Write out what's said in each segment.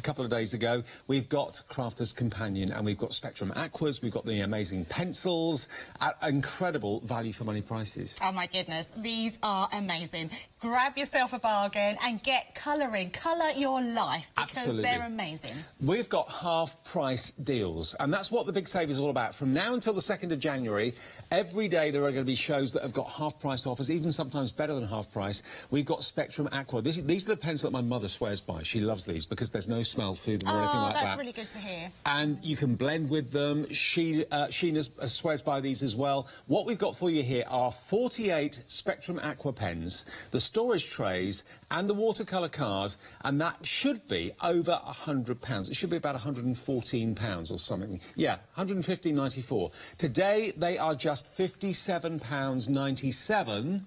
couple of days ago. We've got Crafter's Companion and we've got Spectrum Aquas, we've got the amazing pencils at incredible value for money prices. Oh my goodness, these are amazing. Grab yourself a bargain and get colouring. Colour your life because Absolutely. They're amazing. We've got half-price deals, and that's what the Big Save is all about. From now until the 2nd of January, every day there are going to be shows that have got half-price offers, even sometimes better than half-price. We've got Spectrum Aqua. These are the pens that my mother swears by. She loves these because there's no smell to them or anything like that. Oh, that's really good to hear. And you can blend with them. Sheena swears by these as well. What we've got for you here are 48 Spectrum Aqua pens, the storage trays and the watercolour card, and that should be over £100. It should be about £114 or something. Yeah, £115.94. Today they are just £57.97.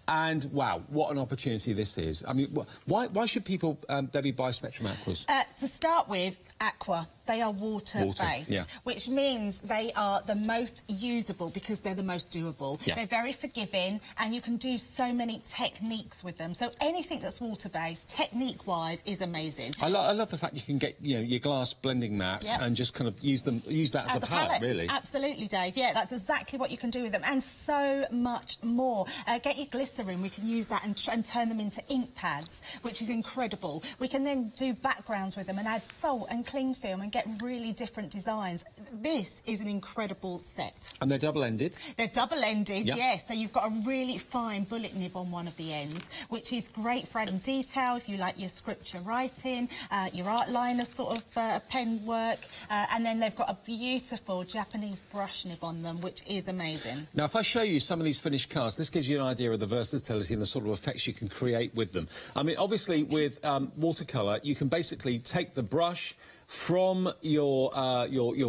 And, wow, what an opportunity this is. I mean, why should people, Debbie, buy Spectrum Aquas? To start with, Aqua, they are water-based, yeah. Which means they are the most usable because they're the most doable. Yeah. They're very forgiving, and you can do so many techniques with them. So anything that's water-based, technique-wise, is amazing. I love the fact you can get, you know, your glass blending mats and just kind of use that as a palette, really. Absolutely, Dave. Yeah, that's exactly what you can do with them, and so much more. Get your glycerin. We can use that and turn them into ink pads, which is incredible. We can then do backgrounds with them and add salt and cling film and get really different designs. This is an incredible set. And they're double-ended? They're double-ended, yep. Yes. So you've got a really fine bullet nib on one of the ends, which is great for adding detail if you like your scripture writing, your art liner sort of pen work, and then they've got a beautiful Japanese brush nib on them, which is amazing. Now, if I show you some of these finished cards, this gives you an idea of the versatility and the sort of effects you can create with them. I mean, obviously, with watercolour, you can basically take the brush from your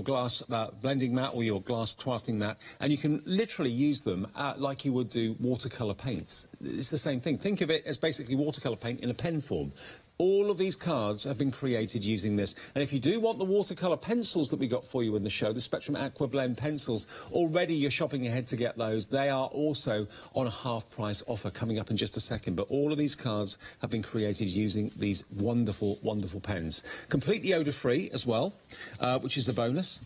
glass blending mat or your glass crafting mat, and you can literally use them like you would do watercolour paints. It's the same thing. Think of it as basically watercolour paint in a pen form. All of these cards have been created using this. And if you do want the watercolour pencils that we got for you in the show, the Spectrum Aqua Blend pencils, already you're shopping ahead to get those. They are also on a half-price offer coming up in just a second. But all of these cards have been created using these wonderful, wonderful pens. Completely odour-free as well, which is a bonus.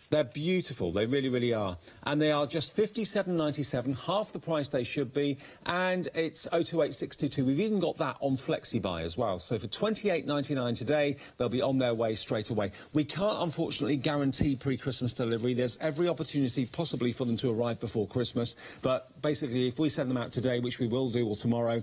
They're beautiful, they really, really are. And they are just £57.97, half the price they should be, and it's 02862. We've even got that on FlexiBuy as well. So for £28.99 today, they'll be on their way straight away. We can't, unfortunately, guarantee pre-Christmas delivery. There's every opportunity possibly for them to arrive before Christmas. But basically, if we send them out today, which we will do, or tomorrow,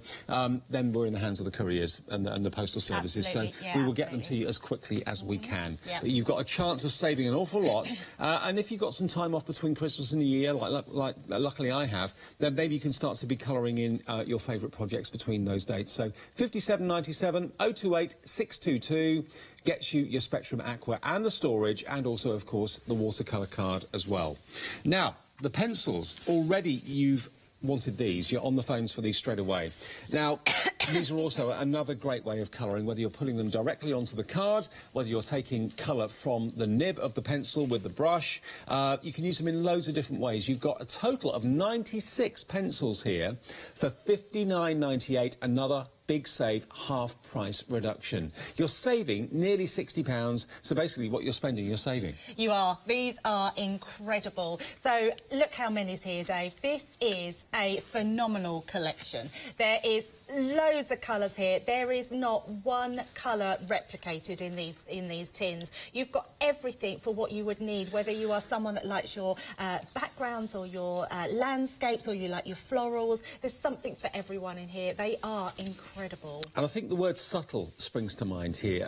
then we're in the hands of the couriers and the postal services. Absolutely, so yeah, we will get them to you as quickly as we can. Yeah. But you've got a chance of saving an awful lot. And if you've got some time off between Christmas and New Year, like luckily I have, then maybe you can start to be colouring in your favourite projects between those dates. So £57.97, 028 gets you your Spectrum Aqua and the storage, and also, of course, the watercolour card as well. Now, the pencils, already you've wanted these. You're on the phones for these straight away. Now, these are also another great way of colouring, whether you're putting them directly onto the card, whether you're taking colour from the nib of the pencil with the brush. You can use them in loads of different ways. You've got a total of 96 pencils here for £59.98, another big save, half price reduction. You're saving nearly £60, so basically what you're spending, you're saving. You are. These are incredible. So look how many's here, Dave. This is a phenomenal collection. There is loads of colours here. There is not one colour replicated in these tins. You've got everything for what you would need, whether you are someone that likes your backgrounds or your landscapes, or you like your florals. There's something for everyone in here. They are incredible. And I think the word subtle springs to mind here.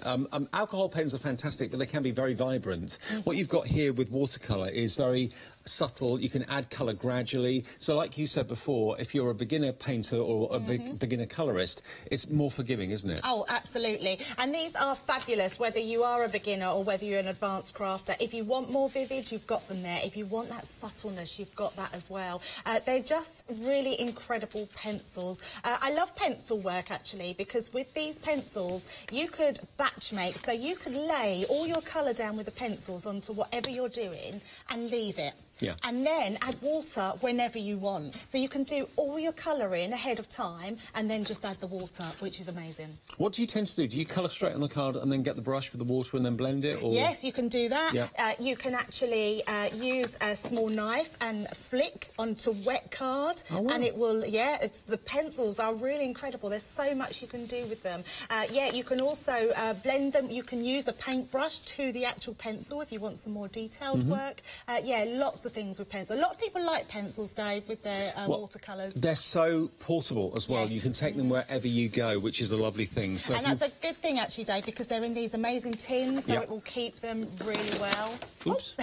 Alcohol pens are fantastic, but they can be very vibrant. What you've got here with watercolour is very subtle. You can add colour gradually. So like you said before, if you're a beginner painter or a beginner colourist, it's more forgiving, isn't it? Oh, absolutely. And these are fabulous, whether you are a beginner or whether you're an advanced crafter. If you want more vivid, you've got them there. If you want that subtleness, you've got that as well. They're just really incredible pencils. I love pencil work, actually, because with these pencils, you could batch make. So you could lay all your colour down with the pencils onto whatever you're doing and leave it. Yeah. And then add water whenever you want. So you can do all your colouring ahead of time and then just add the water, which is amazing. What do you tend to do? Do you colour straight on the card and then get the brush with the water and then blend it? Or? Yes, you can do that. Yeah. You can actually use a small knife and flick onto wet card. Oh, wow. And it will, the pencils are really incredible. There's so much you can do with them. You can also blend them. You can use a paintbrush to the actual pencil if you want some more detailed work. Lots of things with pencils. A lot of people like pencils, Dave, with their watercolours. They're so portable as well. Yes. You can take them wherever you go, which is a lovely thing. So and that's a good thing, actually, Dave, because they're in these amazing tins, so it will keep them really well. Oops.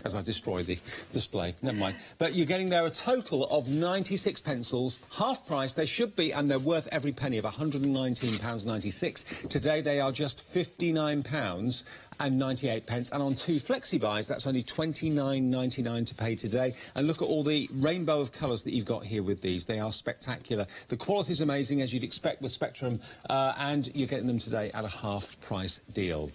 As I destroy the display. Never mind. But you're getting there a total of 96 pencils, half price. They should be, and they're worth every penny, of £119.96. Today they are just £59 and 98 pence, and on 2 flexi buys that's only £29.99 to pay today. And look at all the rainbow of colours that you've got here with these. They are spectacular. The quality is amazing, as you'd expect with Spectrum, and you're getting them today at a half price deal.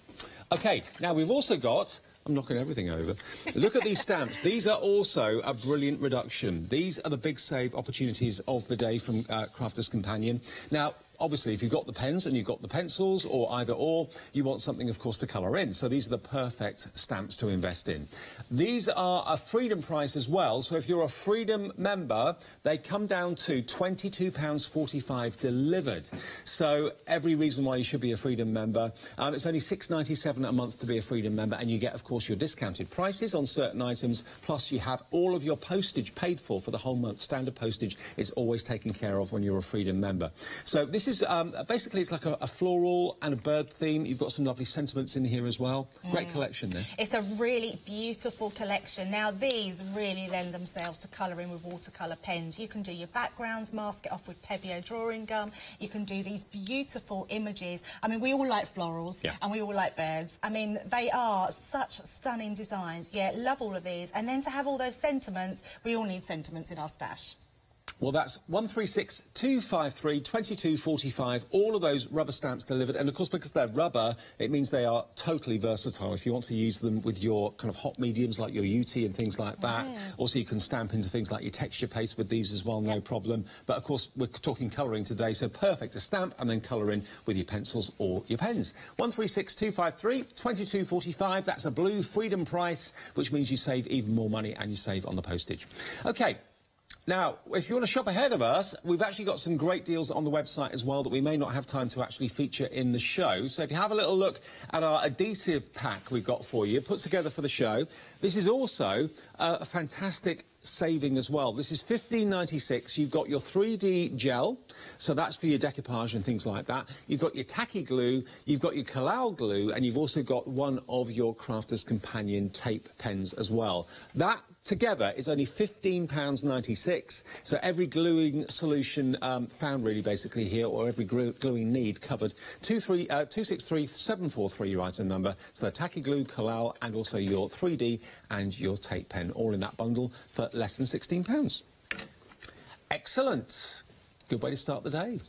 Okay, now we've also got, I'm knocking everything over. Look at these stamps. These are also a brilliant reduction. These are the big save opportunities of the day from Crafter's Companion. Now, obviously, if you've got the pens and you've got the pencils, or either or, you want something, of course, to colour in. So these are the perfect stamps to invest in. These are a Freedom price as well. So if you're a Freedom member, they come down to £22.45 delivered. So every reason why you should be a Freedom member. It's only £6.97 a month to be a Freedom member, and you get, of course, your discounted prices on certain items. Plus, you have all of your postage paid for the whole month. Standard postage is always taken care of when you're a Freedom member. So this is basically, it's like a floral and a bird theme. You've got some lovely sentiments in here as well. Great collection, this. It's a really beautiful collection. Now, these really lend themselves to colouring with watercolour pens. You can do your backgrounds, mask it off with Pebeo drawing gum. You can do these beautiful images. I mean, we all like florals, and we all like birds. I mean, they are such stunning designs. Yeah, love all of these. And then to have all those sentiments, we all need sentiments in our stash. Well, that's 136 253 2245. All of those rubber stamps delivered. And, of course, because they're rubber, it means they are totally versatile. If you want to use them with your kind of hot mediums, like your UT and things like that. Also, you can stamp into things like your texture paste with these as well, no problem. But, of course, we're talking colouring today, so perfect to stamp and then colour in with your pencils or your pens. 136 253 2245. That's a blue Freedom price, which means you save even more money and you save on the postage. OK. Now, if you want to shop ahead of us, we've actually got some great deals on the website as well that we may not have time to actually feature in the show. So if you have a little look at our adhesive pack we've got for you, put together for the show, this is also a fantastic saving as well. This is £15.96. You've got your 3D gel, so that's for your decoupage and things like that. You've got your tacky glue, you've got your Collal glue, and you've also got one of your Crafter's Companion tape pens as well. That together is only £15.96. So every gluing solution found really basically here, or every gluing need covered. 263743 your item number. So the tacky glue, Collal, and also your 3D and your tape pen, all in that bundle for less than £16. Excellent. Good way to start the day.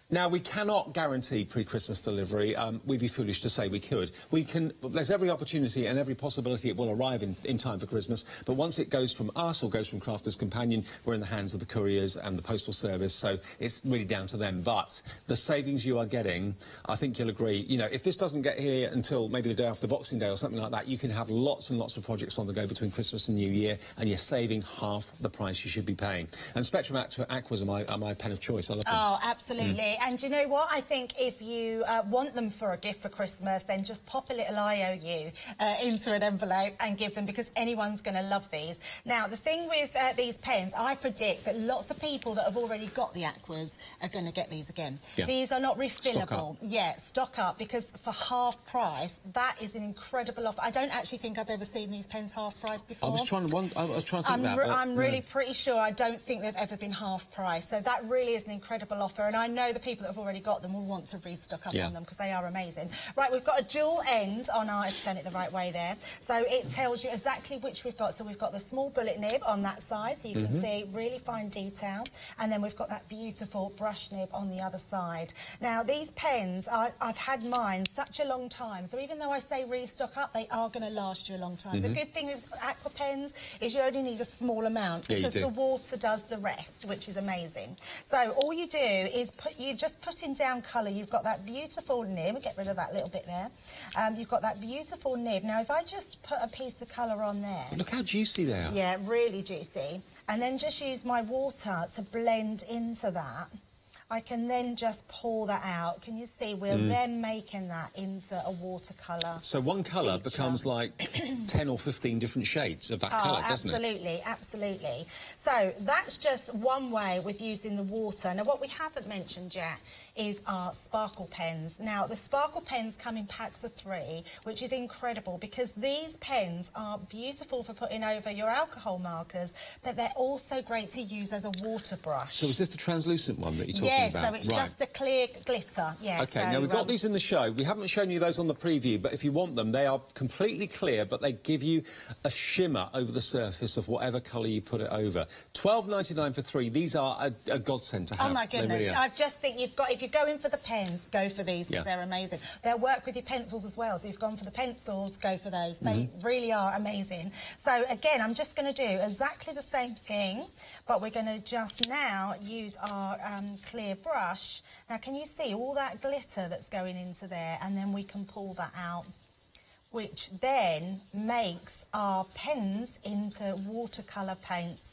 Now, we cannot guarantee pre-Christmas delivery. We'd be foolish to say we could. We can. There's every opportunity and every possibility it will arrive in time for Christmas. But once it goes from us or goes from Crafter's Companion, we're in the hands of the couriers and the postal service. So it's really down to them. But the savings you are getting, I think you'll agree. You know, if this doesn't get here until maybe the day after Boxing Day or something like that, you can have lots and lots of projects on the go between Christmas and New Year, and you're saving half the price you should be paying. And Spectrum Aquas are my pen of choice. I love them. Oh, absolutely. And you know what? I think if you want them for a gift for Christmas, then just pop a little IOU into an envelope and give them, because anyone's going to love these. Now, the thing with these pens, I predict that lots of people that have already got the Aquas are going to get these again. Yeah. These are not refillable. Stock up, because for half price, that is an incredible offer. I don't actually think I've ever seen these pens half price before. I was trying to think that. I'm really pretty sure I don't think they've ever been half price. So that really is an incredible offer. And I know the people that have already got them will want to restock up on them because they are amazing. Right, we've got a dual end on our, let's turn it the right way there. So it tells you exactly which we've got. So we've got the small bullet nib on that side, so you can see really fine detail. And then we've got that beautiful brush nib on the other side. Now, these pens, I've had mine such a long time. So even though I say restock up, they are going to last you a long time. The good thing with aqua pens is you only need a small amount because the water does the rest, which is amazing. So all you do is you just putting down colour. You've got that beautiful nib. Get rid of that little bit there. You've got that beautiful nib. Now, if I just put a piece of colour on there. Look how juicy they are. Yeah, really juicy. And then just use my water to blend into that. I can then just pour that out. Can you see? We're then making that into a watercolour. So one colour becomes like 10 or 15 different shades of that colour, doesn't it? Absolutely, absolutely. So that's just one way with using the water. Now, what we haven't mentioned yet is our sparkle pens. Now, the sparkle pens come in packs of 3, which is incredible because these pens are beautiful for putting over your alcohol markers, but they're also great to use as a water brush. So is this the translucent one that you're talking about? So it's just a clear glitter. Yeah. Okay, so, now we've got these in the show. We haven't shown you those on the preview, but if you want them, they are completely clear, but they give you a shimmer over the surface of whatever colour you put it over. £12.99 for 3. These are a godsend to have. Oh my goodness! Really I just think if you're going for the pens, go for these because they're amazing. They'll work with your pencils as well. So if you've gone for the pencils, go for those. They really are amazing. So again, I'm just going to do exactly the same thing, but we're going to just now use our clear brush. Now, can you see all that glitter that's going into there? And then we can pull that out, which then makes our pens into watercolour paints.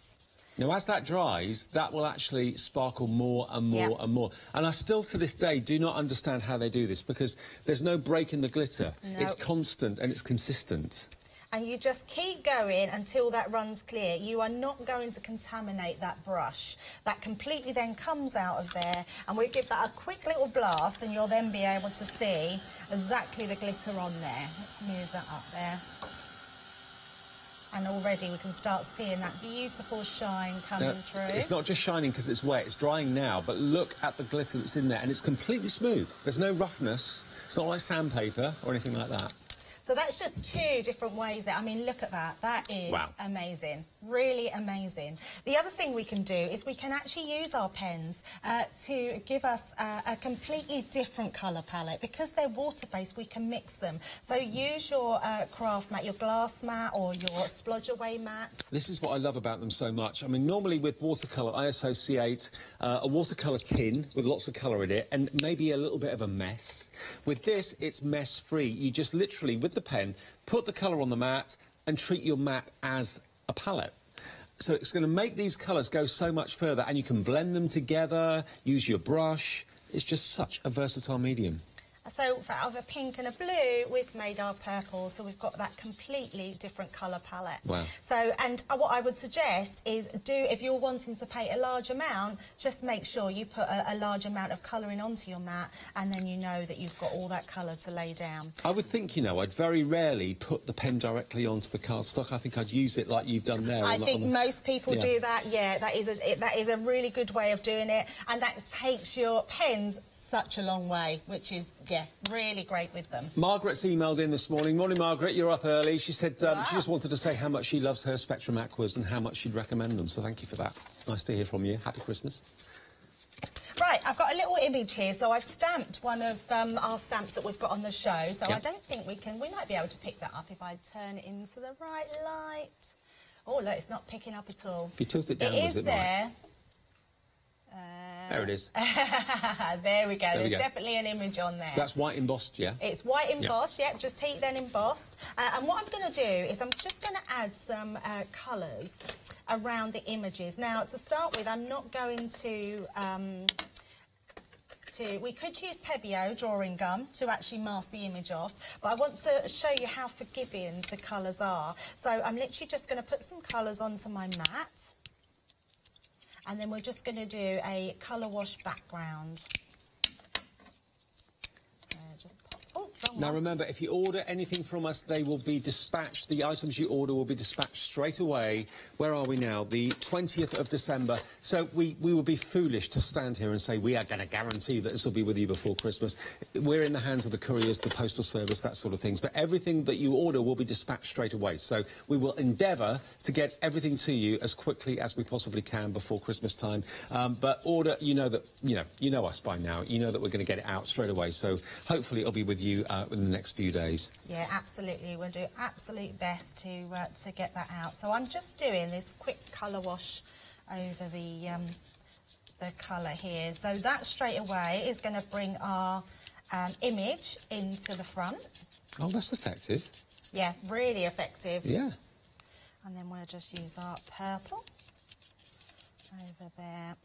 Now, as that dries, that will actually sparkle more and more and more. And I still, to this day, do not understand how they do this because there's no break in the glitter. No. It's constant and it's consistent. And you just keep going until that runs clear. You are not going to contaminate that brush. That completely then comes out of there, and we'll give that a quick little blast, and you'll then be able to see exactly the glitter on there. Let's move that up there. And already we can start seeing that beautiful shine coming through. It's not just shining because it's wet, it's drying now, but look at the glitter that's in there, and it's completely smooth. There's no roughness. It's not like sandpaper or anything like that. So that's just 2 different ways there. I mean, look at that. That is amazing. Really amazing. The other thing we can do is we can actually use our pens to give us a completely different colour palette. Because they're water-based, we can mix them. So use your craft mat, your glass mat or your splodge away mat. This is what I love about them so much. I mean, normally with watercolour, I associate a watercolour tin with lots of colour in it and maybe a little bit of a mess. With this, it's mess-free. You just literally, with the pen, put the colour on the mat and treat your mat as a palette. So it's going to make these colours go so much further, and you can blend them together, use your brush. It's just such a versatile medium. So out of a pink and a blue, we've made our purple, so we've got that completely different colour palette. Wow. So, and what I would suggest is if you're wanting to paint a large amount, just make sure you put a large amount of colouring onto your mat, and then you know that you've got all that colour to lay down. I would think, you know, I'd very rarely put the pen directly onto the cardstock. I think I'd use it like you've done there. I think most people do that, that is a really good way of doing it, and that takes your pens such a long way, which is, really great with them. Margaret's emailed in this morning. Morning, Margaret. You're up early. She said she just wanted to say how much she loves her Spectrum Aquas and how much she'd recommend them. So thank you for that. Nice to hear from you. Happy Christmas. Right, I've got a little image here. So I've stamped one of our stamps that we've got on the show. So I don't think we might be able to pick that up if I turn it into the right light. Oh, look, it's not picking up at all. If you tilt it downwards, it might. There it is. There we go. There's definitely an image on there. So that's white embossed, yeah? It's white embossed, just heat then embossed. And what I'm going to do is I'm just going to add some colours around the images. Now, to start with, I'm not going to... we could use Pebeo drawing gum to actually mask the image off, but I want to show you how forgiving the colours are. So I'm literally just going to put some colours onto my mat. And then we're just going to do a colour wash background. So just pop, Now remember, if you order anything from us, they will be dispatched. The items you order will be dispatched straight away. Where are we now? The 20th of December. So we will be foolish to stand here and say we are going to guarantee that this will be with you before Christmas. We're in the hands of the couriers, the postal service, that sort of things. But everything that you order will be dispatched straight away. So we will endeavour to get everything to you as quickly as we possibly can before Christmas time. But order, you know us by now. You know that we're going to get it out straight away. So hopefully it'll be with you within the next few days. Yeah, absolutely. We'll do absolute best to get that out. So I'm just doing this quick colour wash over the colour here. So that straight away is going to bring our image into the front. Oh, that's effective. Yeah, really effective. Yeah. And then we'll just use our purple over there.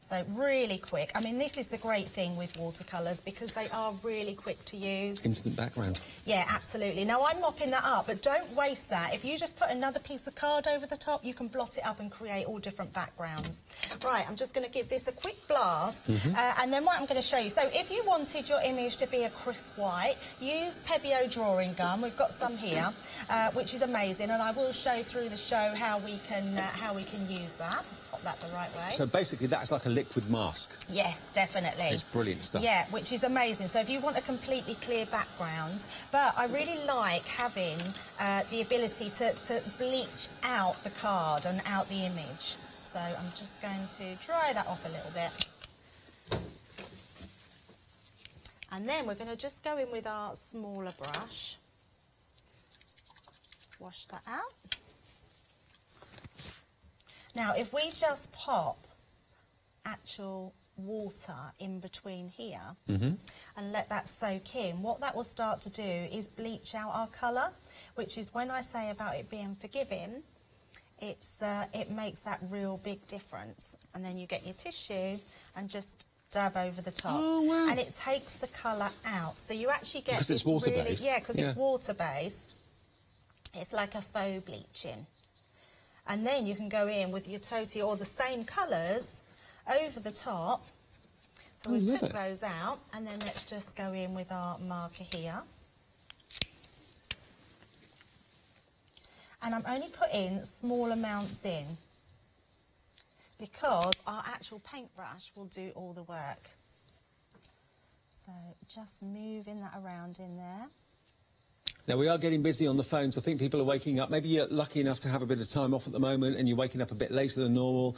So really quick. I mean, this is the great thing with watercolours because they are really quick to use. Instant background. Yeah, absolutely. Now, I'm mopping that up, but don't waste that. If you just put another piece of card over the top, you can blot it up and create all different backgrounds. Right, I'm just going to give this a quick blast, and then what I'm going to show you. So if you wanted your image to be a crisp white, use Pebeo drawing gum. We've got some here, which is amazing, and I will show through the show how we can use that. Pop that the right way. So basically that's like a liquid mask. Yes, definitely. It's brilliant stuff. Yeah, which is amazing. So if you want a completely clear background, but I really like having the ability to bleach out the card and out the image. So I'm just going to dry that off a little bit. And then we're going to just go in with our smaller brush. Wash that out. Now, if we just pop actual water in between here and let that soak in, what that will start to do is bleach out our colour, which is when I say about it being forgiving, it makes that real big difference. And then you get your tissue and just dab over the top. Oh, wow. And it takes the colour out. So you actually get... Because it's water-based. Yeah, because it's water-based. It's like a faux bleaching. And then you can go in with your totally or the same colours over the top. So we took those out, and then let's just go in with our marker here. And I'm only putting small amounts in because our actual paintbrush will do all the work. So just moving that around in there. Now, we are getting busy on the phones. I think people are waking up. Maybe you're lucky enough to have a bit of time off at the moment and you're waking up a bit later than normal,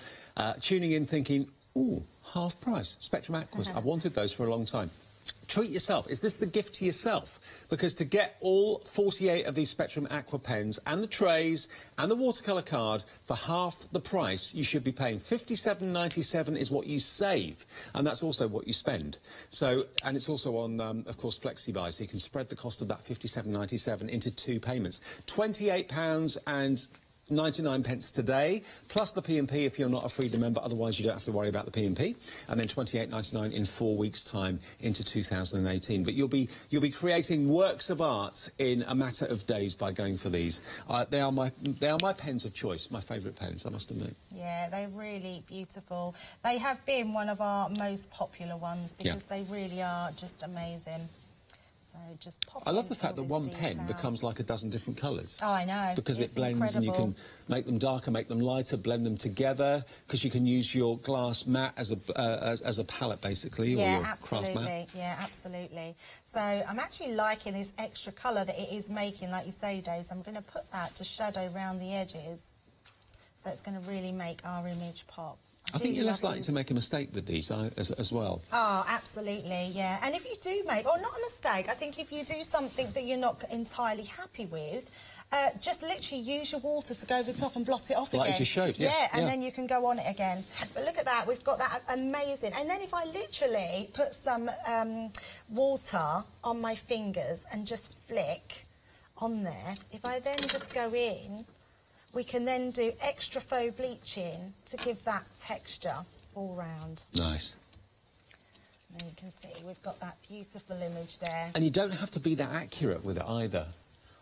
tuning in thinking, ooh, half price, Spectrum Aquas. I've wanted those for a long time. Treat yourself. Is this the gift to yourself? Because to get all 48 of these Spectrum Aqua pens and the trays and the watercolour card for half the price, you should be paying £57.97 is what you save, and that's also what you spend. So, and it's also on, of course, FlexiBuy, so you can spread the cost of that £57.97 into 2 payments. £28 and 99 pence today, plus the P&P if you're not a Freedom member. Otherwise, you don't have to worry about the P&P. And then 28.99 in 4 weeks' time into 2018. But you'll be creating works of art in a matter of days by going for these. They are my pens of choice, my favourite pens, I must admit. Yeah, they're really beautiful. They have been one of our most popular ones because they really are just amazing. So just pop. I love the fact that one pen becomes like a dozen different colours. Oh, I know. Because it blends and you can make them darker, make them lighter, blend them together. Because you can use your glass mat as a palette, basically, or your craft mat. Yeah, absolutely. So I'm actually liking this extra colour that it is making, like you say, Dave. So I'm going to put that to shadow around the edges. So it's going to really make our image pop. I think you're less likely to make a mistake with these as well. Oh, absolutely, yeah. And if you do make, or not a mistake, I think if you do something that you're not entirely happy with, just literally use your water to go over the top and blot it off again. Like you just showed, yeah. And then you can go on it again. But look at that, we've got that amazing. And then if I literally put some water on my fingers and just flick on there, if I then just go in, we can then do extra faux bleaching to give that texture all round. Nice. And you can see we've got that beautiful image there. And you don't have to be that accurate with it either.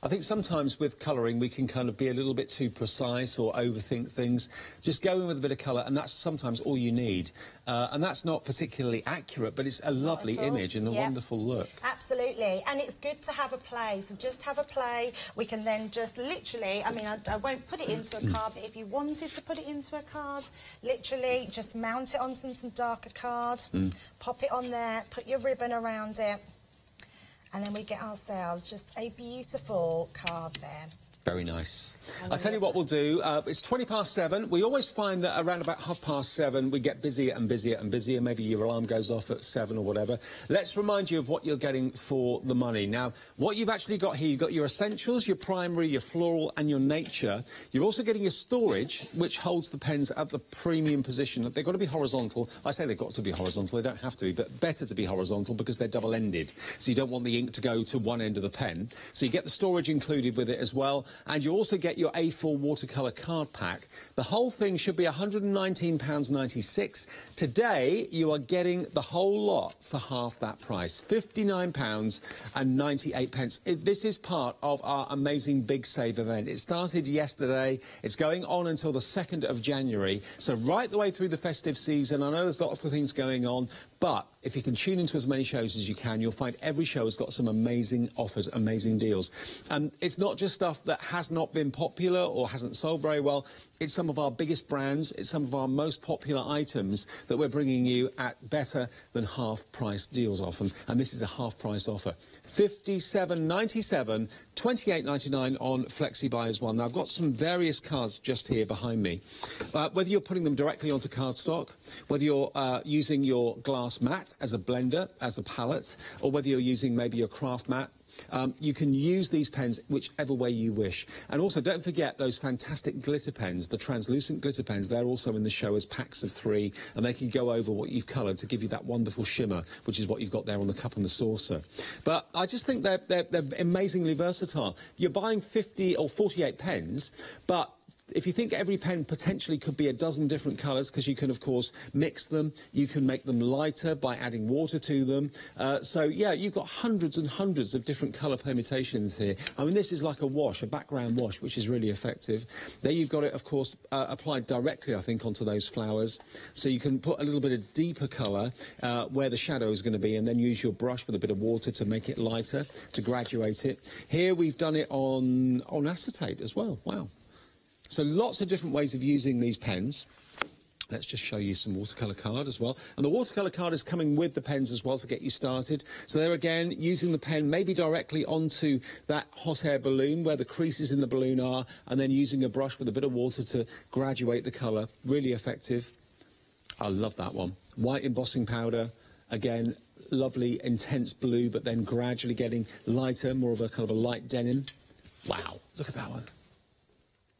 I think sometimes with colouring we can kind of be a little bit too precise or overthink things. Just go in with a bit of colour, and that's sometimes all you need. And that's not particularly accurate, but it's a lovely image and a wonderful look. Absolutely, and it's good to have a play, so just have a play. We can then just literally, I mean, I won't put it into a card, but if you wanted to put it into a card, literally just mount it on some darker card, pop it on there, put your ribbon around it, and then we get ourselves just a beautiful card there. Very nice. I'll tell you what we'll do. It's 7:20. We always find that around about 7:30 we get busier and busier and busier. Maybe your alarm goes off at 7 or whatever. Let's remind you of what you're getting for the money. Now, what you've actually got here, you've got your essentials, your primary, your floral and your nature. You're also getting your storage, which holds the pens at the premium position. They've got to be horizontal. I say they've got to be horizontal. They don't have to be, but better to be horizontal because they're double-ended. So you don't want the ink to go to one end of the pen. So you get the storage included with it as well. And you also get your A4 watercolour card pack. The whole thing should be £119.96. Today, you are getting the whole lot for half that price, £59.98. This is part of our amazing Big Save event. It started yesterday. It's going on until the 2nd of January. So right the way through the festive season. I know there's lots of things going on, but if you can tune into as many shows as you can, you'll find every show has got some amazing offers, amazing deals. And it's not just stuff that has not been popular or hasn't sold very well. It's some of our biggest brands. It's some of our most popular items that we're bringing you at better than half-price deals often. And this is a half-price offer. £57.97, £28.99 on FlexiBuy as well. Now, I've got some various cards just here behind me. Whether you're putting them directly onto cardstock, whether you're using your glass mat as a blender, as a palette, or whether you're using maybe your craft mat, you can use these pens whichever way you wish. And also, don't forget those fantastic glitter pens, the translucent glitter pens. They're also in the show as packs of 3, and they can go over what you've coloured to give you that wonderful shimmer, which is what you've got there on the cup and the saucer. But I just think they're amazingly versatile. You're buying 50 or 48 pens, but if you think every pen potentially could be a dozen different colours, because you can, of course, mix them, you can make them lighter by adding water to them. So, yeah, you've got hundreds and hundreds of different colour permutations here. I mean, this is like a wash, a background wash, which is really effective. There you've got it, of course, applied directly, I think, onto those flowers. So you can put a little bit of deeper colour where the shadow is going to be, and then use your brush with a bit of water to make it lighter, to graduate it. Here we've done it on acetate as well. Wow. So lots of different ways of using these pens. Let's just show you some watercolour card as well. And the watercolour card is coming with the pens as well to get you started. So there again, using the pen maybe directly onto that hot air balloon where the creases in the balloon are, and then using a brush with a bit of water to graduate the colour. Really effective. I love that one. White embossing powder. Again, lovely intense blue, but then gradually getting lighter, more of a kind of a light denim. Wow, look at that one.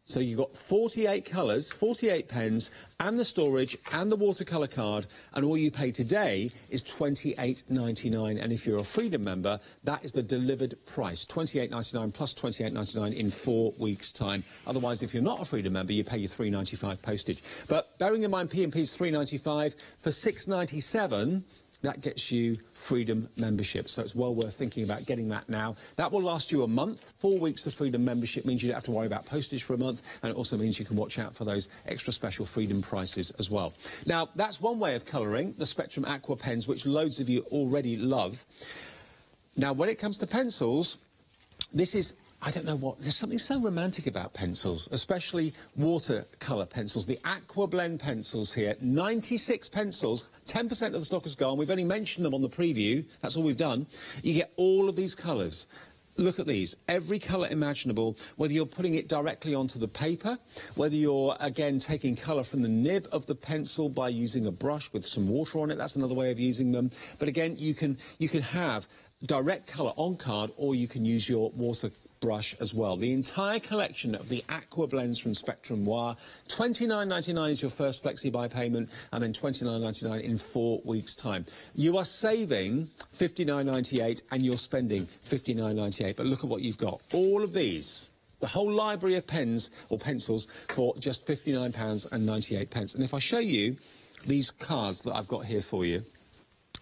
So you've got 48 colours, 48 pens, and the storage, and the watercolour card, and all you pay today is £28.99. And if you're a Freedom member, that is the delivered price, £28.99 plus £28.99 in 4 weeks' time. Otherwise, if you're not a Freedom member, you pay your £3.95 postage. But bearing in mind P&P is £3.95 for £6.97. That gets you Freedom membership, so it's well worth thinking about getting that now. That will last you a month. 4 weeks of Freedom membership means you don't have to worry about postage for a month, and it also means you can watch out for those extra special Freedom prices as well. Now, that's one way of colouring, the Spectrum Aqua pens, which loads of you already love. Now, when it comes to pencils, this is... I don't know what, there's something so romantic about pencils, especially watercolour pencils. The Aqua Blend pencils here, 96 pencils, 10% of the stock is gone. We've only mentioned them on the preview, that's all we've done. You get all of these colours. Look at these, every colour imaginable, whether you're putting it directly onto the paper, whether you're, again, taking colour from the nib of the pencil by using a brush with some water on it, that's another way of using them. But again, you can have direct colour on card, or you can use your water brush as well. The entire collection of the Aqua Blends from Spectrum Noir. £29.99 is your first FlexiBuy payment, and then £29.99 in 4 weeks' time. You are saving £59.98 and you're spending £59.98. But look at what you've got. All of these, the whole library of pens or pencils for just £59.98. And if I show you these cards that I've got here for you,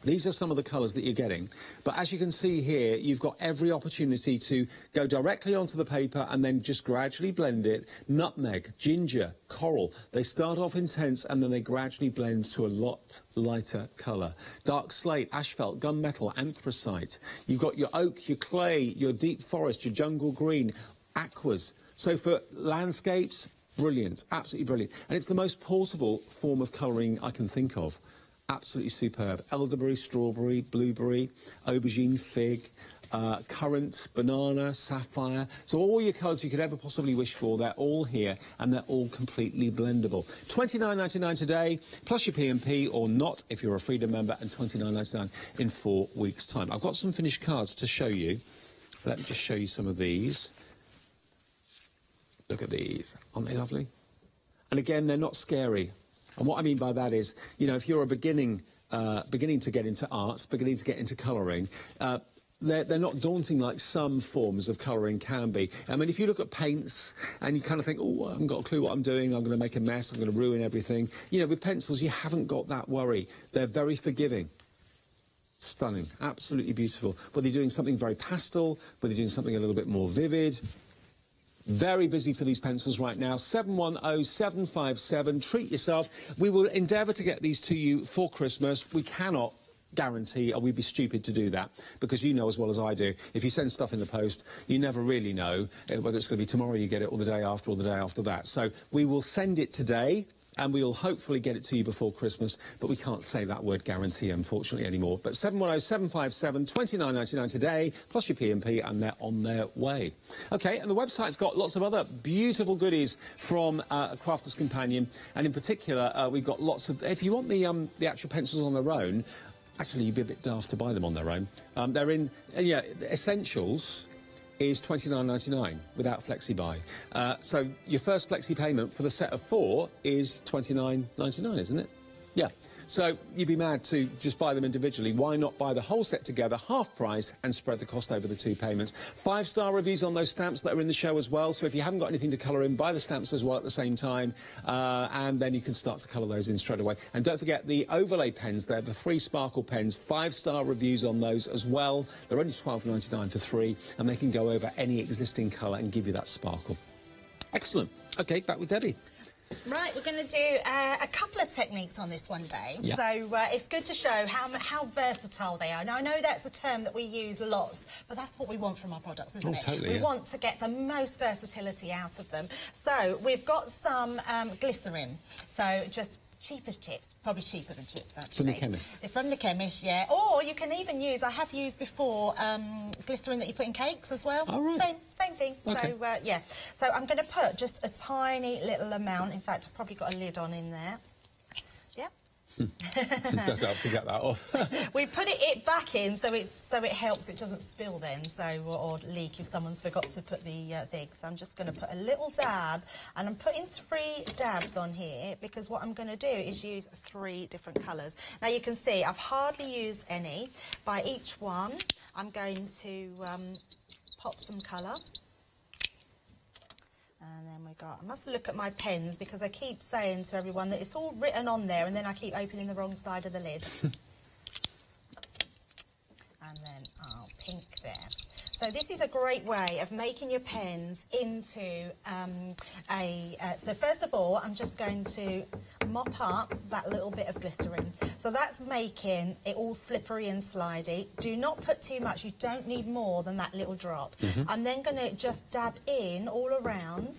These are some of the colours that you're getting. But as you can see here, you've got every opportunity to go directly onto the paper and then just gradually blend it. Nutmeg, ginger, coral. They start off intense and then they gradually blend to a lot lighter colour. Dark slate, asphalt, gunmetal, anthracite. You've got your oak, your clay, your deep forest, your jungle green, aquas. So for landscapes, brilliant, absolutely brilliant. And it's the most portable form of colouring I can think of. Absolutely superb. Elderberry, strawberry, blueberry, aubergine, fig, currant, banana, sapphire. So all your colours you could ever possibly wish for, they're all here and they're all completely blendable. $29.99 today, plus your P&P or not if you're a Freedom member, and $29.99 in 4 weeks' time. I've got some finished cards to show you. Let me just show you some of these. Look at these. Aren't they lovely? And again, they're not scary. And what I mean by that is, you know, if you're a beginning to get into art, beginning to get into colouring, they're not daunting like some forms of colouring can be. I mean, if you look at paints and you kind of think, oh, I haven't got a clue what I'm doing, I'm going to make a mess, I'm going to ruin everything. You know, with pencils, you haven't got that worry. They're very forgiving. Stunning. Absolutely beautiful. Whether you're doing something very pastel, whether you're doing something a little bit more vivid. Very busy for these pencils right now. 710757. Treat yourself. We will endeavour to get these to you for Christmas. We cannot guarantee, or we'd be stupid to do that, because you know as well as I do, if you send stuff in the post, you never really know whether it's going to be tomorrow you get it, or the day after, or the day after that. So we will send it today, and we will hopefully get it to you before Christmas, but we can't say that word guarantee, unfortunately, anymore. But 710757, $29.99 today, plus your P&P, and they're on their way. OK, and the website's got lots of other beautiful goodies from a Crafter's Companion, and in particular, we've got lots of... If you want the actual pencils on their own, actually, you'd be a bit daft to buy them on their own. They're in... yeah, Essentials is $29.99 without flexi-buy. So your first flexi payment for the set of 4 is $29.99, isn't it? Yeah. So you'd be mad to just buy them individually. Why not buy the whole set together, half price, and spread the cost over the 2 payments? 5-star reviews on those stamps that are in the show as well. So if you haven't got anything to colour in, buy the stamps as well at the same time, and then you can start to colour those in straight away. And don't forget the overlay pens there, the 3 sparkle pens, 5-star reviews on those as well. They're only $12.99 for 3, and they can go over any existing colour and give you that sparkle. Excellent. OK, back with Debbie. Right, we're going to do a couple of techniques on this one day. Yep. So it's good to show how versatile they are. Now, I know that's a term that we use lots, but that's what we want from our products, isn't it? Totally, we want to get the most versatility out of them. So we've got some glycerin. So just cheap as chips, probably cheaper than chips, actually. From the chemist? From the chemist, yeah. Or you can even use, I have used before, glycerin that you put in cakes as well. Oh, right. Same thing. Okay. So, yeah. So I'm going to put just a tiny little amount. In fact, I've probably got a lid on in there. Yeah. It does help to get that off. We put it back in so it helps it doesn't spill then, so or leak if someone's forgot to put the thing. So I'm just going to put a little dab, and I'm putting 3 dabs on here because what I'm going to do is use 3 different colours. Now you can see I've hardly used any. By each one, I'm going to pop some colour. And then we got, I must look at my pens because I keep saying to everyone that it's all written on there and then I keep opening the wrong side of the lid. And then I'll pink there. So this is a great way of making your pens into so first of all, I'm just going to mop up that little bit of glycerin. So that's making it all slippery and slidey. Do not put too much. You don't need more than that little drop. I'm then going to just dab in all around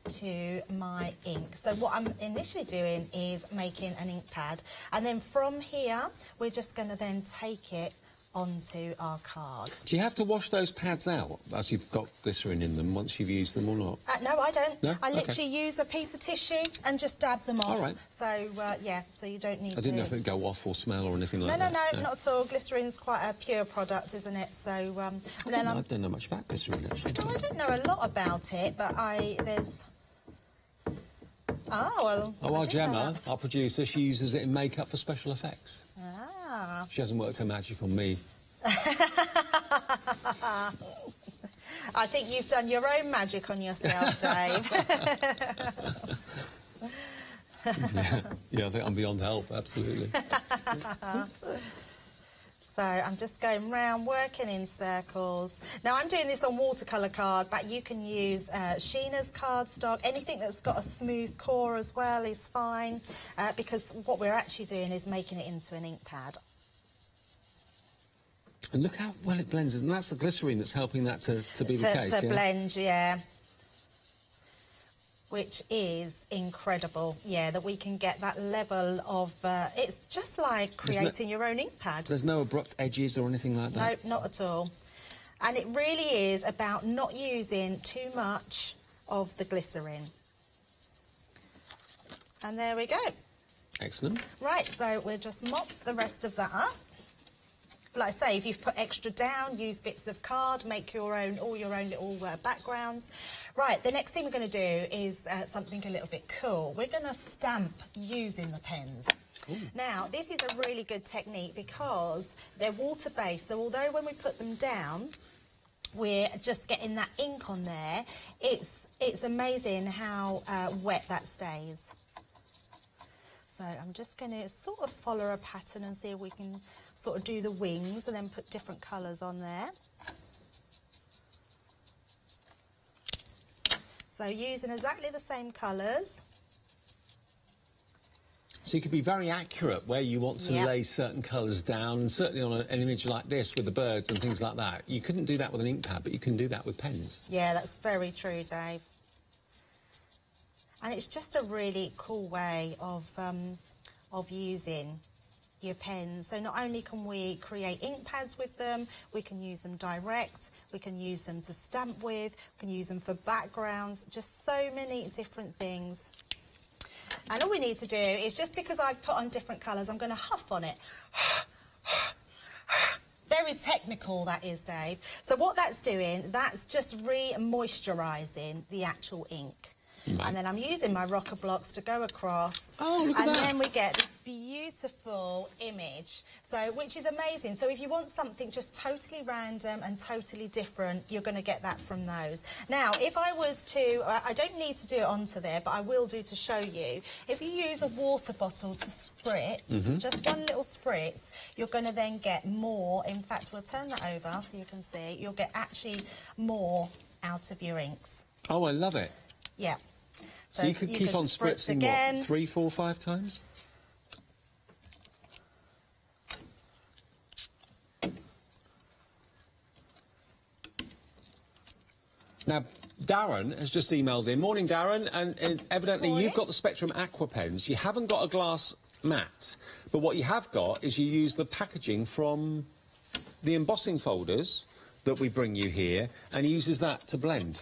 to my ink. So what I'm initially doing is making an ink pad. And then from here, we're just going to then take it onto our card. Do you have to wash those pads out as you've got glycerin in them once you've used them or not? No, I don't. No? I literally use a piece of tissue and just dab them off. All right. So, yeah, so you don't need to... I didn't know if it'd go off or smell or anything like that. No, not at all. Glycerin's quite a pure product, isn't it? So, I don't know much about glycerin, actually. No, I don't know a lot about it, but there's... Oh, well... Oh, our Gemma, our producer, she uses it in makeup for special effects. Ah. She hasn't worked her magic on me. I think you've done your own magic on yourself, Dave. Yeah, I think I'm beyond help, absolutely. So I'm just going round, working in circles. Now I'm doing this on watercolour card, but you can use Sheena's cardstock. Anything that's got a smooth core as well is fine, because what we're actually doing is making it into an ink pad. And look how well it blends, and that's the glycerine that's helping that to be the case. To blend, yeah. Which is incredible, yeah, that we can get that level of, it's just like creating your own ink pad. There's no abrupt edges or anything like that? No, not at all. And it really is about not using too much of the glycerin. And there we go. Excellent. Right, so we'll just mop the rest of that up. Like I say, if you've put extra down, use bits of card, make your own, all your own little backgrounds. Right, the next thing we're going to do is something a little bit cool. We're going to stamp using the pens. Ooh. Now, this is a really good technique because they're water-based, so although when we put them down, we're just getting that ink on there, it's amazing how wet that stays. So I'm just going to sort of follow a pattern and see if we can sort of do the wings and then put different colours on there. So using exactly the same colours. So you can be very accurate where you want to lay certain colours down, and certainly on an image like this with the birds and things like that. You couldn't do that with an ink pad, but you can do that with pens. Yeah, that's very true, Dave. And it's just a really cool way of using your pens. So not only can we create ink pads with them, we can use them direct, we can use them to stamp with, we can use them for backgrounds, just so many different things. And all we need to do is, just because I've put on different colours, I'm going to huff on it. Very technical that is, Dave. So what that's doing, that's just re-moisturising the actual ink. And then I'm using my rocker blocks to go across. Oh, look at that. And then we get this beautiful image, so which is amazing. So if you want something just totally random and totally different, you're going to get that from those. Now, if I was to, I don't need to do it onto there, but I will do to show you. If you use a water bottle to spritz, just one little spritz, you're going to then get more. In fact, we'll turn that over so you can see. You'll get actually more out of your inks. Oh, I love it. Yeah. So you could keep on spritzing, again. What, 3, 4, 5 times? Now, Darren has just emailed in. Morning, Darren. And evidently you've got the Spectrum Aqua pens. You haven't got a glass mat. But what you have got is you use the packaging from the embossing folders that we bring you here, and he uses that to blend.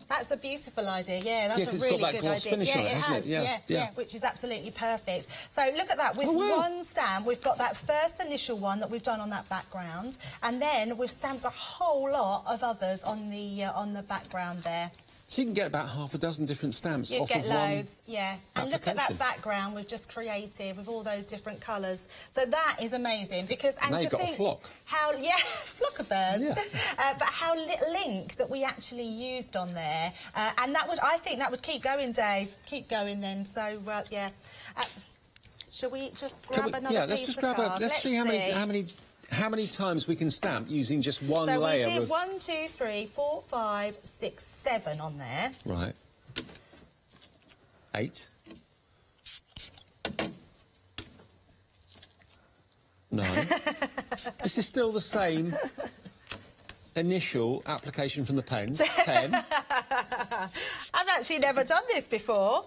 That's a beautiful idea, yeah, that's a really good idea. Yeah, it has, yeah, which is absolutely perfect. So look at that, with one stamp, we've got that first initial one that we've done on that background, and then we've stamped a whole lot of others on the background there. So you can get about half a dozen different stamps off of one. You get loads, yeah. And look at that background we've just created with all those different colours. So that is amazing because, and now you've got a flock. How, flock of birds. Yeah. But how little ink that we actually used on there, and that would, I think that would keep going, Dave. Keep going then. So yeah. Shall we just grab another piece of card? Yeah, let's just grab a. Let's see how many times we can stamp using just one layer of... So we did 1, 2, 3, 4, 5, 6, 7 on there. Right. 8. 9. This is still the same initial application from the pens. 10. I've actually never done this before.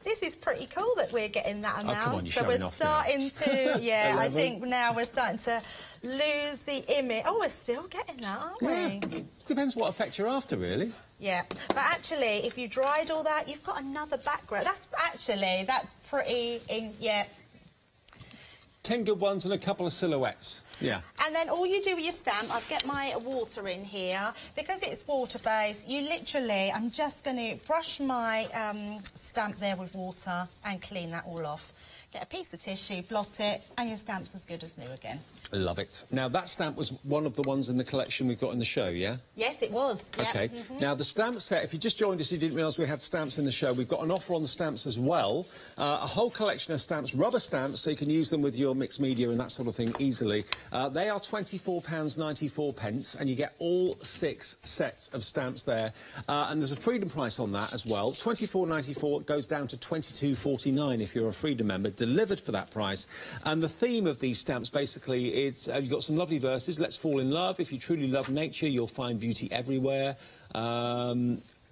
This is pretty cool that we're getting that amount. Oh, come on, you're so we're starting to, yeah, 11. I think now we're starting to lose the image. Oh, we're still getting that, aren't we? Yeah. Depends what effect you're after, really. Yeah, but actually, if you dried all that, you've got another background. That's pretty, yeah. 10 good ones and a couple of silhouettes. Yeah. And then all you do with your stamp, I've got my water in here. Because it's water-based, you literally, I'm just going to brush my stamp there with water and clean that all off. get a piece of tissue, blot it, and your stamp's as good as new again. Love it. Now, that stamp was one of the ones in the collection we've got in the show, yeah? Yes, it was. Yep. OK. Now, the stamp set, if you just joined us, you didn't realise we had stamps in the show, we've got an offer on the stamps as well. A whole collection of stamps, rubber stamps, so you can use them with your mixed media and that sort of thing easily. They are £24.94, and you get all 6 sets of stamps there. And there's a freedom price on that as well. £24.94 goes down to £22.49 if you're a freedom member, delivered for that price. And the theme of these stamps, basically, it's you've got some lovely verses. Let's fall in love. If you truly love nature, you'll find beauty everywhere.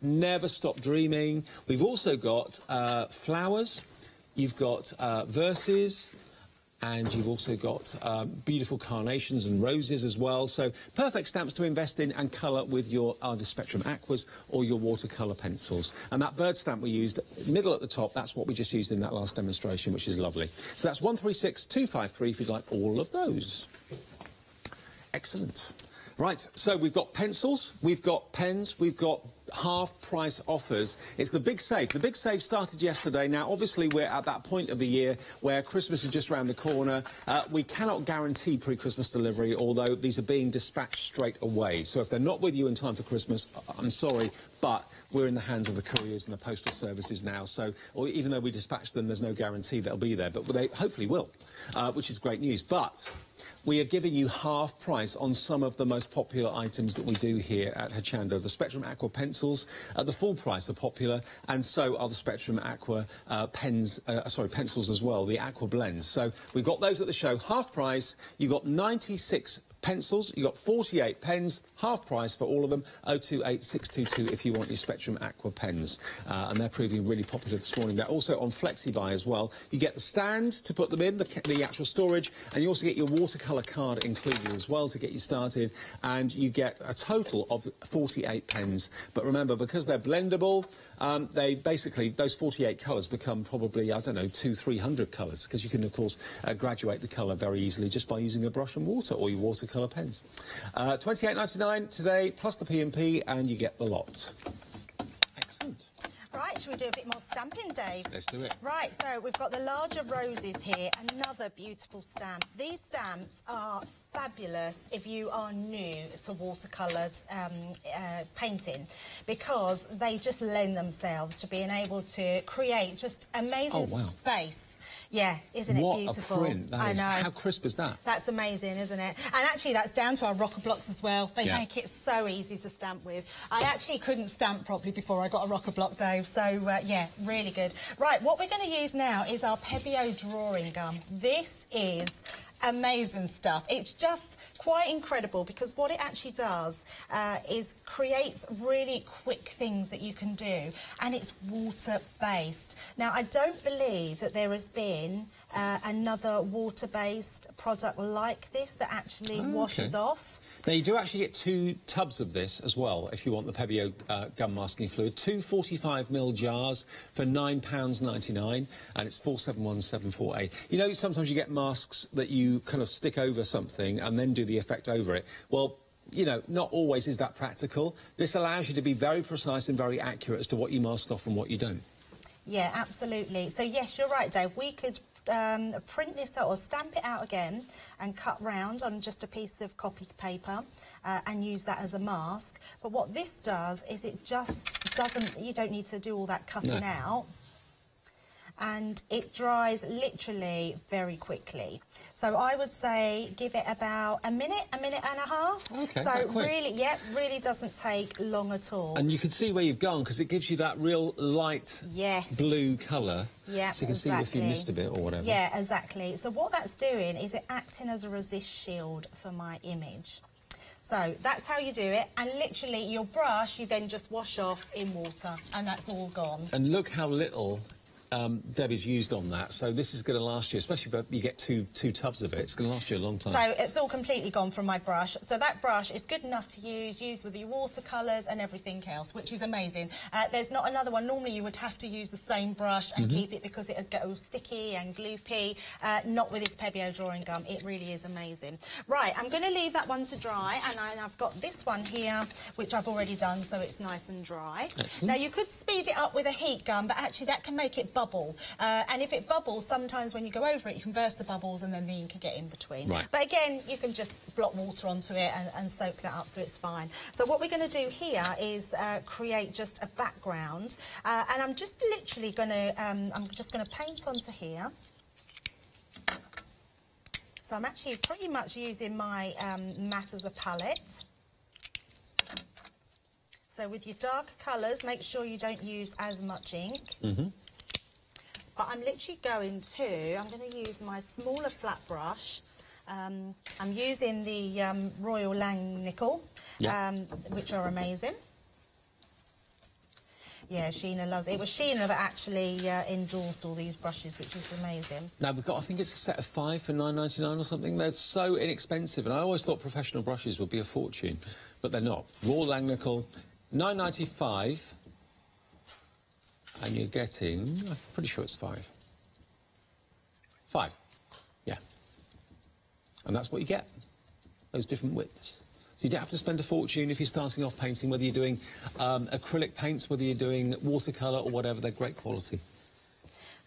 Never stop dreaming. We've also got flowers. You've got verses. And you've also got beautiful carnations and roses as well. So perfect stamps to invest in and colour with your either Spectrum Aquas or your watercolour pencils. And that bird stamp we used, middle at the top, that's what we just used in that last demonstration, which is lovely. So that's 136253 if you'd like all of those. Excellent. Right, so we've got pencils, we've got pens, we've got half-price offers. It's the big save. The big save started yesterday. Now, obviously, we're at that point of the year where Christmas is just around the corner. We cannot guarantee pre-Christmas delivery, although these are being dispatched straight away. So if they're not with you in time for Christmas, I'm sorry, but we're in the hands of the couriers and the postal services now. So, or even though we dispatch them, there's no guarantee they'll be there, but they hopefully will, which is great news. But we are giving you half price on some of the most popular items that we do here at Hochanda. The Spectrum Aqua pencils at the full price are popular, and so are the Spectrum Aqua pencils as well, the Aqua blends. So we've got those at the show, half price. You've got 96 pencils, you've got 48 pens, half price for all of them, 028622 if you want your Spectrum Aqua pens. And they're proving really popular this morning. They're also on FlexiBuy as well. You get the stand to put them in, the actual storage, and you also get your watercolour card included as well to get you started, and you get a total of 48 pens. But remember, because they're blendable, they basically, those 48 colours become probably, I don't know, 200-300 colours, because you can, of course, graduate the colour very easily just by using a brush and water or your watercolour pens. £28.99 today, plus the P&P, and you get the lot. Excellent. Right, should we do a bit more stamping, Dave? Let's do it. Right, so we've got the larger roses here, another beautiful stamp. These stamps are fabulous if you are new to watercoloured painting, because they just lend themselves to being able to create just amazing space. Yeah, isn't it beautiful? What a print that is. I know. How crisp is that? That's amazing, isn't it? And actually, that's down to our rocker blocks as well. They make it so easy to stamp with. I actually couldn't stamp properly before I got a rocker block, Dave. So, yeah, really good. Right, what we're going to use now is our Pebeo drawing gum. This is amazing stuff. It's just quite incredible, because what it actually does is creates really quick things that you can do, and it's water-based. Now, I don't believe that there has been another water-based product like this that actually washes off. Now, you do actually get 2 tubs of this as well, if you want the Pebeo gum masking fluid. 2 45ml jars for £9.99, and it's 471748. You know, sometimes you get masks that you kind of stick over something and then do the effect over it. Well, you know, not always is that practical. This allows you to be very precise and very accurate as to what you mask off and what you don't. Yeah, absolutely. So, yes, you're right, Dave. We could print this out or stamp it out again and cut round on just a piece of copy paper and use that as a mask. But what this does is it just doesn't, you don't need to do all that cutting out. And it dries literally very quickly. So I would say give it about a minute and a half. Okay, so really, really doesn't take long at all. And you can see where you've gone, because it gives you that real light blue colour. Yeah, so you can see if you missed a bit or whatever. Yeah, exactly. So what that's doing is it acting as a resist shield for my image. So that's how you do it, and literally your brush you then just wash off in water, and that's all gone. And look how little Debbie's used on that, so this is going to last you, especially if you get two tubs of it, it's going to last you a long time. So it's all completely gone from my brush. So that brush is good enough to use with your watercolours and everything else, which is amazing. There's not another one. Normally you would have to use the same brush and keep it because it would get all sticky and gloopy. Not with this Pebeo drawing gum. It really is amazing. Right, I'm going to leave that one to dry, and I've got this one here, which I've already done, so it's nice and dry. Excellent. Now you could speed it up with a heat gun, but actually that can make it bubble bubble. And if it bubbles, sometimes when you go over it, you can burst the bubbles and then the ink can get in between. Right. But again, you can just blot water onto it and soak that up, so it's fine. So what we're going to do here is create just a background. And I'm just literally going to, I'm just going to paint onto here. So I'm actually pretty much using my matte as a palette. So with your darker colours, make sure you don't use as much ink. Mm-hmm. But I'm literally going to use my smaller flat brush. I'm using the Royal Langnickel, which are amazing. Yeah, Sheena loves it. It was Sheena that actually endorsed all these brushes, which is amazing. Now, we've got, I think it's a set of 5 for £9.99 or something. They're so inexpensive, and I always thought professional brushes would be a fortune, but they're not. Royal Langnickel, £9.95, and you're getting, I'm pretty sure it's 5. 5, yeah. And that's what you get, those different widths. So you don't have to spend a fortune if you're starting off painting, whether you're doing acrylic paints, whether you're doing watercolour or whatever, they're great quality.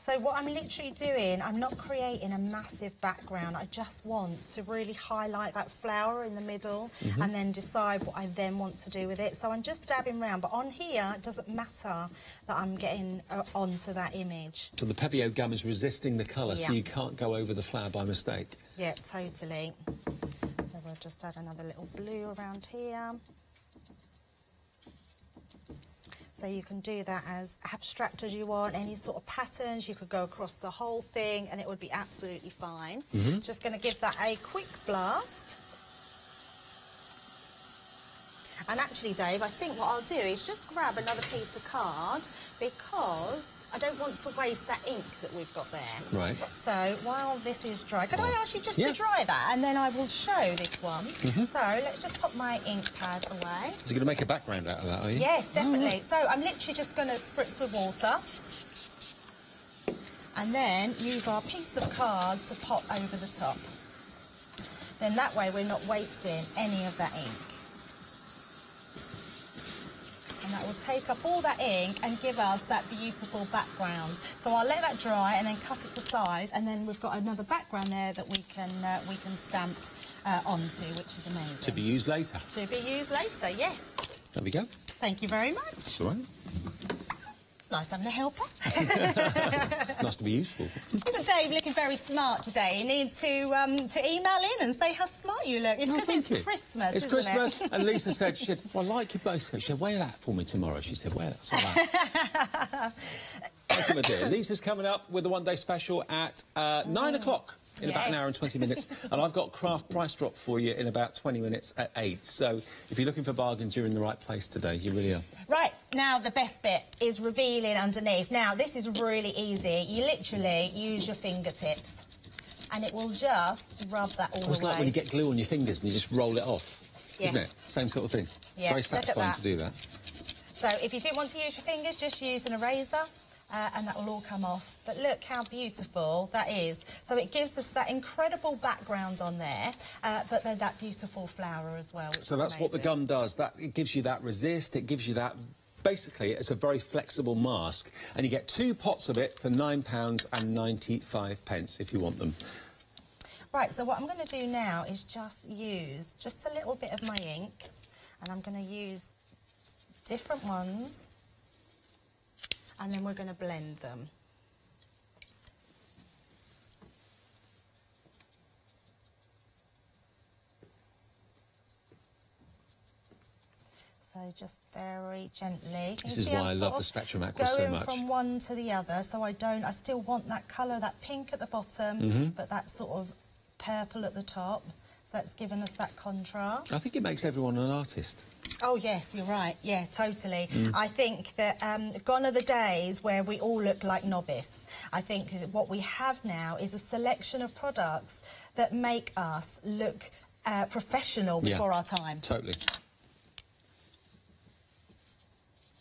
So what I'm literally doing, I'm not creating a massive background. I just want to really highlight that flower in the middle and then decide what I then want to do with it. So I'm just dabbing around, but on here, it doesn't matter that I'm getting onto that image. So the Pebeo gum is resisting the colour, so you can't go over the flower by mistake. Yeah, totally. So we'll just add another little blue around here. So you can do that as abstract as you want, any sort of patterns. You could go across the whole thing and it would be absolutely fine. Just going to give that a quick blast. And actually, Dave, I think what I'll do is just grab another piece of card because I don't want to waste that ink that we've got there. Right. So while this is dry, could I ask you just to dry that and then I will show this one. So let's just pop my ink pad away. So you're going to make a background out of that, are you? Yes, definitely. So I'm literally just going to spritz with water and then use our piece of card to pop over the top. Then that way we're not wasting any of that ink. And that will take up all that ink and give us that beautiful background. So I'll let that dry and then cut it to size, and then we've got another background there that we can stamp onto, which is amazing. To be used later. To be used later, yes. There we go. Thank you very much. That's all right. It's nice having a helper. Nice to be useful. Isn't Dave looking very smart today? You need to email in and say how smart you look. It's because it's Christmas, It's isn't Christmas, it? and Lisa said, she said, well, I like you both. She said, wear that for me tomorrow. She said, wear that. It's all right. What can I do? Lisa's coming up with a one-day special at 9 o'clock. In about an hour and 20 minutes. And I've got craft price drop for you in about 20 minutes at 8. So if you're looking for bargains, you're in the right place today. You really are. Right. Now, the best bit is revealing underneath. Now, this is really easy. You literally use your fingertips and it will just rub that all away. It's like when you get glue on your fingers and you just roll it off, isn't it? Same sort of thing. Yeah, very satisfying to do that. So if you do want to use your fingers, just use an eraser. And that will all come off. But look how beautiful that is. So it gives us that incredible background on there, but then that beautiful flower as well. So that's what the gum does. That it gives you that resist. It gives you that. Basically, it's a very flexible mask, and you get 2 pots of it for £9.95 if you want them. Right. So what I'm going to do now is just use just a little bit of my ink, and I'm going to use different ones. And then we're going to blend them. So just very gently. This is why I love the Spectrum Aqua so much. Going from one to the other, so I still want that colour, that pink at the bottom, but that sort of purple at the top. So that's given us that contrast. I think it makes everyone an artist. Oh, yes, you're right. Yeah, totally. I think that gone are the days where we all look like novice. I think what we have now is a selection of products that make us look professional before our time. Totally.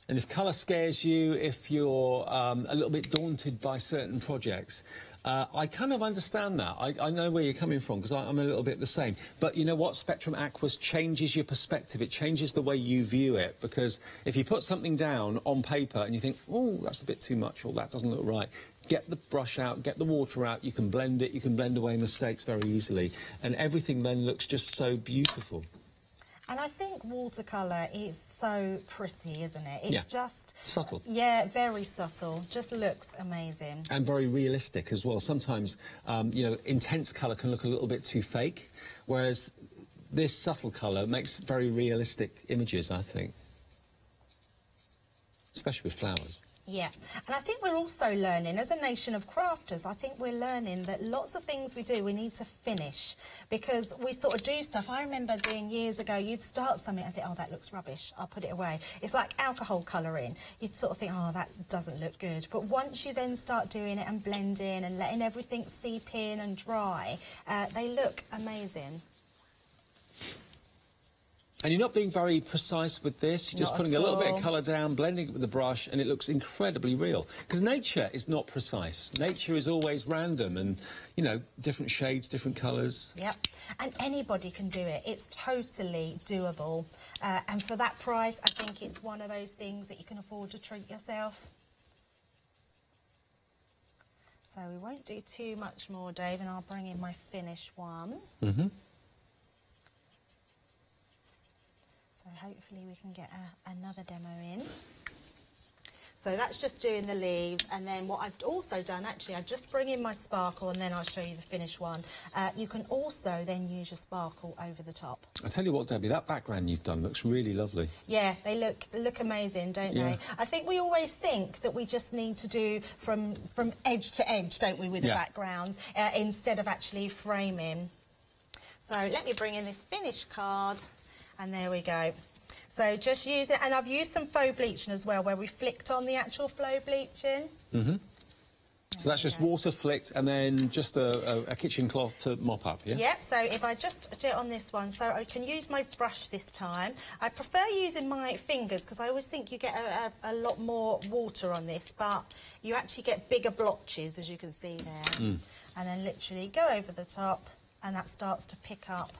And if colour scares you, if you're a little bit daunted by certain projects, I kind of understand that. I know where you're coming from because I'm a little bit the same. But you know what? Spectrum Aquas changes your perspective. It changes the way you view it, because if you put something down on paper and you think, oh, that's a bit too much, or that doesn't look right, get the brush out, get the water out, you can blend it, you can blend away mistakes very easily, and everything then looks just so beautiful. And I think watercolour is so pretty, isn't it? It's just... subtle. Yeah, very subtle. Just looks amazing. And very realistic as well. Sometimes, you know, intense colour can look a little bit too fake, whereas this subtle colour makes very realistic images, I think. Especially with flowers. Yeah, and I think we're also learning, as a nation of crafters, I think we're learning that lots of things we do, we need to finish, because we sort of do stuff. I remember doing years ago, you'd start something and think, oh, that looks rubbish, I'll put it away. It's like alcohol colouring. You'd sort of think, oh, that doesn't look good. But once you then start doing it and blending and letting everything seep in and dry, they look amazing. And you're not being very precise with this, you're just Not putting at a little bit all. of colour down, blending it with the brush, and it looks incredibly real. Because nature is not precise. Nature is always random and, you know, different shades, different colours. Yep, and anybody can do it. It's totally doable. And for that price, I think it's one of those things that you can afford to treat yourself. So we won't do too much more, Dave, and I'll bring in my finished one. Mm-hmm. So hopefully we can get another demo in. So that's just doing the leaves, and then what I've also done, actually, I just bring in my sparkle and then I'll show you the finished one. You can also then use your sparkle over the top. I tell you what, Debbie, that background you've done looks really lovely. Yeah, they look amazing, don't they? I think we always think that we just need to do from edge to edge, don't we, with the background, instead of actually framing. So let me bring in this finished card, and there we go. So just use it, and I've used some faux bleaching as well, where we flicked on the actual faux bleaching. Mm-hmm. So that's just water flicked and then just a kitchen cloth to mop up, yeah? Yep, so if I just do it on this one, so I can use my brush this time. I prefer using my fingers because I always think you get a lot more water on this, but you actually get bigger blotches, as you can see there. And then literally go over the top, and that starts to pick up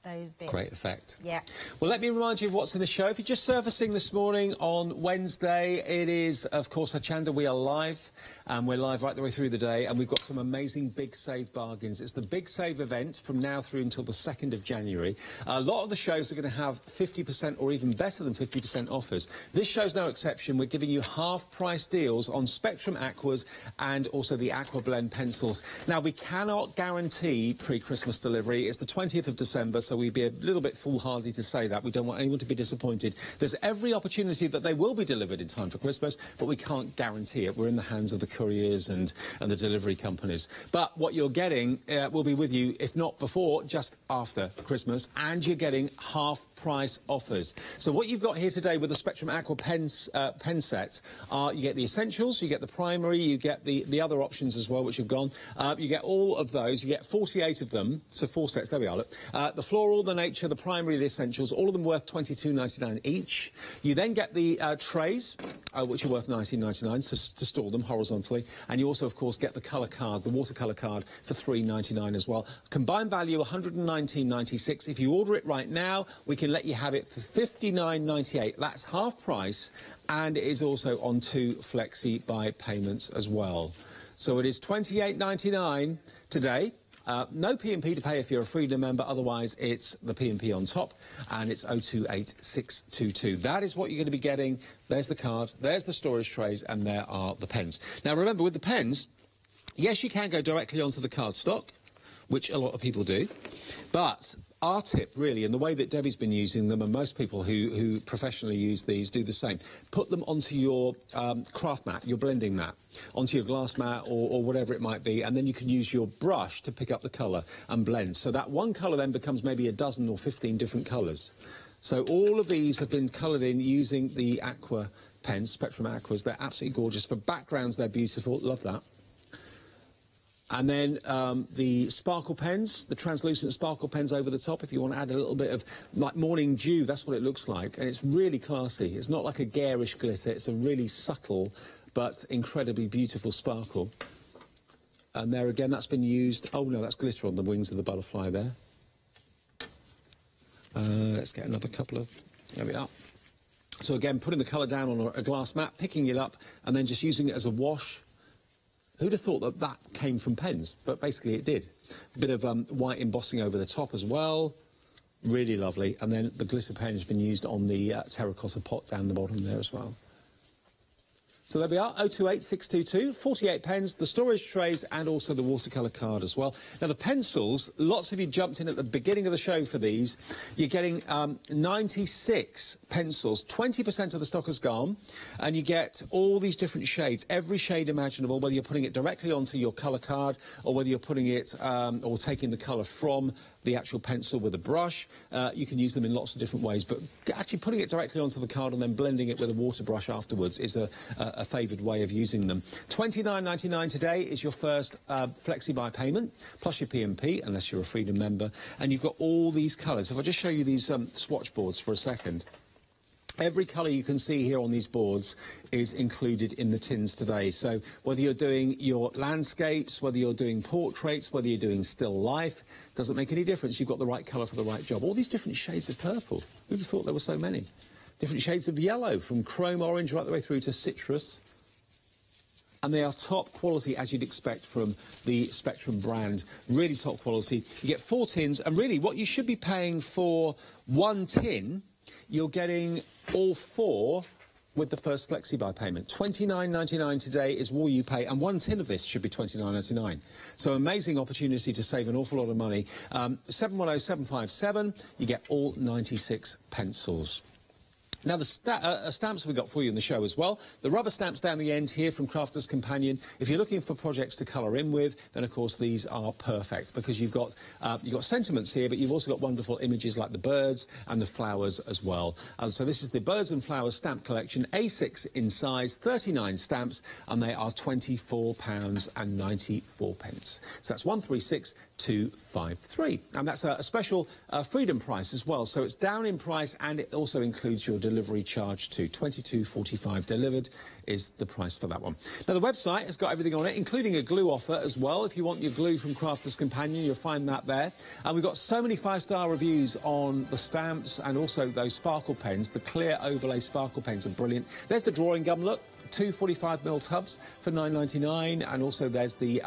those bits. Great effect. Yeah. Well, let me remind you of what's in the show. If you're just surfacing this morning on Wednesday, it is, of course, Hochanda. We are live, and we're live right the way through the day, and we've got some amazing Big Save bargains. It's the Big Save event from now through until the 2nd of January. A lot of the shows are going to have 50% or even better than 50% offers. This show's no exception. We're giving you half-price deals on Spectrum Aquas and also the Aqua Blend pencils. Now, we cannot guarantee pre-Christmas delivery. It's the 20th of December, so we'd be a little bit foolhardy to say that. We don't want anyone to be disappointed. There's every opportunity that they will be delivered in time for Christmas, but we can't guarantee it. We're in the hands of the couriers and the delivery companies. But what you're getting will be with you, if not before, just after Christmas, and you're getting half-price offers. So what you've got here today with the Spectrum Aqua pen sets are, you get the essentials, you get the primary, you get the other options as well, which have gone. You get all of those. You get 48 of them, so 4 sets. There we are, look. The floral, the nature, the primary, the essentials, all of them worth $22.99 each. You then get the trays, which are worth $19.99 to store them horizontally. And you also, of course, get the colour card, the watercolour card, for $3.99 as well. Combined value, $119.96. If you order it right now, we can let you have it for $59.98. That's half price, and it is also on 2 flexi buy payments as well. So it is $28.99 today. No P&P to pay if you're a Freedom member, otherwise it's the P&P on top, and it's 028622. That is what you're going to be getting. There's the card, there's the storage trays, and there are the pens. Now remember, with the pens, yes, you can go directly onto the cardstock, which a lot of people do, but our tip, really, and the way that Debbie's been using them, and most people who professionally use these do the same, put them onto your craft mat, your blending mat, onto your glass mat or whatever it might be, and then you can use your brush to pick up the colour and blend. So that one colour then becomes maybe a dozen or 15 different colours. So all of these have been coloured in using the Aqua pens, Spectrum Aquas. They're absolutely gorgeous. For backgrounds, they're beautiful. Love that. And then the sparkle pens, the translucent sparkle pens over the top, if you want to add a little bit of, like, morning dew, that's what it looks like. And it's really classy. It's not like a garish glitter. It's a really subtle but incredibly beautiful sparkle. And there again, that's been used. Oh no, that's glitter on the wings of the butterfly there. Let's get another couple of, there we are. So again, putting the colour down on a glass mat, picking it up, and then just using it as a wash. Who'd have thought that that came from pens? But basically it did. A bit of white embossing over the top as well. Really lovely. And then the glitter pen has been used on the terracotta pot down the bottom there as well. So there we are, 028 622, 48 pens, the storage trays and also the watercolour card as well. Now the pencils, lots of you jumped in at the beginning of the show for these. You're getting 96 pencils, 20% of the stock has gone, and you get all these different shades, every shade imaginable, whether you're putting it directly onto your colour card or whether you're putting it or taking the colour from the actual pencil with a brush. You can use them in lots of different ways, but actually putting it directly onto the card and then blending it with a water brush afterwards is a favoured way of using them. $29.99 today is your first flexi-buy payment, plus your P&P, unless you're a Freedom member, and you've got all these colours. If I just show you these swatch boards for a second. Every colour you can see here on these boards is included in the tins today. So whether you're doing your landscapes, whether you're doing portraits, whether you're doing still life, doesn't make any difference. You've got the right colour for the right job. All these different shades of purple. Who'd have thought there were so many? Different shades of yellow, from chrome orange right the way through to citrus. And they are top quality, as you'd expect from the Spectrum brand. Really top quality. You get 4 tins, and really what you should be paying for one tin, you're getting all 4 with the first flexi-buy payment. $29.99 today is all you pay, and one tin of this should be $29.99. So amazing opportunity to save an awful lot of money. 710757, you get all 96 pencils. Now, the stamps we got for you in the show as well. The rubber stamps down the end here from Crafter's Companion. If you're looking for projects to colour in with, then, of course, these are perfect because you've got sentiments here, but you've also got wonderful images like the birds and the flowers as well. So this is the Birds and Flowers stamp collection, A6 in size, 39 stamps, and they are £24.94. So that's 136,253. And that's a special Freedom price as well. So it's down in price, and it also includes your delivery charge too. $22.45 delivered is the price for that one. Now the website has got everything on it, including a glue offer as well. If you want your glue from Crafter's Companion, you'll find that there. And we've got so many 5-star reviews on the stamps and also those sparkle pens. The clear overlay sparkle pens are brilliant. There's the drawing gum look. 2 45mm tubs for $9.99, and also there's the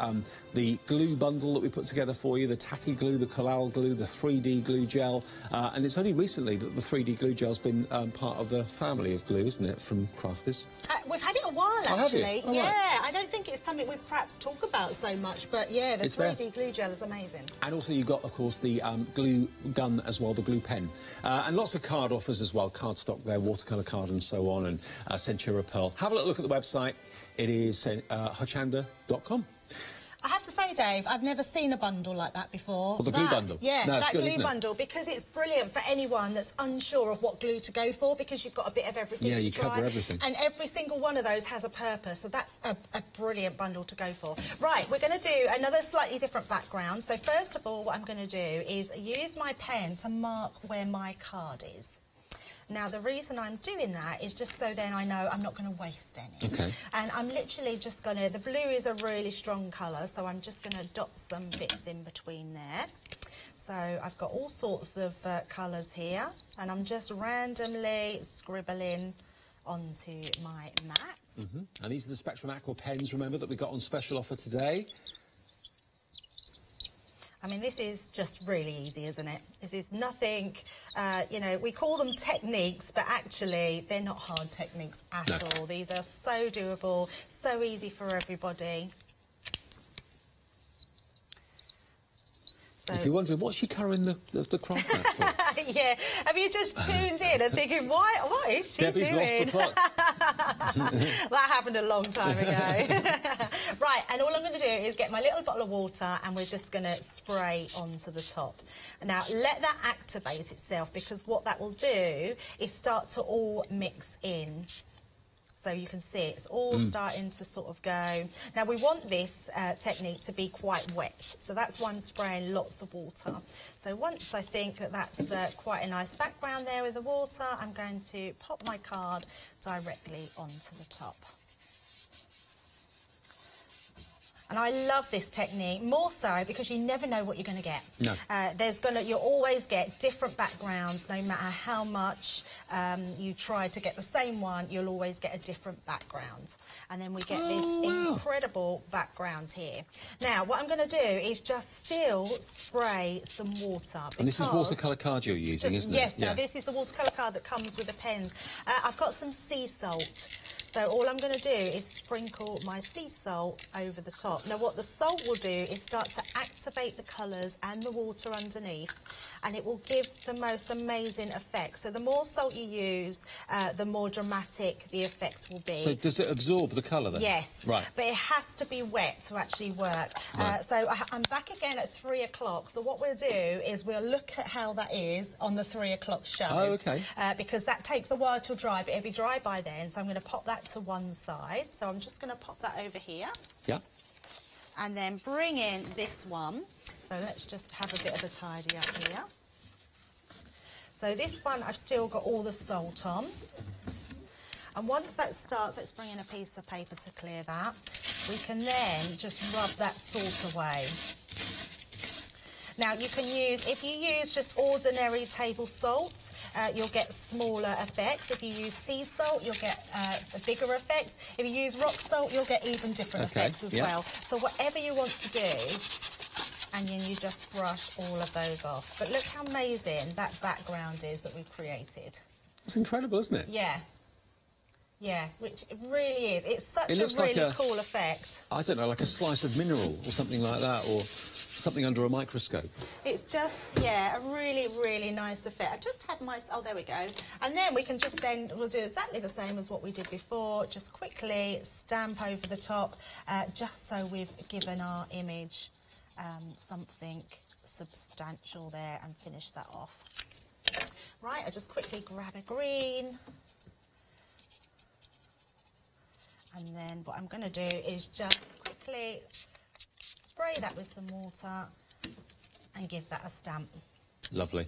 glue bundle that we put together for you, the tacky glue, the collal glue, the 3D glue gel, and it's only recently that the 3D glue gel's been part of the family of glue, isn't it, from Crafters? We've had it a while, actually. Oh, have you? Oh, yeah, right. I don't think it's something we perhaps talk about so much, but yeah, the 3D glue gel is amazing. And also you've got, of course, the glue gun as well, the glue pen, and lots of card offers as well, card stock there, watercolour card and so on, and Centura Pearl. Have a look at the website. It is hochanda.com. I have to say, Dave, I've never seen a bundle like that before. Well, the glue bundle? Yeah, no, that good, glue bundle, because it's brilliant for anyone that's unsure of what glue to go for, because you've got a bit of everything to try. Yeah, you cover everything. And every single one of those has a purpose, so that's a brilliant bundle to go for. Right, we're going to do another slightly different background. So first of all, what I'm going to do is use my pen to mark where my card is. Now, the reason I'm doing that is just so then I know I'm not going to waste any. Okay. And I'm literally just going to... The blue is a really strong colour, so I'm just going to dot some bits in between there. So I've got all sorts of colours here, and I'm just randomly scribbling onto my mat. And these are the Spectrum Aqua pens, remember, that we got on special offer today. I mean, this is just really easy, isn't it? This is nothing, you know, we call them techniques, but actually they're not hard techniques at all. These are so doable, so easy for everybody. So, if you're wondering, what's she colouring the craft mat for? Yeah, have you just tuned in and thinking, what is she Debbie's doing? lost the plot. That happened a long time ago. Right, and all I'm going to do is get my little bottle of water and we're just going to spray onto the top. Now, let that activate itself, because what that will do is start to all mix in. So you can see it's all starting to sort of go. Now, we want this technique to be quite wet, so that's why I'm spraying lots of water. So once I think that that's quite a nice background there with the water, I'm going to pop my card directly onto the top. And I love this technique, more so because you never know what you're going to get. No. You'll always get different backgrounds, no matter how much you try to get the same one, you'll always get a different background. And then we get this incredible background here. Now, what I'm going to do is just still spray some water. And this is watercolour card you're using, isn't it? Yes, now this is the watercolour card that comes with the pens. I've got some sea salt. So all I'm going to do is sprinkle my sea salt over the top. Now what the salt will do is start to activate the colours and the water underneath, and it will give the most amazing effect. So the more salt you use, the more dramatic the effect will be. So does it absorb the colour then? Yes. Right. But it has to be wet to actually work. Right. So I'm back again at 3 o'clock. So what we'll do is we'll look at how that is on the 3 o'clock show. Oh, okay. Because that takes a while to dry, but it'll be dry by then. So I'm going to pop that to one side. So I'm just going to pop that over here. Yeah. And then bring in this one. So let's just have a bit of a tidy up here. So this one, I've still got all the salt on. And once that starts, let's bring in a piece of paper to clear that. We can then just rub that salt away. Now you can use, if you use just ordinary table salt, you'll get smaller effects. If you use sea salt, you'll get bigger effects. If you use rock salt, you'll get even different effects as well. So whatever you want to do, and then you just brush all of those off. But look how amazing that background is that we've created. It's incredible, isn't it? Yeah. Yeah, which it really is. It's such It a looks like really cool effect. I don't know, like a slice of mineral or something like that, or something under a microscope. It's just, yeah, a really, really nice effect. I just had my, oh, there we go. And then we can just we'll do exactly the same as what we did before, just quickly stamp over the top, just so we've given our image something substantial there, and finish that off. Right, I'll just quickly grab a green. And then what I'm going to do is just quickly spray that with some water and give that a stamp. Lovely.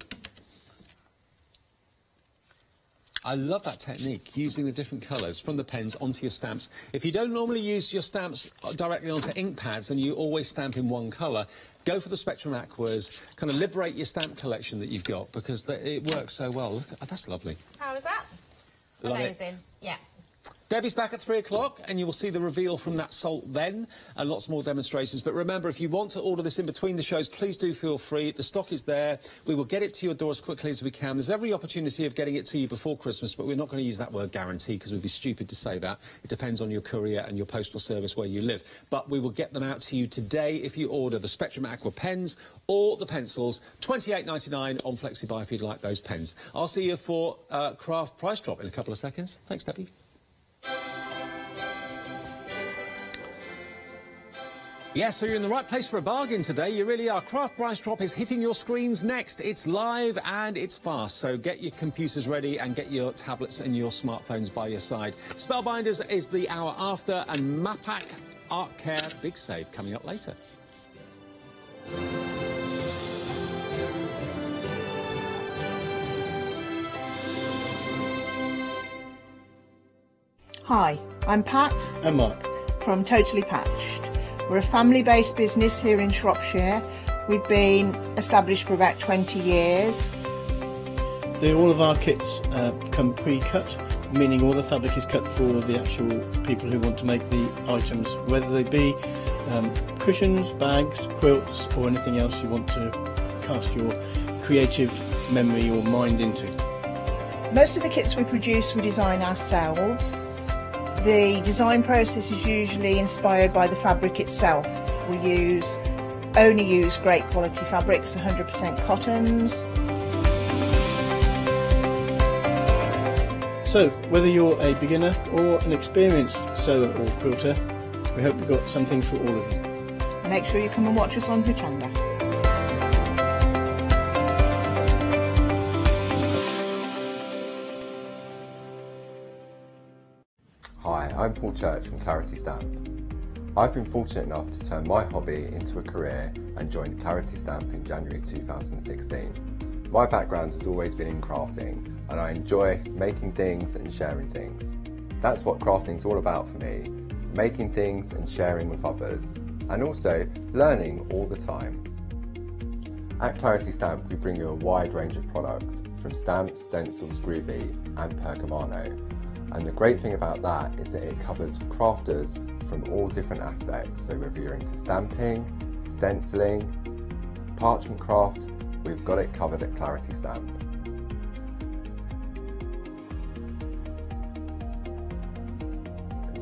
I love that technique, using the different colours from the pens onto your stamps. If you don't normally use your stamps directly onto ink pads and you always stamp in one colour, go for the Spectrum Aquas, kind of liberate your stamp collection that you've got, because it works so well. Look, that's lovely. How is that? Love it. Amazing. Yeah. Debbie's back at 3 o'clock, and you will see the reveal from that salt then, and lots more demonstrations. But remember, if you want to order this in between the shows, please do feel free. The stock is there. We will get it to your door as quickly as we can. There's every opportunity of getting it to you before Christmas, but we're not going to use that word guarantee, because we'd be stupid to say that. It depends on your courier and your postal service where you live. But we will get them out to you today if you order the Spectrum Aqua pens or the pencils, $28.99 on FlexiBuy if you'd like those pens. I'll see you for Craft Price Drop in a couple of seconds. Thanks, Debbie. Yes, so you're in the right place for a bargain today. You really are. Craft Price Drop is hitting your screens next. It's live and it's fast. So get your computers ready and get your tablets and your smartphones by your side. Spellbinders is the hour after, and Mapak Art Care Big Save coming up later. Hi, I'm Pat. And Mark. From Totally Patched. We're a family-based business here in Shropshire. We've been established for about 20 years. All of our kits come pre-cut, meaning all the fabric is cut for the actual people who want to make the items, whether they be cushions, bags, quilts, or anything else you want to cast your creative memory or mind into. Most of the kits we produce we design ourselves. The design process is usually inspired by the fabric itself. We only use great quality fabrics, 100% cottons. So, whether you're a beginner or an experienced sewer or quilter, we hope we've got something for all of you. Make sure you come and watch us on Hochanda. Hi, I'm Paul Church from Clarity Stamp. I've been fortunate enough to turn my hobby into a career and joined Clarity Stamp in January 2016. My background has always been in crafting, and I enjoy making things and sharing things. That's what crafting's all about for me, making things and sharing with others. and also learning all the time. At Clarity Stamp, we bring you a wide range of products, from stamps, stencils, groovy and pergamano. And the great thing about that is that it covers crafters from all different aspects. So whether you're into stamping, stenciling, parchment craft, we've got it covered at Clarity Stamp.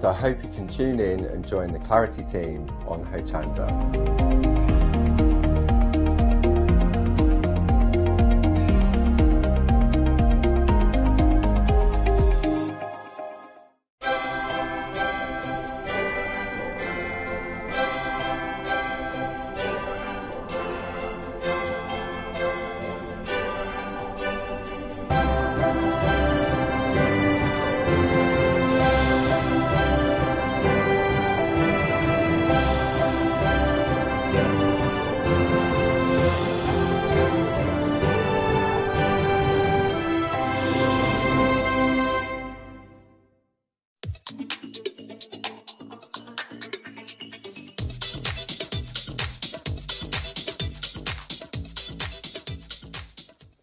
So I hope you can tune in and join the Clarity team on Hochanda.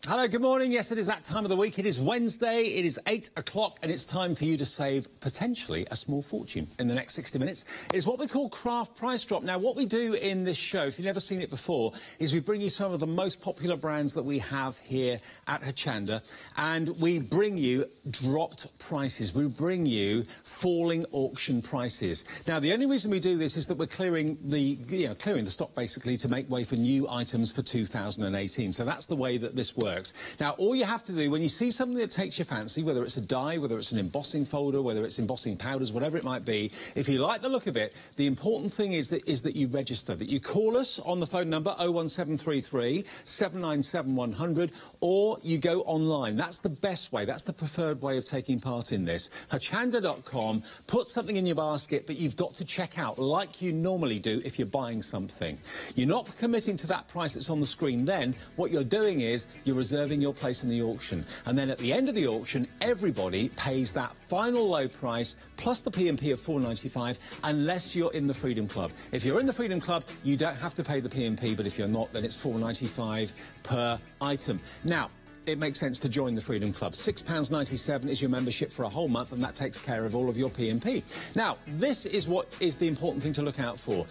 Hello, good morning. Yes, it is that time of the week. It is Wednesday, it is 8 o'clock, and it's time for you to save potentially a small fortune in the next 60 minutes. It's what we call Craft Price Drop. Now, what we do in this show, if you've never seen it before, is we bring you some of the most popular brands that we have here at Hochanda, and we bring you dropped prices. We bring you falling auction prices. Now, the only reason we do this is that we're clearing the stock, basically, to make way for new items for 2018. So that's the way that this works. Now, all you have to do when you see something that takes your fancy, whether it's a die, whether it's an embossing folder, whether it's embossing powders, whatever it might be, if you like the look of it, the important thing is that you register, that you call us on the phone number 01733 797 100, or you go online. That's the best way. That's the preferred way of taking part in this. Hochanda.com, put something in your basket, but you've got to check out like you normally do if you're buying something. You're not committing to that price that's on the screen. Then what you're doing is you're reserving your place in the auction, and then at the end of the auction everybody pays that final low price plus the P&P of $4.95 unless you're in the Freedom Club. If you're in the Freedom Club, you don't have to pay the P&P, but if you're not, then it's $4.95 per item. Now, it makes sense to join the Freedom Club. £6.97 is your membership for a whole month, and that takes care of all of your P&P. Now, this is what is the important thing to look out for.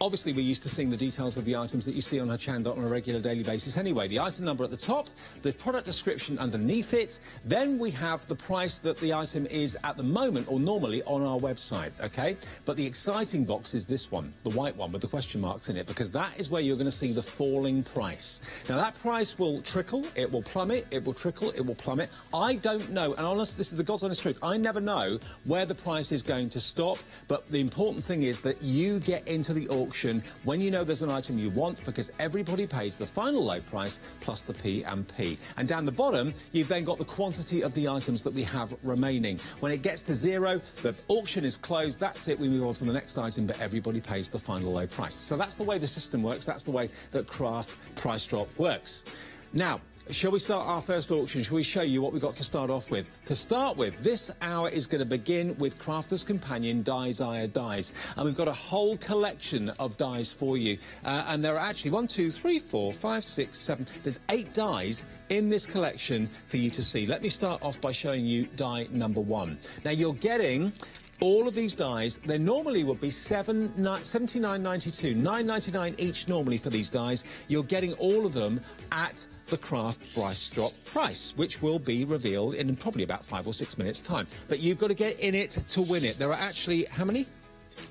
Obviously, we're used to seeing the details of the items that you see on Hochanda on a regular daily basis anyway. The item number at the top, the product description underneath it, then we have the price that the item is at the moment or normally on our website, OK? But the exciting box is this one, the white one with the question marks in it, because that is where you're going to see the falling price. Now, that price will trickle, it will plummet, it will trickle, it will plummet. I don't know, and honestly, this is the God's honest truth, I never know where the price is going to stop, but the important thing is that you get into the auction when you know there's an item you want, because everybody pays the final low price plus the P&P. And down the bottom, you've then got the quantity of the items that we have remaining. When it gets to zero, the auction is closed, that's it, we move on to the next item, but everybody pays the final low price. So that's the way the system works, that's the way that Craft Price Drop works. Now, shall we start our first auction? Shall we show you what we've got to start off with? To start with, this hour is going to begin with Crafter's Companion Dies Ire Dies. And we've got a whole collection of dies for you. And there are actually 1, 2, 3, 4, 5, 6, 7. There's 8 dies in this collection for you to see. Let me start off by showing you die number 1. Now, you're getting all of these dies. They normally would be $79.92, $9.99 each normally for these dies. You're getting all of them at the Craft Price Drop price, which will be revealed in probably about 5 or 6 minutes' time. But you've got to get in it to win it. There are actually, how many?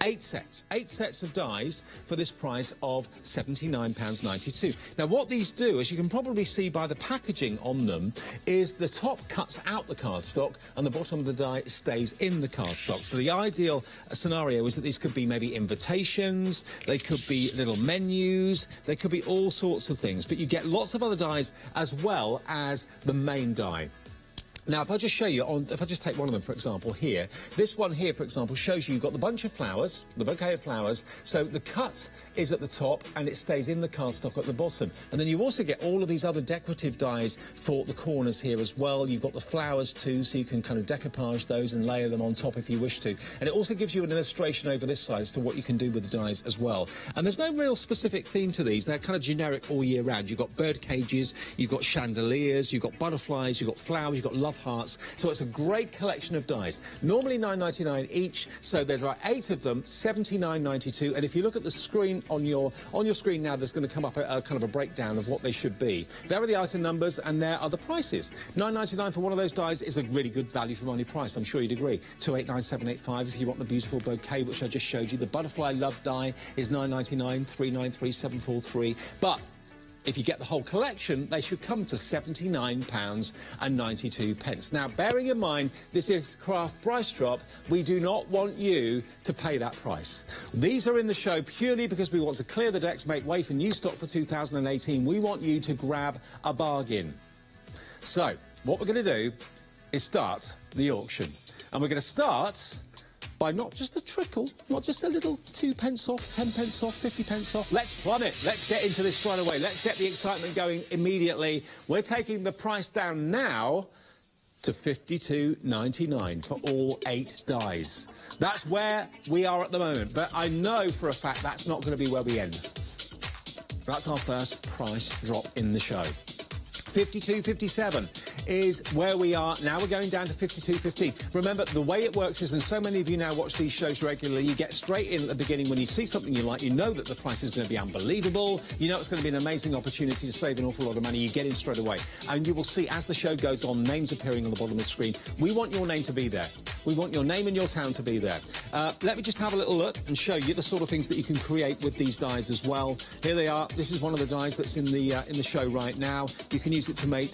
8 sets. 8 sets of dies for this price of £79.92. Now, what these do, as you can probably see by the packaging on them, is the top cuts out the cardstock and the bottom of the die stays in the cardstock. So the ideal scenario is that these could be maybe invitations, they could be little menus, they could be all sorts of things, but you get lots of other dies as well as the main die. Now, if I just show you, if I just take one of them, for example, here, this one here, for example, shows you you've got the bunch of flowers, the bouquet of flowers, so the cut is at the top and it stays in the cardstock at the bottom. And then you also get all of these other decorative dies for the corners here as well. You've got the flowers too, so you can kind of decoupage those and layer them on top if you wish to. And it also gives you an illustration over this side as to what you can do with the dies as well. And there's no real specific theme to these. They're kind of generic all year round. You've got bird cages, you've got chandeliers, you've got butterflies, you've got flowers, you've got love hearts. So it's a great collection of dies. Normally £9.99 each, so there's about 8 of them, £79.92. And if you look at the screen on your screen now, there's going to come up a kind of a breakdown of what they should be. There are the item numbers and there are the prices. £9.99 for one of those dies is a really good value for money price, I'm sure you'd agree. £289,785 if you want the beautiful bouquet, which I just showed you. The butterfly love die is £9.99, £393,743. But if you get the whole collection, they should come to £79.92. Now, bearing in mind, this is craft price drop, we do not want you to pay that price. These are in the show purely because we want to clear the decks, make way for new stock for 2018. We want you to grab a bargain. So, what we're going to do is start the auction. And we're going to start by not just a trickle, not just a little 2 pence off, 10 pence off, 50 pence off. Let's plummet. Let's get into this straight away. Let's get the excitement going immediately. We're taking the price down now to £52.99 for all 8 dies. That's where we are at the moment, but I know for a fact that's not going to be where we end. That's our first price drop in the show. £52.57 is where we are. Now we're going down to £52.15. Remember, the way it works is, and so many of you now watch these shows regularly, you get straight in at the beginning when you see something you like, you know that the price is going to be unbelievable, you know it's going to be an amazing opportunity to save an awful lot of money, you get in straight away. And you will see, as the show goes on, names appearing on the bottom of the screen. We want your name to be there. We want your name and your town to be there. Let me just have a little look and show you the sort of things that you can create with these dies as well. Here they are. This is one of the dies that's in the show right now. You can use it to make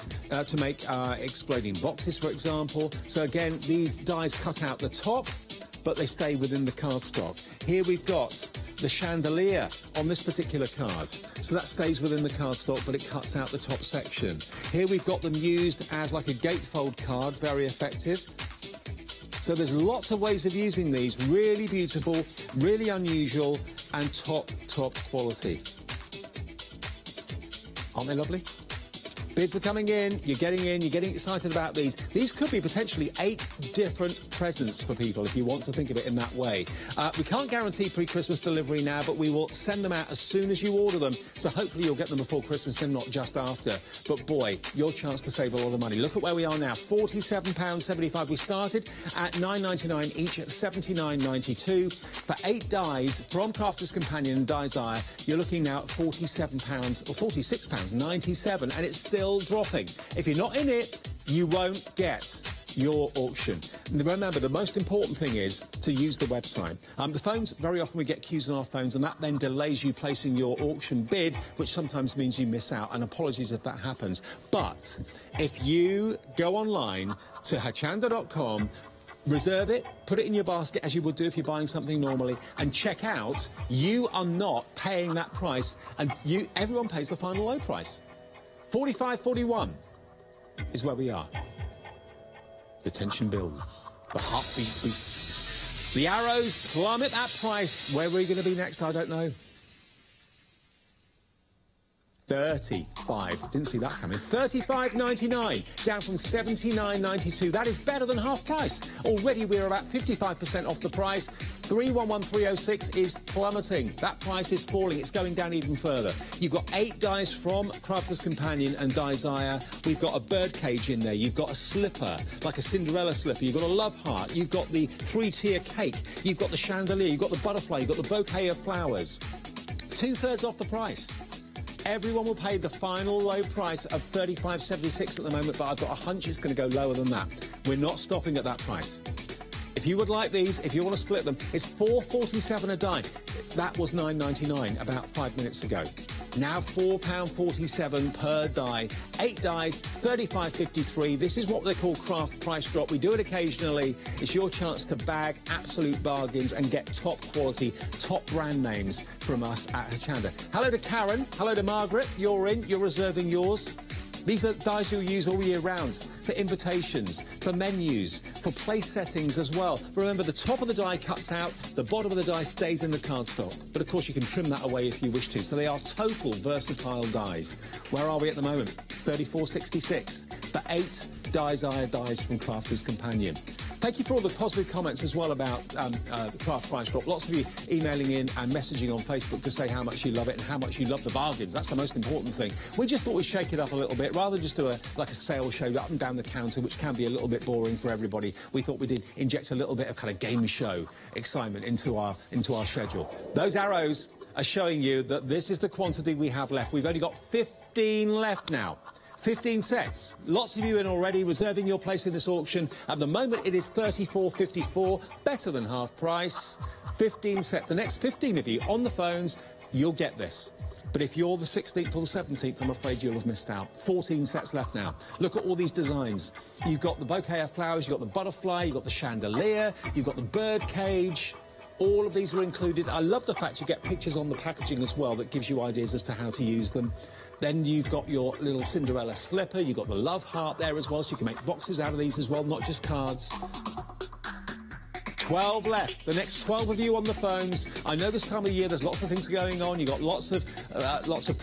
exploding boxes, for example. So again, these dies cut out the top, but they stay within the cardstock. Here we've got the chandelier on this particular card. So that stays within the cardstock, but it cuts out the top section. Here we've got them used as like a gatefold card, very effective. So there's lots of ways of using these. Really beautiful, really unusual, and top quality. Aren't they lovely? Bids are coming in, you're getting excited about these. These could be potentially 8 different presents for people if you want to think of it in that way. We can't guarantee pre-Christmas delivery now, but we will send them out as soon as you order them. So hopefully you'll get them before Christmas and not just after. But boy, your chance to save a lot of money. Look at where we are now, £47.75. We started at £9.99 each at £79.92. For 8 dies from Crafter's Companion and Diesire, you're looking now at £47 or £46.97, and it's still dropping. If you're not in it, you won't get your auction. And remember, the most important thing is to use the website. The phones, very often we get queues on our phones, and that then delays you placing your auction bid, which sometimes means you miss out, and apologies if that happens. But if you go online to hochanda.com, reserve it, put it in your basket as you would do if you're buying something normally, and check out, you are not paying that price, and everyone pays the final low price. $45.41 is where we are. The tension builds. The heartbeat beats. The arrows plummet that price. Where are we going to be next? I don't know. 35. Didn't see that coming. $35.99, down from $79.92. That is better than half price. Already we're about 55% off the price. 311306 is plummeting. That price is falling. It's going down even further. You've got 8 dies from Crafter's Companion and Diesire. We've got a bird cage in there. You've got a slipper, like a Cinderella slipper. You've got a love heart. You've got the 3-tier cake. You've got the chandelier. You've got the butterfly. You've got the bouquet of flowers. 2/3 off the price. Everyone will pay the final low price of $35.76 at the moment, but I've got a hunch it's going to go lower than that. We're not stopping at that price. If you would like these, if you want to split them, it's $4.47 a die. That was $9.99 about 5 minutes ago. Now £4.47 per die. 8 dies, $35.53. This is what they call craft price drop. We do it occasionally. It's your chance to bag absolute bargains and get top quality, top brand names from us at Hochanda. Hello to Karen. Hello to Margaret. You're in. You're reserving yours. These are dyes you'll use all year round for invitations, for menus, for place settings as well. Remember, the top of the die cuts out, the bottom of the die stays in the cardstock. But of course, you can trim that away if you wish to. So they are total versatile dies. Where are we at the moment? 34.66 for 8 Dyes dies from Crafters Companion. Thank you for all the positive comments as well about the Craft Price Drop. Lots of you emailing in and messaging on Facebook to say how much you love it and how much you love the bargains. That's the most important thing. We just thought we'd shake it up a little bit. Rather than just do a sales show up and down the counter, which can be a little bit boring for everybody, we thought we'd inject a little bit of kind of game show excitement into our schedule. Those arrows are showing you that this is the quantity we have left. We've only got 15 left now. 15 sets. Lots of you in already reserving your place in this auction. At the moment, it is $34.54, better than half price. 15 sets. The next 15 of you on the phones, you'll get this. But if you're the 16th or the 17th, I'm afraid you'll have missed out. 14 sets left now. Look at all these designs. You've got the bouquet of flowers, you've got the butterfly, you've got the chandelier, you've got the bird cage. All of these are included. I love the fact you get pictures on the packaging as well that gives you ideas as to how to use them. Then you've got your little Cinderella slipper, you've got the love heart there as well, so you can make boxes out of these as well, not just cards. 12 left. The next 12 of you on the phones. I know this time of year there's lots of things going on. You've got lots of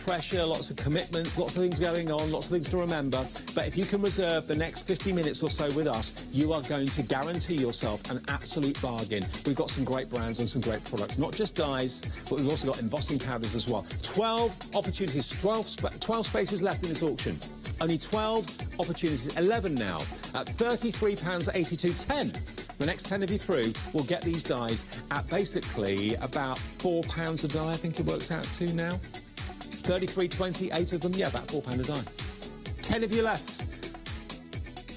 pressure, lots of commitments, lots of things going on, lots of things to remember. But if you can reserve the next 50 minutes or so with us, you are going to guarantee yourself an absolute bargain. We've got some great brands and some great products, not just dyes, but we've also got embossing powders as well. 12 opportunities, 12 spaces left in this auction. Only 12 opportunities, 11 now, at £33.82. 10. The next 10 of you through will get these dies at basically about £4 a die, I think it works out to now. 33.20, 8 of them, yeah, about £4 a die. 10 of you left.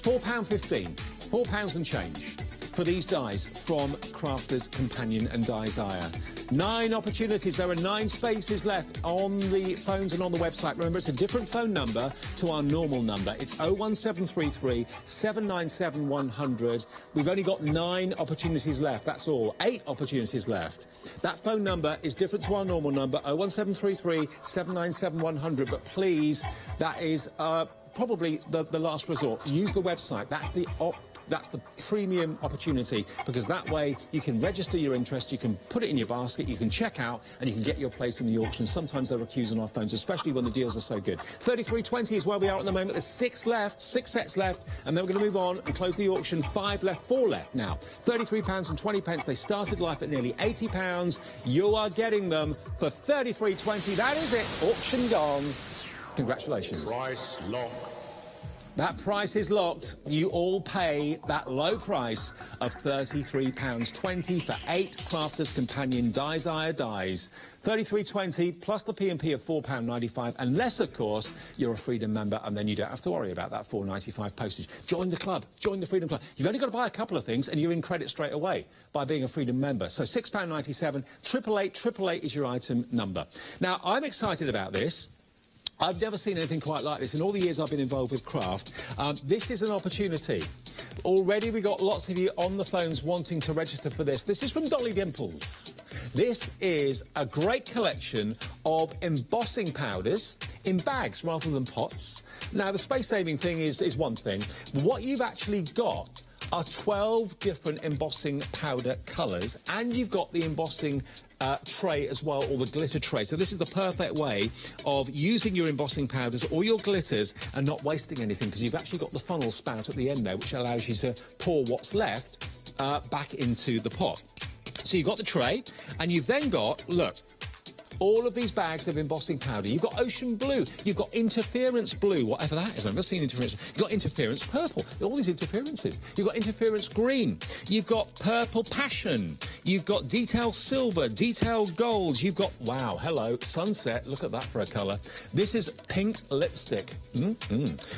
£4.15, £4 and change for these dies from Crafters Companion and Dyes-ire. 9 opportunities. There are 9 spaces left on the phones and on the website. Remember, it's a different phone number to our normal number. It's 01733 797 100. We've only got 9 opportunities left. That's all. 8 opportunities left. That phone number is different to our normal number, 01733 797 100. But please, that is probably the last resort. Use the website. That's the premium opportunity, because that way you can register your interest, you can put it in your basket, you can check out, and you can get your place in the auction. Sometimes there are queues on our phones, especially when the deals are so good. 33.20 is where we are at the moment. There's 6 left, 6 sets left, and then we're going to move on and close the auction. 5 left, 4 left now. £33.20. They started life at nearly £80. You are getting them for £33.20. That is it. Auction gone. Congratulations. Price lock. That price is locked. You all pay that low price of £33.20 for 8 Crafters Companion Dyes-ire dies. £33.20 plus the P&P of £4.95, unless, of course, you're a Freedom member, and then you don't have to worry about that £4.95 postage. Join the club. Join the Freedom Club. You've only got to buy a couple of things, and you're in credit straight away by being a Freedom member. So £6.97, 888 is your item number. Now, I'm excited about this. I've never seen anything quite like this in all the years I've been involved with craft. This is an opportunity. Already we got lots of you on the phones wanting to register for this. This is from Dolly Dimples. This is a great collection of embossing powders in bags rather than pots. Now, the space-saving thing is one thing. What you've actually got are 12 different embossing powder colours, and you've got the embossing tray as well, or the glitter tray. So this is the perfect way of using your embossing powders or your glitters and not wasting anything, because you've actually got the funnel spout at the end there, which allows you to pour what's left back into the pot. So you've got the tray, and you've then got, look, all of these bags of embossing powder. You've got ocean blue, you've got interference blue, whatever that is. I've never seen interference. You've got interference purple, all these interferences. You've got interference green, you've got purple passion, you've got detail silver, detail gold, you've got, wow, hello, sunset, look at that for a colour. This is pink lipstick.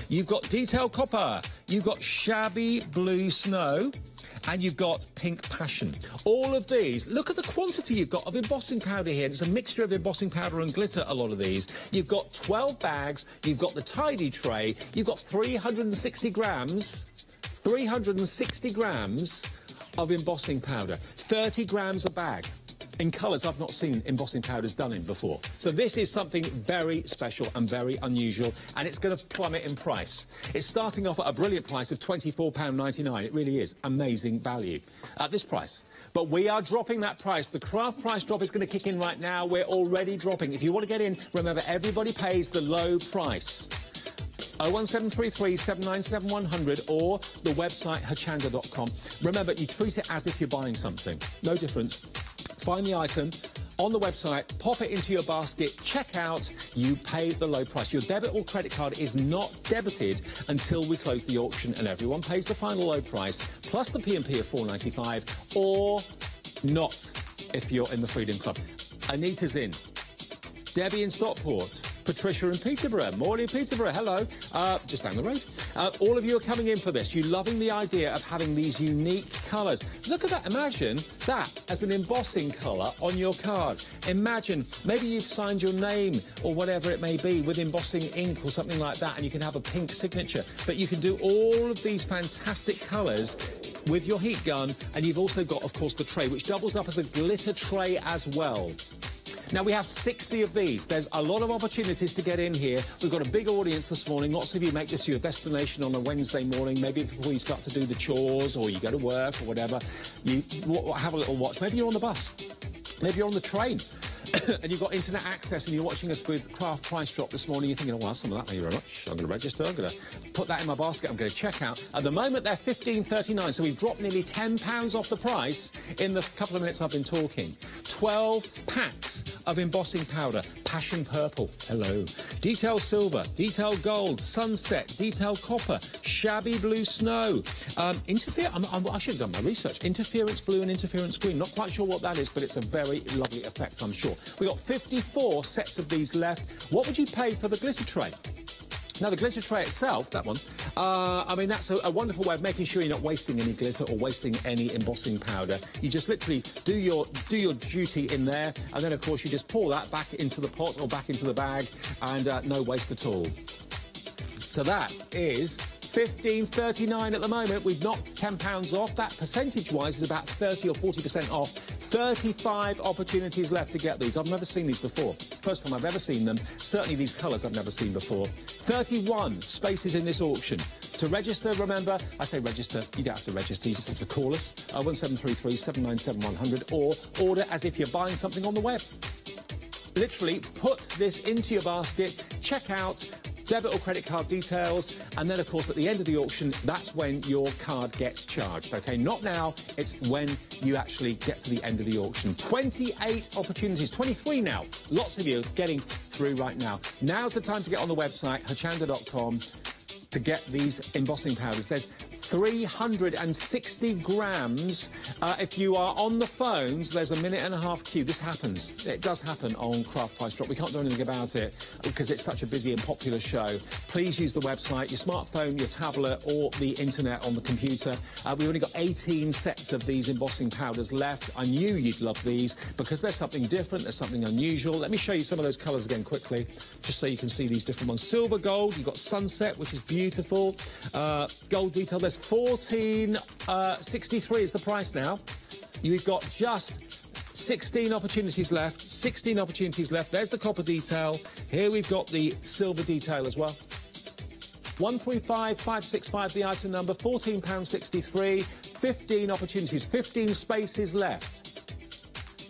You've got detail copper, you've got shabby blue snow, and you've got pink passion. All of these, look at the quantity you've got of embossing powder here. It's a mixture of embossing powder and glitter, a lot of these. You've got 12 bags, you've got the tidy tray, you've got 360 grams of embossing powder, 30 grams a bag. in colours I've not seen embossing powders done in before. So this is something very special and very unusual, and it's going to plummet in price. It's starting off at a brilliant price of £24.99. It really is amazing value at this price. But we are dropping that price. The craft price drop is going to kick in right now. We're already dropping. If you want to get in, remember, everybody pays the low price. 01733 797 100 or the website hochanda.com. Remember, you treat it as if you're buying something. No difference. Find the item on the website, pop it into your basket, check out, you pay the low price. Your debit or credit card is not debited until we close the auction, and everyone pays the final low price, plus the P&P of £4.95, or not if you're in the Freedom Club. Anita's in. Debbie in Stockport. Patricia in Peterborough. Morley in Peterborough, hello. Just down the road. All of you are coming in for this. You're loving the idea of having these unique colours. Look at that. Imagine that as an embossing colour on your card. Imagine maybe you've signed your name or whatever it may be with embossing ink or something like that, and you can have a pink signature. But you can do all of these fantastic colours with your heat gun, and you've also got, of course, the tray, which doubles up as a glitter tray as well. Now, we have 60 of these. There's a lot of opportunities to get in here. We've got a big audience this morning. Lots of you make this your destination on a Wednesday morning, maybe before you start to do the chores or you go to work or whatever. You have a little watch. Maybe you're on the bus. Maybe you're on the train and you've got internet access and you're watching us with Craft Price Drop this morning. You're thinking, oh, well, some of that, thank you very much. I'm going to register. I'm going to put that in my basket. I'm going to check out. At the moment, they're £15.39, so we've dropped nearly £10 off the price in the couple of minutes I've been talking. 12 packs of embossing powder, passion purple, hello, detail silver, detail gold, sunset, detail copper, shabby blue snow, I should have done my research, interference blue and interference green, not quite sure what that is, but it's a very lovely effect, I'm sure. We've got 54 sets of these left. What would you pay for the glitter tray? Now, the glitter tray itself, that one, I mean, that's a wonderful way of making sure you're not wasting any glitter or wasting any embossing powder. You just literally do your duty in there, and then, of course, you just pour that back into the pot or back into the bag, and no waste at all. So that is £15.39 at the moment. We've knocked £10 off. That percentage-wise is about 30 or 40% off. 35 opportunities left to get these. I've never seen these before. First time I've ever seen them. Certainly these colours I've never seen before. 31 spaces in this auction. To register, remember, I say register, you don't have to register, you just have to call us, 01733 797 100, or order as if you're buying something on the web. Literally put this into your basket, check out, debit or credit card details, and then, of course, at the end of the auction, that's when your card gets charged, OK? Not now, it's when you actually get to the end of the auction. 28 opportunities, 23 now. Lots of you getting through right now. Now's the time to get on the website, hochanda.com, to get these embossing powders. There's 360 grams. If you are on the phones, there's a minute and a half queue. This happens. It does happen on Craft Price Drop. We can't do anything about it because it's such a busy and popular show. Please use the website, your smartphone, your tablet, or the internet on the computer. We've only got 18 sets of these embossing powders left. I knew you'd love these because there's something different, there's something unusual. Let me show you some of those colours again quickly, just so you can see these different ones. Silver gold, you've got sunset, which is beautiful. Gold detail, there's 14.63 is the price now. You've got just 16 opportunities left. 16 opportunities left. There's the copper detail. Here we've got the silver detail as well. 135565, the item number. £14.63. 15 opportunities. 15 spaces left.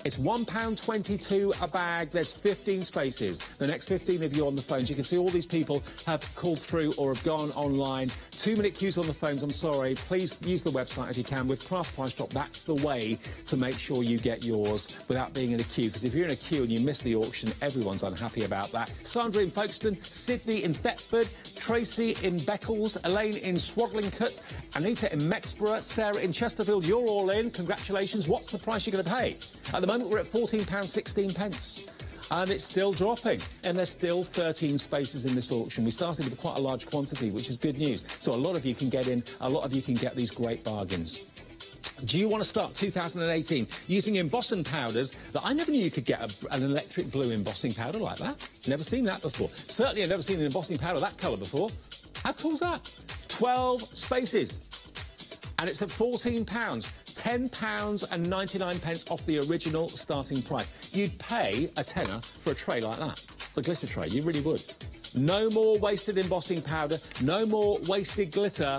It's £1.22 a bag. There's 15 spaces. The next 15 of you on the phones. You can see all these people have called through or have gone online. 2-minute queues on the phones, I'm sorry. Please use the website if you can. With Craft Price Drop, that's the way to make sure you get yours without being in a queue. Because if you're in a queue and you miss the auction, everyone's unhappy about that. Sandra in Folkestone, Sydney in Thetford, Tracy in Beccles, Elaine in Swadlincote, Anita in Mexborough, Sarah in Chesterfield. You're all in. Congratulations. What's the price you're going to pay? At the moment, we're at £14.16. And it's still dropping, and there's still 13 spaces in this auction. We started with quite a large quantity, which is good news. So a lot of you can get in, a lot of you can get these great bargains. Do you want to start 2018 using embossing powders that I never knew you could get an electric blue embossing powder like that? Never seen that before. Certainly I've never seen an embossing powder that colour before. How cool's that? 12 spaces. And it's at £14. £10.99 off the original starting price. You'd pay a tenner for a tray like that, the glitter tray, you really would. No more wasted embossing powder, no more wasted glitter.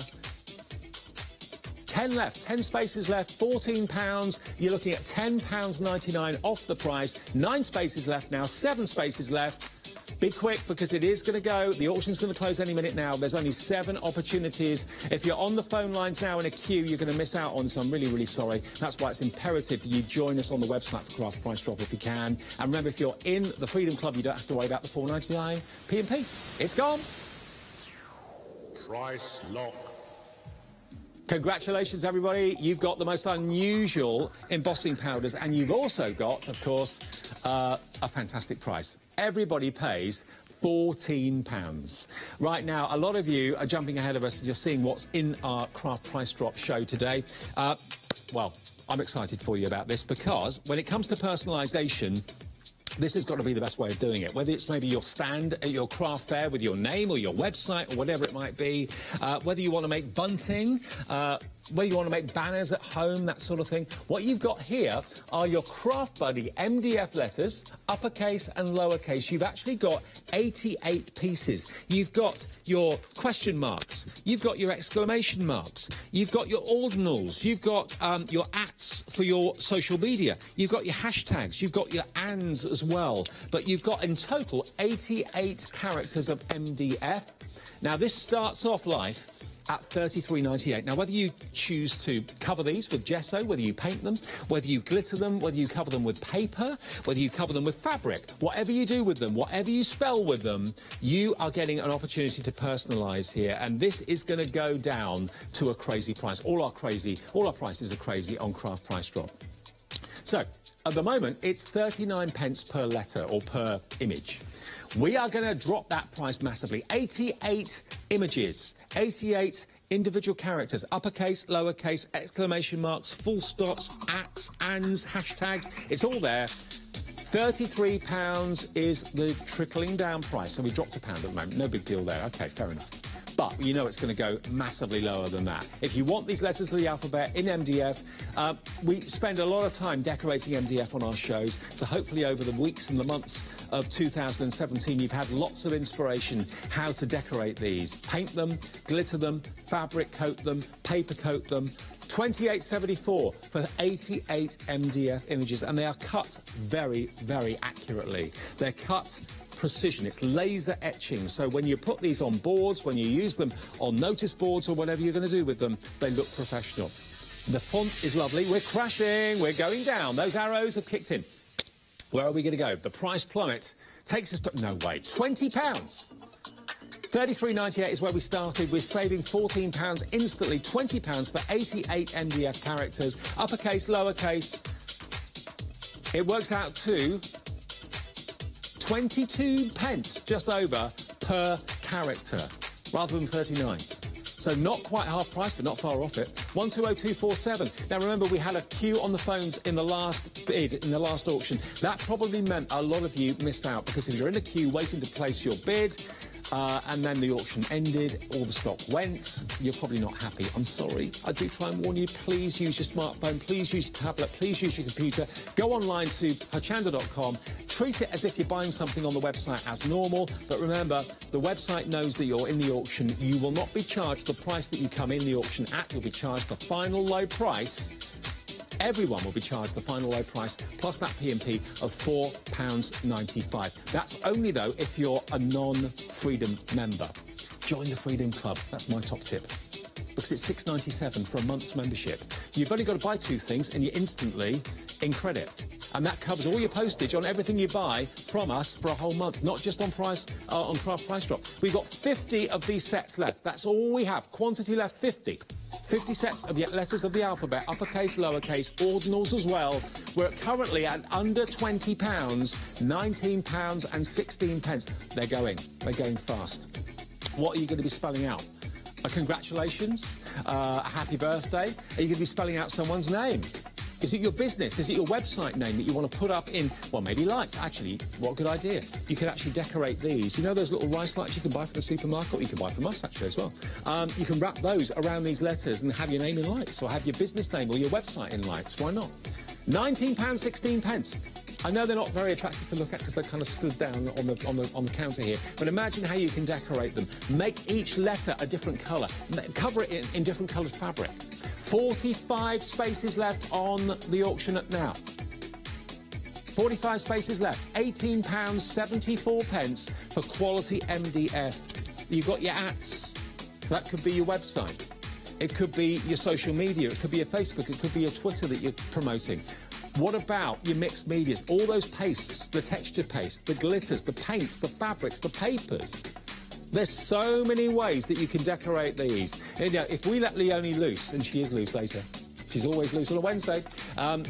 10 left, 10 spaces left, £14. You're looking at £10.99 off the price. 9 spaces left now, 7 spaces left. Be quick because it is going to go. The auction's going to close any minute now. There's only 7 opportunities. If you're on the phone lines now in a queue, you're going to miss out on, so I'm really, really sorry. That's why it's imperative you join us on the website for Craft Price Drop if you can. And remember, if you're in the Freedom Club, you don't have to worry about the £4.99 P&P. It's gone. Price lock. Congratulations, everybody. You've got the most unusual embossing powders, and you've also got, of course, a fantastic price. Everybody pays £14. Right now, a lot of you are jumping ahead of us and you're seeing what's in our Craft Price Drop show today. Well, I'm excited for you about this because when it comes to personalisation, this has got to be the best way of doing it. Whether it's maybe your stand at your craft fair with your name or your website or whatever it might be, whether you want to make bunting, whether you want to make banners at home, that sort of thing. What you've got here are your Craft Buddy MDF letters, uppercase and lowercase. You've actually got 88 pieces. You've got your question marks. You've got your exclamation marks. You've got your ordinals. You've got your ats for your social media. You've got your hashtags. You've got your ands as well. But you've got in total 88 characters of MDF. Now, this starts off life at $33.98. Now, whether you choose to cover these with gesso, whether you paint them, whether you glitter them, whether you cover them with paper, whether you cover them with fabric, whatever you do with them, whatever you spell with them, you are getting an opportunity to personalise here. And this is going to go down to a crazy price. All our prices are crazy on Craft Price Drop. So, at the moment, it's 39p per letter or per image. We are going to drop that price massively. 88 images, 88 individual characters, uppercase, lowercase, exclamation marks, full stops, ats, ands, hashtags. It's all there. £33 is the trickling down price. So we dropped £1 at the moment. No big deal there. OK, fair enough. But you know it's going to go massively lower than that. If you want these letters of the alphabet in MDF, we spend a lot of time decorating MDF on our shows. So hopefully over the weeks and the months of 2017, you've had lots of inspiration how to decorate these. Paint them, glitter them, fabric coat them, paper coat them. $28.74 for 88 MDF images, and they are cut very, very accurately. They're cut precision. It's laser etching, so when you put these on boards, when you use them on notice boards or whatever you're going to do with them, they look professional. The font is lovely. We're crashing. We're going down. Those arrows have kicked in. Where are we going to go? The price plummet takes us to... No, wait. £20. $33.98 is where we started. We're saving £14 instantly. £20 for 88 MDF characters. Uppercase, lowercase. It works out to 22p, just over, per character, rather than 39. So not quite half price, but not far off it. 120247. Now remember, we had a queue on the phones in the last bid, in the last auction. That probably meant a lot of you missed out, because if you're in a queue waiting to place your bid, and then the auction ended, all the stock went, you're probably not happy. I'm sorry. I do try and warn you, please use your smartphone, please use your tablet, please use your computer. Go online to Hochanda.com. Treat it as if you're buying something on the website as normal, but remember, the website knows that you're in the auction. You will not be charged the price that you come in the auction at. You'll be charged the final low price. Everyone will be charged the final low price, plus that P&P of £4.95. That's only, though, if you're a non-Freedom member. Join the Freedom Club. That's my top tip. Because it's $6.97 for a month's membership. You've only got to buy 2 things and you're instantly in credit. And that covers all your postage on everything you buy from us for a whole month, not just on on Craft Price Drop. We've got 50 of these sets left. That's all we have. Quantity left, 50. 50 sets of letters of the alphabet, uppercase, lowercase, ordinals as well. We're currently at under £20, £19 and 16p. They're going fast. What are you going to be spelling out? A congratulations, a happy birthday? Are you going to be spelling out someone's name? Is it your business? Is it your website name that you want to put up in, well, maybe lights? Actually, what a good idea. You can actually decorate these. You know those little rice lights you can buy from the supermarket, or you can buy from us, actually, as well. You can wrap those around these letters and have your name in lights, or have your business name or your website in lights. Why not? £19.16. I know they're not very attractive to look at because they're kind of stood down on the counter here, but imagine how you can decorate them. Make each letter a different colour. Cover it in different coloured fabric. 45 spaces left on the auction at now. 45 spaces left. £18.74 for quality MDF. You've got your ats. So that could be your website. It could be your social media. It could be your Facebook. It could be your Twitter that you're promoting. What about your mixed medias? All those pastes, the texture paste, the glitters, the paints, the fabrics, the papers. There's so many ways that you can decorate these. You know, if we let Leonie loose, and she is loose later, she's always loose on a Wednesday,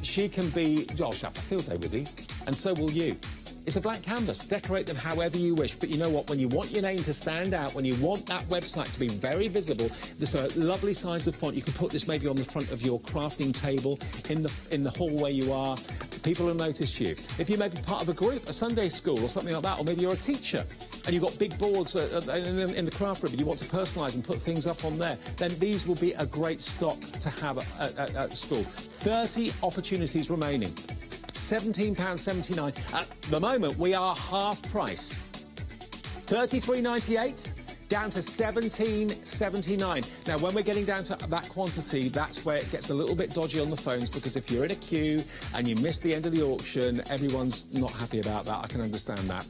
she can be, oh, she'll have a field day with these, and so will you. It's a blank canvas. Decorate them however you wish. But you know what? When you want your name to stand out, when you want that website to be very visible, there's a lovely size of font. You can put this maybe on the front of your crafting table, in the hall where you are. People will notice you. If you may be part of a group, a Sunday school or something like that, or maybe you're a teacher and you've got big boards in the craft room and you want to personalise and put things up on there, then these will be a great stock to have at school. 30 opportunities remaining. £17.79. At the moment, we are half price. $33.98 down to £17.79. Now, when we're getting down to that quantity, that's where it gets a little bit dodgy on the phones, because if you're in a queue and you miss the end of the auction, everyone's not happy about that. I can understand that.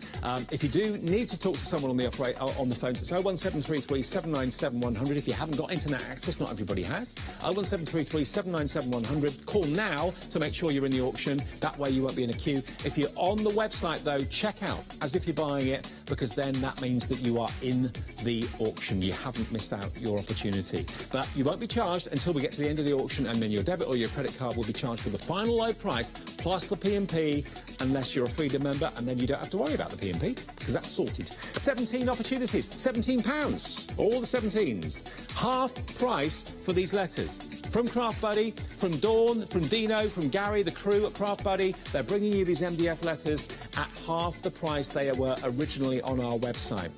If you do need to talk to someone on the phones, it's 01733 797 100. If you haven't got internet access, not everybody has. 01733 797 100. Call now to make sure you're in the auction. That way you won't be in a queue. If you're on the website, though, check out as if you're buying it, because then that means that you are in the auction. You haven't missed out your opportunity. But you won't be charged until we get to the end of the auction, and then your debit or your credit card will be charged for the final low price plus the P&P, unless you're a Freedom member, and then you don't have to worry about the P&P because that's sorted. 17 opportunities, £17, all the 17s. Half price for these letters. From Craft Buddy, from Dawn, from Dino, from Gary, the crew at Craft Buddy, they're bringing you these MDF letters at half the price they were originally on our website.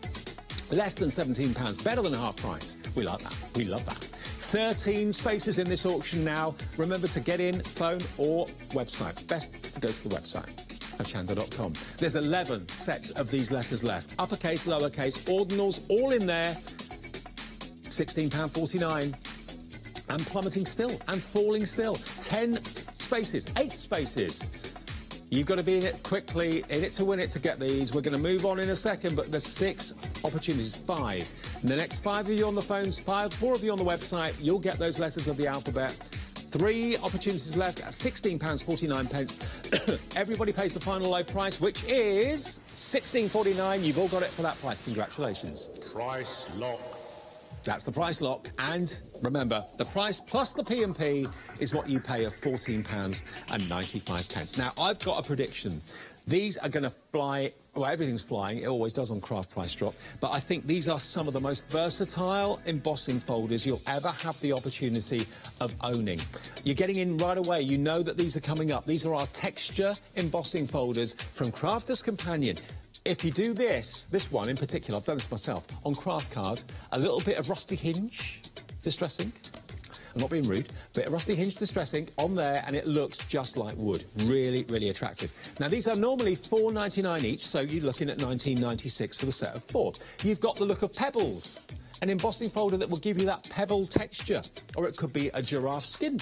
Less than £17, better than half price. We like that. We love that. 13 spaces in this auction now. Remember to get in, phone or website. Best to go to the website, Hochanda.com. There's 11 sets of these letters left. Uppercase, lowercase, ordinals, all in there. £16.49. And plummeting still, and falling still. 10 spaces, 8 spaces. You've got to be in it quickly, in it to win it to get these. We're going to move on in a second, but there's 6 opportunities, 5. And the next 5 of you on the phones, 4 of you on the website, you'll get those letters of the alphabet. 3 opportunities left at £16.49. Everybody pays the final low price, which is £16.49. You've all got it for that price. Congratulations. Price lock. That's the price lock, and remember, the price plus the P&P is what you pay of £14.95. Now, I've got a prediction. These are going to fly. Well, everything's flying. It always does on Craft Price Drop. But I think these are some of the most versatile embossing folders you'll ever have the opportunity of owning. You're getting in right away. You know that these are coming up. These are our texture embossing folders from Crafter's Companion. If you do this one in particular, I've done this myself, on Craft Card, a little bit of rusty hinge distress ink. I'm not being rude, but a rusty hinge distress ink on there, and it looks just like wood. Really, really attractive. Now, these are normally £4.99 each, so you're looking at £19.96 for the set of 4. You've got the look of pebbles, an embossing folder that will give you that pebble texture, or it could be a giraffe skin,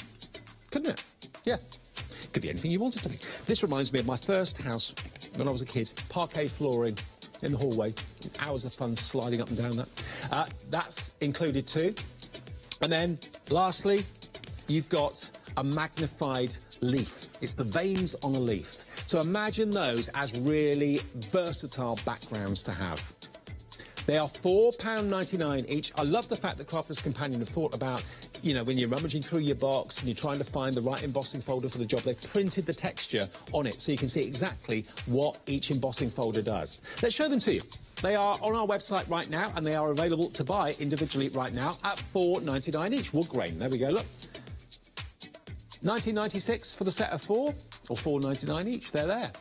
couldn't it? Yeah. Could be anything you want it to be. This reminds me of my first house when I was a kid. Parquet flooring in the hallway. Hours of fun sliding up and down that. That's included too. And then, lastly, you've got a magnified leaf. It's the veins on a leaf. So imagine those as really versatile backgrounds to have. They are £4.99 each. I love the fact that Crafter's Companion have thought about, you know, when you're rummaging through your box and you're trying to find the right embossing folder for the job, they've printed the texture on it so you can see exactly what each embossing folder does. Let's show them to you. They are on our website right now, and they are available to buy individually right now at £4.99 each. Wood grain. There we go, look. 19.96 for the set of 4, or £4.99 each. They're there.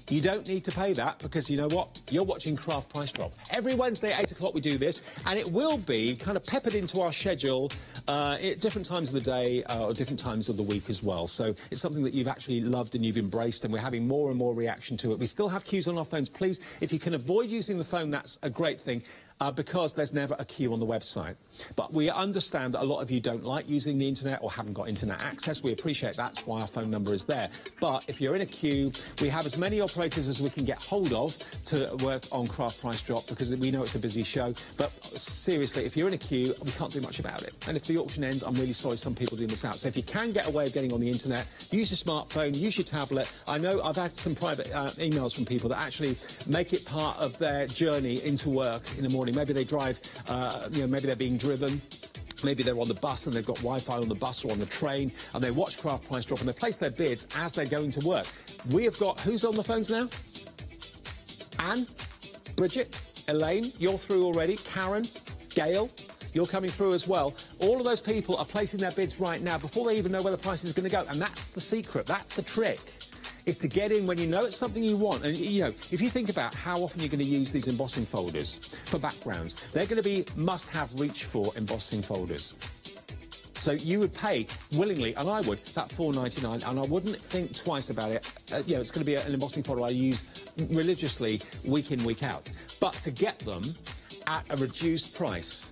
You don't need to pay that because you know what? You're watching Craft Price Drop. Every Wednesday at 8 o'clock we do this, and it will be kind of peppered into our schedule at different times of the day or different times of the week as well. So it's something that you've actually loved and you've embraced, and we're having more and more reaction to it. We still have queues on our phones. Please, if you can avoid using the phone, that's a great thing. Because there's never a queue on the website. But we understand that a lot of you don't like using the internet or haven't got internet access. We appreciate that's why our phone number is there. But if you're in a queue, we have as many operators as we can get hold of to work on Craft Price Drop because we know it's a busy show. But seriously, if you're in a queue, we can't do much about it. And if the auction ends, I'm really sorry some people do miss out. So if you can get a way of getting on the internet, use your smartphone, use your tablet. I know I've had some private emails from people that actually make it part of their journey into work in the morning. Maybe they drive, maybe they're being driven. Maybe they're on the bus and they've got Wi-Fi on the bus or on the train, and they watch Craft Price Drop and they place their bids as they're going to work. We have got, who's on the phones now? Anne, Bridget, Elaine, you're through already. Karen, Gail, you're coming through as well. All of those people are placing their bids right now before they even know where the price is going to go, and that's the secret, that's the trick. Is to get in when you know it's something you want. And, you know, if you think about how often you're going to use these embossing folders for backgrounds, they're going to be must-have reach-for embossing folders. So you would pay willingly, and I would, that £4.99, and I wouldn't think twice about it. It's going to be an embossing folder I use religiously week in, week out. But to get them at a reduced price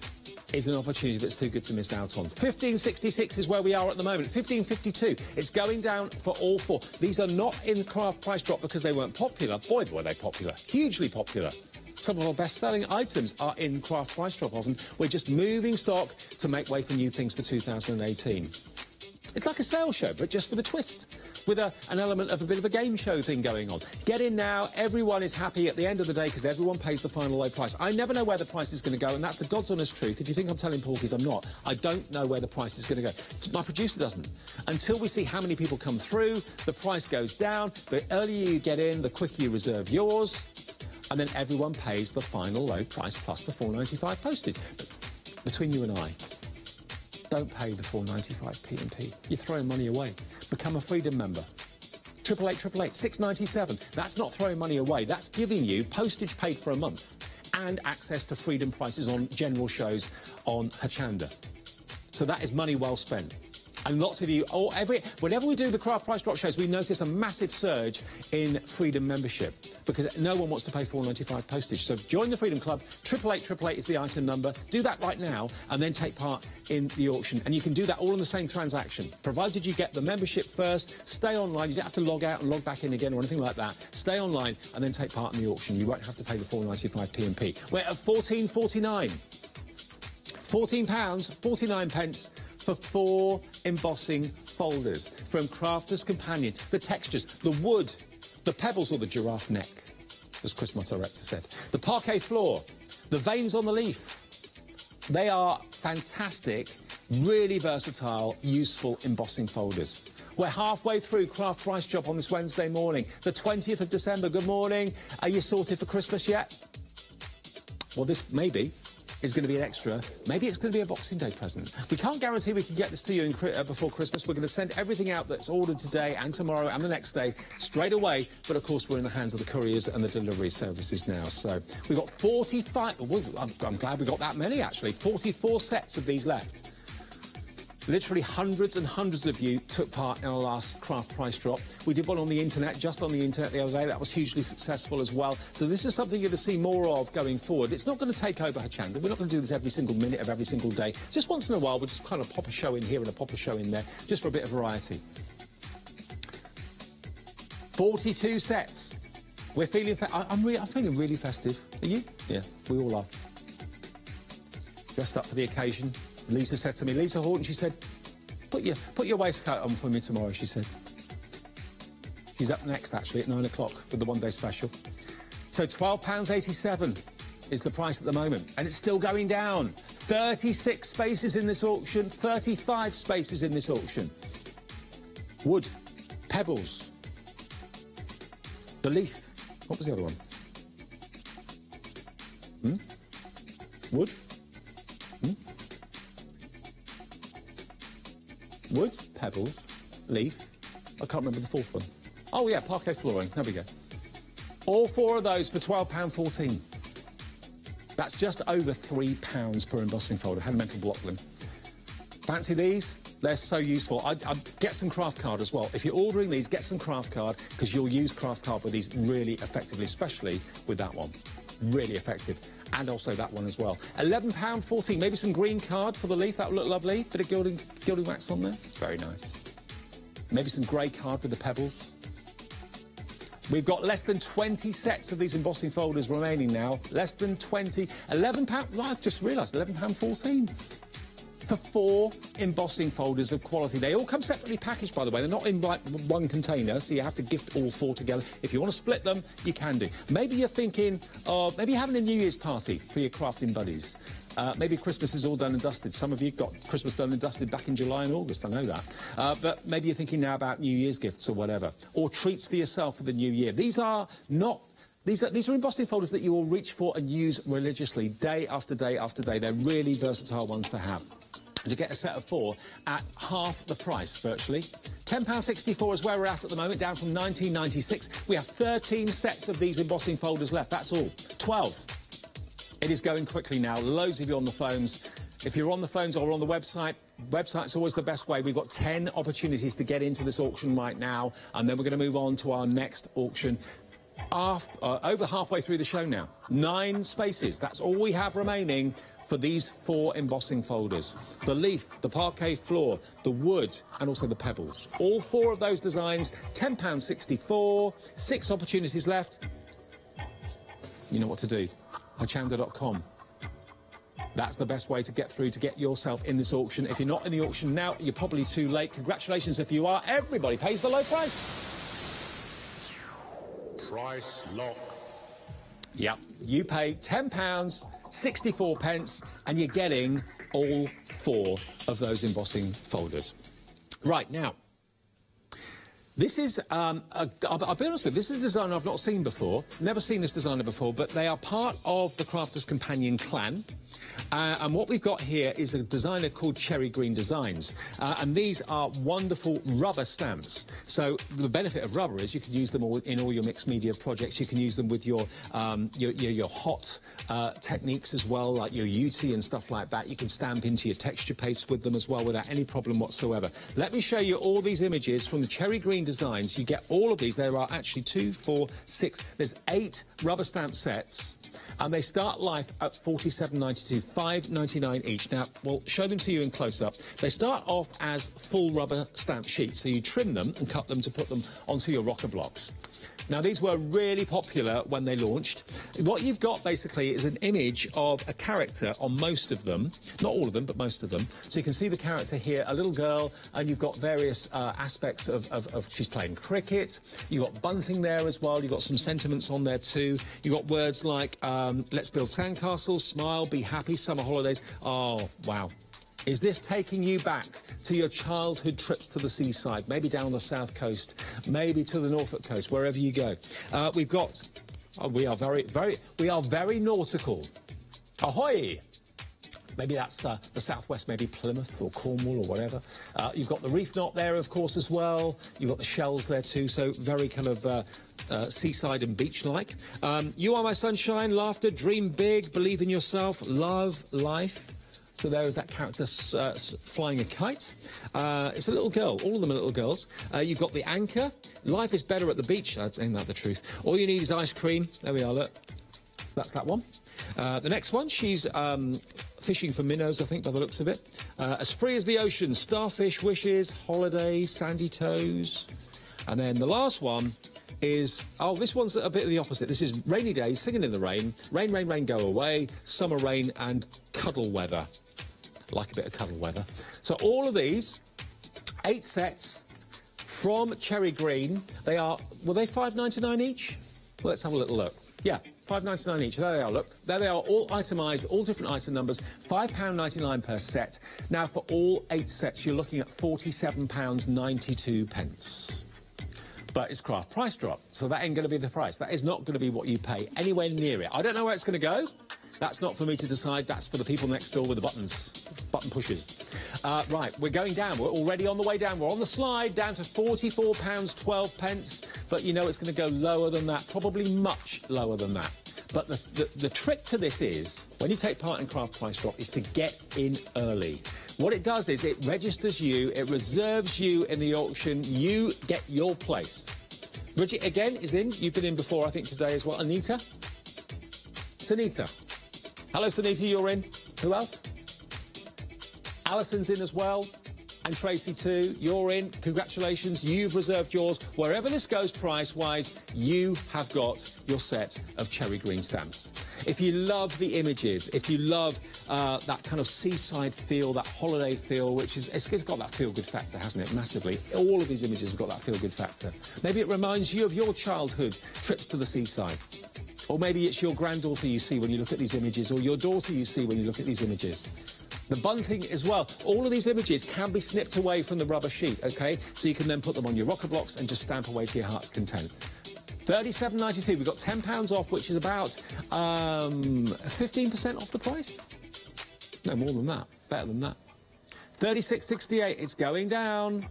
is an opportunity that's too good to miss out on. 15.66 is where we are at the moment. 15.52. It's going down for all 4. These are not in Craft Price Drop because they weren't popular. Boy, were they popular. Hugely popular. Some of our best-selling items are in Craft Price Drop often. We're just moving stock to make way for new things for 2018. It's like a sales show, but just with a twist, with an element of a bit of a game show thing going on. Get in now. Everyone is happy at the end of the day because everyone pays the final low price. I never know where the price is going to go, and that's the God's honest truth. If you think I'm telling porkies, I'm not. I don't know where the price is going to go. My producer doesn't. Until we see how many people come through, the price goes down. The earlier you get in, the quicker you reserve yours, and then everyone pays the final low price plus the £4.95 postage. But between you and I, don't pay the £4.95 P&P. You're throwing money away. Become a Freedom member. 888 697. That's not throwing money away. That's giving you postage paid for a month and access to Freedom prices on general shows on Hochanda. So that is money well spent. And lots of you, whenever we do the Craft Price Drop shows, we notice a massive surge in Freedom membership because no one wants to pay £4.95 postage. So join the Freedom Club. 888 is the item number. Do that right now and then take part in the auction. And you can do that all in the same transaction, provided you get the membership first. Stay online. You don't have to log out and log back in again or anything like that. Stay online and then take part in the auction. You won't have to pay the £4.95 P&P. We're at £14.49. £14.49 for 4 embossing folders from Crafter's Companion. The textures, the wood, the pebbles or the giraffe neck, as Chris Motoretto said. The parquet floor, the veins on the leaf. They are fantastic, really versatile, useful embossing folders. We're halfway through Craft Price Drop on this Wednesday morning, the 20th of December. Good morning. Are you sorted for Christmas yet? Well, this maybe is going to be an extra. Maybe it's going to be a Boxing Day present. We can't guarantee we can get this to you before Christmas. We're going to send everything out that's ordered today and tomorrow and the next day straight away. But, of course, we're in the hands of the couriers and the delivery services now. So we've got 45... Well, I'm glad we got that many, actually. 44 sets of these left. Literally hundreds and hundreds of you took part in our last Craft Price Drop. We did one on the internet, just on the internet the other day. That was hugely successful as well. So this is something you're going to see more of going forward. It's not going to take over Hochanda. We're not going to do this every single minute of every single day. Just once in a while, we'll just kind of pop a show in here and a pop a show in there, just for a bit of variety. 42 sets. We're feeling... I'm feeling really festive. Are you? Yeah, we all are. Dressed up for the occasion. Lisa said to me, Lisa Horton, she said, put your waistcoat on for me tomorrow, she said. She's up next, actually, at 9 o'clock with the one-day special. So £12.87 is the price at the moment, and it's still going down. 36 spaces in this auction, 35 spaces in this auction. Wood, pebbles, the leaf. What was the other one? Wood? wood, pebbles, leaf. I can't remember the fourth one. Oh yeah, parquet flooring. There we go. All 4 of those for £12.14. That's just over £3 per embossing folder. Had a mental block them. Fancy these? They're so useful. I'd get some craft card as well. If you're ordering these, get some craft card, because you'll use craft card with these really effectively, especially with that one. Really effective. And also that one as well. £11.14. Maybe some green card for the leaf. That would look lovely. Bit of gilding wax on there. Very nice. Maybe some grey card with the pebbles. We've got less than 20 sets of these embossing folders remaining now. Less than 20. £11. Well, I've just realised, £11.14. For 4 embossing folders of quality. They all come separately packaged, by the way. They're not in like one container, so you have to gift all 4 together. If you want to split them, you can do. Maybe you're thinking of maybe having a New Year's party for your crafting buddies. Maybe Christmas is all done and dusted. Some of you got Christmas done and dusted back in July and August, I know that. But maybe you're thinking now about New Year's gifts or whatever. Or treats for yourself for the new year. These are embossing folders that you will reach for and use religiously, day after day after day. They're really versatile ones to have. And to get a set of 4 at half the price, virtually. £10.64 is where we're at the moment, down from £19.96. We have 13 sets of these embossing folders left, that's all. 12. It is going quickly now. Loads of you on the phones. If you're on the phones or on the website's always the best way. We've got 10 opportunities to get into this auction right now, and then we're going to move on to our next auction. Over halfway through the show now. 9 spaces. That's all we have remaining for these 4 embossing folders. The leaf, the parquet floor, the wood, and also the pebbles. All 4 of those designs, £10.64, 6 opportunities left. You know what to do. Hochanda.com. That's the best way to get through to get yourself in this auction. If you're not in the auction now, you're probably too late. Congratulations if you are. Everybody pays the low price. Price lock. Yep, you pay £10.64, and you're getting all 4 of those embossing folders. Right, now, this is, I'll be honest with you, this is a designer I've not seen before, never seen this designer before, but they are part of the Crafters Companion clan. And what we've got here is a designer called Cherry Green Designs. And these are wonderful rubber stamps. So the benefit of rubber is you can use them all in all your mixed media projects. You can use them with your hot techniques as well, like your UT and stuff like that. You can stamp into your texture paste with them as well without any problem whatsoever. Let me show you all these images from the Cherry Green Designs. You get all of these. There are actually 2, 4, 6. There's 8 rubber stamp sets. And they start life at $47.92, $5.99 each. Now, we'll show them to you in close-up. They start off as full rubber stamp sheets, so you trim them and cut them to put them onto your rocker blocks. Now, these were really popular when they launched. What you've got, basically, is an image of a character on most of them. Not all of them, but most of them. So you can see the character here, a little girl, and you've got various aspects of she's playing cricket. You've got bunting there as well. You've got some sentiments on there, too. You've got words like, let's build sandcastles, smile, be happy, summer holidays. Oh, wow. Is this taking you back to your childhood trips to the seaside, maybe down the south coast, maybe to the Norfolk coast, wherever you go? We've got, we are very nautical. Ahoy! Maybe that's the southwest, maybe Plymouth or Cornwall or whatever. You've got the reef knot there, of course, as well. You've got the shells there too, so very kind of seaside and beach-like. You are my sunshine, laughter, dream big, believe in yourself, love, life. So there is that character flying a kite. It's a little girl. All of them are little girls. You've got the anchor. Life is better at the beach. Ain't that the truth? All you need is ice cream. There we are, look. That's that one. The next one, she's fishing for minnows, I think, by the looks of it. As free as the ocean, starfish, wishes, holiday, sandy toes. And then the last one is, oh, this one's a bit of the opposite. This is rainy days, singing in the rain. Rain, rain, rain, go away. Summer rain and cuddle weather. Like a bit of cuddle weather. So all of these, 8 sets from Cherry Green. They are, were they $5.99 each? Well, let's have a little look. Yeah, $5.99 each. There they are, look. There they are, all itemised, all different item numbers, £5.99 per set. Now, for all 8 sets, you're looking at £47.92. but it's craft price drop. So that ain't going to be the price. That is not going to be what you pay anywhere near it. I don't know where it's going to go. That's not for me to decide. That's for the people next door with the buttons, button pushers. Right, we're going down. We're already on the way down. We're on the slide down to £44.12. But you know it's going to go lower than that, probably much lower than that. But the trick to this is, when you take part in craft price drop, is to get in early. What it does is it registers you, it reserves you in the auction, you get your place. Bridget, again, is in. You've been in before, I think, today as well. Anita? Sunita. Hello, Sunita, you're in. Who else? Alison's in as well. And Tracy too, you're in. Congratulations, you've reserved yours. Wherever this goes price-wise, you have got your set of cherry green stamps. If you love the images, if you love that kind of seaside feel, that holiday feel, which is, it's got that feel-good factor, hasn't it, massively. All of these images have got that feel-good factor. Maybe it reminds you of your childhood trips to the seaside. Or maybe it's your granddaughter you see when you look at these images, or your daughter you see when you look at these images. The bunting as well. All of these images can be snipped away from the rubber sheet, OK? So you can then put them on your rocker blocks and just stamp away to your heart's content. £37.92. We've got £10 off, which is about 15% off the price. No, more than that. Better than that. £36.68. It's going down.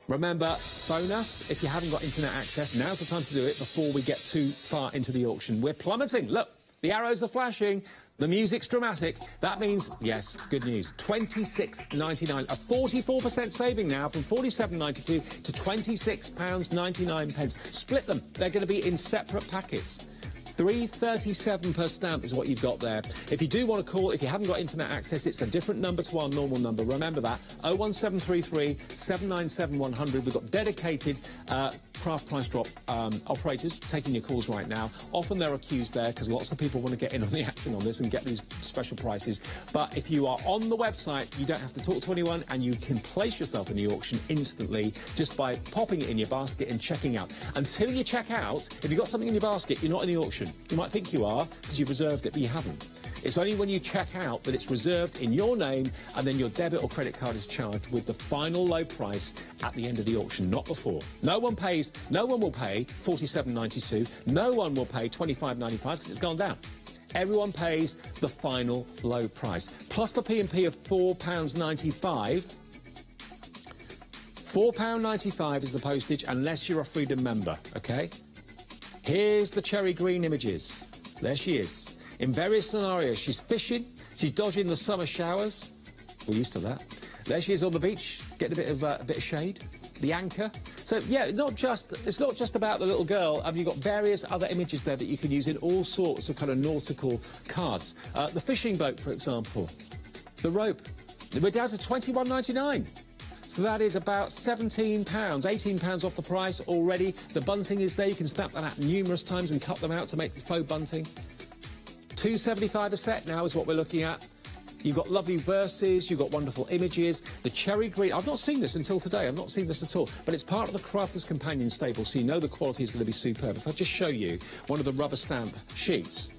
Remember, phone us if you haven't got internet access. Now's the time to do it before we get too far into the auction. We're plummeting. Look, the arrows are flashing. The music's dramatic. That means, yes, good news, £26.99. A 44% saving now from £47.92 to £26.99. Split them. They're going to be in separate packets. £3.37 per stamp is what you've got there. If you do want to call, if you haven't got internet access, it's a different number to our normal number. Remember that, 01733 797 100. We've got dedicated craft price drop operators taking your calls right now. Often there are queues there because lots of people want to get in on the action on this and get these special prices. But if you are on the website, you don't have to talk to anyone and you can place yourself in the auction instantly just by popping it in your basket and checking out. Until you check out, if you've got something in your basket, you're not in the auction. You might think you are because you've reserved it, but you haven't. It's only when you check out that it's reserved in your name and then your debit or credit card is charged with the final low price at the end of the auction, not before. No one will pay £47.92. No one will pay £25.95 because it's gone down. Everyone pays the final low price. Plus the P&P of £4.95. £4.95 is the postage unless you're a Freedom member, OK? Here's the cherry green images. There she is. In various scenarios, she's fishing, she's dodging the summer showers. We're used to that. There she is on the beach, getting a bit of shade. The anchor. So, yeah, it's not just about the little girl. You've got various other images there that you can use in all sorts of kind of nautical cards. The fishing boat, for example. The rope. We're down to £21.99. So that is about £17, £18 off the price already. The bunting is there. You can snap that out numerous times and cut them out to make the faux bunting. £2.75 a set now is what we're looking at. You've got lovely verses, you've got wonderful images. The cherry green, I've not seen this until today, I've not seen this at all, but it's part of the Crafter's Companion stable, so you know the quality is going to be superb. If I just show you one of the rubber stamp sheets,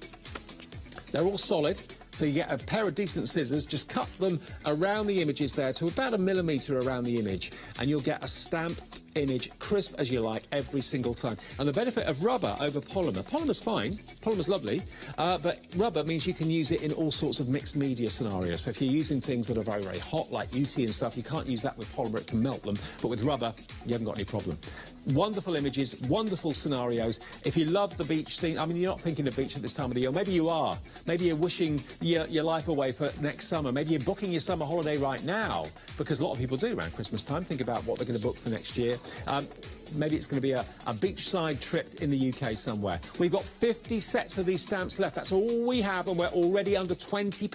they're all solid. So you get a pair of decent scissors, just cut them around the images there to about 1 millimetre around the image, and you'll get a stamped image, crisp as you like, every single time. And the benefit of rubber over polymer, polymer's fine, polymer's lovely, but rubber means you can use it in all sorts of mixed media scenarios. So if you're using things that are very, very hot, like UT and stuff, you can't use that with polymer, it can melt them, but with rubber, you haven't got any problem. Wonderful images, wonderful scenarios. If you love the beach scene, I mean, you're not thinking of beach at this time of the year, maybe you are. Maybe you're wishing your life away for next summer. Maybe you're booking your summer holiday right now, because a lot of people do around Christmas time, think about what they're going to book for next year. Maybe it's going to be a beachside trip in the UK somewhere. We've got 50 sets of these stamps left. That's all we have, and we're already under £20.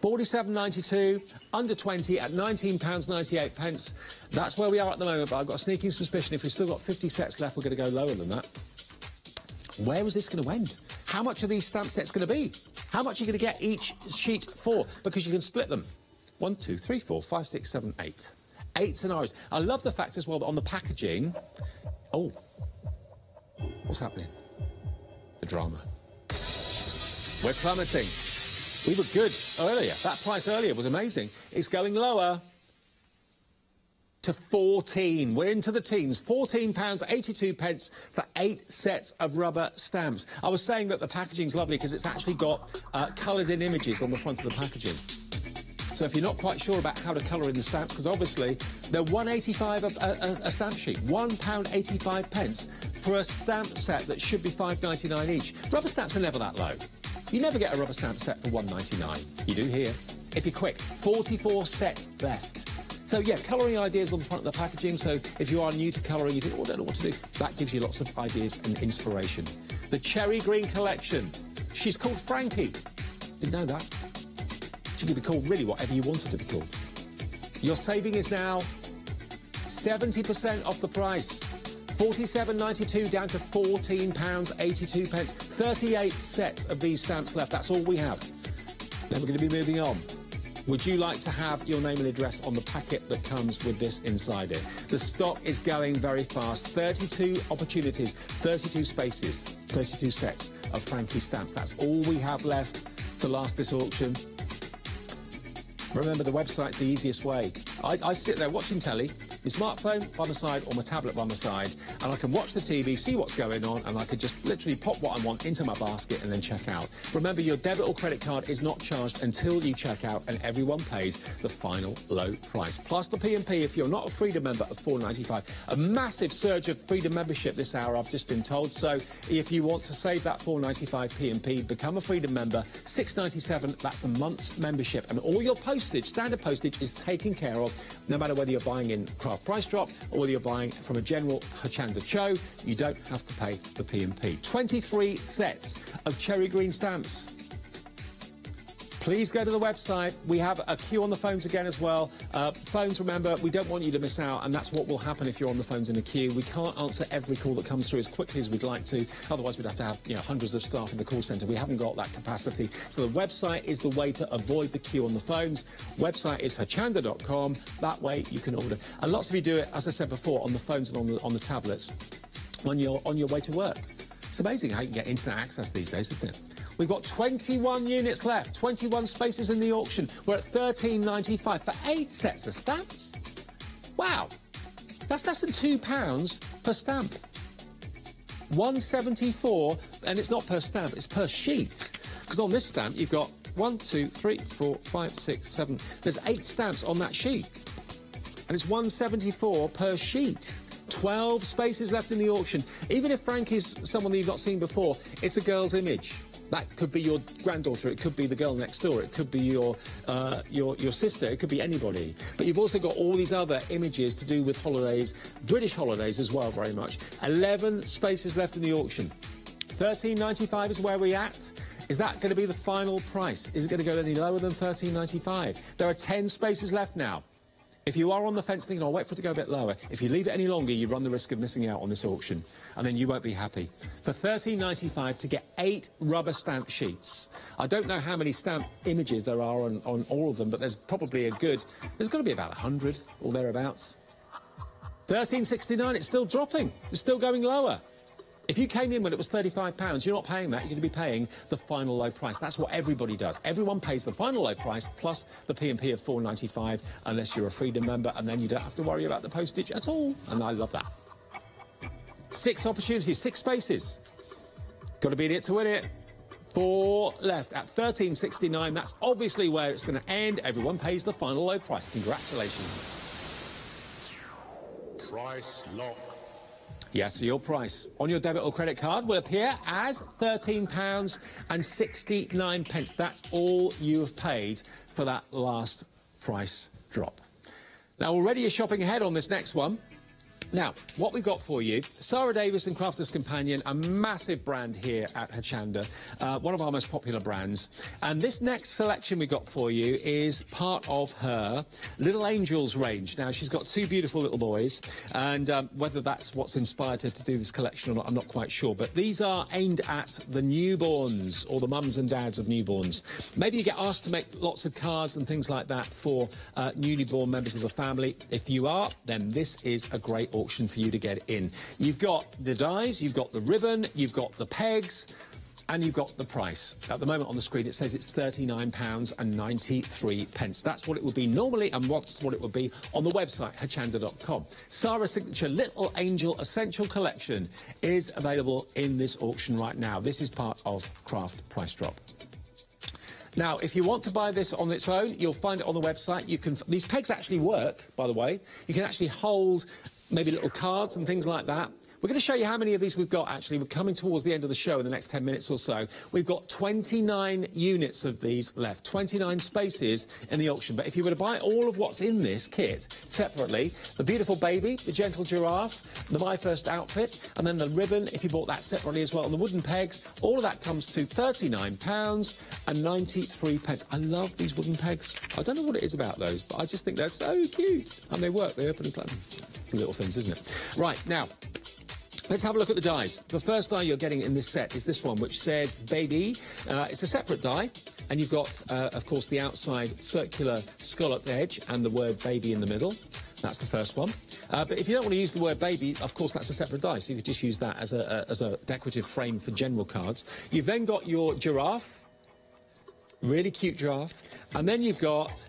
£47.92, under 20 at £19.98. That's where we are at the moment, but I've got a sneaking suspicion if we've still got 50 sets left, we're going to go lower than that. Where is this going to end? How much are these stamp sets going to be? How much are you going to get each sheet for? Because you can split them. 1, 2, 3, 4, 5, 6, 7, 8. 8 scenarios. I love the fact as well that on the packaging... Oh. What's happening? The drama. We're plummeting. We were good earlier. That price earlier was amazing. It's going lower. to 14. We're into the teens. £14.82 for 8 sets of rubber stamps. I was saying that the packaging's lovely because it's actually got coloured in images on the front of the packaging. So if you're not quite sure about how to colour in the stamps, because obviously they're £1.85 a stamp sheet, £1.85 for a stamp set that should be £5.99 each. Rubber stamps are never that low. You never get a rubber stamp set for £1.99. You do here. If you're quick, 44 sets left. So yeah, colouring ideas on the front of the packaging. So if you are new to colouring, you think, oh, I don't know what to do. That gives you lots of ideas and inspiration. The Cherry Green collection. She's called Frankie. Didn't know that. She could be called really whatever you want her to be called. Your saving is now 70% off the price. £47.92 down to £14.82. 38 sets of these stamps left. That's all we have. Then we're going to be moving on. Would you like to have your name and address on the packet that comes with this inside it? The stock is going very fast. 32 opportunities, 32 spaces, 32 sets of Frankie stamps. That's all we have left to last this auction. Remember, the website's the easiest way. I sit there watching telly, my smartphone by my side or my tablet by my side, and I can watch the TV, see what's going on, and I can just literally pop what I want into my basket and then check out. Remember, your debit or credit card is not charged until you check out, and everyone pays the final low price. Plus the P&P if you're not a Freedom member of £4.95. A massive surge of Freedom membership this hour, I've just been told. So if you want to save that £4.95 P&P, become a Freedom member, £6.97, that's a month's membership, and all your postage, standard postage, is taken care of, no matter whether you're buying in Craft Price Drop or whether you're buying from a general Hochanda Cho. You don't have to pay the P&P. 23 sets of Cherry Green stamps. Please go to the website. We have a queue on the phones again as well. Phones, remember, we don't want you to miss out, and that's what will happen if you're on the phones in a queue. We can't answer every call that comes through as quickly as we'd like to. Otherwise, we'd have to have hundreds of staff in the call centre. We haven't got that capacity. So the website is the way to avoid the queue on the phones. Website is hochanda.com. That way you can order. And lots of you do it, as I said before, on the phones and on the tablets on your way to work. It's amazing how you can get internet access these days, isn't it? We've got 21 units left, 21 spaces in the auction. We're at £13.95 for 8 sets of stamps. Wow, that's less than £2 per stamp. £1.74, and it's not per stamp, it's per sheet. Because on this stamp, you've got 1, 2, 3, 4, 5, 6, 7. There's 8 stamps on that sheet. And it's £1.74 per sheet. 12 spaces left in the auction. Even if Frankie's someone that you've not seen before, it's a girl's image. That could be your granddaughter, it could be the girl next door, it could be your sister, it could be anybody. But you've also got all these other images to do with holidays, British holidays as well, very much. 11 spaces left in the auction. £13.95 is where we're at. Is that going to be the final price? Is it going to go any lower than £13.95? There are 10 spaces left now. If you are on the fence thinking, I'll wait for it to go a bit lower, if you leave it any longer, you run the risk of missing out on this auction, and then you won't be happy. For £13.95 to get 8 rubber stamp sheets. I don't know how many stamp images there are on all of them, but there's probably there's got to be about 100 or thereabouts. £13.69, it's still dropping. It's still going lower. If you came in when it was £35, you're not paying that. You're going to be paying the final low price. That's what everybody does. Everyone pays the final low price plus the P&P of £4.95 unless you're a Freedom member, and then you don't have to worry about the postage at all. And I love that. 6 opportunities, 6 spaces. Got to beat it to win it. 4 left at £13.69. That's obviously where it's going to end. Everyone pays the final low price. Congratulations. Price lock. Yes, so your price on your debit or credit card will appear as £13.69. That's all you have paid for that last price drop. Now, already you're shopping ahead on this next one. Now, what we've got for you, Sarah Davis and Crafter's Companion, a massive brand here at Hochanda, one of our most popular brands. And this next selection we got for you is part of her Little Angels range. Now, she's got 2 beautiful little boys, and whether that's what's inspired her to do this collection or not, I'm not quite sure. But these are aimed at the newborns, or the mums and dads of newborns. Maybe you get asked to make lots of cards and things like that for newly born members of the family. If you are, then this is a great auction for you to get in. You've got the dies, you've got the ribbon, you've got the pegs, And you've got the price. At the moment on the screen it says it's £39.93. That's what it would be normally, and what it would be on the website, Hochanda.com. Sarah's signature Little Angel Essential Collection is available in this auction right now. This is part of Craft Price Drop. Now, if you want to buy this on its own, you'll find it on the website. These pegs actually work, by the way. You can actually hold maybe little cards and things like that. We're going to show you how many of these we've got, actually. We're coming towards the end of the show in the next 10 minutes or so. We've got 29 units of these left, 29 spaces in the auction. But if you were to buy all of what's in this kit separately, the beautiful baby, the gentle giraffe, the My First outfit, and then the ribbon, if you bought that separately as well, and the wooden pegs, all of that comes to £39.93. I love these wooden pegs. I don't know what it is about those, but I just think they're so cute. And they work, they open and close. It's little things, isn't it? Right, now, let's have a look at the dies. The first die you're getting in this set is this one, which says Baby. It's a separate die, and you've got, of course, the outside circular scalloped edge and the word Baby in the middle. That's the first one. But if you don't want to use the word Baby, of course, that's a separate die, so you could just use that as a decorative frame for general cards. You've then got your giraffe, really cute giraffe, and then you've got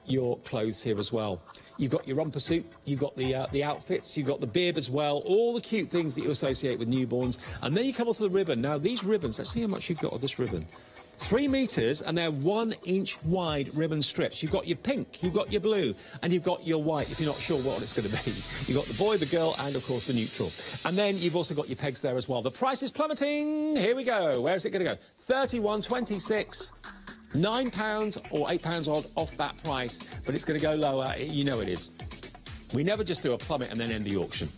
your clothes here as well. You've got your romper suit, you've got the outfits, you've got the bib as well, all the cute things that you associate with newborns. And then you come onto the ribbon. Now, these ribbons, let's see how much you've got of this ribbon. 3 metres, and they're 1 inch wide ribbon strips. You've got your pink, you've got your blue, and you've got your white, if you're not sure what it's going to be. You've got the boy, the girl, and, of course, the neutral. And then you've also got your pegs there as well. The price is plummeting. Here we go. Where is it going to go? £31.26. £9 or £8 odd off that price, but it's going to go lower. You know it is. We never just do a plummet and then end the auction.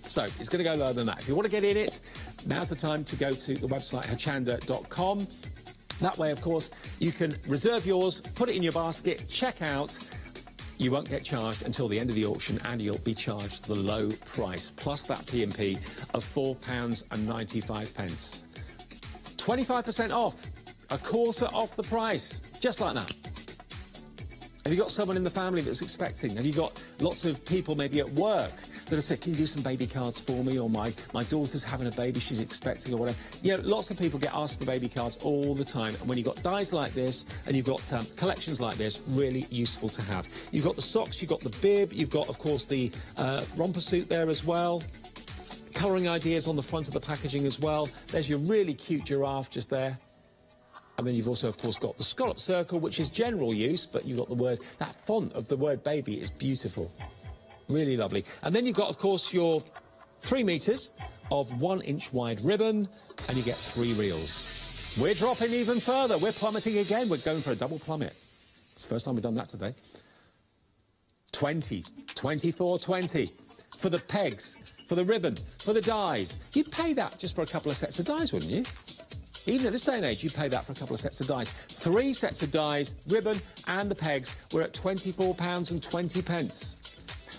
So it's going to go lower than that. If you want to get in it, now's the time to go to the website Hochanda.com. That way, of course, you can reserve yours, put it in your basket, check out. You won't get charged until the end of the auction, and you'll be charged the low price, plus that P&P of £4.95. 25% off. A quarter off the price, just like that. Have you got someone in the family that's expecting? Have you got lots of people maybe at work that have said, can you do some baby cards for me? Or my daughter's having a baby, she's expecting, or whatever. You know, lots of people get asked for baby cards all the time. And when you've got dies like this, and you've got collections like this, really useful to have. You've got the socks, you've got the bib, you've got, of course, the romper suit there as well. Colouring ideas on the front of the packaging as well. There's your really cute giraffe just there. And then you've also, of course, got the scallop circle, which is general use, but you've got the word, that font of the word baby is beautiful. Really lovely. And then you've got, of course, your 3 metres of 1 inch wide ribbon, and you get 3 reels. We're dropping even further. We're plummeting again. We're going for a double plummet. It's the first time we've done that today. 20, 24, 20. For the pegs, for the ribbon, for the dies. You'd pay that just for a couple of sets of dies, wouldn't you? Even at this day and age, you pay that for a couple of sets of dies. 3 sets of dies, ribbon and the pegs, we're at £24.20.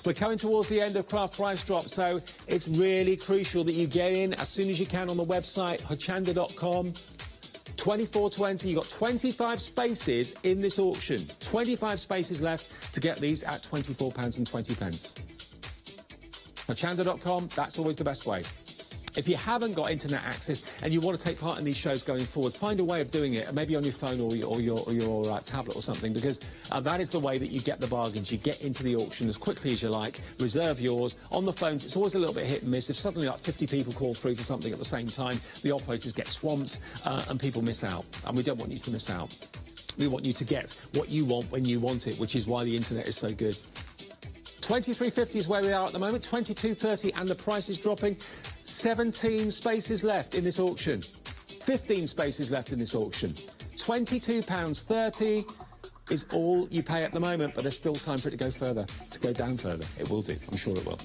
We're coming towards the end of Craft Price Drop, so it's really crucial that you get in as soon as you can on the website, Hochanda.com. 24.20, you've got 25 spaces in this auction. 25 spaces left to get these at £24.20. Hochanda.com, that's always the best way. If you haven't got internet access and you want to take part in these shows going forward, find a way of doing it, maybe on your phone or your tablet or something, because that is the way that you get the bargains. You get into the auction as quickly as you like, reserve yours. On the phones, it's always a little bit hit and miss. If suddenly like 50 people call through for something at the same time, the operators get swamped and people miss out. And we don't want you to miss out. We want you to get what you want when you want it, which is why the internet is so good. 23.50 is where we are at the moment, 22.30, and the price is dropping. 17 spaces left in this auction. 15 spaces left in this auction. £22.30 is all you pay at the moment, but there's still time for it to go further, to go down further. It will do, I'm sure it will.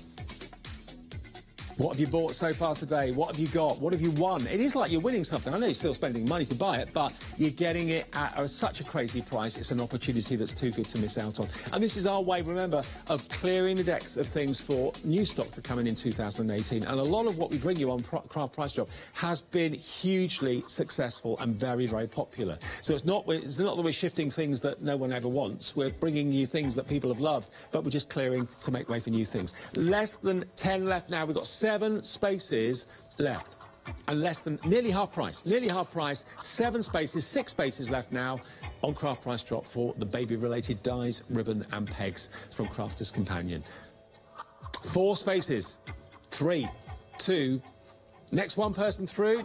What have you bought so far today? What have you got? What have you won? It is like you're winning something. I know you're still spending money to buy it, but you're getting it at such a crazy price. It's an opportunity that's too good to miss out on. And this is our way, remember, of clearing the decks of things for new stock to come in 2018. And a lot of what we bring you on Craft Price Drop has been hugely successful and very, very popular. So it's not that we're shifting things that no one ever wants. We're bringing you things that people have loved, but we're just clearing to make way for new things. Less than 10 left now. We've got 7 spaces left. and less than nearly half price. Nearly half price. 7 spaces, 6 spaces left now on Craft Price Drop for the baby-related dies, ribbon and pegs from Crafter's Companion. 4 spaces. 3, 2. Next person through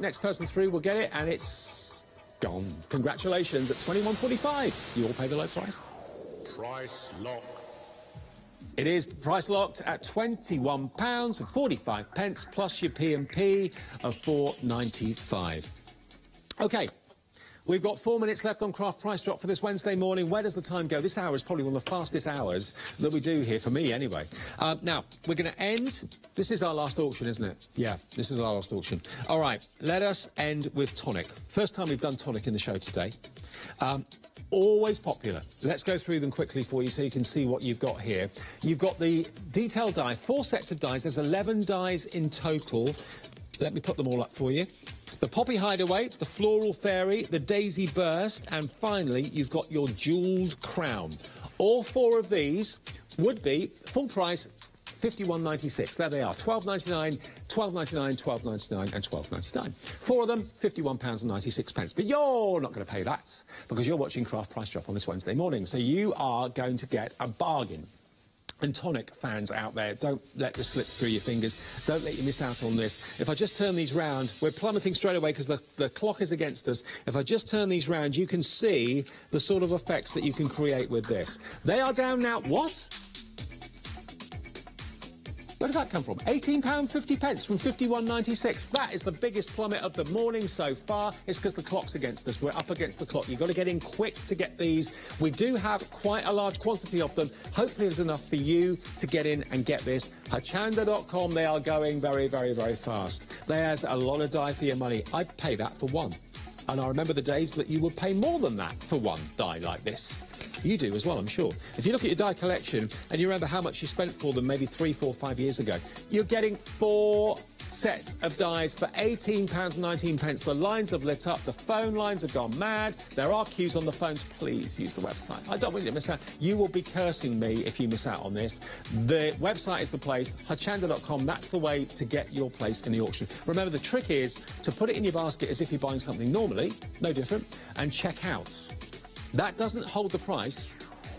will get it, and it's gone. Congratulations at 21.45. You all pay the low price. Price lock. It is price locked at £21.45 plus your P&P of £4.95. Okay. We've got 4 minutes left on Craft Price Drop for this Wednesday morning. Where does the time go? This hour is probably one of the fastest hours that we do here, for me anyway. Now, we're going to end. This is our last auction, isn't it? Yeah, this is our last auction. All right, let us end with tonic. First time we've done tonic in the show today. Always popular. Let's go through them quickly for you so you can see what you've got here. You've got the detail die, 4 sets of dies. There's 11 dies in total. Let me put them all up for you. The Poppy Hideaway, the Floral Fairy, the Daisy Burst, and finally, you've got your Jewelled Crown. All 4 of these would be full price, £51.96. There they are, £12.99, £12.99, £12.99 and £12.99. 4 of them, £51.96. But you're not going to pay that because you're watching Craft Price Drop on this Wednesday morning. So you are going to get a bargain. And tonic fans out there, don't let this slip through your fingers. Don't let you miss out on this. If I just turn these round, we're plummeting straight away because the clock is against us. If I just turn these round, you can see the sort of effects that you can create with this. They are down now. What? Where did that come from? £18.50 from £51.96. That is the biggest plummet of the morning so far. It's because the clock's against us. We're up against the clock. You've got to get in quick to get these. We do have quite a large quantity of them. Hopefully there's enough for you to get in and get this. Hochanda.com, they are going very, very, very fast. There's a lot of die for your money. I'd pay that for one. And I remember the days that you would pay more than that for one die like this. You do as well, I'm sure. If you look at your die collection and you remember how much you spent for them maybe 3, 4, 5 years ago, you're getting 4 sets of dies for £18.19. The lines have lit up. The phone lines have gone mad. There are queues on the phones. Please use the website. I don't want you to miss out. You will be cursing me if you miss out on this. The website is the place. Hochanda.com, that's the way to get your place in the auction. Remember, the trick is to put it in your basket as if you're buying something normally, no different, and check out. That doesn't hold the price.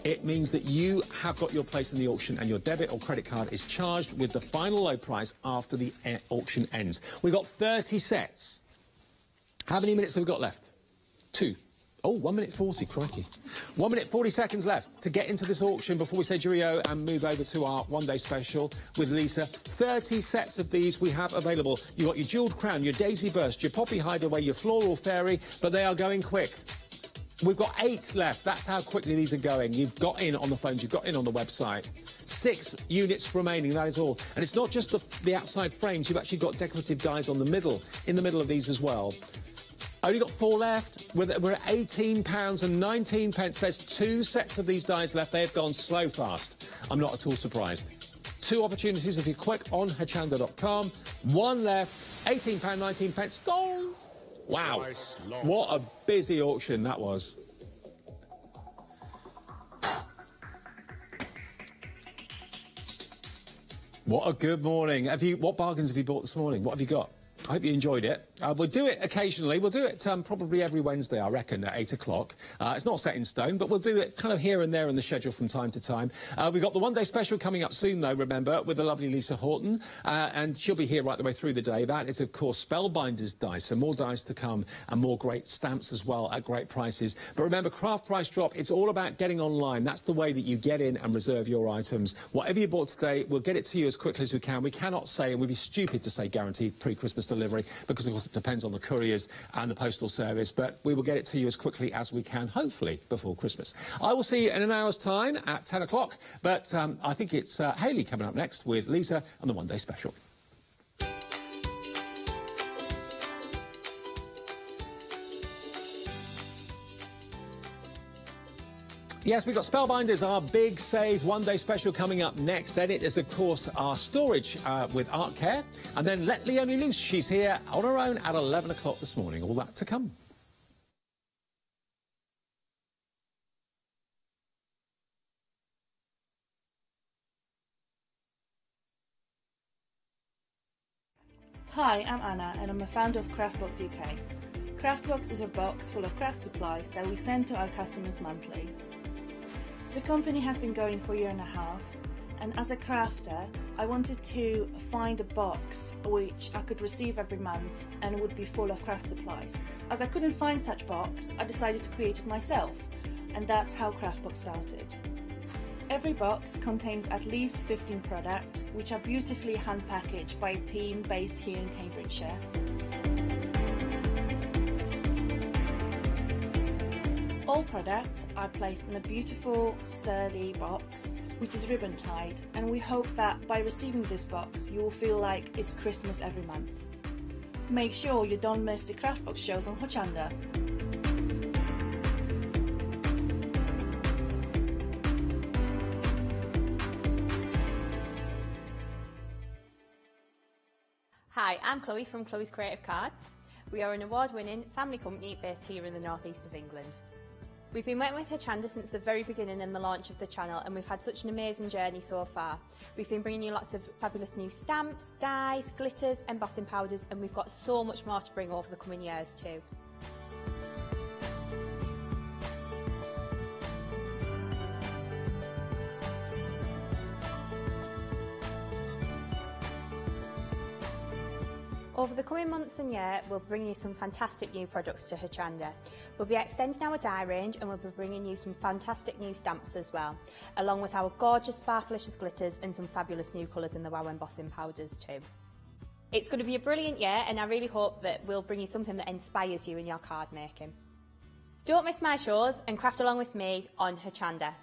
It means that you have got your place in the auction and your debit or credit card is charged with the final low price after the auction ends. We've got 30 sets. How many minutes have we got left? 2. Oh, 1 minute 40, crikey. 1 minute 40 seconds left to get into this auction before we say cheerio and move over to our one-day special with Lisa. 30 sets of these we have available. You've got your Jewelled Crown, your Daisy Burst, your Poppy Hideaway, your Floral Fairy, but they are going quick. We've got 8 left. That's how quickly these are going. You've got in on the phones. You've got in on the website. 6 units remaining. That is all. And it's not just the outside frames. You've actually got decorative dies on the middle, in the middle of these as well. Only got 4 left. We're at £18.19. There's 2 sets of these dies left. They have gone so fast. I'm not at all surprised. 2 opportunities if you're quick on Hochanda.com. 1 left. £18.19. Gone. Wow, what a busy auction that was. What a good morning. What bargains have you bought this morning? What have you got? I hope you enjoyed it. We'll do it occasionally. We'll do it probably every Wednesday, I reckon, at 8 o'clock. It's not set in stone, but we'll do it kind of here and there in the schedule from time to time. We've got the one-day special coming up soon, though, remember, with the lovely Lisa Horton. And she'll be here right the way through the day. That is, of course, Spellbinders dice. So more dice to come and more great stamps as well at great prices. But remember, Craft Price Drop, it's all about getting online. That's the way that you get in and reserve your items. Whatever you bought today, we'll get it to you as quickly as we can. We cannot say, and we'd be stupid to say guaranteed pre-Christmas delivery, because of course it depends on the couriers and the postal service, but we will get it to you as quickly as we can, hopefully before Christmas. I will see you in an hour's time at 10 o'clock, but I think it's Hayley coming up next with Lisa and the one-day special. Yes, we've got Spellbinders, our big save one-day special coming up next. Then it is, of course, our storage with Art Care. And then Let Leonie Loose. She's here on her own at 11 o'clock this morning. All that to come. Hi, I'm Anna and I'm a founder of Craftbox UK. Craftbox is a box full of craft supplies that we send to our customers monthly. The company has been going for a year and a half, and as a crafter I wanted to find a box which I could receive every month and would be full of craft supplies. As I couldn't find such box, I decided to create it myself, and that's how Craftbox started. Every box contains at least 15 products, which are beautifully hand packaged by a team based here in Cambridgeshire. All products are placed in a beautiful, sturdy box, which is ribbon tied, and we hope that by receiving this box, you will feel like it's Christmas every month. Make sure you don't miss the Craftbox shows on Hochanda. Hi, I'm Chloe from Chloe's Creative Cards. We are an award-winning family company based here in the northeast of England. We've been working with Hochanda since the very beginning and the launch of the channel, and we've had such an amazing journey so far. We've been bringing you lots of fabulous new stamps, dyes, glitters, embossing powders, and we've got so much more to bring over the coming years too. Over the coming months and year, we'll bring you some fantastic new products to Hochanda. We'll be extending our dye range and we'll be bringing you some fantastic new stamps as well, along with our gorgeous sparklicious glitters and some fabulous new colours in the wow embossing powders too. It's going to be a brilliant year, and I really hope that we'll bring you something that inspires you in your card making. Don't miss my shows and craft along with me on Hochanda.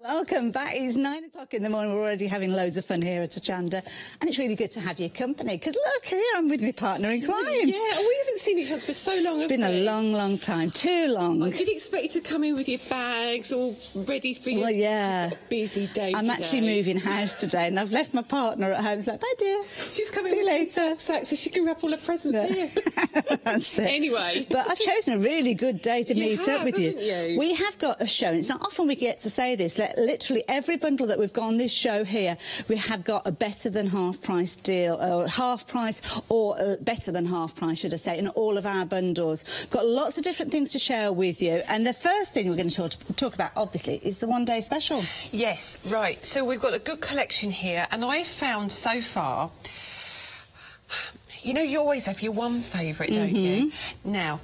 Welcome back. It's 9 o'clock in the morning. We're already having loads of fun here at Hochanda, and it's really good to have your company, because look, here I'm with my partner in crime. Yeah, we haven't seen each other for so long. It's been a long, long time. Too long. I did expect you to come in with your bags all ready for you. Well, yeah. Busy day I'm actually moving house today, and I've left my partner at home. It's like, bye, dear. She's coming See with you later. so she can wrap all her presents here. That's it. Anyway. But I've chosen a really good day to meet up with you. Haven't you? We have got a show, and it's not often we get to say this, that literally every bundle that we've got on this show here, we have got a better than half price deal, or half price, or better than half price, should I say, in all of our bundles. Got lots of different things to share with you, and the first thing we're going to talk about, obviously, is the one-day special. Yes, right. So we've got a good collection here, and I've found so far, you know, you always have your one favourite, don't you? Now,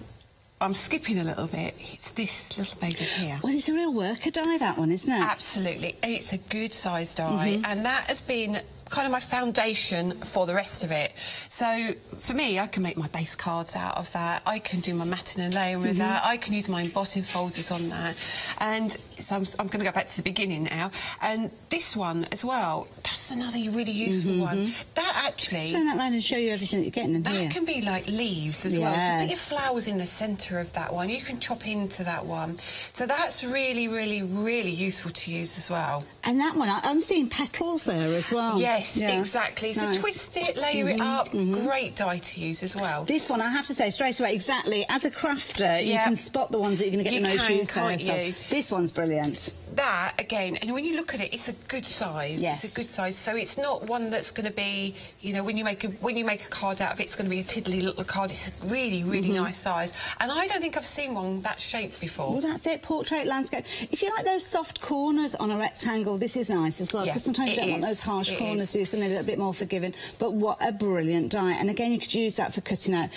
I'm skipping a little bit. It's this little baby here. Well, it's a real worker dye, that one, isn't it? Absolutely. And it's a good size dye. And that has been kind of my foundation for the rest of it. So, for me, I can make my base cards out of that. I can do my matting and layering with that. I can use my embossing folders on that. And so I'm going to go back to the beginning now. And this one as well, that's another really useful one. That actually... Let's turn that round and show you everything that you're getting in here. That can be like leaves as well. So put your flowers in the centre of that one. You can chop into that one. So that's really, really, really useful to use as well. And that one, I'm seeing petals there as well. Yes, exactly. So twist it, layer it up. Great dye to use as well. This one, I have to say straight away, exactly, as a crafter, you can spot the ones that you're going to get the most use out of. This one's brilliant. That, again, and when you look at it, it's a good size. Yes. It's a good size. So it's not one that's going to be, you know, when you make a card out of it, it's going to be a tiddly little card. It's a really, really nice size. And I don't think I've seen one that shape before. Well, that's it, portrait, landscape. If you like those soft corners on a rectangle, this is nice as well, because sometimes you don't want those harsh corners to do something a little bit more forgiving. But what a brilliant die. And again, you could use that for cutting out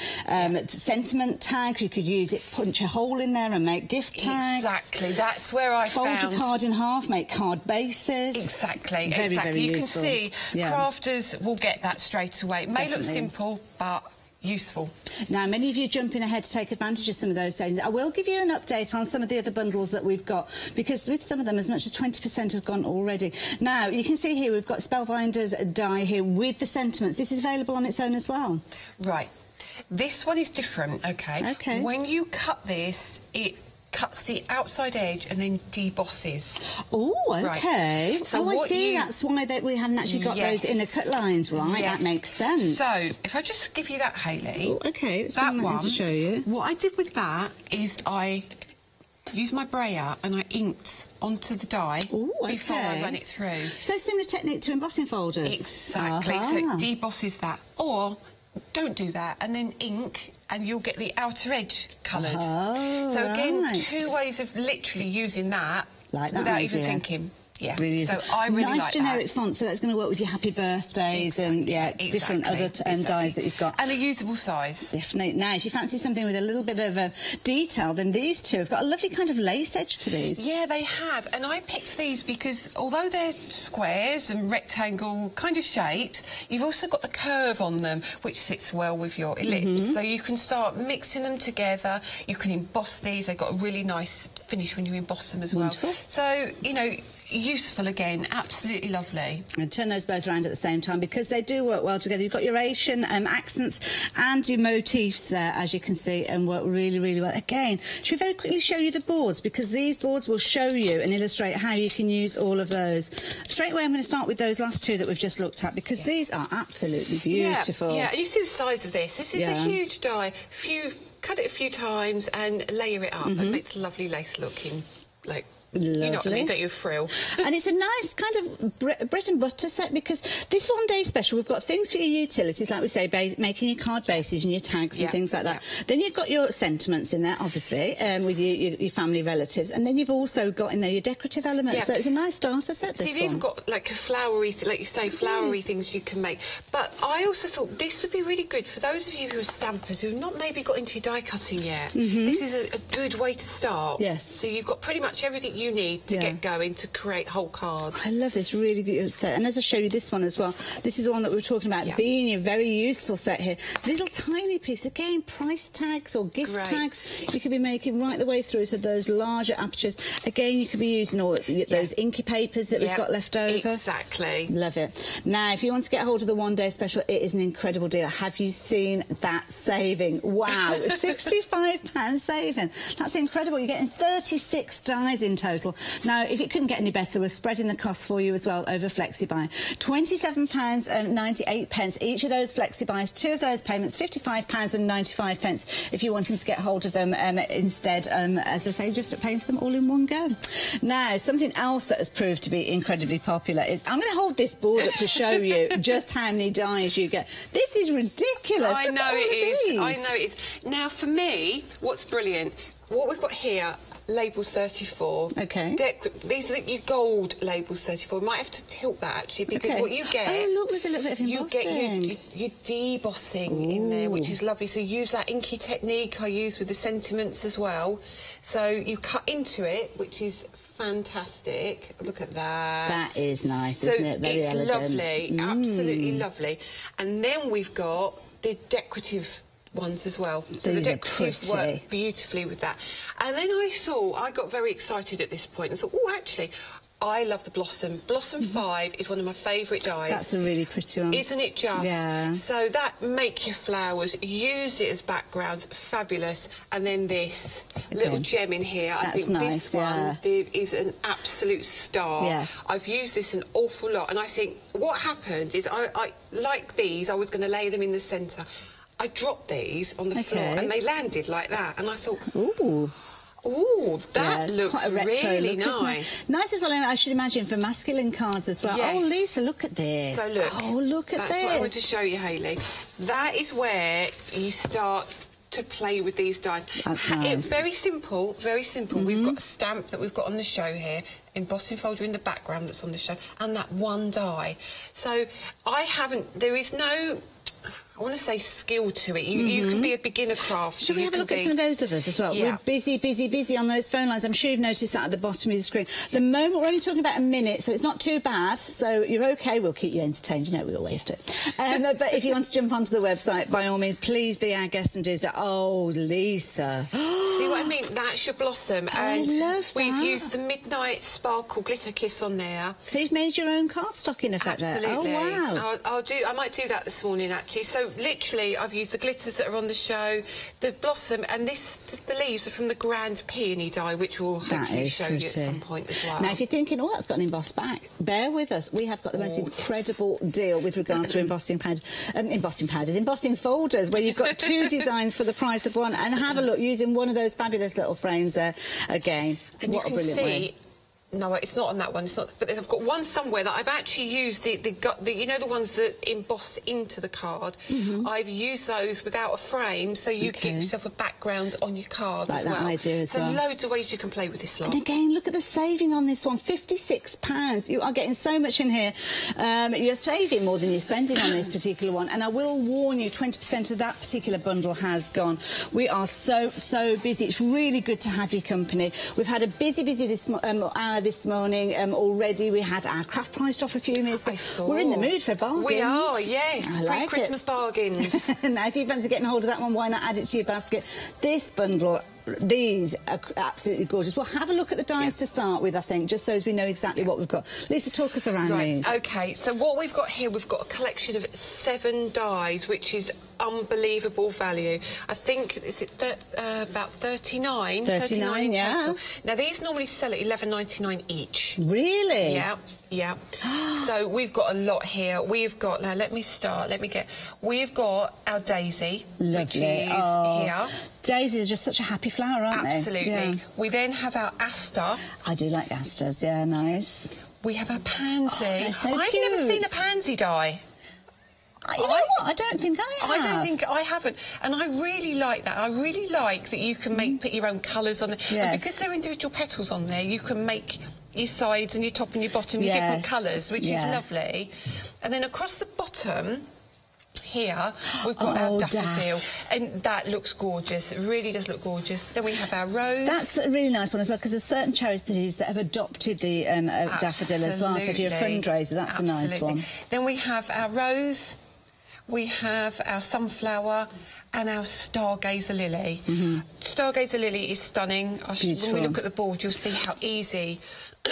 sentiment tags. You could use it, punch a hole in there and make gift tags. Exactly, that's where I found... Fold your card in half, make card bases. Exactly, very you useful. can see crafters will get that straight away. It may look simple, but useful. Now, many of you jumping ahead to take advantage of some of those things. I will give you an update on some of the other bundles that we've got, because with some of them, as much as 20% has gone already. Now, you can see here, we've got Spellbinder's die here with the sentiments. This is available on its own as well. Right. This one is different, okay? Okay. When you cut this, it cuts the outside edge and then debosses. Oh, okay. Right. So I see. That's why we haven't actually got those inner cut lines, right? Yes. That makes sense. So, if I just give you that, Hayley. Oh, okay. Let's that bring that in to show you. What I did with that is I used my brayer and I inked onto the die before I ran it through. So similar technique to embossing folders. Exactly. So it debosses that. Or don't do that and then ink, and you'll get the outer edge coloured. Oh, so again, 2 ways of literally using that, without even thinking. Yeah, Brilliant. So I really like nice generic font, so that's going to work with your happy birthdays and different other dies that you've got. And a usable size. Definitely. Now, if you fancy something with a little bit of detail, then these two have got a lovely kind of lace edge to these. Yeah, they have. And I picked these because although they're squares and rectangle kind of shaped, you've also got the curve on them, which sits well with your ellipse. So you can start mixing them together. You can emboss these. They've got a really nice finish when you emboss them as well. Wonderful. So, you know, useful again, absolutely lovely. And turn those both around at the same time because they do work well together. You've got your Asian accents and your motifs there, as you can see, and work really, really well. Again, should we very quickly show you the boards, because these boards will show you and illustrate how you can use all of those. Straight away, I'm going to start with those last two that we've just looked at, because these are absolutely beautiful. Yeah, and you see the size of this. This is a huge die. Cut it a few times and layer it up, and it makes lovely lace looking, like, Lovely. You know what I mean, don't you, frill? And it's a nice kind of bread and butter set, because this one-day special, we've got things for your utilities, like we say, making your card bases and your tags and things like that. Then you've got your sentiments in there, obviously, with your family relatives, and then you've also got in there your decorative elements. So it's a nice starter set, this one. So you've even got, like, a flowery, like you say, flowery things you can make. But I also thought this would be really good for those of you who are stampers who've not maybe got into die cutting yet. This is a good way to start. Yes. So you've got pretty much everything you need to get going to create whole cards. I love this really good set, and as I show you this one as well, this is the one that we were talking about being a very useful set here. Little tiny piece, again, price tags or gift tags you could be making right the way through to those larger apertures. Again, you could be using all those inky papers that we've got left over. Exactly. Love it. Now, if you want to get hold of the one-day special, it is an incredible deal. Have you seen that saving? Wow, £65 saving. That's incredible. You're getting 36 dies in total. Now, if it couldn't get any better, we're spreading the cost for you as well over FlexiBuy. £27.98 each of those FlexiBuys. Two of those payments, £55.95 if you're wanting to get hold of them instead, as I say, just paying for them all in one go. Now, something else that has proved to be incredibly popular is, I'm going to hold this board up to show you just how many dies you get. This is ridiculous. I know it is. I know it is. Now, for me, what's brilliant, what we've got here, labels 34. Okay. These are your gold labels 34. You might have to tilt that, actually, because what you get... Oh, look, there's a little bit of embossing. You get your debossing in there, which is lovely. So use that inky technique I use with the sentiments as well. So you cut into it, which is fantastic. Look at that. That is nice, isn't it? Very elegant. Lovely, absolutely lovely. And then we've got the decorative ones as well. So the decoratives work beautifully with that. And then I thought, I got very excited at this point and thought, oh, actually, I love the Blossom. Blossom 5 is one of my favourite dies. That's a really pretty one. Isn't it just? Yeah. So that make your flowers, use it as background, fabulous. And then this little gem in here. I think this one is an absolute star. Yeah. I've used this an awful lot. And I think what happened is I like these, I was going to lay them in the centre. I dropped these on the floor and they landed like that. And I thought, ooh, that looks really nice. Nice as well, I should imagine, for masculine cards as well. Yes. Oh, Lisa, look at this. So look. Oh, look at this. That's what I want to show you, Hayley. That is where you start to play with these dies. That's nice. It's very simple, very simple. We've got a stamp that we've got on the show here, embossing folder in the background that's on the show, and that one die. So there is no I want to say skill to it. You can be a beginner crafter. Should we have a look at some of those others as well? Yeah. We're busy on those phone lines. I'm sure you've noticed that at the bottom of the screen. The moment, we're only talking about a minute, so it's not too bad. So you're OK. We'll keep you entertained. You know, we always do. But if you want to jump onto the website, by all means, please be our guest and do so. Oh, Lisa. See what I mean? That's your blossom. I love that. We've used the Midnight Sparkle Glitter Kiss on there. So you've made your own cardstock in effect there? Absolutely. Oh, wow. I might do that this morning, actually. So literally, I've used the glitters that are on the show, the blossom, and the leaves are from the Grand Peony die, which we'll hopefully show you at some point as well. Now, if you're thinking, oh, that's got an embossed back, bear with us. We have got the most incredible deal with regards to embossing folders, where you've got 2 designs for the price of one. And have a look, using one of those fabulous little frames there again. And what a brilliant way. No, it's not on that one. It's not. But I've got one somewhere that I've actually used the you know, the ones that emboss into the card. I've used those without a frame, so you can get yourself a background on your card as well. That idea as well. So loads of ways you can play with this lot. And again, look at the saving on this one, £56. You are getting so much in here. You're saving more than you're spending on this particular one. And I will warn you, 20% of that particular bundle has gone. We are so busy. It's really good to have your company. We've had a busy this morning already. We had our craft price drop a few minutes ago. We're in the mood for bargains. We are, yes. Pre-Christmas bargains. Now, if you fancy getting hold of that one, why not add it to your basket? This bundle, these are absolutely gorgeous. Well, have a look at the dies to start with, I think, just so as we know exactly what we've got. Lisa, talk us around these. OK, so what we've got here, we've got a collection of 7 dies, which is unbelievable value. I think, is it about 39? 39, yeah. Total. Now, these normally sell at $11.99 each. Really? Yeah. So we've got a lot here. We've got, now let me get, we've got our daisy, which is here. Daisies are just such a happy flower, aren't they? Absolutely. Yeah. We then have our aster. I do like asters, yeah, nice. We have our pansy. I've never seen a pansy die. You know what? I don't think I have. I don't think I haven't. And I really like that. I really like that you can put your own colours on there. Yes. And because there are individual petals on there, you can make your sides and your top and your bottom your different colours, which is lovely. And then across the bottom here, we've got our daffodil, and that looks gorgeous. It really does look gorgeous. Then we have our rose. That's a really nice one as well, because there's certain charities that have adopted the daffodil as well. So if you're a fundraiser, that's a nice one. Then we have our rose. We have our sunflower and our stargazer lily. Stargazer lily is stunning. When we look at the board, you'll see how easy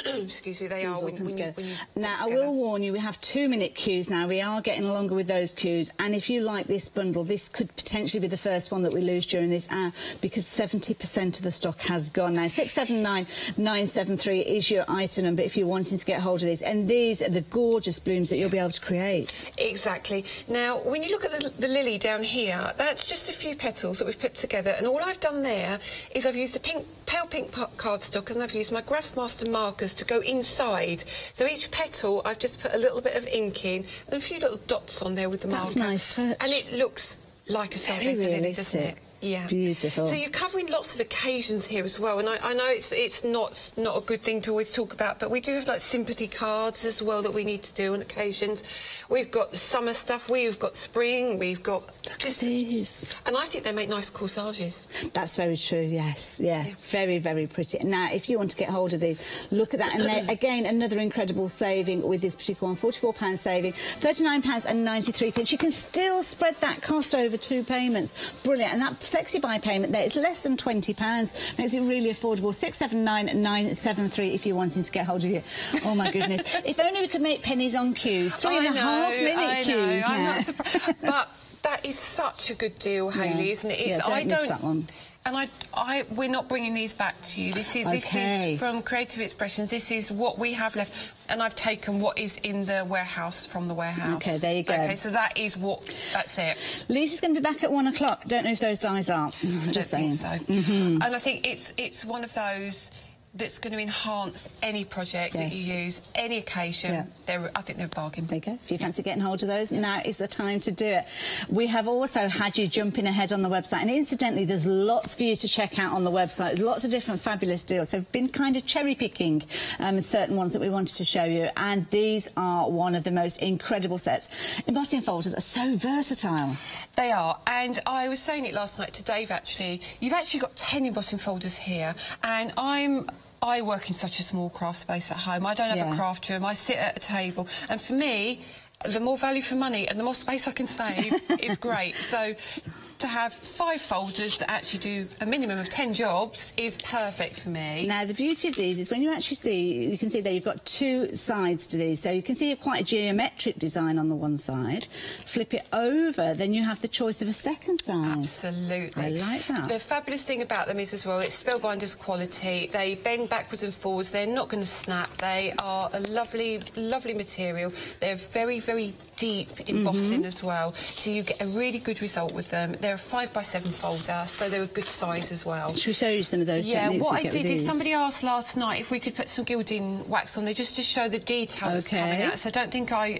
excuse me, they are when you now, I will warn you, we have 2-minute queues now. We are getting longer with those queues. And if you like this bundle, this could potentially be the first one that we lose during this hour, because 70% of the stock has gone now. 679973 is your item number if you're wanting to get hold of these. And these are the gorgeous blooms that you'll be able to create. Exactly. Now, when you look at the lily down here, that's just a few petals that we've put together. And all I've done there is I've used a pale pink cardstock, and I've used my Craftmaster markers to go inside. So each petal, I've just put a little bit of ink in and a few little dots on there with the marker. That's a nice touch. And it looks like a stargazer lily, doesn't it? Yeah. Beautiful. So you're covering lots of occasions here as well, and I know it's not a good thing to always talk about, but we do have like sympathy cards as well that we need to do on occasions. We've got the summer stuff, we've got spring, we've got these. And I think they make nice corsages. That's very true, yes. Yeah. Very, very pretty. Now, if you want to get hold of these, look at that. And again, another incredible saving with this particular one, £44 saving, £39.93. You can still spread that cost over 2 payments. Brilliant. And that flexi-buy payment there is less than £20. Makes it really affordable. 679973 if you're wanting to get hold of it. Oh, my goodness. If only we could make pennies on queues. 3.5-minute queues. I'm not surprised. But that is such a good deal, Hayley, isn't it? It's, don't miss that one. And we're not bringing these back to you. This is from Creative Expressions. This is what we have left, and I've taken what is in the warehouse from the warehouse. Okay, there you go. Okay, so that's it. Lisa's going to be back at 1 o'clock. Don't know if those dies are. I'm just saying. So. And I think it's one of those. that's going to enhance any project that you use, any occasion. I think they're a bargain. There you go. If you fancy getting hold of those, now is the time to do it. We have also had you jumping ahead on the website, and incidentally, there's lots for you to check out on the website. There's lots of different fabulous deals. So we've been kind of cherry-picking certain ones that we wanted to show you, and these are one of the most incredible sets. Embossing folders are so versatile. They are, and I was saying it last night to Dave, actually. You've actually got 10 embossing folders here, and I work in such a small craft space at home. I don't have a craft room. I sit at a table. And for me, the more value for money and the more space I can save is great. So to have 5 folders that actually do a minimum of 10 jobs is perfect for me. Now, the beauty of these is when you actually see, you can see there you've got 2 sides to these. So you can see quite a geometric design on the one side. Flip it over, then you have the choice of a second side. Absolutely. I like that. The fabulous thing about them is, as well, it's Spellbinder's quality. They bend backwards and forwards. They're not going to snap. They are a lovely, lovely material. They're very, very deep embossing as well. So you get a really good result with them. They're a 5x7 folder, so they're a good size as well. Should we show you some of those techniques? What I did is somebody asked last night if we could put some gilding wax on there just to show the detail that's coming out. So I don't think I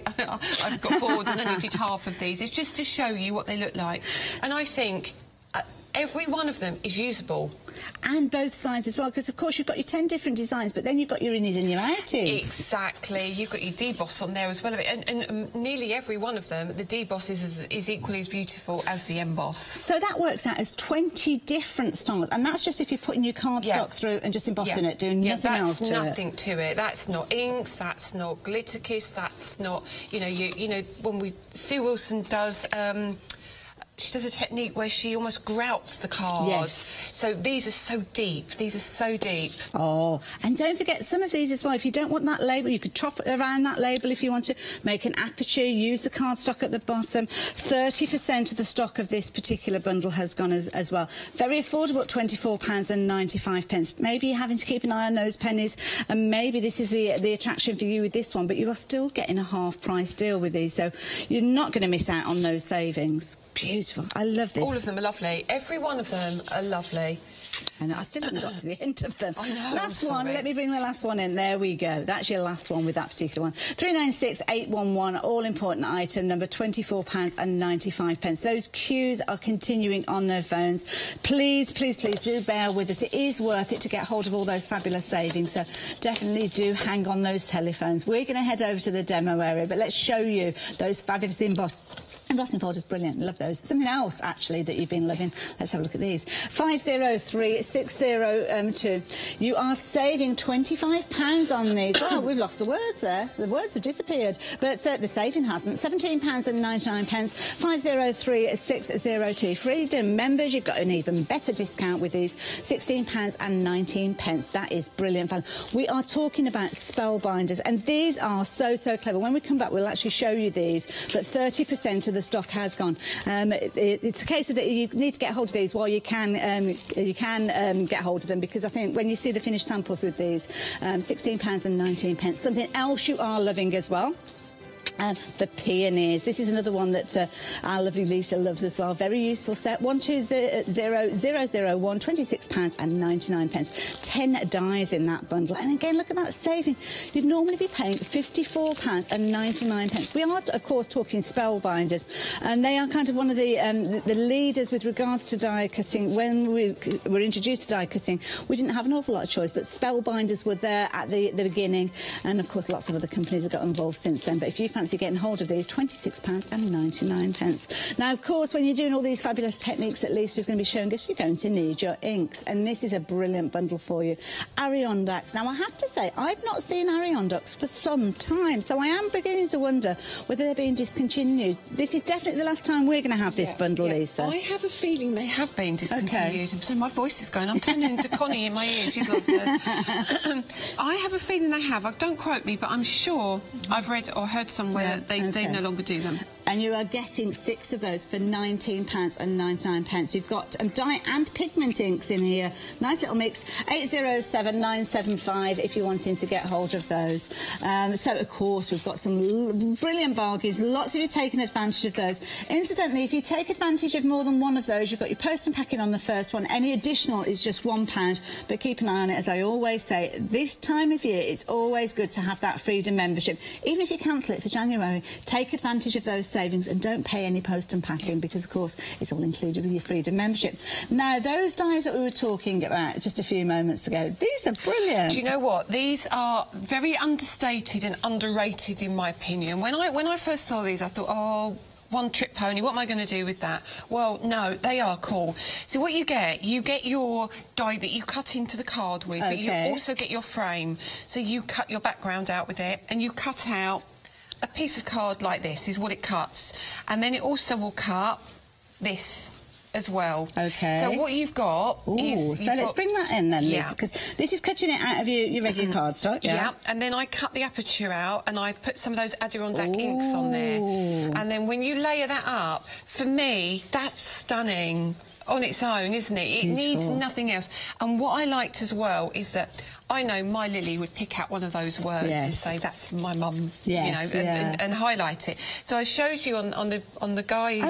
got bored and only did half of these. It's just to show you what they look like. And I think every one of them is usable. And both sides as well, because of course you've got your 10 different designs, but then you've got your innies and your outies. Exactly. You've got your deboss on there as well. And nearly every one of them, the deboss is equally as beautiful as the emboss. So that works out as 20 different styles, and that's just if you're putting your cardstock through and just embossing it, doing nothing else to it. That's nothing to it. That's not inks, that's not glitter kiss, that's not, you know, when Sue Wilson does... she does a technique where she almost grouts the cards. Yes. So these are so deep. These are so deep. Oh, and don't forget some of these as well. If you don't want that label, you could chop around that label if you want to. Make an aperture, use the cardstock at the bottom. 30% of the stock of this particular bundle has gone as well. Very affordable at £24.95. Maybe you're having to keep an eye on those pennies, and maybe this is the attraction for you with this one, but you are still getting a half-price deal with these, so you're not going to miss out on those savings. Beautiful. I love this. All of them are lovely. Every one of them are lovely. And I still haven't got to the end of them. I know, last one. Let me bring the last one in. There we go. That's your last one with that particular one. 396811, all important item, number £24.95. Those queues are continuing on their phones. Please, please, please do bear with us. It is worth it to get hold of all those fabulous savings. So definitely do hang on those telephones. We're going to head over to the demo area, but let's show you those fabulous embossing folders. Brilliant. Love those. Something else, actually, that you've been loving. Let's have a look at these. 503602. You are saving £25 on these. Oh, we've lost the words there. The words have disappeared. But the saving hasn't. £17.99. 503602. Freedom members, you've got an even better discount with these. £16.19. That is brilliant fun. We are talking about spellbinders, and these are so, so clever. When we come back, we'll actually show you these, but 30% of the stock has gone. It's a case of that you need to get hold of these while you can get hold of them, because I think when you see the finished samples with these, £16.19. Something else you are loving as well. The peonies. This is another one that our lovely Lisa loves as well. Very useful set. 120001, £26.99. 10 dies in that bundle. And again, look at that saving. You'd normally be paying £54.99. We are, of course, talking spellbinders, and they are kind of one of the leaders with regards to die cutting. When we were introduced to die cutting, we didn't have an awful lot of choice, but spellbinders were there at the beginning, and of course, lots of other companies have got involved since then. But if you fancy getting hold of these, £26.99. Now, of course, when you're doing all these fabulous techniques that Lisa's going to be showing us, you're going to need your inks, and this is a brilliant bundle for you. Aryondax. Now, I have to say, I've not seen Aryondax for some time, so I am beginning to wonder whether they're being discontinued. This is definitely the last time we're going to have this bundle, Lisa. I have a feeling they have been discontinued. Okay. So my voice is going. I'm turning into Connie in my ears. She's lost hers. I have a feeling they have. Don't quote me, but I'm sure I've read or heard some where they no longer do them. And you are getting 6 of those for £19.99. You've got dye and pigment inks in here. Nice little mix. 807975 if you're wanting to get hold of those. So, of course, we've got some brilliant bargains. Lots of you taking advantage of those. Incidentally, if you take advantage of more than one of those, you've got your post and packing on the first one. Any additional is just £1. But keep an eye on it. As I always say, this time of year, it's always good to have that Freedom membership. Even if you cancel it for January, take advantage of those savings and don't pay any post and packing because, of course, it's all included with your Freedom membership. Now, those dyes that we were talking about just a few moments ago, these are brilliant. Do you know what? These are very understated and underrated, in my opinion. When I first saw these, I thought, oh, one trick pony, what am I going to do with that? Well, no, they are cool. So what you get your die that you cut into the card with, but you also get your frame. So you cut your background out with it, and you cut out a piece of card like this is what it cuts. And then it also will cut this as well. Okay. So what you've got is... So let's bring that in then, Liz, because this is cutting it out of your regular cardstock, yeah, and then I cut the aperture out and I put some of those Adirondack inks on there. And then when you layer that up, for me, that's stunning on its own, isn't it? It needs nothing else. And what I liked as well is that I know my Lily would pick out one of those words and say, that's my mum, you know, and highlight it. So I showed you on the guys,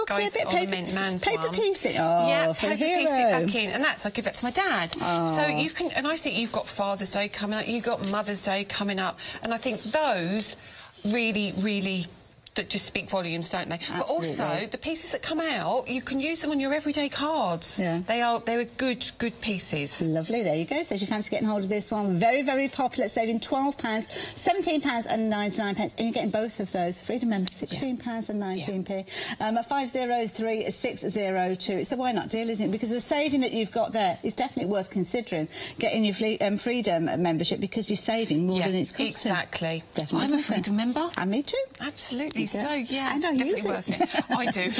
guys on the man's paper one. piece it. Oh, yeah, for paper a piece it hero. back in, and that's I give that to my dad. Oh. So you can, and I think you've got Father's Day coming up, you've got Mother's Day coming up, and I think those really that just speak volumes, don't they? Absolutely. But also the pieces that come out, you can use them on your everyday cards. Yeah. They're good pieces. Lovely, there you go. So if you fancy getting hold of this one, very popular, saving £12, £17.99, and you're getting both of those. Freedom members, £16.19p. 503602. It's a why not deal, isn't it? Because the saving that you've got there is definitely worth considering getting your Freedom membership because you're saving more than it's costing. Exactly. Definitely. I'm a Freedom member. And me too. Absolutely. So, yeah, and I definitely use worth it. I do.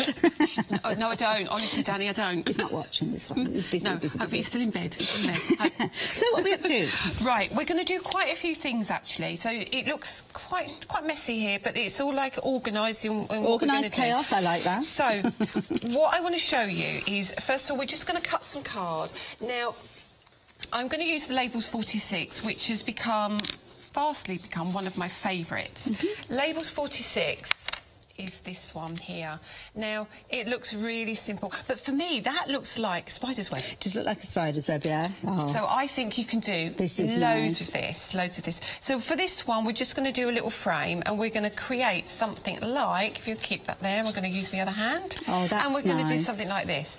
No, I don't. Honestly, Danny, I don't. He's not watching this one. He's busy. No, hopefully he's still in bed. So what are we up to? Right, we're going to do quite a few things, actually. So it looks quite messy here, but it's all, like, organised in what we're going to do. Organised chaos, I like that. So what I want to show you is, first of all, we're just going to cut some card. Now, I'm going to use the Labels 46, which has fastly become one of my favourites. Labels 46 is this one here. Now, it looks really simple, but for me, that looks like spider's web. Does look like a spider's web, yeah? Oh. So I think you can do loads of this. So for this one, we're just going to do a little frame, and we're going to create something like, if you keep that there, we're going to use the other hand. Oh, that's And we're going to do nice. something like this.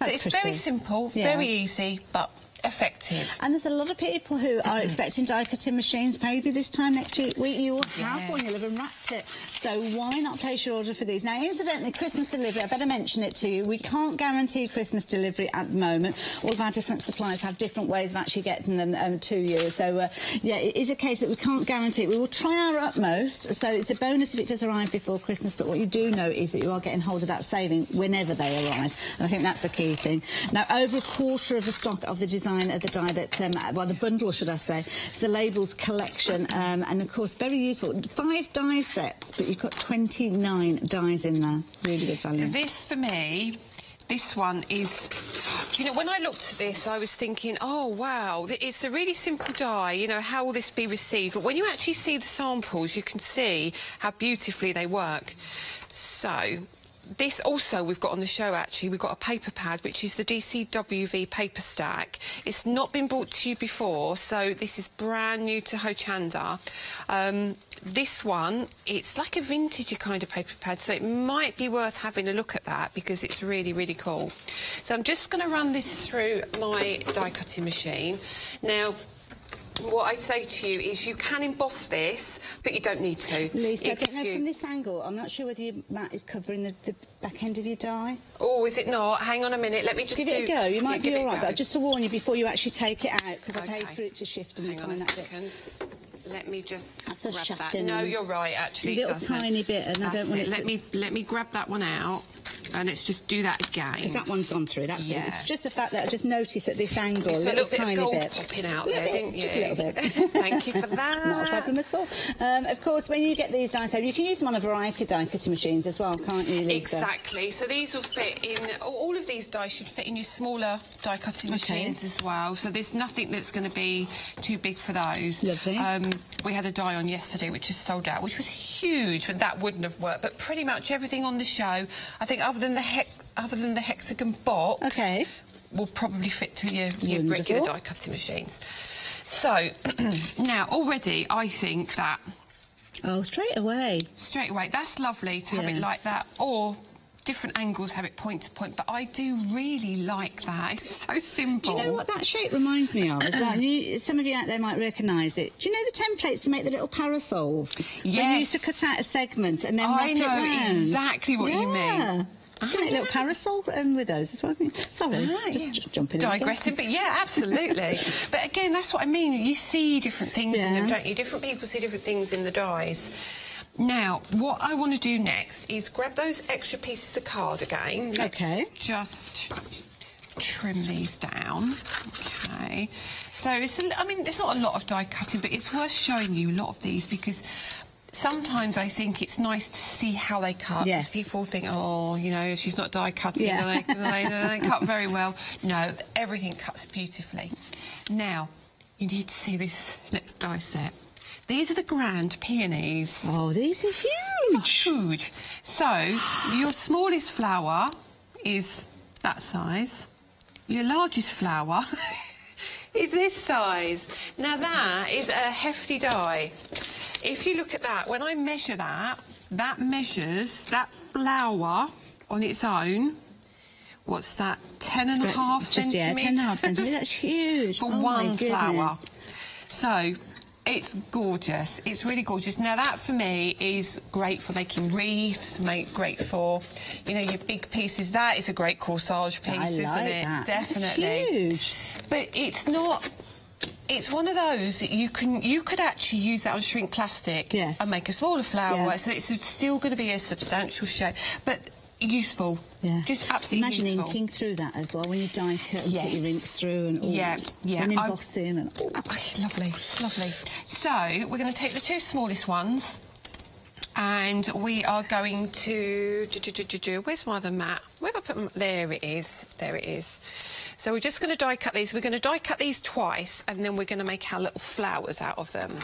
That's so it's pretty. very simple, very easy, but effective. And there's a lot of people who are expecting die-cutting machines maybe this time next week. You will have one, you'll have unwrapped it. So why not place your order for these? Now, incidentally, Christmas delivery, I better mention it to you. We can't guarantee Christmas delivery at the moment. All of our different suppliers have different ways of actually getting them to you. So, yeah, it is a case that we can't guarantee it. We will try our utmost. So it's a bonus if it does arrive before Christmas. But what you do know is that you are getting hold of that saving whenever they arrive. And I think that's the key thing. Now, over a quarter of the stock of the design of the die that, well, the bundle, should I say, it's the Labels collection, and of course, very useful. 5 die sets, but you've got 29 dies in there. Really good value. This, for me, this one is, you know, when I looked at this, I was thinking, oh, wow, it's a really simple die, you know, how will this be received? But when you actually see the samples, you can see how beautifully they work. So, this also we've got on the show, actually. We've got a paper pad, which is the DCWV paper stack. It's not been brought to you before, so this is brand new to Hochanda. This one, it's like a vintagey kind of paper pad, so it might be worth having a look at that because it's really cool. So I'm just going to run this through my die-cutting machine. Now, what I'd say to you is you can emboss this, but you don't need to. Lisa, I don't know from this angle. I'm not sure whether your mat is covering the back end of your die. Oh, is it not? Hang on a minute. Let me just give it a go. You might be all right, go. but just to warn you before you actually take it out, because I hate for it to shift and Hang on find a that bit. second. Let me just That's a grab that. shut-in No, and you're right, actually. a little tiny bit, and I don't want it to... Let me grab that one out, and let's just do that again. Because that one's gone through, that's Yeah. it. It's just the fact that I just noticed at this angle, You saw a little bit tiny of gold bit. popping out there, didn't you? Just a little bit. Thank you for that. Not a problem at all. Of course, when you get these dies out, you can use them on a variety of die cutting machines as well, can't you, Lisa? Exactly. So these will fit in, all of these dies should fit in your smaller die cutting machines as well. So there's nothing that's going to be too big for those. Lovely. We had a die on yesterday which is sold out, which was huge, but that wouldn't have worked. But pretty much everything on the show, I think, other than the hexagon box, will probably fit through your regular die cutting machines. So now already I think that. Oh, straight away. Straight away. That's lovely to have it like that, or different angles have it point to point, but I do really like that. It's so simple. Do you know what that shape reminds me of as well? Some of you out there might recognise it. Do you know the templates to make the little parasols? Yes. When you used to cut out a segment and then wrap it round. I know exactly what you mean. You can make a little parasol with those as well. Sorry, just jumping in. Digressing, but yeah, absolutely. But again, that's what I mean. You see different things in them, don't you? Different people see different things in the dies. Now, what I want to do next is grab those extra pieces of card again. Let's just trim these down. Okay. So, I mean, there's not a lot of die cutting, but it's worth showing you a lot of these because sometimes I think it's nice to see how they cut. Yes. People think, oh, you know, she's not die cutting, they cut very well. No, everything cuts beautifully. Now, you need to see this next die set. These are the grand peonies. Oh, these are huge. Huge. So, your smallest flower is that size. Your largest flower is this size. Now, that is a hefty die. If you look at that, when I measure that, that measures that flower on its own. What's that? 10.5 centimetres? Yeah, 10.5 centimetres. That's huge. For one flower. So, it's gorgeous. It's really gorgeous. Now, that for me is great for making wreaths, great for, you know, your big pieces. That is a great corsage piece, isn't it? That. Definitely. That's huge. But it's not. It's one of those that you could actually use that on shrink plastic and make a smaller flower. So it's still going to be a substantial shape, but useful. Yeah. Just absolutely useful. Imagine inking through that as well when you die cut and put your inks through and all. And embossing and all. Lovely, lovely. So we're going to take the two smallest ones and we are going to... Where's my other mat? Where have I put them? There it is. There it is. So we're just going to die cut these. We're going to die cut these twice and then we're going to make our little flowers out of them.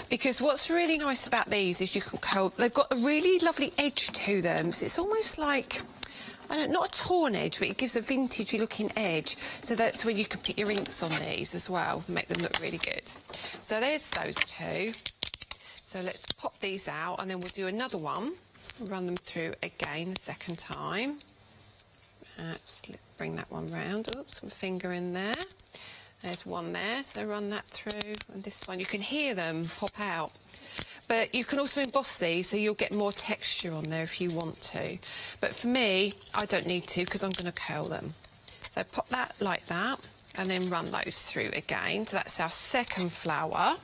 Because what's really nice about these is you can curl... They've got a really lovely edge to them. So it's almost like... not a torn edge, but it gives a vintage looking edge. So that's where you can put your inks on these as well, make them look really good. So there's those two. So let's pop these out and then we'll do another one. Run them through again the second time. Just bring that one round. Oops, my finger in there. There's one there, so run that through. And this one, you can hear them pop out. But you can also emboss these, so you'll get more texture on there if you want to. But for me, I don't need to, because I'm going to curl them. So pop that like that, and then run those through again. So that's our second flower.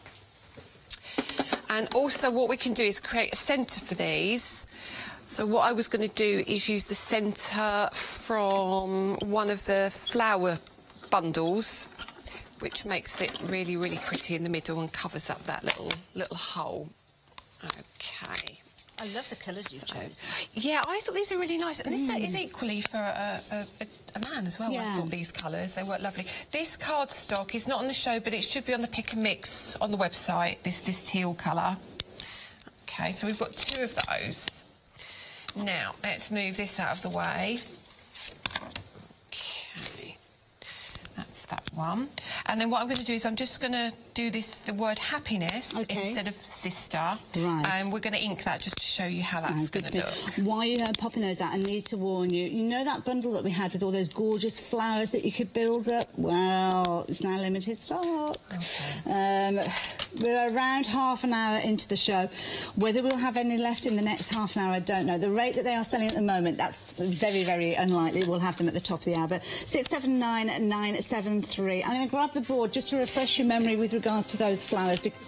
And also what we can do is create a centre for these. So what I was going to do is use the centre from one of the flower bundles, which makes it really, really pretty in the middle and covers up that little hole. Okay. I love the colours you've chosen. Yeah, I thought these are really nice. And this is equally for a man as well. I thought these colours, they work lovely. This cardstock is not on the show, but it should be on the pick and mix on the website, this teal colour. Okay, so we've got two of those. Now, let's move this out of the way. Okay. That's that one. And then what I'm going to do is I'm just going to do the word happiness instead of sister. Right. And we're going to ink that just to show you how that's going to look. While you're popping those out, I need to warn you, you know that bundle that we had with all those gorgeous flowers that you could build up? Well, it's now limited stock. Okay. We're around half an hour into the show. Whether we'll have any left in the next half an hour, I don't know. The rate that they are selling at the moment, that's very, very unlikely. We'll have them at the top of the hour. But 679973. I'm going to grab the board just to refresh your memory with regards to those flowers. Because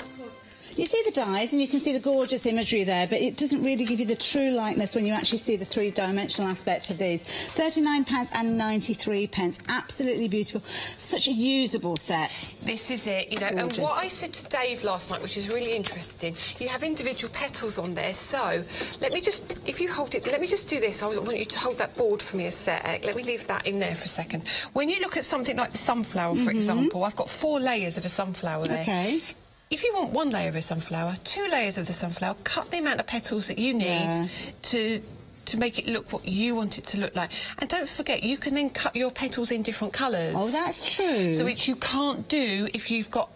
You see the dies and you can see the gorgeous imagery there, but it doesn't really give you the true likeness when you actually see the three-dimensional aspect of these. £39.93. Absolutely beautiful. Such a usable set. This is it, you know. Gorgeous. And what I said to Dave last night, which is really interesting, you have individual petals on there. So let me just, if you hold it, let me just do this. I want you to hold that board for me a sec. Let me leave that in there for a second. When you look at something like the sunflower, for example, I've got 4 layers of a sunflower there. Okay. If you want 1 layer of a sunflower, 2 layers of the sunflower, cut the amount of petals that you need to make it look what you want it to look like. And don't forget, you can then cut your petals in different colours. Oh, that's true. So which you can't do if you've got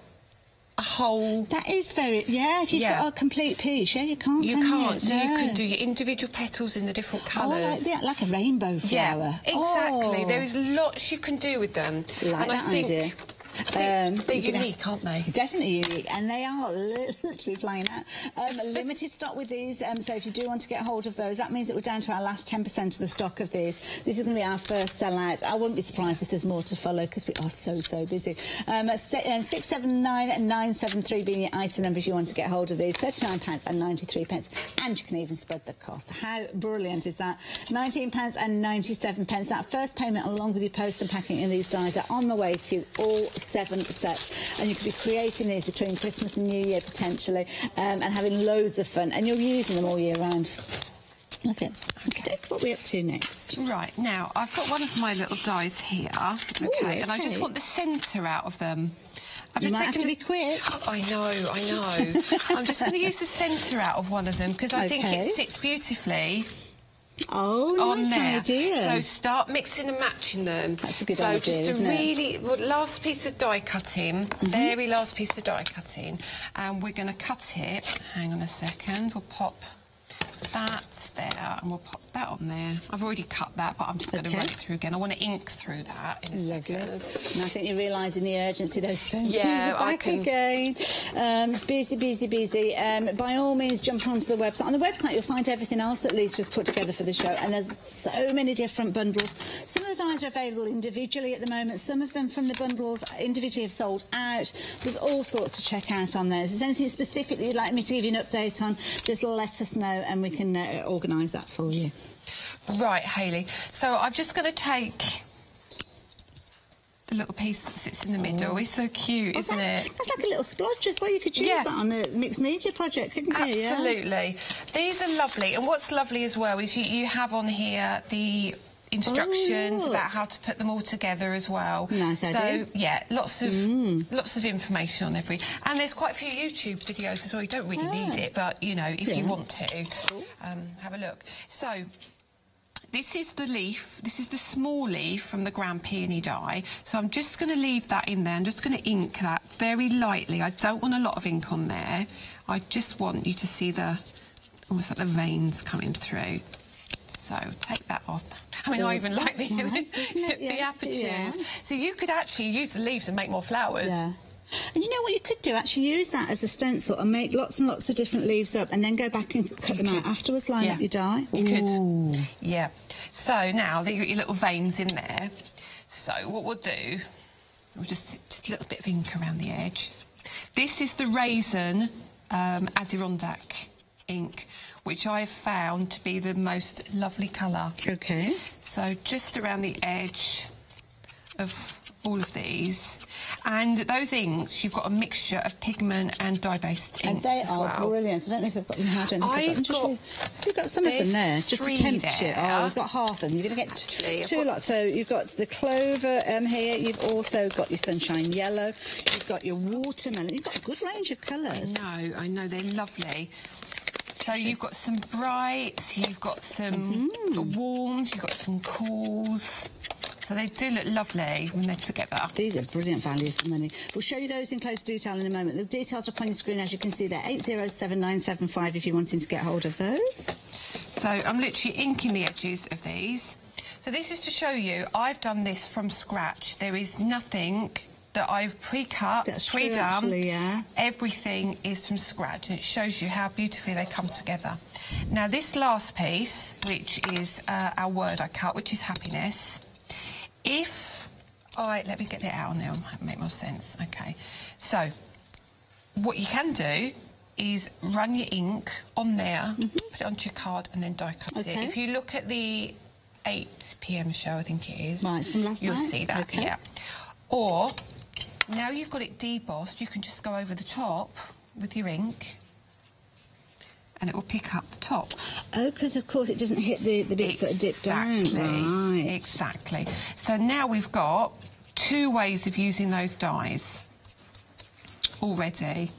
a whole... That is very... Yeah, if you've got a complete piece, you can't. You can't. So you can do your individual petals in the different colours. Oh, like a rainbow flower. Yeah, exactly. There is lots you can do with them. Like that idea. They're unique, aren't they? Definitely unique, and they are literally flying out. Limited stock with these, so if you do want to get hold of those, that means that we're down to our last 10% of the stock of these. This is going to be our first sellout. I wouldn't be surprised if there's more to follow because we are so busy. 679973 being your item number if you want to get hold of these. £39.93, and you can even spread the cost. How brilliant is that? £19.97. That first payment, along with your post and packing in these dies, are on the way to you, all 7 sets, and you could be creating these between Christmas and New Year potentially, and having loads of fun, and you're using them all year round. Love it. Okay, what are we up to next? Right, now I've got one of my little dies here, okay, and I just want the centre out of them. You might have to be quick. I know. I'm just going to use the centre out of one of them because I think it sits beautifully. Oh, on nice there. idea. So start mixing and matching them. That's a good idea, just a isn't really last piece of die cutting, very last piece of die cutting, and we're going to cut it. Hang on a second. We'll pop that there, and we'll pop that on there. I've already cut that, but I'm just going to run it through again. I want to ink through that in a second. And I think you're realising the urgency. Those phones are back again. Busy. By all means, jump onto the website. On the website, you'll find everything else that Lisa's put together for the show, and there's so many different bundles. Some of the dies are available individually at the moment. Some of them from the bundles individually have sold out. There's all sorts to check out on there. If there's anything specific that you'd like me to give you an update on, just let us know, and we can organise that for you. Right, Hayley. So I'm just going to take the little piece that sits in the middle. It's so cute, isn't it? That's like a little splodge as well. You could use that on a mixed media project, couldn't you? Absolutely. These are lovely. And what's lovely as well is you have on here the instructions about how to put them all together as well. Nice idea. So yeah, lots of information on every, and there's quite a few YouTube videos as well. You don't really need it, but you know, if you want to, have a look. So this is the leaf. This is the small leaf from the Grand Peony die. So I'm just going to leave that in there. I'm just going to ink that very lightly. I don't want a lot of ink on there. I just want you to see the almost like the veins coming through. So take that off. I mean, I even like the apertures. Yeah. So you could actually use the leaves and make more flowers. Yeah. And you know what you could do? Actually use that as a stencil and make lots and lots of different leaves up, and then go back and cut them out afterwards, line up your die. You could. Yeah. So now that you've got your little veins in there, so what we'll do, we'll just a little bit of ink around the edge. This is the Raisin Adirondack ink, which I have found to be the most lovely colour. Okay. So just around the edge of all of these. And those inks, you've got a mixture of pigment and dye-based inks. And they are brilliant. I don't know if I've got them here. You've got some of them there, just to tempt you. Oh, we've got half of them. You're going to get two lots. So you've got the clover here. You've also got your sunshine yellow. You've got your watermelon. You've got a good range of colours. I know. They're lovely. So you've got some brights, you've got some warms, you've got some cools. So they do look lovely when they're together. These are brilliant value for money. We'll show you those in close detail in a moment. The details are up on your screen, as you can see there, 807975 if you're wanting to get hold of those. So I'm literally inking the edges of these. So this is to show you, I've done this from scratch. There is nothing that I've pre-cut, pre-done. Everything is from scratch, and it shows you how beautifully they come together. Now, this last piece, which is our word I cut, which is happiness, let me get it out now, make more sense. Okay, so what you can do is run your ink on there, put it onto your card, and then die cut it. If you look at the 8 p.m. show, I think it is, right, from last you'll night? see that, Okay. yeah. Or, now you've got it debossed, you can just go over the top with your ink, and it will pick up the top. Oh, because of course it doesn't hit the bits that are dipped down. Right. Exactly. So now we've got 2 ways of using those dies already.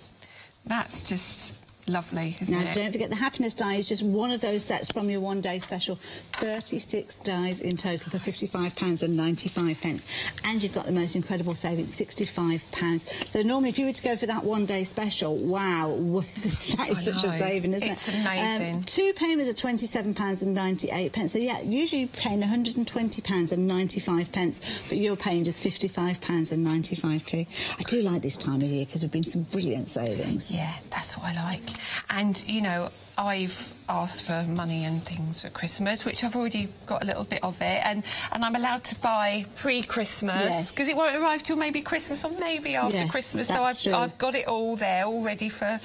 That's just lovely, isn't it? Now, don't forget the happiness die is just one of those sets from your one-day special. 36 dies in total for £55.95. And you've got the most incredible savings, £65. So normally, if you were to go for that one-day special, wow, that is such a saving, isn't it? It's amazing. 2 payments are £27.98. So, yeah, usually you're paying £120.95, but you're paying just £55.95p. I do like this time of year because there's been some brilliant savings. Yeah, that's what I like. And, you know, I've asked for money and things for Christmas, which I've already got a little bit of it, and I'm allowed to buy pre-Christmas, because it won't arrive till maybe Christmas or maybe after Christmas, so I've got it all there, all ready for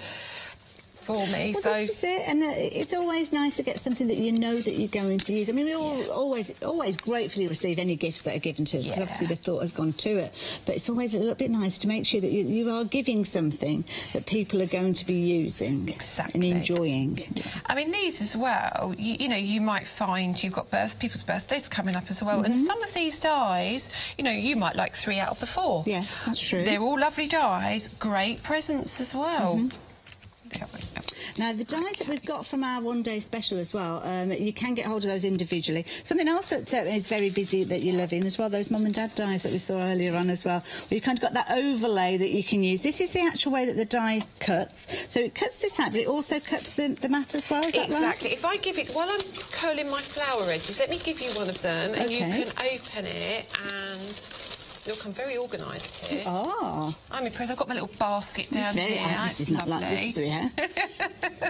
me. Well, so this is it, and it's always nice to get something that you know that you're going to use. I mean, we all always gratefully receive any gifts that are given to us, because obviously the thought has gone to it. But it's always a little bit nice to make sure that you are giving something that people are going to be using and enjoying. I mean, these as well, you know, you might find you've got people's birthdays coming up as well, and some of these dies, you know, you might like 3 out of the 4. Yes, that's true. They're all lovely dies, great presents as well. Now, the dies that we've got from our one-day special as well, you can get hold of those individually. Something else that is very busy that you're loving as well, those mum and dad dies that we saw earlier on as well, where you've kind of got that overlay that you can use. This is the actual way that the die cuts. So it cuts this out, but it also cuts the mat as well, is that right? Exactly. If I give it, while I'm curling my flower edges, let me give you one of them, and you can open it and... Look, I'm very organised here. Oh. I'm impressed. I've got my little basket down here. This is not like this, yeah.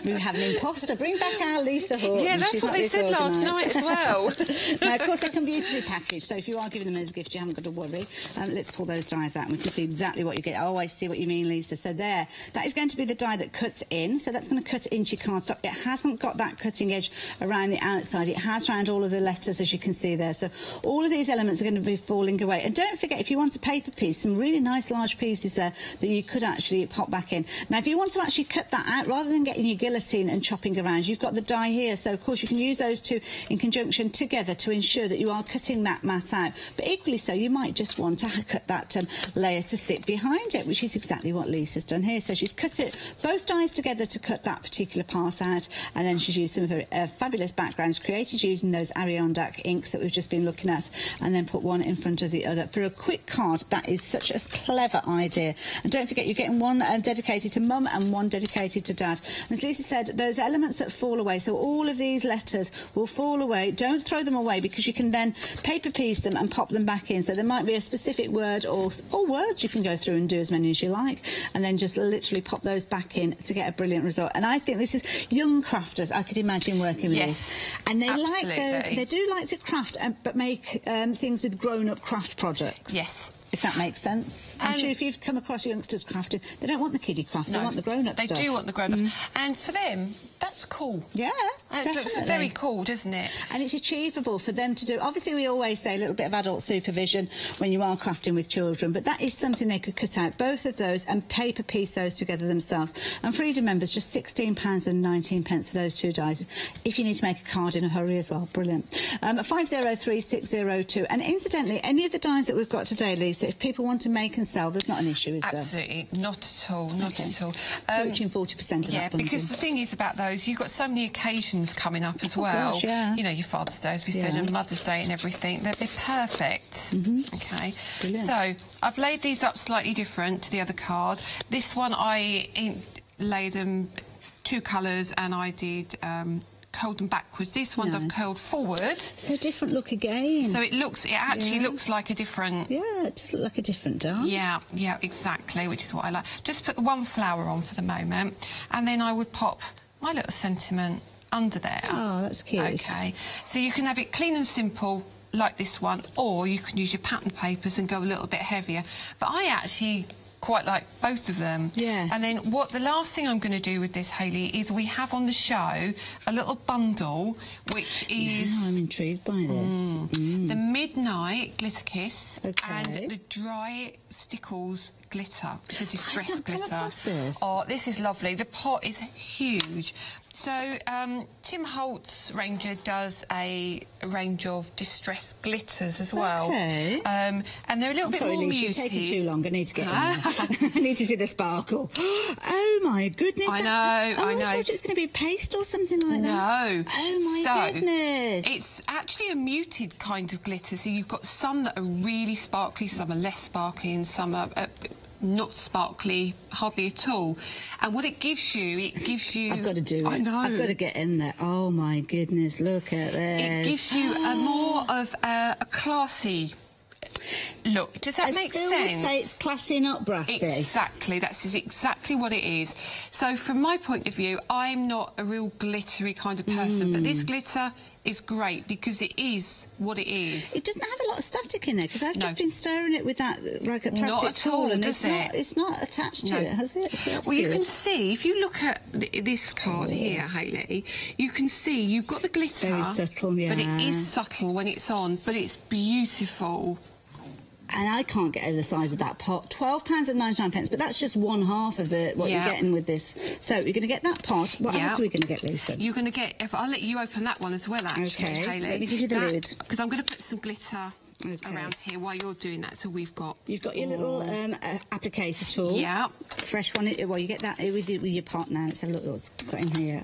We have an imposter. Bring back our Lisa Horton. Yeah, that's what they said last night as well. Now, of course, they can beautifully packaged, so if you are giving them as a gift, you haven't got to worry. Let's pull those dies out and we can see exactly what you get. Oh, I see what you mean, Lisa. So there, that is going to be the die that cuts in. So that's going to cut into your cardstock. It hasn't got that cutting edge around the outside. It has around all of the letters, as you can see there. So all of these elements are going to be falling away. And don't forget, if you want a paper piece, some really nice large pieces there that you could actually pop back in. Now, if you want to actually cut that out, rather than getting your guillotine and chopping around, you've got the die here. So, of course, you can use those two in conjunction together to ensure that you are cutting that mat out. But equally so, you might just want to cut that layer to sit behind it, which is exactly what Lisa's done here. So she's cut it, both dies together to cut that particular part out, and then she's used some of her fabulous backgrounds created using those Adirondack inks that we've just been looking at, and then put one in front of the other. For a quick card, that is such a clever idea. And don't forget, you're getting one dedicated to mum and one dedicated to dad. And as Lisa said, those elements that fall away, so all of these letters will fall away. Don't throw them away, because you can then paper piece them and pop them back in. So there might be a specific word or words you can go through and do as many as you like, and then just literally pop those back in to get a brilliant result. And I think this is young crafters, I could imagine working with this. And they like those, they do like to craft, but make things with grown-up craft projects. Yes. If that makes sense. I'm sure if you've come across youngsters crafting, they don't want the kiddie crafts, they want the grown-up stuff. They do want the grown-up. And for them, that's cool. Yeah, It looks very cool, doesn't it? And it's achievable for them to do. Obviously, we always say a little bit of adult supervision when you are crafting with children, but that is something they could cut out, both of those, and paper piece those together themselves. And Freedom members, just £16.19 for those two dies. If you need to make a card in a hurry as well, brilliant. 503602. And incidentally, any of the dies that we've got today, Lisa, if people want to make and sell, there's not an issue, is there? Absolutely, not at all, not at all. Approaching 40% of that. Yeah, because the thing is about those, you've got so many occasions coming up as well. Gosh, yeah. You know, your Father's Day, as we said, and Mother's Day and everything. They're perfect. Okay. Brilliant. So I've laid these up slightly different to the other card. This one I laid them 2 colours, and I did curled them backwards. This one's I've curled forward. So different look again. So it actually looks like a different... Yeah, it does look like a different die. Yeah, exactly, which is what I like. Just put the one flower on for the moment, and then I would pop my little sentiment under there. Oh, that's cute. Okay, so you can have it clean and simple like this one, or you can use your pattern papers and go a little bit heavier. But I actually quite like both of them. Yes. And then the last thing I'm going to do with this, Hayley, is we have on the show a little bundle which is... I'm intrigued by this. The Midnight Glitter Kiss and Okay. the Dry Stickles Glitter, the distress I've not come glitter. across this. Oh, this is lovely. The pot is huge. So Tim Holtz Ranger does a range of distress glitters as well. Okay. And they're a little bit Sorry, more Lisa, muted. you're taking too long. I need to get in there. I need to see the sparkle. Oh, my goodness. I know. I know. thought it was going to be paste or something like that. No. Oh, my goodness. It's actually a muted kind of glitter. So you've got some that are really sparkly, some are less sparkly, and some are... not sparkly, hardly at all. And what it gives you... I've got to do it. I know. I've got to get in there. Oh, my goodness, look at this. It gives you a more of a classy look. Does that make sense? I would say it's classy, not brassy. Exactly. That's just exactly what it is. So from my point of view, I'm not a real glittery kind of person, but this glitter is great because it is what it is. It doesn't have a lot of static in there because I've No. just been stirring it with that like a plastic Not at tool, all, and does it? it's not attached to it, has it? So that's Well, you good. can see, if you look at this card here, Hayley, you can see you've got the glitter. Very subtle, yeah. But it is subtle when it's on, but it's beautiful. And I can't get over the size of that pot. £12.99, but that's just one half of what you're getting with this. So you're going to get that pot. What else are we going to get, Lisa? You're going to get... I'll let you open that one as well, actually, Okay, Hayley. let me give you the lid. Because I'm going to put some glitter around here while you're doing that. So we've got... You've got your little applicator tool. Yeah. Fresh one. Well, you get that with your pot now. Let's have a look what's got in here.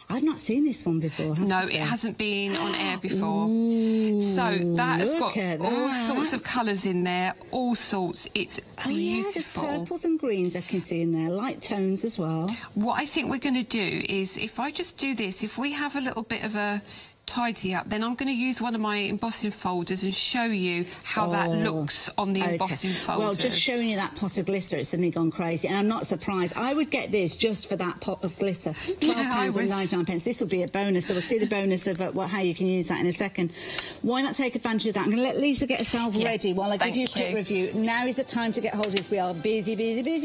I've not seen this one before. No, it hasn't been on air before. Ooh, so that's look got at all that. sorts of colours in there, all sorts. It's beautiful. Yeah, there's purples and greens I can see in there, light tones as well. What I think we're going to do is, if I just do this, if we have a little bit of a tidy up, then I'm going to use one of my embossing folders and show you how that looks on the embossing folders. Well, just showing you that pot of glitter, it's suddenly gone crazy, and I'm not surprised. I would get this just for that pot of glitter. £12.99. This will be a bonus, so we'll see the bonus of how you can use that in a second. Why not take advantage of that? I'm going to let Lisa get herself ready while I give you a quick review. Now is the time to get hold of this. We are busy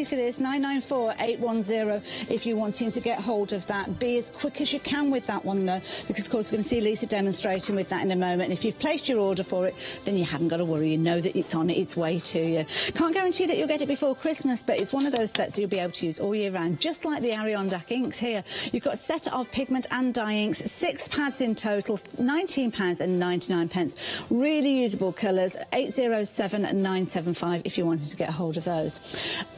for this. 994-810 if you're wanting to get hold of that. Be as quick as you can with that one, though, because, of course, we're going to see Lisa demonstrating with that in a moment. And if you've placed your order for it, then you haven't got to worry. You know that it's on its way to you. Can't guarantee that you'll get it before Christmas, but it's one of those sets that you'll be able to use all year round, just like the Adirondack inks here. You've got a set of pigment and dye inks, 6 pads in total, £19.99. Really usable colours, 807-975 if you wanted to get hold of those.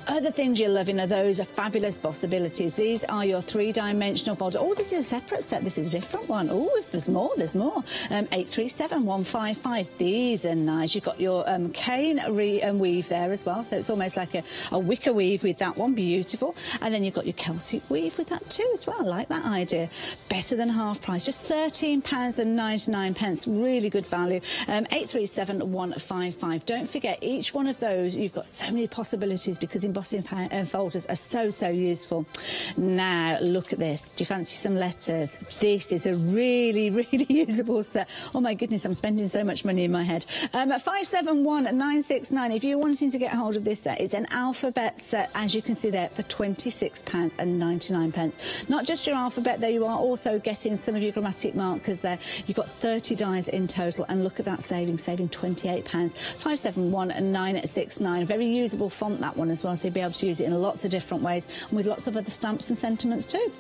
Other things you're loving are those fabulous bossabilities. These are your 3-dimensional folders. Oh, this is a separate set. This is a different one. Oh, if there's more, there's more. 837-155. These are nice. You've got your cane weave there as well, so it's almost like a wicker weave with that one. Beautiful. And then you've got your Celtic weave with that too as well. I like that idea. Better than half price, just £13.99. Really good value. 837-155. Don't forget, each one of those, you've got so many possibilities because embossing folders are so useful. Now, look at this. Do you fancy some letters? This is a really usable set. Oh my goodness, I'm spending so much money in my head. 571-969 if you're wanting to get hold of this set. It's an alphabet set, as you can see there, for £26.99. Not just your alphabet there, you are also getting some of your grammatic markers there. You've got 30 dies in total, and look at that saving £28. 571-969. Very usable font, that one as well, so you'll be able to use it in lots of different ways and with lots of other stamps and sentiments too.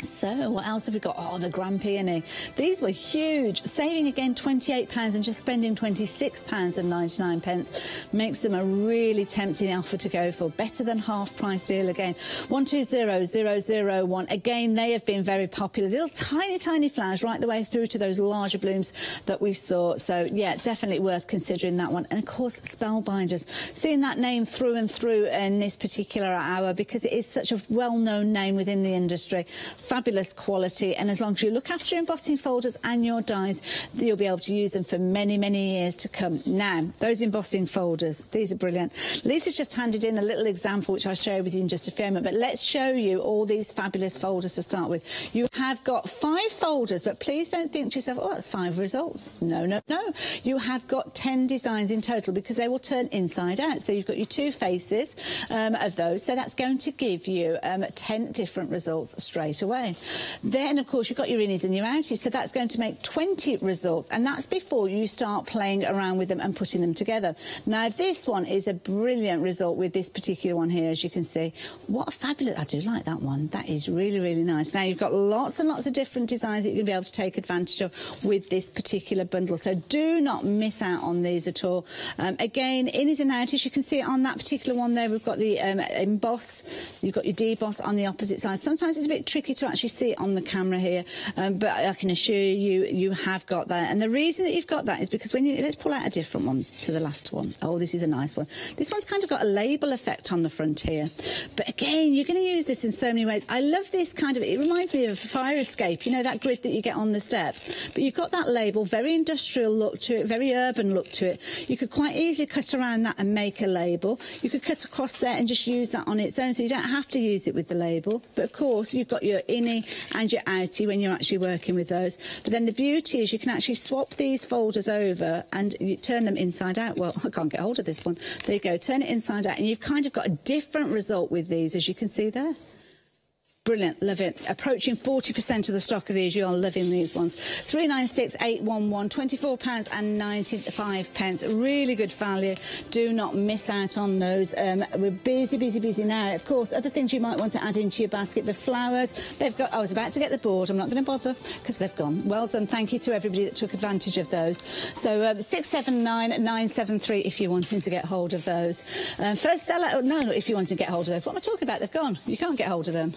So, what else have we got? Oh, the Grand Peony. These were huge. Saving again £28 and just spending £26.99 makes them a really tempting offer to go for. Better than half price deal again. 120001. Again, they have been very popular. Little tiny flowers right the way through to those larger blooms that we saw. So, yeah, definitely worth considering that one. And, of course, Spellbinders. Seeing that name through and through in this particular hour because it is such a well-known name within the industry. fabulous quality, and as long as you look after your embossing folders and your dies, you'll be able to use them for many, many years to come. Now, those embossing folders, these are brilliant. Lisa's just handed in a little example, which I'll share with you in just a few moments, but let's show you all these fabulous folders to start with. You have got 5 folders, but please don't think to yourself, oh, that's 5 results. No, no, no. You have got 10 designs in total, because they will turn inside out. So you've got your 2 faces of those, so that's going to give you 10 different results straight away. Then, of course, you've got your innies and your outies, so that's going to make 20 results, and that's before you start playing around with them and putting them together. Now, this one is a brilliant result with this particular one here, as you can see. What a fabulous... I do like that one. That is really, really nice. Now, you've got lots and lots of different designs that you're going to be able to take advantage of with this particular bundle, so do not miss out on these at all. Again, innies and outies, you can see it on that particular one there. We've got the emboss, you've got your deboss on the opposite side. Sometimes it's a bit tricky to actually see it on the camera here, but I can assure you, you have got that. And the reason that you've got that is because when you... Let's pull out a different one to the last one. Oh, this is a nice one. This one's kind of got a label effect on the front here. But again, you're going to use this in so many ways. I love this kind of... It reminds me of a fire escape, you know, that grid that you get on the steps. But you've got that label, very industrial look to it, very urban look to it. You could quite easily cut around that and make a label. You could cut across there and just use that on its own, so you don't have to use it with the label. But of course, you've got your innie and your outie when you're actually working with those. But then the beauty is you can actually swap these folders over and you turn them inside out. Well, I can't get hold of this one. There you go, turn it inside out, and you've kind of got a different result with these, as you can see there. Brilliant, love it. Approaching 40% of the stock of these. You are loving these ones. 396811, £24.95. Really good value. Do not miss out on those. We're busy, busy, busy now. Of course, other things you might want to add into your basket. The flowers, they've got... I was about to get the board. I'm not going to bother because they've gone. Well done. Thank you to everybody that took advantage of those. So 679973 if you're wanting to get hold of those. First seller... No, if you want to get hold of those. What am I talking about? They've gone. You can't get hold of them.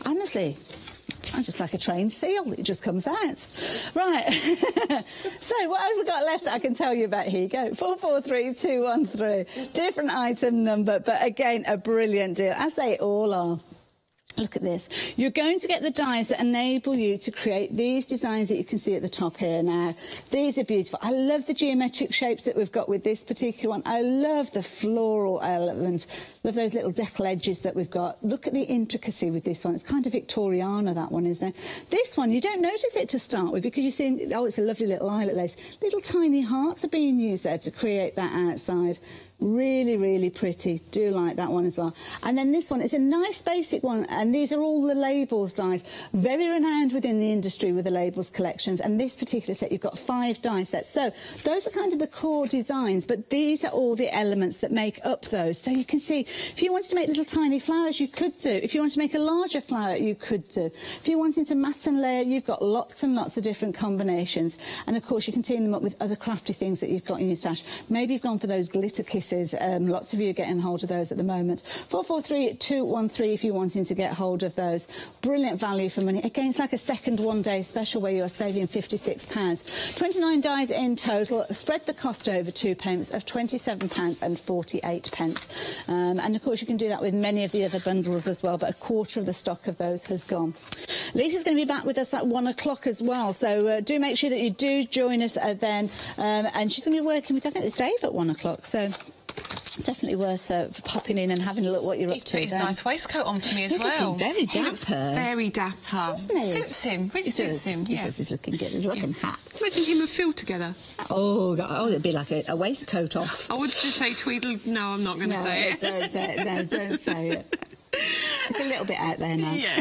Honestly, I'm just like a trained seal. It just comes out. Right. So what have we got left that I can tell you about? Here you go. 443213. Different item number, but again, a brilliant deal, as they all are. Look at this. You're going to get the dies that enable you to create these designs that you can see at the top here now. These are beautiful. I love the geometric shapes that we've got with this particular one. I love the floral element. Love those little decal edges that we've got. Look at the intricacy with this one. It's kind of Victoriana, that one, isn't it? This one, you don't notice it to start with because you see, oh, it's a lovely little eyelet lace. Little tiny hearts are being used there to create that outside. Really, really pretty. Do like that one as well. And then this one, it's a nice basic one, and these are all the labels dies. Very renowned within the industry with the labels collections, and this particular set, you've got 5 die sets. So those are kind of the core designs, but these are all the elements that make up those. So you can see, if you wanted to make little tiny flowers, you could do. If you want to make a larger flower, you could do. If you wanted to mat and layer, you've got lots and lots of different combinations. And of course, you can team them up with other crafty things that you've got in your stash. Maybe you've gone for those glitter kisses. Lots of you are getting hold of those at the moment. 443213 if you're wanting to get hold of those. Brilliant value for money. Again, it's like a second one-day special where you're saving £56. 29 dies in total. Spread the cost over 2 payments of £27.48. And of course, you can do that with many of the other bundles as well, but a quarter of the stock of those has gone. Lisa's going to be back with us at 1 o'clock as well, so do make sure that you do join us then. And she's going to be working with, I think it's Dave at 1 o'clock, so definitely worth popping in and having a look what you're up to. He's put his nice waistcoat on for me as He's well. Looking very dapper. He looks very dapper. Doesn't he? Suits him. Really suits him. He Yeah. does. He's looking good. He's looking hot. Imagine him and Phil together. Oh, God. Oh, it'd be like a waistcoat off. I would just say tweedle. No, I'm not going to say it. Don't say it. No, don't say it. It's a little bit out there now. Yeah.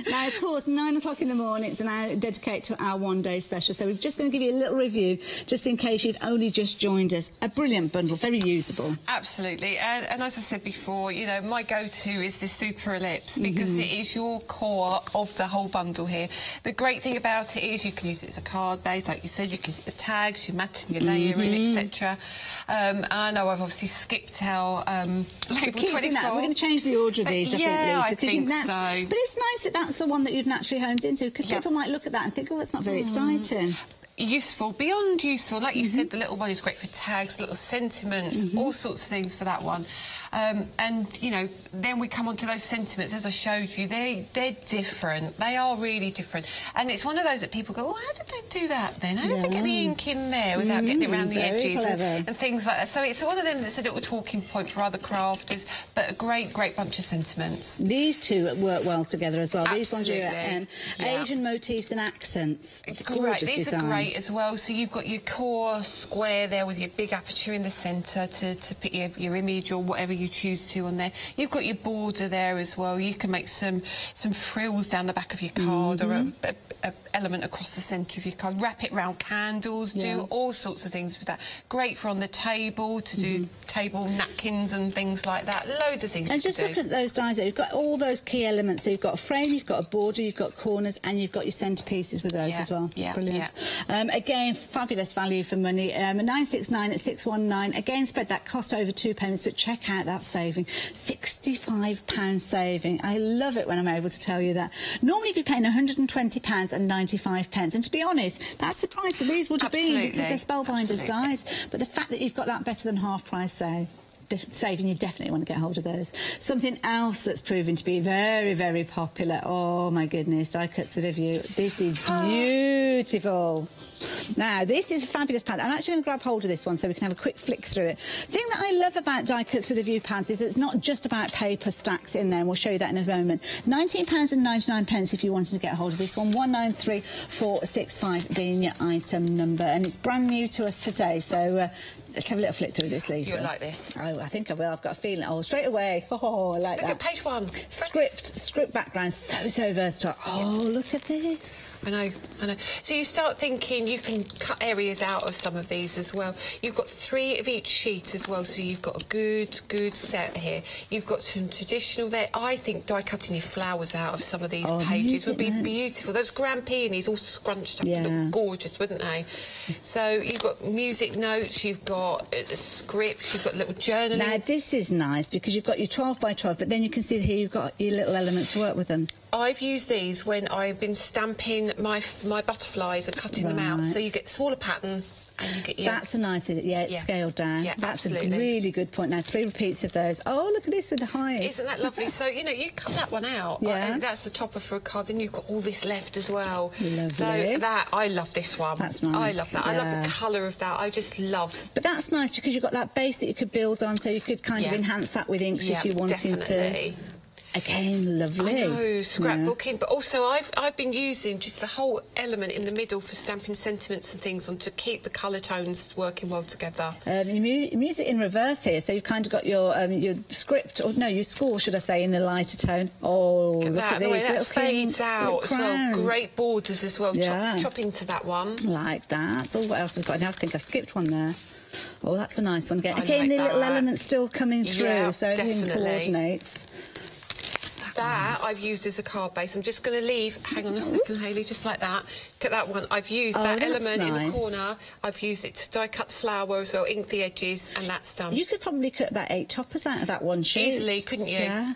Now, of course, 9 o'clock in the morning, it's now dedicated to our one-day special. So we're just going to give you a little review, just in case you've only just joined us. A brilliant bundle, very usable. Absolutely. And as I said before, you know, my go-to is the Super Ellipse because it is your core of the whole bundle here. The great thing about it is you can use it as a card base, like you said, you can use it as tags, your matting, your layering, etc. I know I've obviously skipped our label 24. We're going to change the order of these, I think so. But it's nice that that's the one that you've naturally honed into, because people might look at that and think, oh, it's not very exciting. Useful, beyond useful. Like you said, the little one is great for tags, little sentiments, all sorts of things for that one. And, you know, then we come on to those sentiments, as I showed you, they're different. They are really different. And it's one of those that people go, oh, how did they do that then? How did they get the ink in there without getting around the edges and things like that? So it's one of them that's a little talking point for other crafters, but a great bunch of sentiments. These two work well together as well. Absolutely. These ones are Asian motifs and accents. Correct. These design. are great as well. So you've got your core square there with your big aperture in the centre to put your image or whatever you choose to on there. You've got your border there as well. You can make some frills down the back of your card or a element across the centre of your card. Wrap it around candles. Do all sorts of things with that. Great for on the table to do table napkins and things like that. Loads of things. And just looking at those dies there, you've got all those key elements. So you've got a frame, you've got a border, you've got corners, and you've got your centrepieces with those as well. Yeah, brilliant. Again, fabulous value for money. 969 at 619. Again, spread that cost over £2, but check out that saving. £65 saving. I love it when I'm able to tell you that. Normally you'd be paying £120 and 95 pence. And to be honest, that's the price that these would have been because they're Spellbinders dies. But the fact that you've got that better than half price saving, you definitely want to get hold of those. Something else that's proven to be very, very popular. Oh my goodness, die cuts with a view. This is beautiful. Now, this is a fabulous pad. I'm actually going to grab hold of this one so we can have a quick flick through it. The thing that I love about die cuts with a view pads is it's not just about paper stacks in there, and we'll show you that in a moment. £19 and 99 pence if you wanted to get hold of this one. 193465 being your item number, and it's brand new to us today. So let's have a little flick through this, Lisa. You'll like this. Oh, I think I will. I've got a feeling. Oh, straight away. Oh, I like that. Look at page 1. Script background, so versatile. Oh, look at this. I know. So you start thinking you can cut areas out of some of these as well. You've got 3 of each sheet as well, so you've got a good set here. You've got some traditional there. I think die cutting your flowers out of some of these pages would be beautiful. Those grand peonies all scrunched up would look gorgeous, wouldn't they? So you've got music notes, you've got the scripts, you've got little journaling. Now this is nice because you've got your 12 by 12, but then you can see here you've got your little elements to work with them. I've used these when I've been stamping my butterflies and cutting them out. So you get smaller pattern and you get your... That's a nice, it's scaled down. Yeah, that's absolutely. A really good point. Now 3 repeats of those. Oh, look at this with the hive. Isn't that lovely? So, you know, you cut that one out. And that's the topper for a card. Then you've got all this left as well. Lovely. So that, I love this one. That's nice. I love that. I love the colour of that. I just love... But that's nice because you've got that base that you could build on, so you could kind of enhance that with inks if you wanted to. Again, lovely. I know, scrapbooking, but also I've been using just the whole element in the middle for stamping sentiments and things on to keep the colour tones working well together. You use it in reverse here, so you've kind of got your script, or no, your score, should I say, in the lighter tone. Oh, look at the way these. that fades out as well. Great borders as well. Chop into that one. Like that. So what else we've got? Now I think I've skipped one there. Oh, that's a nice one. Again, like the little elements still coming through, so everything coordinates. That I've used as a card base. I'm just going to leave. Hang on a second, Hayley, just like that. Look at that one. I've used that element in the corner. I've used it to die cut the flower as well, ink the edges, and that's done. You could probably cut about 8 toppers out of that one sheet. Easily, couldn't you? Yeah.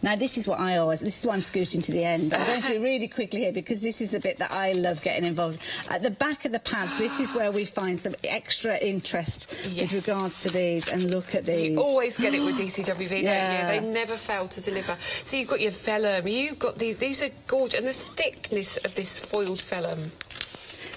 Now this is what this is why I'm scooting to the end. I'm going through really quickly here because this is the bit that I love getting involved. At the back of the pad, this is where we find some extra interest with regards to these. And look at these. You always get it with DCWV, don't you? They never fail to deliver. So you've got your vellum, you've got these are gorgeous, and the thickness of this foiled vellum.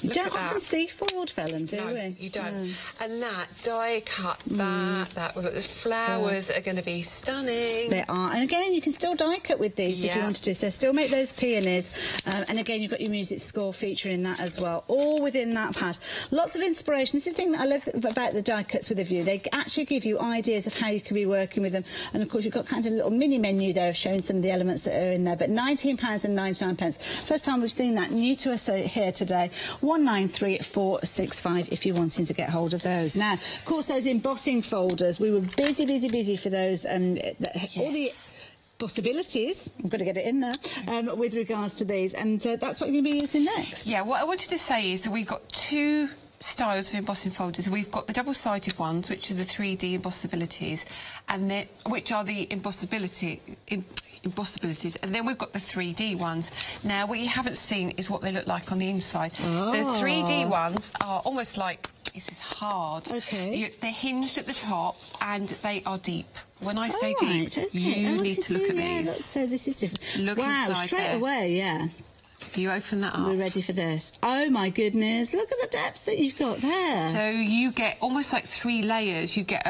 You don't often see foiled vellum, do we? No, you don't. And that die cut, the flowers are going to be stunning. They are. And again, you can still die cut with these if you want to do so. Still make those peonies. And again, you've got your music score feature in that as well, all within that pad. Lots of inspiration. This is the thing that I love about the die cuts with a view. They actually give you ideas of how you can be working with them. And of course, you've got kind of a little mini menu there of showing some of the elements that are in there. But £19 and 99 pence. First time we've seen that. New to us here today. 193465 if you're wanting to get hold of those. Now, of course, those embossing folders, we were busy for those, all the possibilities, I'm going to get it in there, with regards to these, and that's what you're going to be using next. Yeah, what I wanted to say is that we've got 2 styles of embossing folders. We've got the double-sided ones, which are the 3D embossabilities, and then which are the embossabilities, and then we've got the 3D ones. Now, what you haven't seen is what they look like on the inside. Oh. The 3D ones are almost like, this is hard. Okay. They're hinged at the top, and they are deep. When I say Right, deep, okay. you need to look at Yeah, these. look, so this is different. Look wow, inside straight there. away, yeah. You open that up. We're ready for this. Oh my goodness, look at the depth that you've got there. So you get almost like 3 layers. You get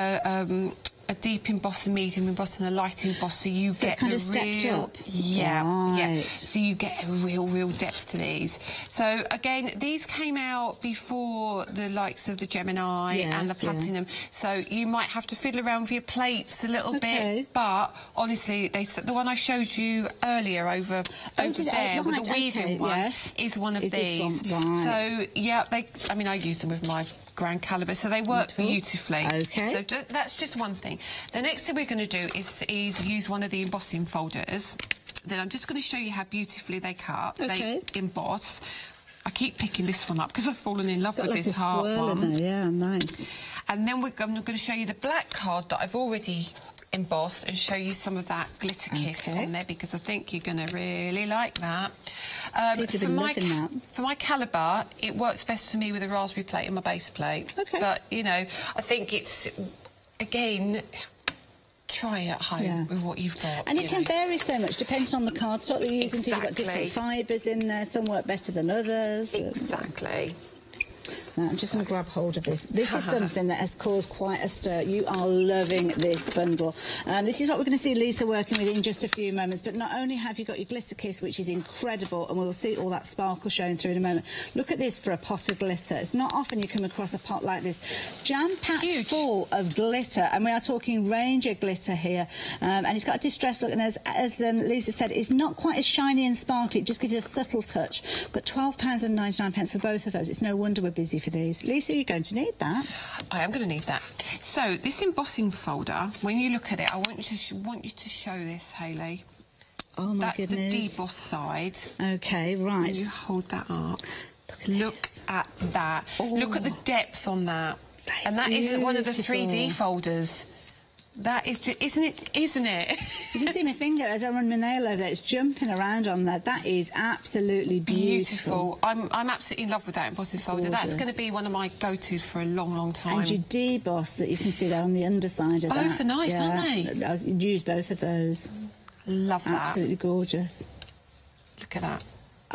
a deep emboss, a medium emboss, and a light emboss. So you So get it's kind the of stepped real, up. yeah, yeah. Right. So you get a real depth to these. So again, these came out before the likes of the Gemini and the Yes, yeah. Platinum. So you might have to fiddle around with your plates a little Okay. bit. But honestly, the one I showed you earlier over did it? there with Right, the weaving okay, one yes. is one of Is this these. one? Right. So yeah, I mean, I use them with my grand caliber, so they work Wonderful. beautifully. Okay. So that's just one thing. The next thing we're going to do is use one of the embossing folders. Then I'm just going to show you how beautifully they cut. Okay. They emboss. I keep picking this one up because I've fallen in love It's got with like this a heart swirl one. in there, yeah, nice. And then I'm going to show you the black card that I've already embossed and show you some of that glitter kiss Okay. on there, because I think you're going to really like that. People have been loving that. For my calibre, it works best for me with a raspberry plate and my base plate. Okay. But, you know, I think it's, again, try it at home Yeah. with what you've got. And it you can know. vary so much, depending on the cardstock that you're using. You've got different Exactly. fibres in there, some work better than others. Exactly. Now, I'm just going to grab hold of this. This is something that has caused quite a stir. You are loving this bundle. This is what we're going to see Lisa working with in just a few moments. But not only have you got your glitter kiss, which is incredible, and we'll see all that sparkle showing through in a moment. Look at this for a pot of glitter. It's not often you come across a pot like this. Jam-packed Huge. full of glitter. And we are talking Ranger glitter here. And it's got a distressed look. And as Lisa said, it's not quite as shiny and sparkly. It just gives you a subtle touch. But £12.99 for both of those. It's no wonder we're busy for these. Lisa, you're going to need that. I am going to need that. So this embossing folder, when you look at it, I want you to show this, Hayley. Oh my That's goodness. the deboss side. Okay, right. When you hold that up, look at that. Look at the depth on that. And that isn't one of the 3D beautiful. folders. That is, isn't it? You can see my finger as I run my nail over there. It's jumping around on there. That is absolutely beautiful. I'm absolutely in love with that embossing folder. That's Gorgeous. going to be one of my go-tos for a long time. And your deboss that you can see there on the underside of that. Both are nice, aren't they? I'd use both of those. Love that. Absolutely gorgeous. Look at that.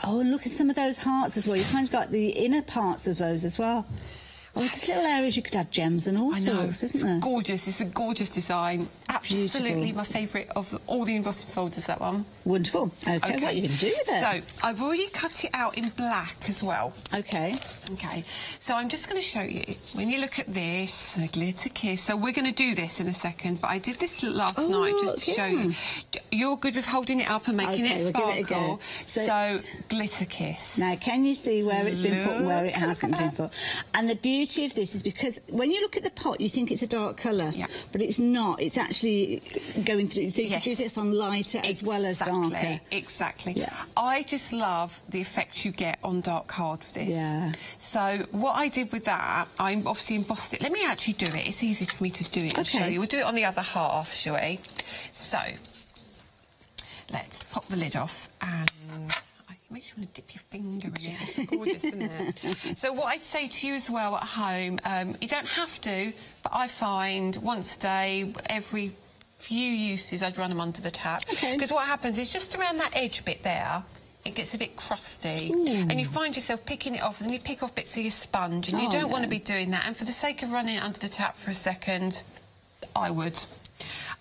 Oh, and look at some of those hearts as well. You've kind of got the inner parts of those as well. Oh, just little areas you could have gems and all I know. sorts, isn't there? Gorgeous. It's a gorgeous design. Absolutely Beautiful. my favourite of all the embossing folders, that one. Wonderful. Okay, what are you going to do with it? So, I've already cut it out in black as well. Okay. Okay, so I'm just going to show you. When you look at this, the glitter kiss. So we're going to do this in a second, but I did this last night just to show you. You're good with holding it up and making Okay, it we'll give it a sparkle. go. So glitter kiss. Now, can you see where it's been put and where it Look hasn't at been that. put? And the beauty of this is because when you look at the pot, you think it's a dark colour, Yeah. but it's not. It's actually going through. So you Yes. can do this on lighter as well as darker. Exactly. Yeah. I just love the effect you get on dark card with this. Yeah. So what I did with that, I obviously embossed it. Let me actually do it. It's easy for me to do it and show Okay. you. We'll do it on the other half, shall we? So let's pop the lid off and make sure you dip your finger in it. It's gorgeous, isn't it? So what I'd say to you as well at home, you don't have to, but I find once a day, every few uses, I'd run them under the tap. Okay. Because what happens is just around that edge bit there, it gets a bit crusty. And you find yourself picking it off, and then you pick off bits of your sponge, and you Oh, don't no. want to be doing that. And for the sake of running it under the tap for a second, I would.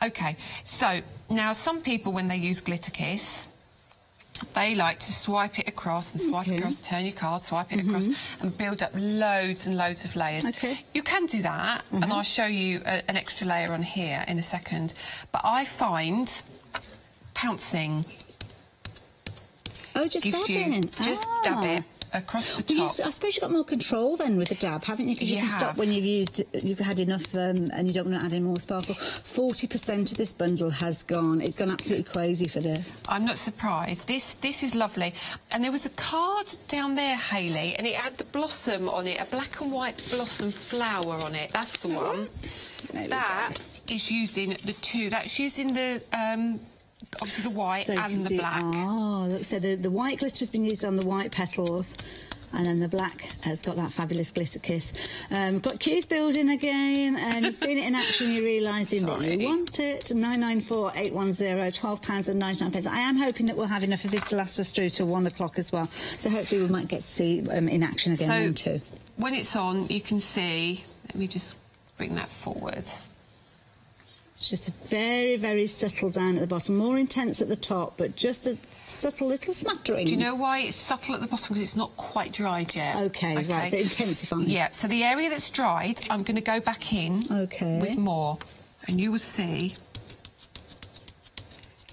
OK, so now some people, when they use Glitter Kiss, they like to swipe it across and swipe it across, turn your card, swipe it across and build up loads and loads of layers. Okay. You can do that, and I'll show you an extra layer on here in a second. But I find pouncing Oh, just gives you... dabbing. Just dab it. across the Well, top. I suppose you've got more control then with the dab, haven't you? Because you You can stop have. when you've had enough and you don't want to add any more sparkle. 40% of this bundle has gone. It's gone absolutely crazy for this. I'm not surprised. This is lovely. And there was a card down there, Hayley, and it had the blossom on it, a black and white blossom flower on it. That's the one. That is using the two. That's using the obviously the white and the black. Oh, look, so the white glitter has been used on the white petals, and then the black has got that fabulous glitter kiss. Got cues building again, and you've seen it in action, you're realising that you want it. 994810, £12.99. I am hoping that we'll have enough of this to last us through to 1 o'clock as well, so hopefully we might get to see in action again then too. When it's on, you can see, let me just bring that forward. It's just a very, very subtle down at the bottom, more intense at the top, but just a subtle little smattering. Do you know why it's subtle at the bottom? Because it's not quite dried yet. Okay, right, so it intensifies. Yeah, so the area that's dried, I'm going to go back in with more, and you will see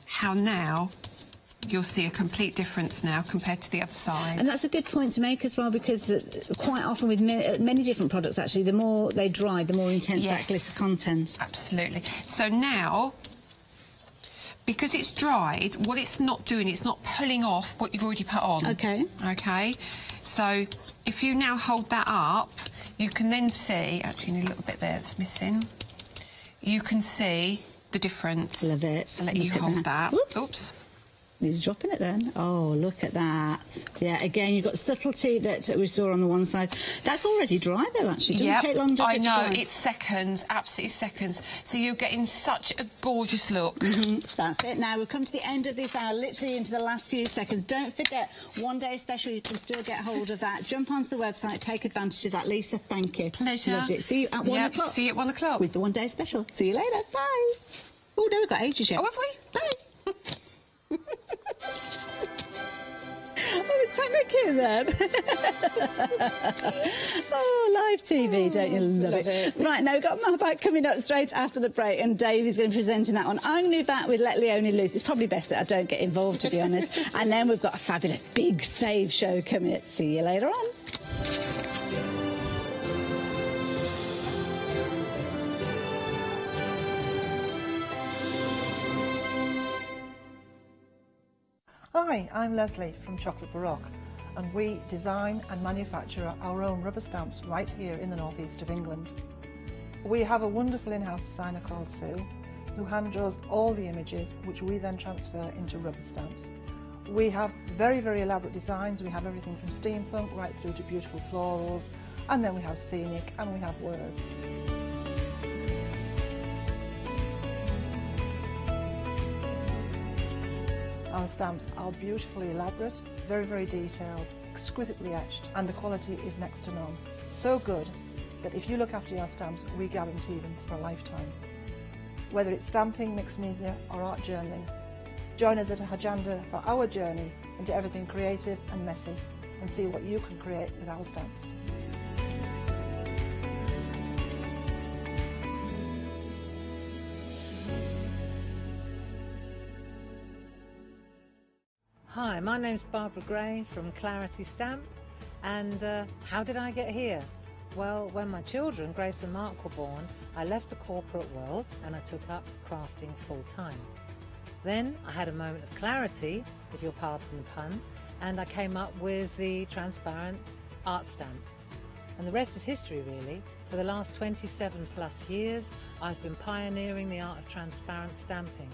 how now you'll see a complete difference now compared to the other side. And that's a good point to make as well, because quite often with many different products, actually, the more they dry, the more intense that glitter content. Absolutely. So now, because it's dried, what it's not doing, it's not pulling off what you've already put on. Okay. Okay. So if you now hold that up, you can then see, actually, a little bit there that's missing. You can see the difference. Love it. I'll let you hold that. Whoops. Oops. He's dropping it then. Oh, look at that. Yeah, again, you've got subtlety that we saw on the one side. That's already dry, though, actually. Doesn't take long, does it? I know, to dry? it's seconds, absolutely seconds. So you're getting such a gorgeous look. That's it. Now, we've come to the end of this hour, literally into the last few seconds. Don't forget, one day special, you can still get hold of that. Jump onto the website, take advantage of that. Lisa, thank you. Pleasure. Loved it. See you at 1 o'clock. See you at 1 o'clock. With the one day special. See you later. Bye. Oh, no, we've got ages yet. Oh, have we? Bye. I was panicking then. Oh, live TV, don't you love it? Right, now we've got Mailbag coming up straight after the break, and Dave is going to be presenting that one. I'm going to be back with Let Leonie Loose. It's probably best that I don't get involved, to be honest. And then we've got a fabulous big save show coming. See you later on. Hi, I'm Leslie from Chocolate Baroque, and we design and manufacture our own rubber stamps right here in the northeast of England. We have a wonderful in-house designer called Sue, who hand draws all the images, which we then transfer into rubber stamps. We have very, very elaborate designs. We have everything from steampunk right through to beautiful florals, and then we have scenic and we have words. Our stamps are beautifully elaborate, very, very detailed, exquisitely etched, and the quality is next to none. So good that if you look after your stamps, we guarantee them for a lifetime. Whether it's stamping, mixed media, or art journaling, join us at Hochanda for our journey into everything creative and messy, and see what you can create with our stamps. Hi, my name's Barbara Gray from Clarity Stamp, and how did I get here? Well, when my children, Grace and Mark, were born, I left the corporate world and I took up crafting full-time. Then I had a moment of clarity, if you'll pardon the pun, and I came up with the transparent art stamp. And the rest is history, really. For the last 27 plus years, I've been pioneering the art of transparent stamping.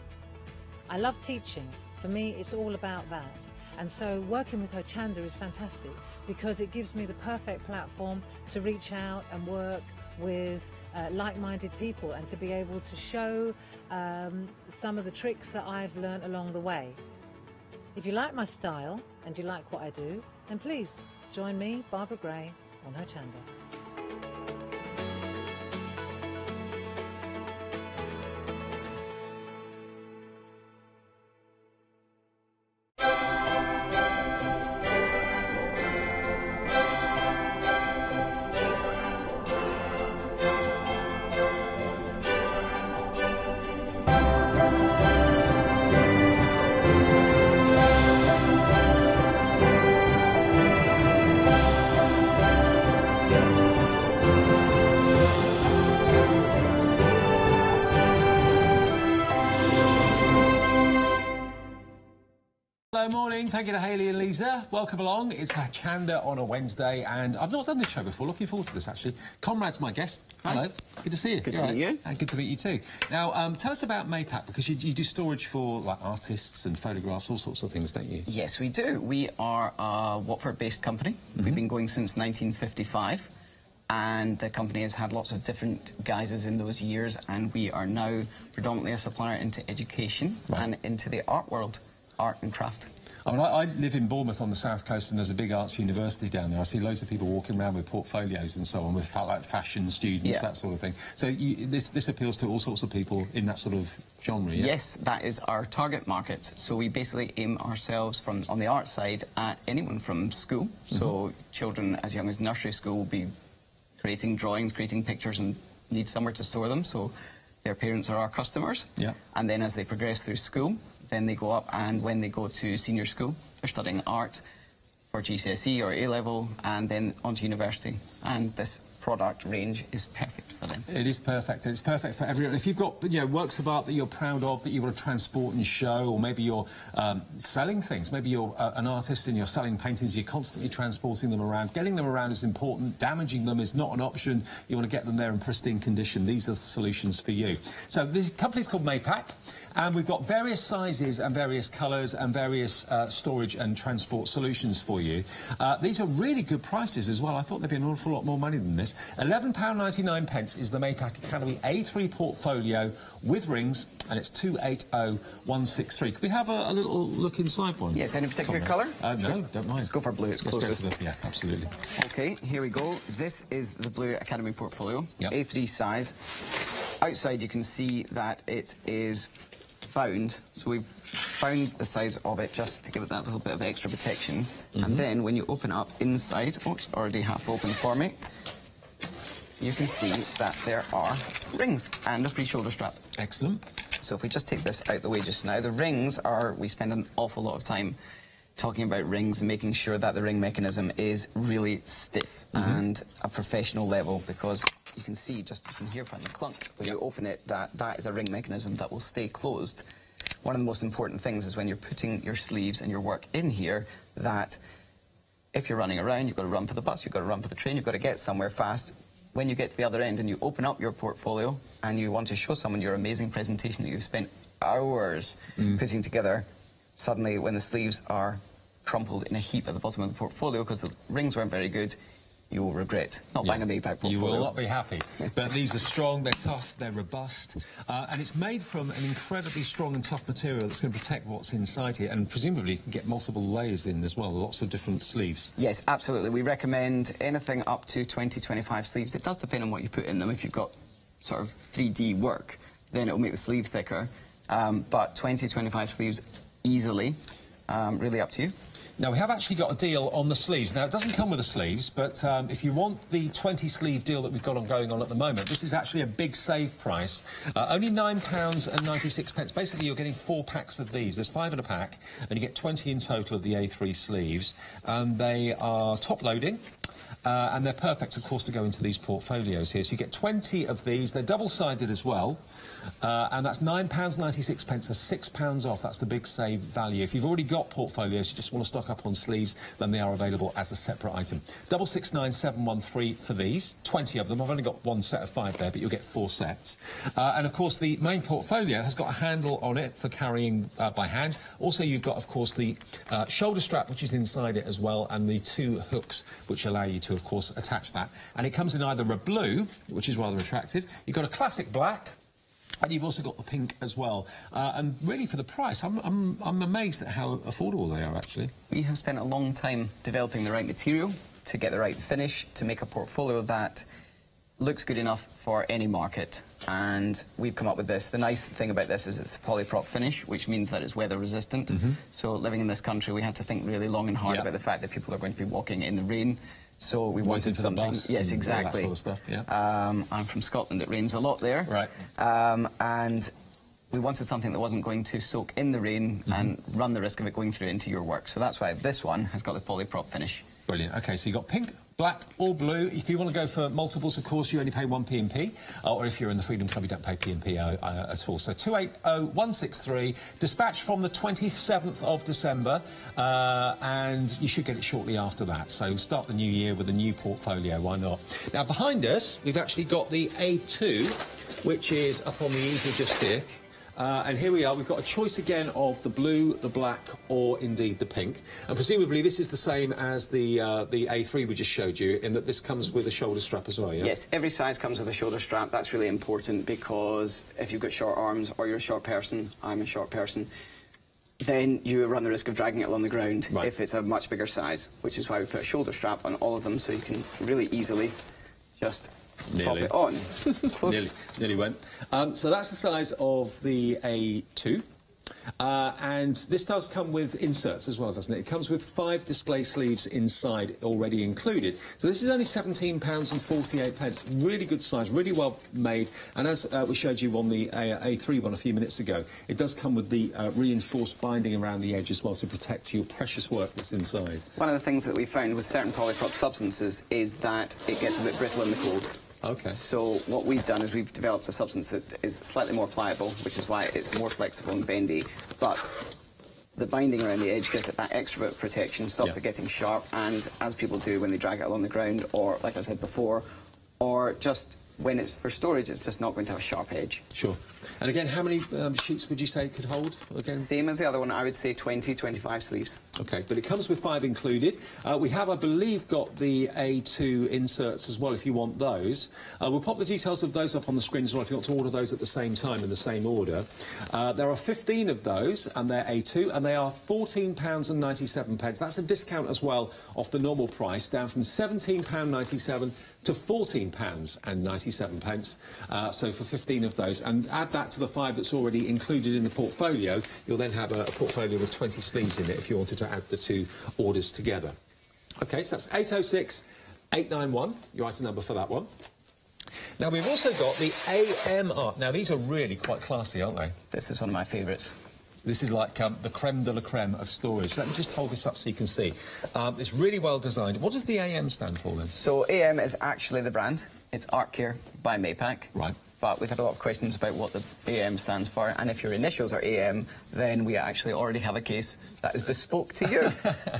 I love teaching. For me, it's all about that. And so working with Hochanda is fantastic because it gives me the perfect platform to reach out and work with like-minded people and to be able to show some of the tricks that I've learned along the way. If you like my style and you like what I do, then please join me, Barbara Gray, on Hochanda. Feefo morning. Thank you to Hayley and Lisa. Welcome along. It's Hochanda on a Wednesday, and I've not done this show before. Looking forward to this, actually. Conrad's my guest. Hello. Good to see you. Good to meet you. And good to meet you too. Now, tell us about Maypac, because you do storage for like artists and photographs, all sorts of things, don't you? Yes, we do. We are a Watford-based company. We've been going since 1955. And the company has had lots of different guises in those years, and we are now predominantly a supplier into education and into the art world, art and craft. I mean, I live in Bournemouth on the south coast, and there's a big arts university down there. I see loads of people walking around with portfolios and so on, with like fashion students, that sort of thing. So this appeals to all sorts of people in that sort of genre, yeah? Yes, that is our target market. So we basically aim ourselves from on the art side at anyone from school. So children as young as nursery school will be creating drawings, creating pictures, and need somewhere to store them, so their parents are our customers. Yeah. And then as they progress through school, then they go up, and when they go to senior school, they're studying art for GCSE or A-level, and then onto university. And this product range is perfect for them. It is perfect. It's perfect for everyone. If you've got, you know, works of art that you're proud of, that you want to transport and show, or maybe you're selling things, maybe you're an artist and you're selling paintings, you're constantly transporting them around. Getting them around is important. Damaging them is not an option. You want to get them there in pristine condition. These are the solutions for you. So this company's called Maypac. And we've got various sizes and various colours and various storage and transport solutions for you. These are really good prices as well. I thought there'd be an awful lot more money than this. £11.99 is the Maypac Academy A3 portfolio with rings, and it's 280163. Could we have a little look inside one? Yes, any particular colour? No, don't mind. Let's go for blue, it's closest. Yeah, absolutely. Okay, here we go. This is the Blue Academy portfolio, Yep. A3 size. Outside you can see that it is bound, so we've bound the size of it just to give it that little bit of extra protection. And then when you open up inside, oh, it's already half open for me, you can see that there are rings and a free shoulder strap. Excellent. So if we just take this out the way just now, the rings are, we spend an awful lot of time talking about rings and making sure that the ring mechanism is really stiff and a professional level, because you can see, just you can hear from the clunk when you open it, that is a ring mechanism that will stay closed. One of the most important things is when you're putting your sleeves and your work in here, that if you're running around, you've got to run for the bus, you've got to run for the train, you've got to get somewhere fast. When you get to the other end and you open up your portfolio and you want to show someone your amazing presentation that you've spent hours putting together, suddenly when the sleeves are crumpled in a heap at the bottom of the portfolio because the rings weren't very good, you will regret not buying a Maypac portfolio. You will not be happy. But these are strong, they're tough, they're robust, and it's made from an incredibly strong and tough material that's going to protect what's inside here, and presumably you can get multiple layers in as well, lots of different sleeves. Yes, absolutely. We recommend anything up to 20, 25 sleeves. It does depend on what you put in them. If you've got sort of 3D work, then it'll make the sleeve thicker, but 20, 25 sleeves easily, really up to you. Now, we have actually got a deal on the sleeves. Now, it doesn't come with the sleeves, but if you want the 20-sleeve deal that we've got going on at the moment, this is actually a big save price. Only £9.96. Basically, you're getting 4 packs of these. There's 5 in a pack, and you get 20 in total of the A3 sleeves. And they are top-loading. And they're perfect, of course, to go into these portfolios here. So you get 20 of these. They're double-sided as well. And that's £9.96, so £6 off. That's the big save value. If you've already got portfolios, you just want to stock up on sleeves, then they are available as a separate item. 669713 for these, 20 of them. I've only got 1 set of 5 there, but you'll get 4 sets. And of course, the main portfolio has got a handle on it for carrying by hand. Also, you've got, of course, the shoulder strap, which is inside it as well, and the 2 hooks, which allow you to, of course, attach that. And it comes in either a blue, which is rather attractive. You've got a classic black. And you've also got the pink as well. And really, for the price, I'm amazed at how affordable they are, actually. We have spent a long time developing the right material to get the right finish, to make a portfolio that looks good enough for any market. And we've come up with this. The nice thing about this is it's a polyprop finish, which means that it's weather resistant. So living in this country, we had to think really long and hard about the fact that people are going to be walking in the rain. So we wanted something... Yes, exactly. All that sort of stuff, yeah. I'm from Scotland. It rains a lot there. Right. And we wanted something that wasn't going to soak in the rain and run the risk of it going through into your work. So that's why this one has got the polyprop finish. Brilliant. OK, so you've got pink, black or blue. If you want to go for multiples, of course, you only pay 1 P&P, or if you're in the Freedom Club, you don't pay P&P at all. So 280163, dispatched from the 27th of December, and you should get it shortly after that. So start the new year with a new portfolio, why not? Now, behind us, we've actually got the A2, which is up on the easel just here. And here we are, we've got a choice again of the blue, the black, or indeed the pink. And presumably this is the same as the A3 we just showed you, in that this comes with a shoulder strap as well, yeah? Yes, every size comes with a shoulder strap. That's really important because if you've got short arms or you're a short person, I'm a short person, then you run the risk of dragging it along the ground if it's a much bigger size, which is why we put a shoulder strap on all of them so you can really easily just pop it on. Nearly went. So that's the size of the A2. And this does come with inserts as well, doesn't it? It comes with 5 display sleeves inside already included. So this is only £17.48. Really good size, really well made. And as we showed you on the A3 one a few minutes ago, it does come with the reinforced binding around the edge as well to protect your precious work that's inside. One of the things that we found with certain polyprop substances is that it gets a bit brittle in the cold. Okay. So what we've done is we've developed a substance that is slightly more pliable, which is why it's more flexible and bendy, but the binding around the edge gives it that extra bit of protection, stops it getting sharp, and as people do when they drag it along the ground, or like I said before, or just when it's for storage, it's just not going to have a sharp edge. Sure. And again, how many sheets would you say it could hold? Again, same as the other one, I would say 20, 25 sleeves. Okay, but it comes with 5 included. We have, I believe, got the A2 inserts as well, if you want those. We'll pop the details of those up on the screen as well, if you want to order those at the same time in the same order. There are 15 of those, and they're A2, and they are £14.97. That's a discount as well off the normal price, down from £17.97 to £14.97. So for 15 of those, and add that to the 5 that's already included in the portfolio, you'll then have a portfolio with 20 sleeves in it if you wanted to add the 2 orders together. Okay, so that's 806 891, your item number for that one. Now we've also got the AMR. Now these are really quite classy, aren't they? This is one of my favourites. This is like the creme de la creme of storage. Let me just hold this up so you can see. It's really well designed. What does the AM stand for then? So AM is actually the brand. It's Art Care by Maypac. Right. But we've had a lot of questions about what the AM stands for, and if your initials are AM, then we actually already have a case that is bespoke to you.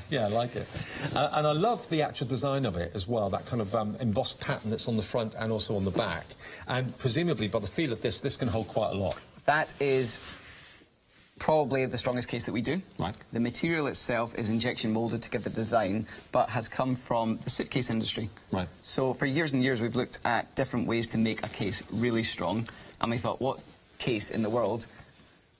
Yeah, I like it. And I love the actual design of it as well, that kind of embossed pattern that's on the front and also on the back. And presumably, by the feel of this can hold quite a lot. That is probably the strongest case that we do. Right. The material itself is injection molded to give the design, but has come from the suitcase industry. Right. So for years and years we've looked at different ways to make a case really strong, and we thought, what case in the world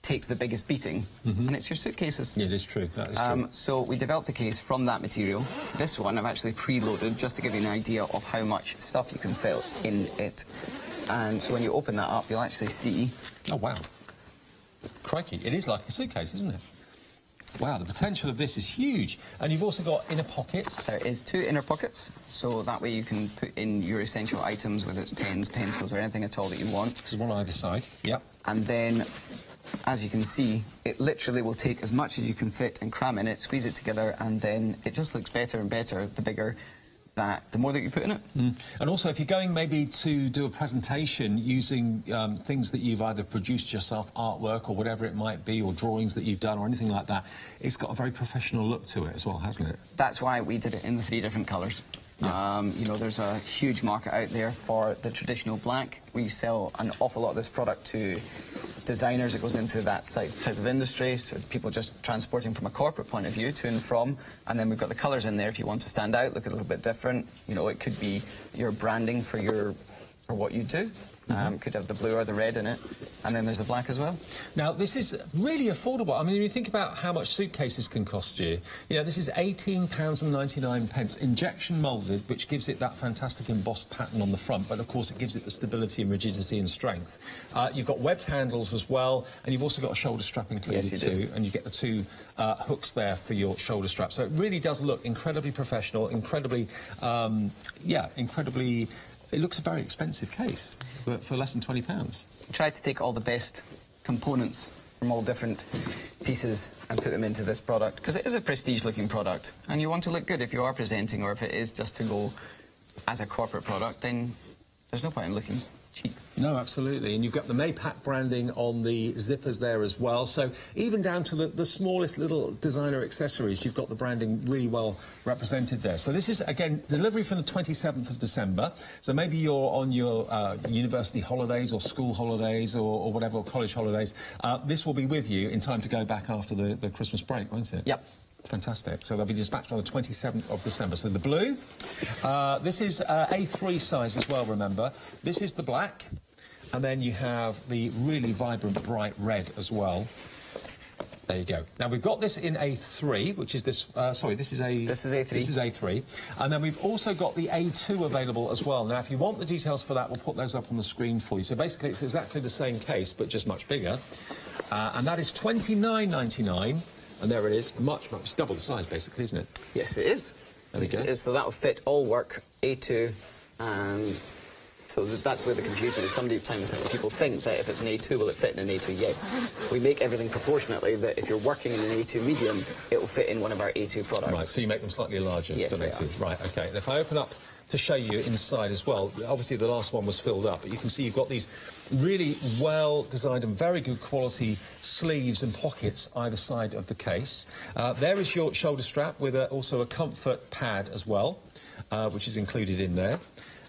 takes the biggest beating? And it's your suitcases. Yeah, it is true. That is true. So we developed a case from that material. This one I've actually preloaded just to give you an idea of how much stuff you can fit in it. And so when you open that up, you'll actually see... Oh, wow. Crikey, it is like a suitcase, isn't it? Wow, the potential of this is huge. And you've also got inner pockets. There is 2 inner pockets, so that way you can put in your essential items, whether it's pens, pencils, or anything at all that you want. There's one either side. Yep. And then, as you can see, it literally will take as much as you can fit and cram in it, squeeze it together, and then it just looks better and better the bigger the more that you put in it. And also, if you're going maybe to do a presentation using things that you've either produced yourself, artwork or whatever it might be, or drawings that you've done or anything like that, it's got a very professional look to it as well, hasn't it? That's why we did it in the 3 different colours. Yeah. You know, there's a huge market out there for the traditional black. We sell an awful lot of this product to designers. It goes into that type of industry, so people just transporting from a corporate point of view to and from. And then we've got the colours in there if you want to stand out, look a little bit different. You know, it could be your branding for what you do. Could have the blue or the red in it, and then there's the black as well. Now, this is really affordable. I mean, when you think about how much suitcases can cost you, you know, this is £18.99, injection moulded, which gives it that fantastic embossed pattern on the front, but of course it gives it the stability and rigidity and strength. You've got webbed handles as well, and you've also got a shoulder strap included too, and you get the 2 hooks there for your shoulder strap. So it really does look incredibly professional, incredibly, incredibly... It looks a very expensive case, but for less than £20. We tried to take all the best components from all different pieces and put them into this product, because it is a prestige-looking product, and you want to look good if you are presenting, or if it is just to go as a corporate product, then there's no point in looking cheap. No, absolutely. And you've got the Maypac branding on the zippers there as well. So even down to the smallest little designer accessories, you've got the branding really well represented there. So this is, again, delivery from the 27th of December. So maybe you're on your university holidays or school holidays or whatever, or college holidays. This will be with you in time to go back after the Christmas break, won't it? Yep. Fantastic. So they'll be dispatched on the 27th of December. So the blue, this is A3 size as well, remember. This is the black, and then you have the really vibrant bright red as well. There you go. Now we've got this in A3, which is this, sorry, this is A3. This is A3. And then we've also got the A2 available as well. Now if you want the details for that, we'll put those up on the screen for you. So basically it's exactly the same case, but just much bigger. And that is £29.99. And there it is, much double the size, basically, isn't it? Yes, it is. There we go. It is, so that'll fit all work, A2, so that's where the confusion is. Sometimes people think that if it's an A2, will it fit in an A2? Yes. We make everything proportionately, that if you're working in an A2 medium, it will fit in one of our A2 products. Right, so you make them slightly larger yes, than A2. Right, OK. And if I open up to show you inside as well, obviously the last one was filled up, but you can see you've got these really well designed and very good quality sleeves and pockets either side of the case. There is your shoulder strap with also a comfort pad as well, which is included in there.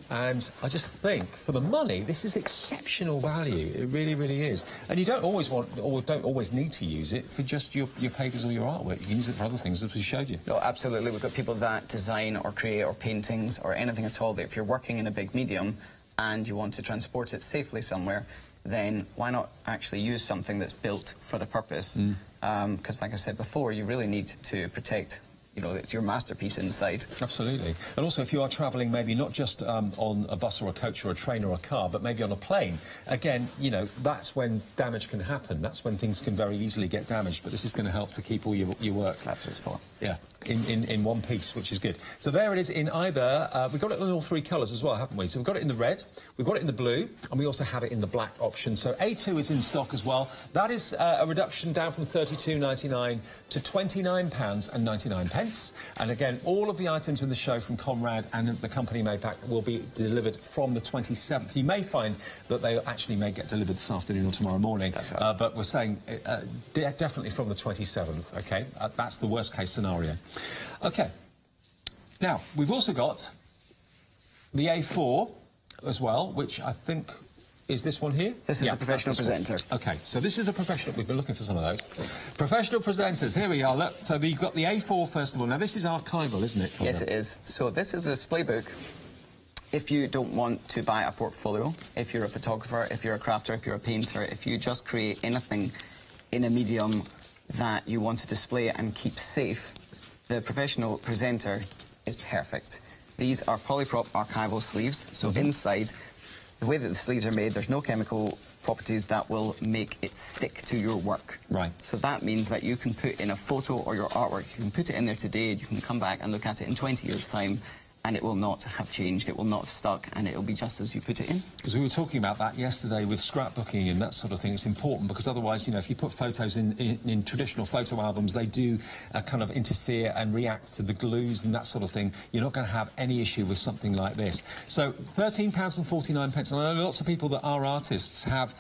And I just think, for the money, this is exceptional value. It really, really is. And you don't always want, or don't always need to use it for just your papers or your artwork. You can use it for other things, as we showed you. No, absolutely. We've got people that design or create or paintings or anything at all, that if you're working in a big medium and you want to transport it safely somewhere, then why not actually use something that's built for the purpose? Because, like I said before, you really need to protect, you know, it's your masterpiece inside. Absolutely. And also, if you are travelling, maybe not just on a bus or a coach or a train or a car, but maybe on a plane, again, you know, that's when damage can happen. That's when things can very easily get damaged. But this is going to help to keep all your work. That's what it's for. Yeah, in one piece, which is good. So there it is in either, we've got it in all three colours as well, haven't we? So we've got it in the red, we've got it in the blue, and we also have it in the black option. So A2 is in stock as well. That is a reduction down from £32.99 to £29.99. And again, all of the items in the show from Conrad and the company Maypac will be delivered from the 27th. You may find that they actually may get delivered this afternoon or tomorrow morning. That's right. But we're saying definitely from the 27th, OK? That's the worst case scenario. OK. Now, we've also got the A4 as well, which I think is this one here? This is a professional presenter. OK, so this is a professional. We've been looking for some of those. Professional presenters. Here we are. Look, so you've got the A4 first of all. Now, this is archival, isn't it? Yes, it is. So this is a display book. If you don't want to buy a portfolio, if you're a photographer, if you're a crafter, if you're a painter, if you just create anything in a medium that you want to display and keep safe, the professional presenter is perfect. These are polyprop archival sleeves, so inside, the way that the sleeves are made, there's no chemical properties that will make it stick to your work. Right. So that means that you can put in a photo or your artwork, you can put it in there today, you can come back and look at it in 20 years' time, and it will not have changed, it will not have stuck, and it will be just as you put it in. Because we were talking about that yesterday with scrapbooking and that sort of thing. It's important because otherwise, you know, if you put photos in traditional photo albums, they do kind of interfere and react to the glues and that sort of thing. You're not going to have any issue with something like this. So £13.49. And I know lots of people that are artists have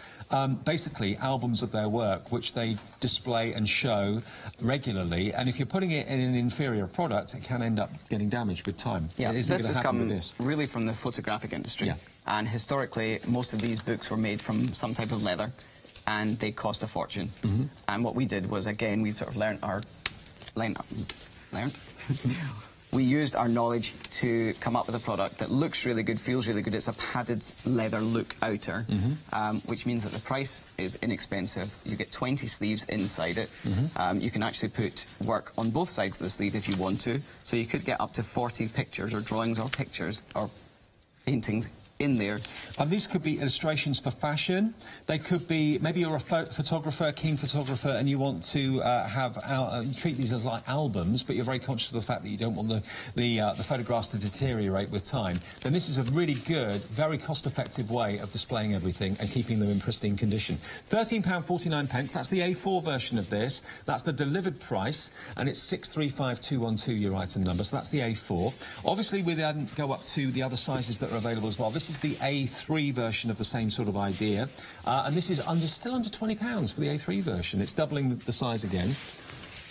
basically albums of their work which they display and show regularly, and if you're putting it in an inferior product, it can end up getting damaged with time. Yeah, this has come really from the photographic industry. Yeah. And historically, most of these books were made from some type of leather, and they cost a fortune. And what we did was, again, we sort of learned we used our knowledge to come up with a product that looks really good, feels really good. It's a padded leather look outer, which means that the price is inexpensive. You get 20 sleeves inside it. You can actually put work on both sides of the sleeve if you want to. So you could get up to 40 pictures or drawings or pictures or paintings in there. And these could be illustrations for fashion. They could be, maybe you're a photographer, a keen photographer, and you want to treat these as like albums, but you're very conscious of the fact that you don't want the photographs to deteriorate with time. Then this is a really good, very cost-effective way of displaying everything and keeping them in pristine condition. £13.49. That's the A4 version of this. That's the delivered price, and it's 635212, your item number. So that's the A4. Obviously, we then go up to the other sizes that are available as well. This is the A3 version of the same sort of idea, and this is still under £20 for the A3 version. It's doubling the size again.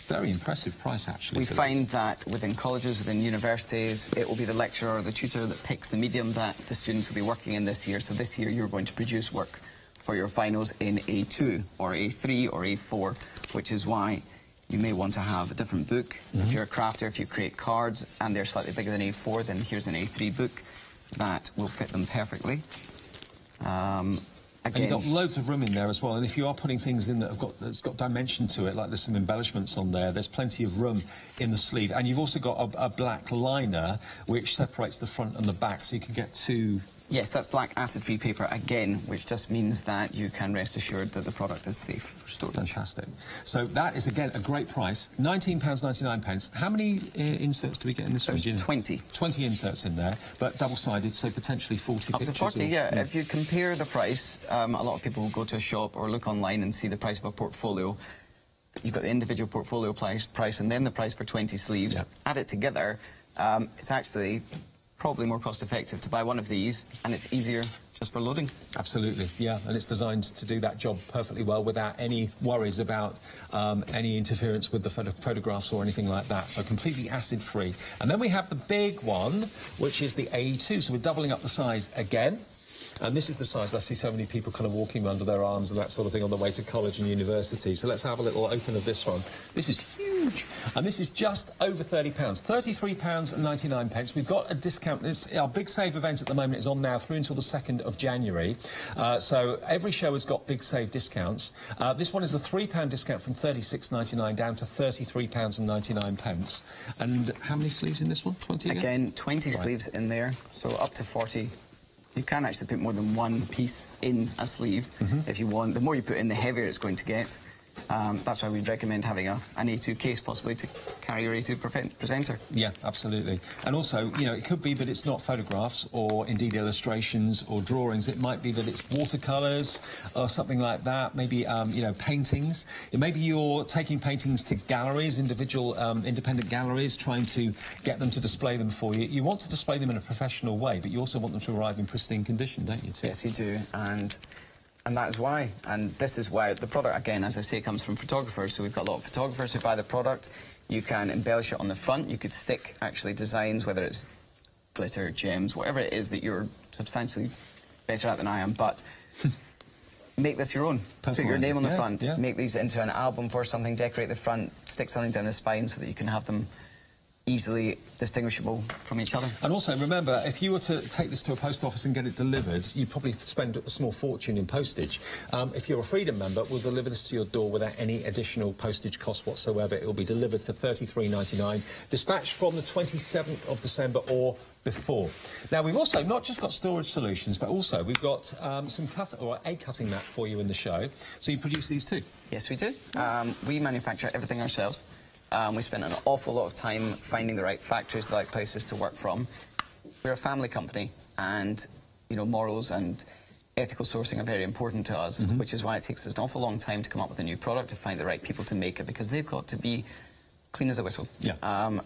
Very impressive price, actually. We find that within colleges, within universities, it will be the lecturer or the tutor that picks the medium that the students will be working in this year. So this year you're going to produce work for your finals in A2 or A3 or A4, which is why you may want to have a different book. If you're a crafter, if you create cards and they're slightly bigger than A4, then here's an A3 book that will fit them perfectly. And you've got loads of room in there as well, and if you are putting things in that's got dimension to it, like there's some embellishments on there, there's plenty of room in the sleeve. And you've also got a black liner which separates the front and the back, so you can get two... Yes, that's black acid-free paper again, which just means that you can rest assured that the product is safe for storage. Fantastic. So that is, again, a great price. £19.99. How many inserts do we get in this one? 20. 20 inserts in there, but double-sided, so potentially 40 Up pictures. to 40, yeah. If you compare the price, a lot of people will go to a shop or look online and see the price of a portfolio. You've got the individual portfolio price and then the price for 20 sleeves. Yep. Add it together, it's actually probably more cost-effective to buy one of these, and it's easier just for loading. Absolutely, yeah, and it's designed to do that job perfectly well without any worries about any interference with the photographs or anything like that, so completely acid-free. And then we have the big one, which is the A2, so we're doubling up the size again. And this is the size I see so many people kind of walking under their arms and that sort of thing on the way to college and university. So let's have a little open of this one. This is huge. And this is just over £30. £33.99. We've got a discount. Our Big Save event at the moment is on now through until the 2nd of January. So every show has got Big Save discounts. This one is a £3 discount from £36.99 down to £33.99. And how many sleeves in this one? 20 again? Again, 20 sleeves in there, so up to 40. You can actually put more than one piece in a sleeve if you want. The more you put in, the heavier it's going to get. That's why we'd recommend having an A2 case, possibly, to carry your A2 presenter. Yeah, absolutely. And also, you know, it could be that it's not photographs or indeed illustrations or drawings. It might be that it's watercolours or something like that. Maybe, you know, paintings. Maybe you're taking paintings to galleries, individual independent galleries, trying to get them to display them for you. You want to display them in a professional way, but you also want them to arrive in pristine condition, don't you, too? Yes, you do. And that is why. And this is why the product, again, as I say, comes from photographers. So we've got a lot of photographers who buy the product. You can embellish it on the front. You could stick, actually, designs, whether it's glitter, gems, whatever it is that you're substantially better at than I am. But make this your own. Put your name on the front. Yeah. Make these into an album for something. Decorate the front. Stick something down the spine so that you can have them easily distinguishable from each other. And also, remember, if you were to take this to a post office and get it delivered, you'd probably spend a small fortune in postage. If you're a Freedom member, we'll deliver this to your door without any additional postage cost whatsoever. It will be delivered for £33.99, dispatched from the 27th of December or before. Now, we've also not just got storage solutions, but also we've got some a cutting mat for you in the show. So you produce these too? Yes, we do. We manufacture everything ourselves. We spent an awful lot of time finding the right factories, the right places to work from. We're a family company, and, you know, morals and ethical sourcing are very important to us, which is why it takes us an awful long time to come up with a new product, to find the right people to make it, because they've got to be clean as a whistle. Yeah.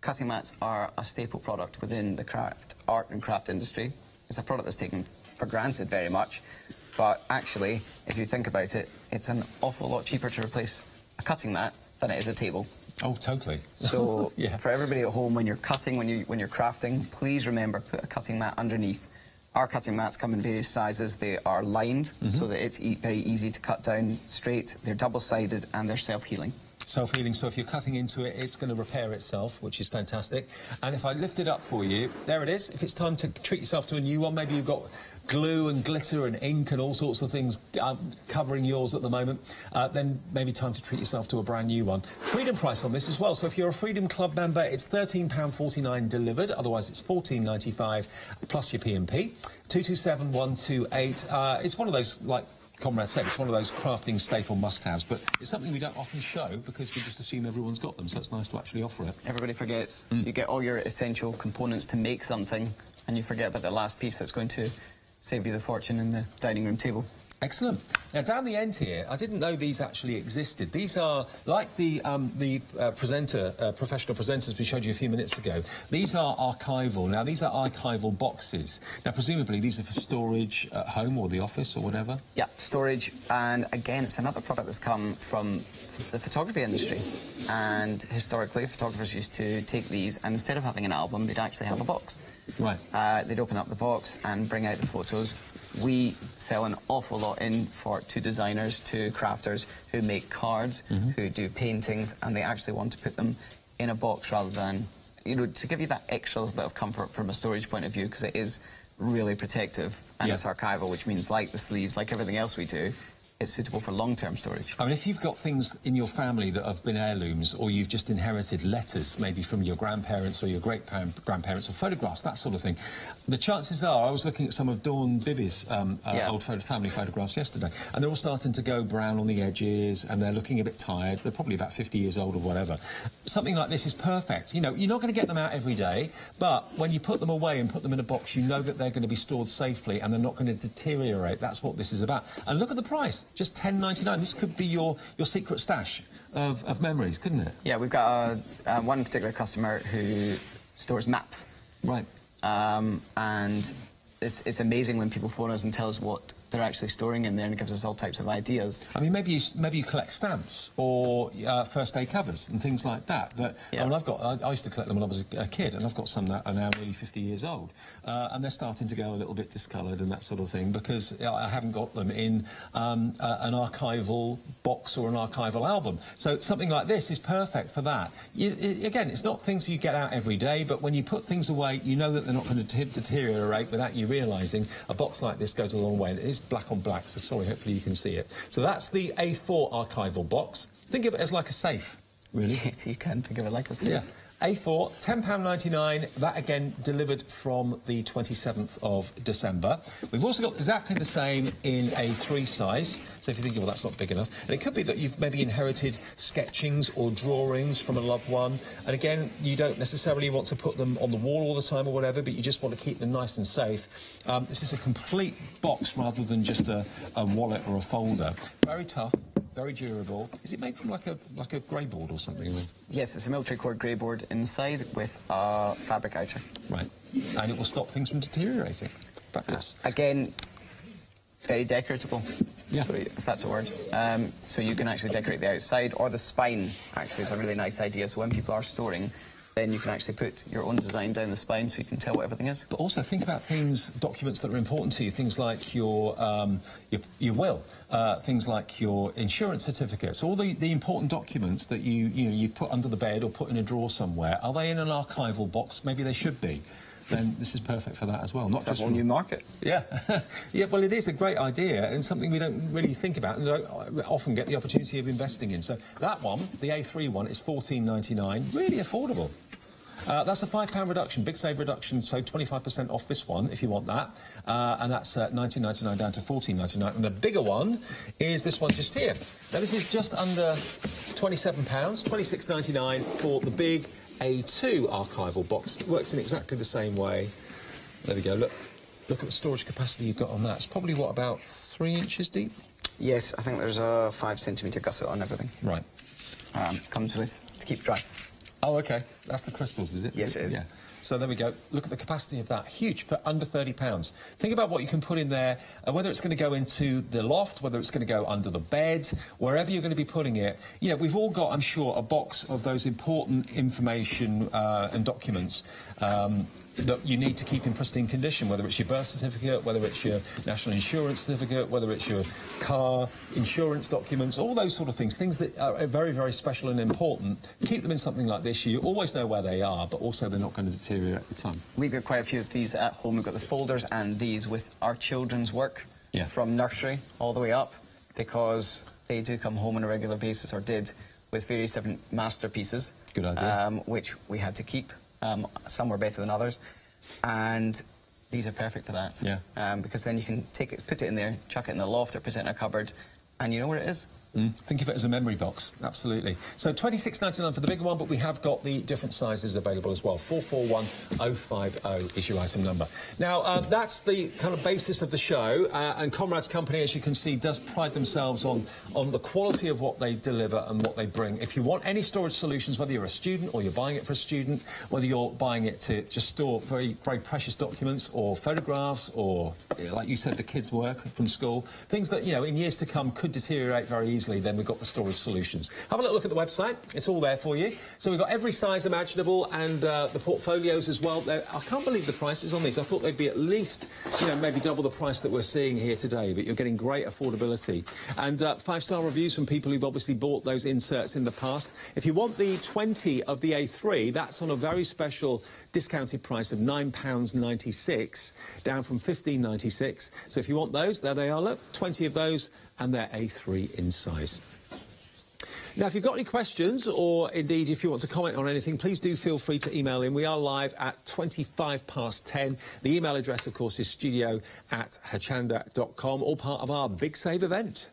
Cutting mats are a staple product within the art and craft industry. It's a product that's taken for granted very much, but actually, if you think about it, it's an awful lot cheaper to replace a cutting mat than it is a table. Oh, totally. So, for everybody at home, when you're cutting, when you're crafting, please remember, put a cutting mat underneath. Our cutting mats come in various sizes. They are lined so that it's very easy to cut down straight. They're double-sided and they're self-healing. self-healing, so if you're cutting into it, it's going to repair itself, which is fantastic. And if I lift it up for you, there it is. If it's time to treat yourself to a new one, maybe you've got glue and glitter and ink and all sorts of things covering yours at the moment, then maybe time to treat yourself to a brand new one. Freedom price on this as well, so if you're a Freedom Club member, it's £13.49 delivered, otherwise it's £14.95 plus your P&P. 227128. It's one of those, like Comrade said, it's one of those crafting staple must-haves, but it's something we don't often show because we just assume everyone's got them, so it's nice to actually offer it. Everybody forgets. You get all your essential components to make something, and you forget about the last piece that's going to save you the fortune in the dining room table. Excellent. Now, down the end here, I didn't know these actually existed. These are, like the professional presenters we showed you a few minutes ago, these are archival. Now, these are archival boxes. Now, presumably, these are for storage at home or the office or whatever? Yeah, storage. And, again, it's another product that's come from the photography industry. And, historically, photographers used to take these, and instead of having an album, they'd actually have a box. Right. They'd open up the box and bring out the photos. We sell an awful lot to designers, to crafters who make cards, who do paintings, and they actually want to put them in a box rather than, you know, to give you that extra bit of comfort from a storage point of view, because it is really protective and it's archival, which means, like the sleeves, like everything else we do, it's suitable for long-term storage. I mean, if you've got things in your family that have been heirlooms, or you've just inherited letters, maybe from your grandparents or your great-grandparents, or photographs, that sort of thing, the chances are, I was looking at some of Dawn Bibby's old family photographs yesterday, and they're all starting to go brown on the edges, and they're looking a bit tired. They're probably about 50 years old or whatever. Something like this is perfect. You know, you're not going to get them out every day, but when you put them away and put them in a box, you know that they're going to be stored safely, and they're not going to deteriorate. That's what this is about. And look at the price. Just £10.99. This could be your secret stash of memories, couldn't it? Yeah, we've got one particular customer who stores maps. Right. And it's amazing when people phone us and tell us what they're actually storing in there, and it gives us all types of ideas. I mean, maybe you collect stamps or first day covers and things like that. I mean, I used to collect them when I was a kid, and I've got some that are now nearly 50 years old, and they're starting to go a little bit discoloured and that sort of thing because I haven't got them in an archival box or an archival album. So something like this is perfect for that. Again, it's not things you get out every day, but when you put things away, you know that they're not going to deteriorate without you realising. A box like this goes a long way, and it is black on black, so sorry, hopefully you can see it. So that's the A4 archival box. Think of it as like a safe, really. You can think of it like a safe. Yeah. A4, £10.99, that again delivered from the 27th of December. We've also got exactly the same in A3 size, so if you think, well, that's not big enough. And it could be that you've maybe inherited sketchings or drawings from a loved one, and again, you don't necessarily want to put them on the wall all the time or whatever, but you just want to keep them nice and safe. This is a complete box rather than just a wallet or a folder. Very tough. Very durable. Is it made from like a grey board or something? Yes, it's a military cord grey board inside with a fabric outer. Right. And it will stop things from deteriorating. Again, very decoratable. Yeah. So, if that's a word. So you can actually decorate the outside, or the spine, actually, is a really nice idea. So when people are storing, then you can actually put your own design down the spine so you can tell what everything is. But also think about documents that are important to you, things like your will, things like your insurance certificates, all the important documents that you put under the bed or put in a drawer somewhere. Are they in an archival box? Maybe they should be. Then this is perfect for that as well. Not just a whole new market. Yeah. Yeah, well, it is a great idea and something we don't really think about and don't often get the opportunity of investing in. So that one, the A3 one, is £14.99, really affordable. That's a £5 reduction, big save reduction, so 25% off this one if you want that. And that's £19.99 down to £14.99. And the bigger one is this one just here. Now, this is just under £27, £26.99 for the big A2 archival box. It works in exactly the same way. There we go. Look at the storage capacity you've got on that. It's probably, what, about 3 inches deep? Yes, I think there's a 5 centimetre gusset on everything. Right. Comes with to keep dry. Oh, OK. That's the crystals, is it? Yes, it is. Yeah. So there we go. Look at the capacity of that. Huge, for under £30. Think about what you can put in there, whether it's going to go into the loft, whether it's going to go under the bed, wherever you're going to be putting it. You know, we've all got, I'm sure, a box of those important information and documents that you need to keep in pristine condition, whether it's your birth certificate, whether it's your national insurance certificate, whether it's your car insurance documents, all those sort of things that are very, very special and important. Keep them in something like this. You always know where they are, but also they're not going to deteriorate at the time. We've got quite a few of these at home. We've got the folders and these with our children's work from nursery all the way up, because they do come home on a regular basis, or did, with various different masterpieces. Good idea. Which we had to keep. Some were better than others, and these are perfect for that. Yeah. Because then you can take it, put it in there, chuck it in the loft, or put it in a cupboard, and you know where it is. Think of it as a memory box, absolutely. So £26.99 for the bigger one, but we have got the different sizes available as well. 441050 is your item number. Now, that's the kind of basis of the show, and Comrade's Company, as you can see, does pride themselves on the quality of what they deliver and what they bring. If you want any storage solutions, whether you're a student or you're buying it for a student, whether you're buying it to just store very, very precious documents or photographs or, like you said, the kids' work from school, things that, you know, in years to come could deteriorate very easily, then we've got the storage solutions. Have a little look at the website. It's all there for you. So we've got every size imaginable, and the portfolios as well. I can't believe the prices on these. I thought they'd be at least, you know, maybe double the price that we're seeing here today, but you're getting great affordability. And 5-star reviews from people who've obviously bought those inserts in the past. If you want the 20 of the A3, that's on a very special discounted price of £9.96, down from £15.96. So if you want those, there they are, look, 20 of those, and they're A3 in size. Now, if you've got any questions, or indeed if you want to comment on anything, please do feel free to email in. We are live at 10:25. The email address, of course, is studio@hochanda.com, all part of our Big Save event.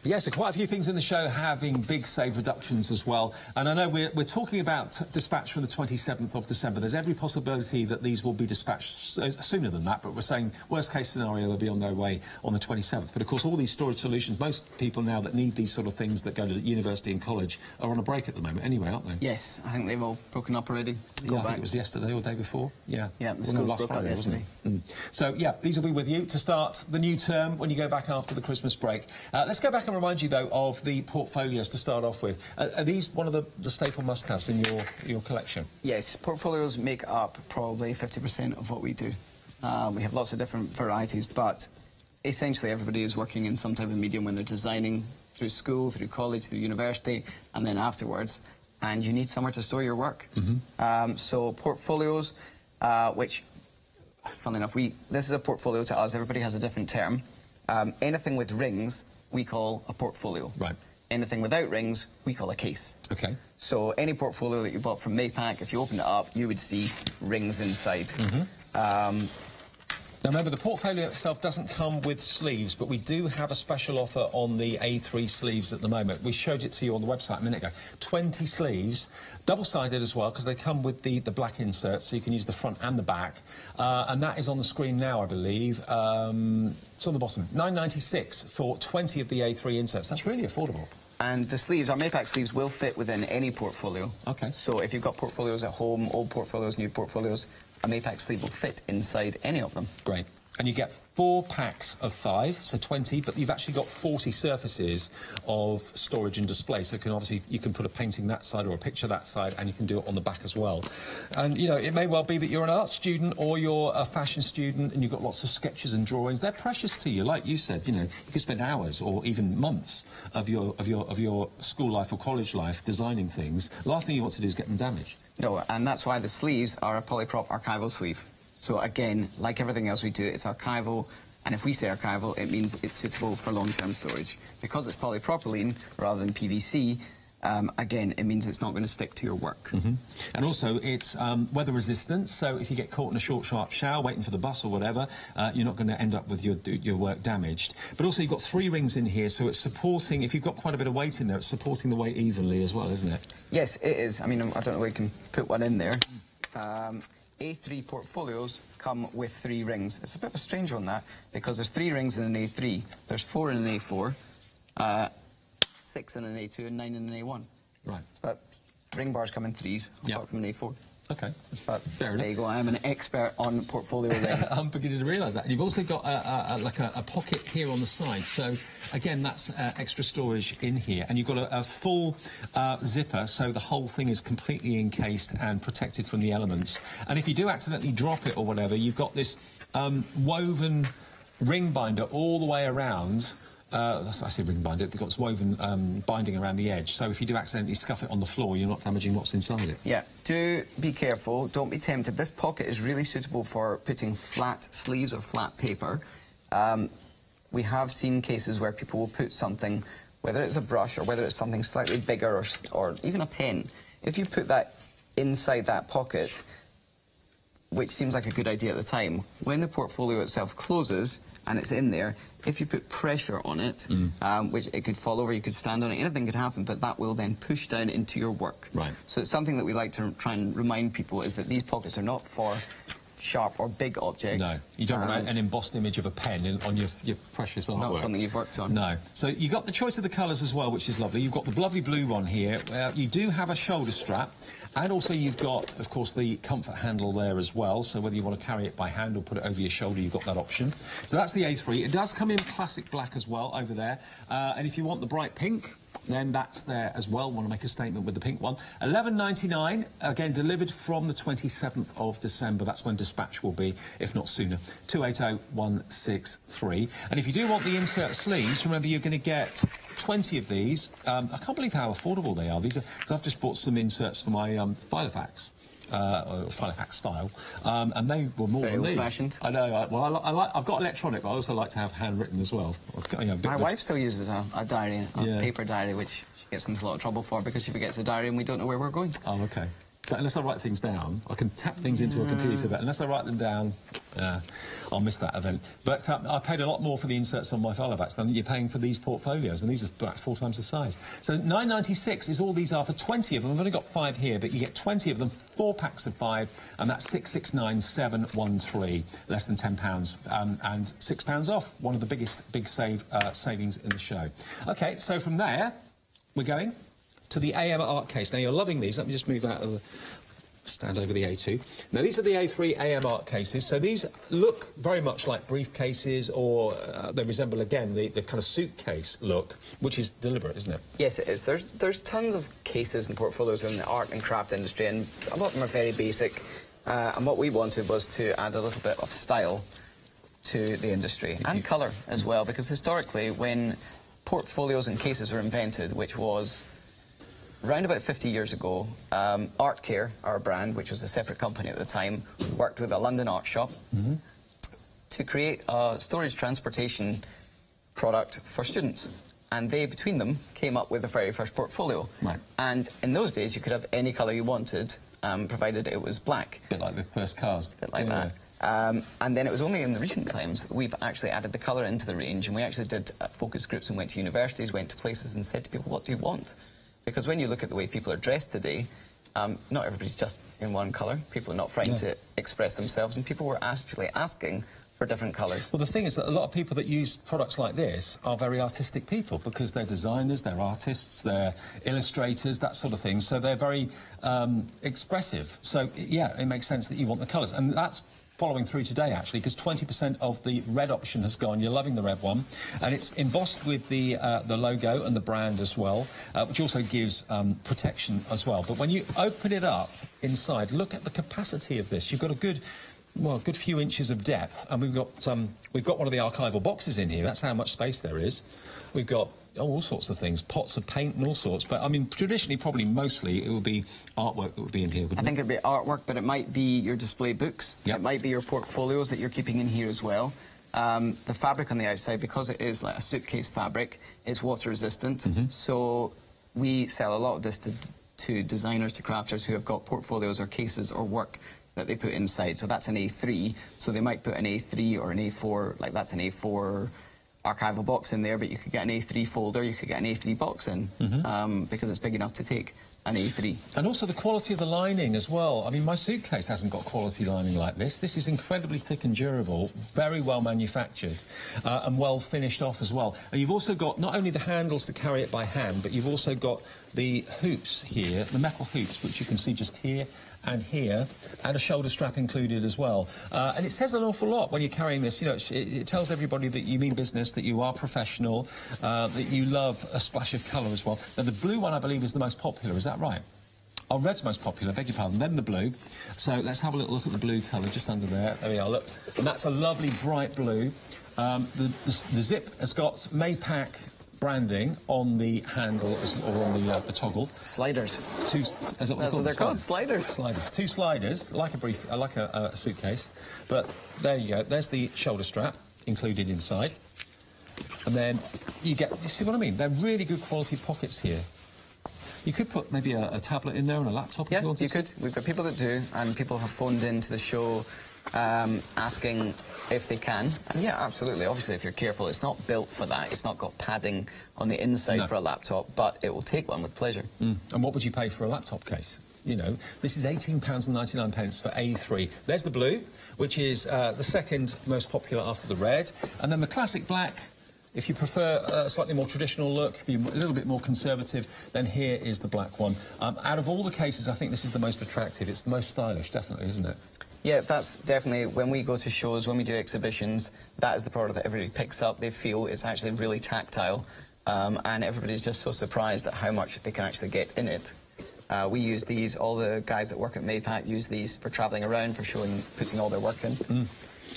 Yes, so quite a few things in the show having big save reductions as well. And I know we're talking about dispatch from the 27th of December. There's every possibility that these will be dispatched sooner than that, but we're saying worst case scenario, they'll be on their way on the 27th. But of course, all these storage solutions, most people now that need these sort of things that go to university and college are on a break at the moment anyway, aren't they? Yes, I think they've all broken up already. Yeah, I think it was yesterday or the day before. Yeah, yeah, the schools broke up yesterday. So yeah, these will be with you to start the new term when you go back after the Christmas break. Let's go back and remind you, though, of the portfolios to start off with. Are these one of the staple must-haves in your collection? Yes, portfolios make up probably 50% of what we do. We have lots of different varieties, but essentially everybody is working in some type of medium when they're designing through school, through college, through university, and then afterwards, and you need somewhere to store your work. So portfolios, which, funnily enough, this is a portfolio to us. Everybody has a different term. Anything with rings we call a portfolio. Right. Anything without rings, we call a case. Okay. So any portfolio that you bought from Maypac, if you opened it up, you would see rings inside. Now remember, the portfolio itself doesn't come with sleeves, but we do have a special offer on the A3 sleeves at the moment. We showed it to you on the website a minute ago. 20 sleeves, double-sided as well, because they come with the black insert, so you can use the front and the back. And that is on the screen now, I believe. It's on the bottom. £9.96 for 20 of the A3 inserts. That's really affordable. And the sleeves, our Maypac sleeves, will fit within any portfolio. Okay. So if you've got portfolios at home, old portfolios, new portfolios, a Maypac sleeve will fit inside any of them. Great. And you get 4 packs of 5, so 20, but you've actually got 40 surfaces of storage and display. So you can put a painting that side or a picture that side, and you can do it on the back as well. And, you know, it may well be that you're an art student or you're a fashion student and you've got lots of sketches and drawings. They're precious to you. Like you said, you know, you could spend hours or even months of your school life or college life designing things. The last thing you want to do is get them damaged. No, and that's why the sleeves are a polyprop archival sleeve. So again, like everything else we do, it's archival, and if we say archival, it means it's suitable for long-term storage. Because it's polypropylene rather than PVC, again, it means it's not going to stick to your work. And also, it's weather resistant, so if you get caught in a short, sharp shower waiting for the bus or whatever, you're not going to end up with your work damaged. But also, you've got 3 rings in here, so it's supporting, if you've got quite a bit of weight in there, it's supporting the weight evenly as well, isn't it? Yes, it is. I mean, I don't know where you can put one in there. A3 portfolios come with 3 rings. It's a bit of a strange one, that, because there's 3 rings in an A3, there's 4 in an A4, 6 in an A2, and 9 in an A1. Right. But ring bars come in 3s, apart from an A4. Okay. But Fair enough. there you go. I am an expert on portfolio rings. I'm beginning to realise that. And you've also got like a pocket here on the side. So, again, that's extra storage in here. And you've got a full zipper, so the whole thing is completely encased and protected from the elements. And if you do accidentally drop it or whatever, you've got this woven ring binder all the way around. I say ring binder, they've got this woven binding around the edge, so if you do accidentally scuff it on the floor, you're not damaging what's inside it. Yeah, do be careful, don't be tempted. This pocket is really suitable for putting flat sleeves or flat paper. We have seen cases where people will put something, whether it's a brush or whether it's something slightly bigger or even a pen. If you put that inside that pocket, which seems like a good idea at the time, when the portfolio itself closes, and it's in there, if you put pressure on it, which it could fall over, you could stand on it, anything could happen, but that will then push down into your work. Right. So it's something that we like to try and remind people is that these pockets are not for sharp or big objects. No, you don't want an embossed image of a pen on your precious artwork. Not something you've worked on. No. So you've got the choice of the colours as well, which is lovely. You've got the lovely blue one here. You do have a shoulder strap. And also you've got, of course, the comfort handle there as well. So whether you want to carry it by hand or put it over your shoulder, you've got that option. So that's the A3. It does come in classic black as well over there. And if you want the bright pink, then that's there as well. Want to make a statement with the pink one. $11.99, again, delivered from the 27th of December. That's when dispatch will be, if not sooner. 280163. And if you do want the insert sleeves, remember you're going to get 20 of these. I can't believe how affordable they are. These are, I've just bought some inserts for my Filofax. Filofax style, and they were more than these. Old-fashioned. I know. Well, I've got electronic, but I also like to have handwritten as well. My wife still uses a diary, a paper diary, which she gets into a lot of trouble for because she forgets a diary and we don't know where we're going. Oh, okay. But unless I write things down, I can tap things into a computer, but unless I write them down, I'll miss that event. But I paid a lot more for the inserts on my Filofax than you're paying for these portfolios, and these are about 4 times the size. So $9.96 is all these are for 20 of them. I've only got 5 here, but you get 20 of them, 4 packs of 5, and that's $669,713, less than £10, and £6 off. One of the biggest savings in the show. Okay, so from there, we're going to the AM art case. Now, you're loving these. Let me just move out of the... stand over the A2. Now, these are the A3 AM art cases. So these look very much like briefcases, or they resemble, again, the kind of suitcase look, which is deliberate, isn't it? Yes, it is. There's tons of cases and portfolios in the art and craft industry, and a lot of them are very basic. And what we wanted was to add a little bit of style to the industry, and colour as well, because historically, when portfolios and cases were invented, which was around about 50 years ago, Art Care, our brand, which was a separate company at the time, worked with a London art shop to create a storage transportation product for students. And they, between them, came up with the very first portfolio. Right. And in those days, you could have any colour you wanted, provided it was black. A bit like the first cars. A bit like that. And then it was only in the recent times that we've actually added the colour into the range, and we actually did focus groups and went to universities, went to places and said to people, what do you want? Because when you look at the way people are dressed today, not everybody's just in one colour. People are not frightened to express themselves, and people were actually asking for different colours. Well, the thing is that a lot of people that use products like this are very artistic people, because they're designers, they're artists, they're illustrators, that sort of thing. So they're very expressive. So, yeah, it makes sense that you want the colours. And that's following through today, actually, because 20% of the red option has gone. You're loving the red one. And it's embossed with the logo and the brand as well, which also gives protection as well. But when you open it up inside, look at the capacity of this. You've got a good few inches of depth, and we've got one of the archival boxes in here. That's how much space there is. We've got all sorts of things, pots of paint and all sorts. But, I mean, traditionally, probably mostly, it would be artwork that would be in here, wouldn't it? I think it would be artwork, but it might be your display books. Yep. It might be your portfolios that you're keeping in here as well. The fabric on the outside, because it is like a suitcase fabric, is water resistant. So we sell a lot of this to designers, to crafters who have got portfolios or cases or work that they put inside. So that's an A3. So they might put an A3 or an A4, like that's an A4 archival box in there, but you could get an A3 folder, you could get an A3 box in, because it's big enough to take an A3. And also the quality of the lining as well. I mean, my suitcase hasn't got quality lining like this. This is incredibly thick and durable, very well manufactured, and well finished off as well. And you've also got not only the handles to carry it by hand, but you've also got the hoops here, the metal hoops, which you can see just here and here, and a shoulder strap included as well. And it says an awful lot when you're carrying this. You know, it tells everybody that you mean business, that you are professional, that you love a splash of colour as well. Now, the blue one, I believe, is the most popular. Is that right? Oh, red's most popular, beg your pardon, then the blue. So let's have a little look at the blue colour just under there. There we are, look. And that's a lovely bright blue. The zip has got Maypac branding on the handle or on the toggle. Sliders. That's what they're called, sliders. Sliders. 2 sliders, like a suitcase. But there you go. There's the shoulder strap included inside. And then you see what I mean? They're really good quality pockets here. You could put maybe a tablet in there and a laptop if you wanted. Yeah, you could. We've got people that do, and people have phoned into the show asking if they can. And yeah, absolutely. Obviously, if you're careful, it's not built for that. It's not got padding on the inside for a laptop, but it will take one with pleasure. And what would you pay for a laptop case? You know, this is £18.99 for A3. There's the blue, which is the second most popular after the red. And then the classic black. If you prefer a slightly more traditional look, if you're a little bit more conservative, then here is the black one. Out of all the cases, I think this is the most attractive. It's the most stylish, definitely, isn't it? Yeah, that's definitely, when we go to shows, when we do exhibitions, that is the product that everybody picks up. They feel it's actually really tactile, and everybody's just so surprised at how much they can actually get in it. We use these, all the guys that work at Maypac use these for travelling around, for showing, putting all their work in.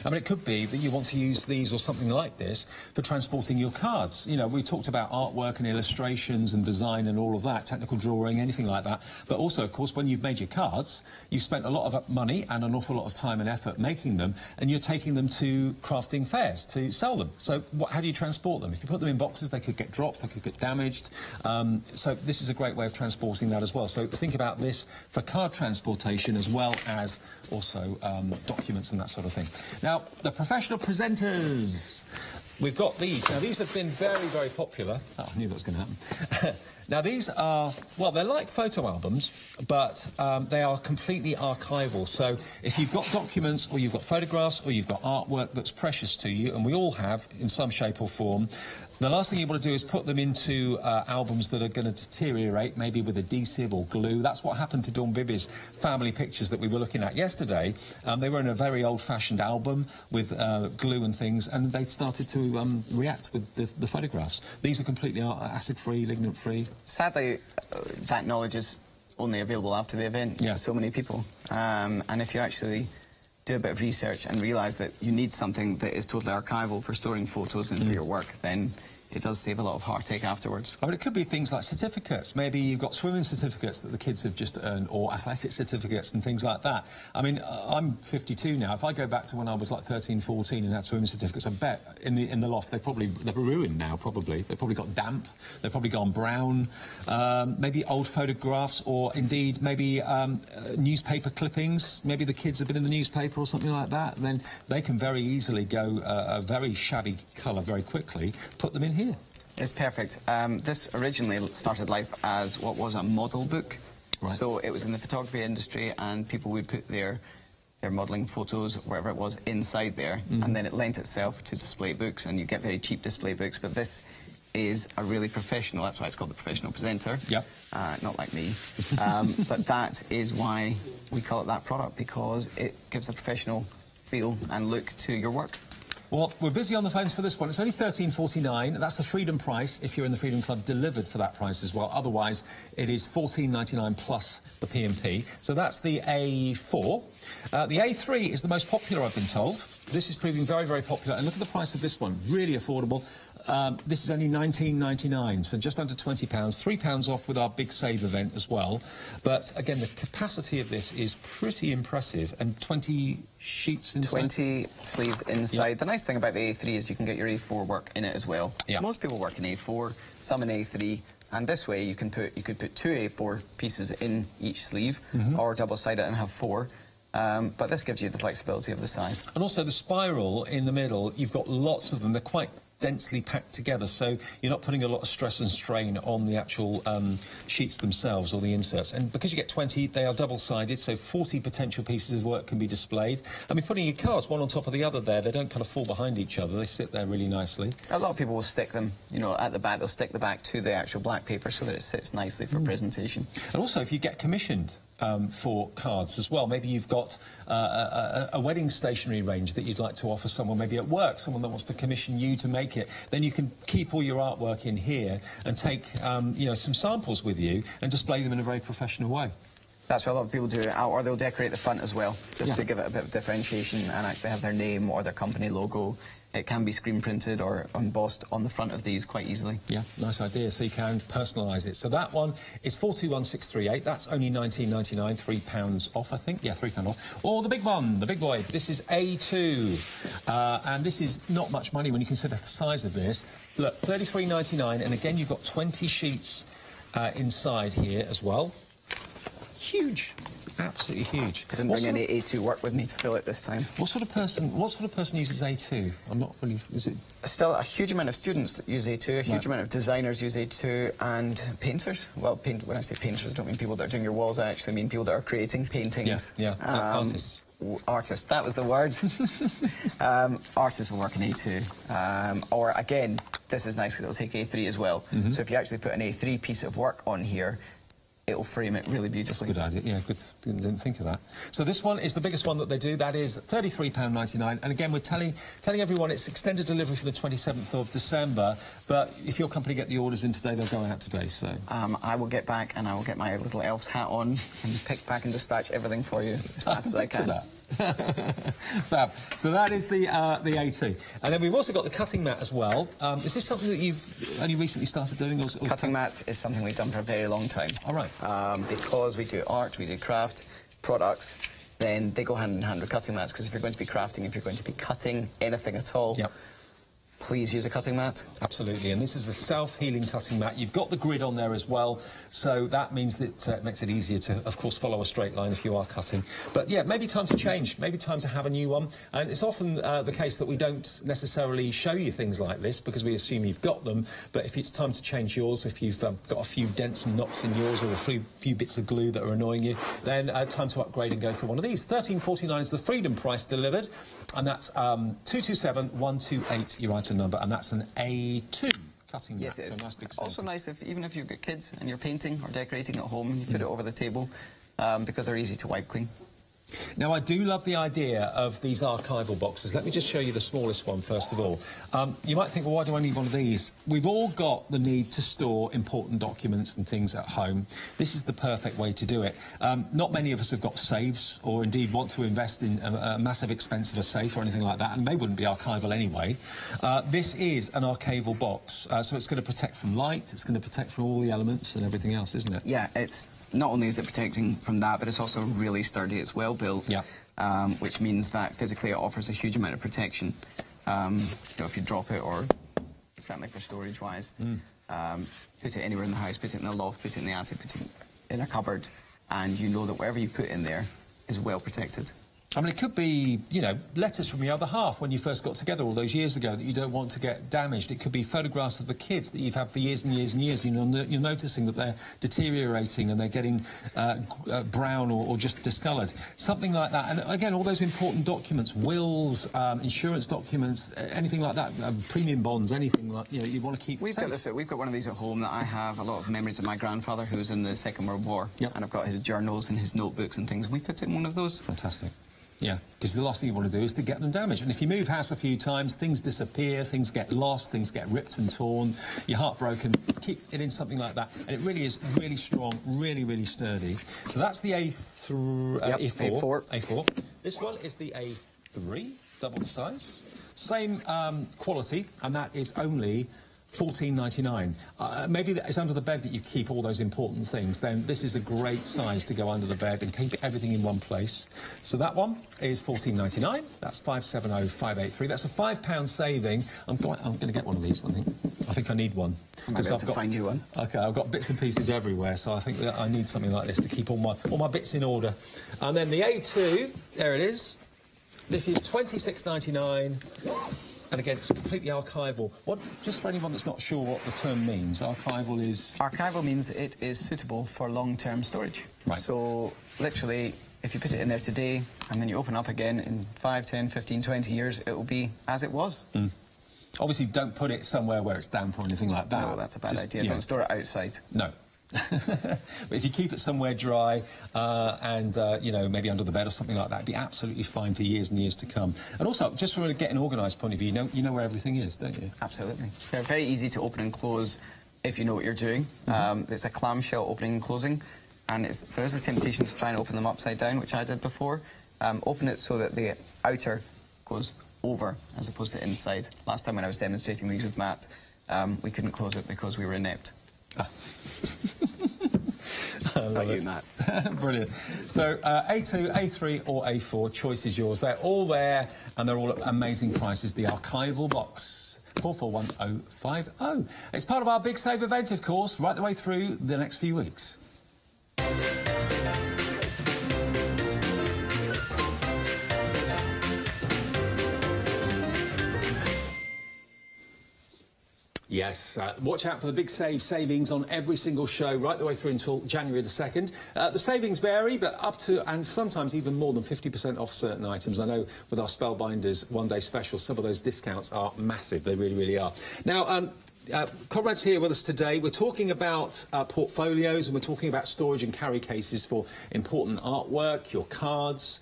I mean, it could be that you want to use these or something like this for transporting your cards. You know, we talked about artwork and illustrations and design and all of that, technical drawing, anything like that. But also, of course, when you've made your cards, you've spent a lot of money and an awful lot of time and effort making them, and you're taking them to crafting fairs to sell them. So how do you transport them? If you put them in boxes, they could get dropped, they could get damaged. So this is a great way of transporting that as well. So think about this for card transportation as well as also documents and that sort of thing. Now, the professional presenters. We've got these. Now, these have been very, very popular. Oh, I knew that was going to happen. Now, these are, well, they're like photo albums, but they are completely archival. So if you've got documents or you've got photographs or you've got artwork that's precious to you, and we all have in some shape or form, the last thing you want to do is put them into albums that are going to deteriorate, maybe with adhesive or glue. That's what happened to Dawn Bibby's family pictures that we were looking at yesterday. They were in a very old-fashioned album with glue and things, and they started to react with the photographs. These are completely acid-free, lignin-free. Sadly, that knowledge is only available after the event to so many people. And if you actually do a bit of research and realise that you need something that is totally archival for storing photos and for your work, then it does save a lot of heartache afterwards. I mean, it could be things like certificates. Maybe you've got swimming certificates that the kids have just earned, or athletic certificates and things like that. I mean, I'm 52 now. If I go back to when I was like 13, 14 and had swimming certificates, I bet in the loft they're ruined now, probably. They've probably got damp. They've probably gone brown. Maybe old photographs, or indeed maybe newspaper clippings. Maybe the kids have been in the newspaper or something like that. And then they can very easily go a very shabby colour very quickly, put them in here. It's perfect. This originally started life as what was a model book. Right. So it was in the photography industry, and people would put their modelling photos, wherever it was, inside there, and then it lent itself to display books, and you get very cheap display books, but this is a really professional, that's why it's called the professional presenter. Yep. Not like me. But that is why we call it that product, because it gives a professional feel and look to your work. Well, we're busy on the phones for this one. It's only $13.49. That's the Freedom price if you're in the Freedom Club, delivered for that price as well. Otherwise, it is $14.99 plus the P&P. So that's the A4. The A3 is the most popular, I've been told. This is proving very, very popular. And look at the price of this one. Really affordable. This is only $19.99, so just under £20. £3 off with our big save event as well. But again, the capacity of this is pretty impressive, and 20 sheets inside. 20 sleeves inside. Yep. The nice thing about the A3 is you can get your A4 work in it as well. Yep. Most people work in A4, some in A3. And this way you could put 2 A4 pieces in each sleeve, or double-side it and have 4. But this gives you the flexibility of the size. And also the spiral in the middle, you've got lots of them. They're quite densely packed together, so you're not putting a lot of stress and strain on the actual sheets themselves or the inserts. And because you get 20, they are double-sided, so 40 potential pieces of work can be displayed. I mean, putting your cards one on top of the other there, they don't kind of fall behind each other. They sit there really nicely. A lot of people will stick them, you know, at the back. They'll stick the back to the actual black paper so that it sits nicely for presentation. And also, if you get commissioned for cards as well. Maybe you've got a wedding stationery range that you'd like to offer someone, maybe at work, someone that wants to commission you to make it. Then you can keep all your artwork in here and take you know, some samples with you and display them in a very professional way. That's what a lot of people do, or they'll decorate the front as well, just to give it a bit of differentiation and actually have their name or their company logo. It can be screen printed or embossed on the front of these quite easily. Yeah, nice idea. So you can personalise it. So that one is 421638. That's only £19.99, £3 off, I think. Yeah, £3 off. Or the big one, the big boy. This is A2, and this is not much money when you consider the size of this. Look, £33.99, and again you've got 20 sheets inside here as well. Huge. Absolutely huge. I didn't bring any A2 work with me to fill it this time. What sort of person uses A2? I'm not really... Is it... Still a huge amount of students that use A2, a huge amount of designers use A2, and painters. Well, when I say painters, I don't mean people that are doing your walls, I actually mean people that are creating paintings. Yeah, artists. Artists, that was the word. Artists will work in A2. Or, again, this is nice because it'll take A3 as well. So if you actually put an A3 piece of work on here, it'll frame it really beautifully. That's a good idea. Yeah, good. Didn't think of that. So this one is the biggest one that they do. That is £33.99. And again, we're telling everyone it's extended delivery for the 27th of December. But if your company get the orders in today, they'll go out today. So I will get back and I will get my little elf's hat on and pick, pack, and dispatch everything for you as fast as I can. That. Fab. So that is the A2. And then we've also got the cutting mat as well. Is this something that you've only recently started doing? Or cutting mats is something we've done for a very long time. All right. Because we do art, we do craft, products, then they go hand in hand with cutting mats, because if you're going to be crafting, if you're going to be cutting anything at all, please use a cutting mat. Absolutely, and this is the self-healing cutting mat. You've got the grid on there as well, so that means that it makes it easier to, of course, follow a straight line if you are cutting. But yeah, maybe time to change, maybe time to have a new one. And it's often the case that we don't necessarily show you things like this because we assume you've got them, but if it's time to change yours, if you've got a few dents and knocks in yours or a few bits of glue that are annoying you, then time to upgrade and go for one of these. £13.49 is the freedom price delivered, and that's 227128, your item number, and that's an A2 cutting mat. Yes, it is. So nice big also nice even if you've got kids and you're painting or decorating at home, you put it over the table because they're easy to wipe clean. Now, I do love the idea of these archival boxes. Let me just show you the smallest one, first of all. You might think, well, why do I need one of these? We've all got the need to store important documents and things at home. This is the perfect way to do it. Not many of us have got safes or indeed want to invest in a massive expense of a safe or anything like that, and they wouldn't be archival anyway. This is an archival box, so it's going to protect from light, it's going to protect from all the elements and everything else, isn't it? Yeah, it's... Not only is it protecting from that, but it's also really sturdy. It's well built, which means that physically it offers a huge amount of protection. You know, if you drop it, or certainly for storage-wise, put it anywhere in the house, put it in the loft, put it in the attic, put it in a cupboard, and you know that whatever you put in there is well protected. I mean, it could be, you know, letters from your other half when you first got together all those years ago that you don't want to get damaged. It could be photographs of the kids that you've had for years and years and years. You know, you're noticing that they're deteriorating and they're getting brown or just discoloured. Something like that. And again, all those important documents, wills, insurance documents, anything like that, premium bonds, anything like, you know, you want to keep We've got one of these at home that I have a lot of memories of my grandfather who was in the Second World War. And I've got his journals and his notebooks and things. We put it in one of those. Fantastic. Yeah, because the last thing you want to do is to get them damaged. And if you move house a few times, things disappear, things get lost, things get ripped and torn, you're heartbroken. Keep it in something like that. And it really is really strong, really, really sturdy. So that's the A4. This one is the A3, double the size. Same quality, and that is only £14.99. Maybe it's under the bed that you keep all those important things. Then this is a great size to go under the bed and keep everything in one place. So that one is £14.99. That's 570583. That's a £5 saving. I'm going to get one of these. I think I need one. I might be able to find you one. Okay, I've got bits and pieces everywhere, so I think that I need something like this to keep all my bits in order. And then the A2, there it is. This is £26.99. And again, it's completely archival. Just for anyone that's not sure what the term means, archival is... Archival means it is suitable for long-term storage. Right. So, literally, if you put it in there today, and then you open up again in 5, 10, 15, 20 years, it will be as it was. Obviously, don't put it somewhere where it's damp or anything like that. No, that's a bad idea. Don't store it outside. No. But if you keep it somewhere dry and, you know, maybe under the bed or something like that, it'd be absolutely fine for years and years to come. And also, just from a getting organised point of view, you know where everything is, don't you? Absolutely. They're very easy to open and close if you know what you're doing. There's a clamshell opening and closing, and there is a temptation to try and open them upside down, which I did before. Open it so that the outer goes over as opposed to inside. Last time when I was demonstrating these with Matt, we couldn't close it because we were inept. Not you, Matt. Brilliant. So A2, A3 or A4, choice is yours. They're all there and they're all at amazing prices. The archival box, 441050. It's part of our Big Save event, of course, right the way through the next few weeks. Yes, watch out for the big savings on every single show right the way through until January the 2nd. The savings vary, but up to and sometimes even more than 50% off certain items. I know with our Spellbinders one-day special, some of those discounts are massive. They really, really are. Now, Conrad's here with us today. We're talking about portfolios and we're talking about storage and carry cases for important artwork, your cards,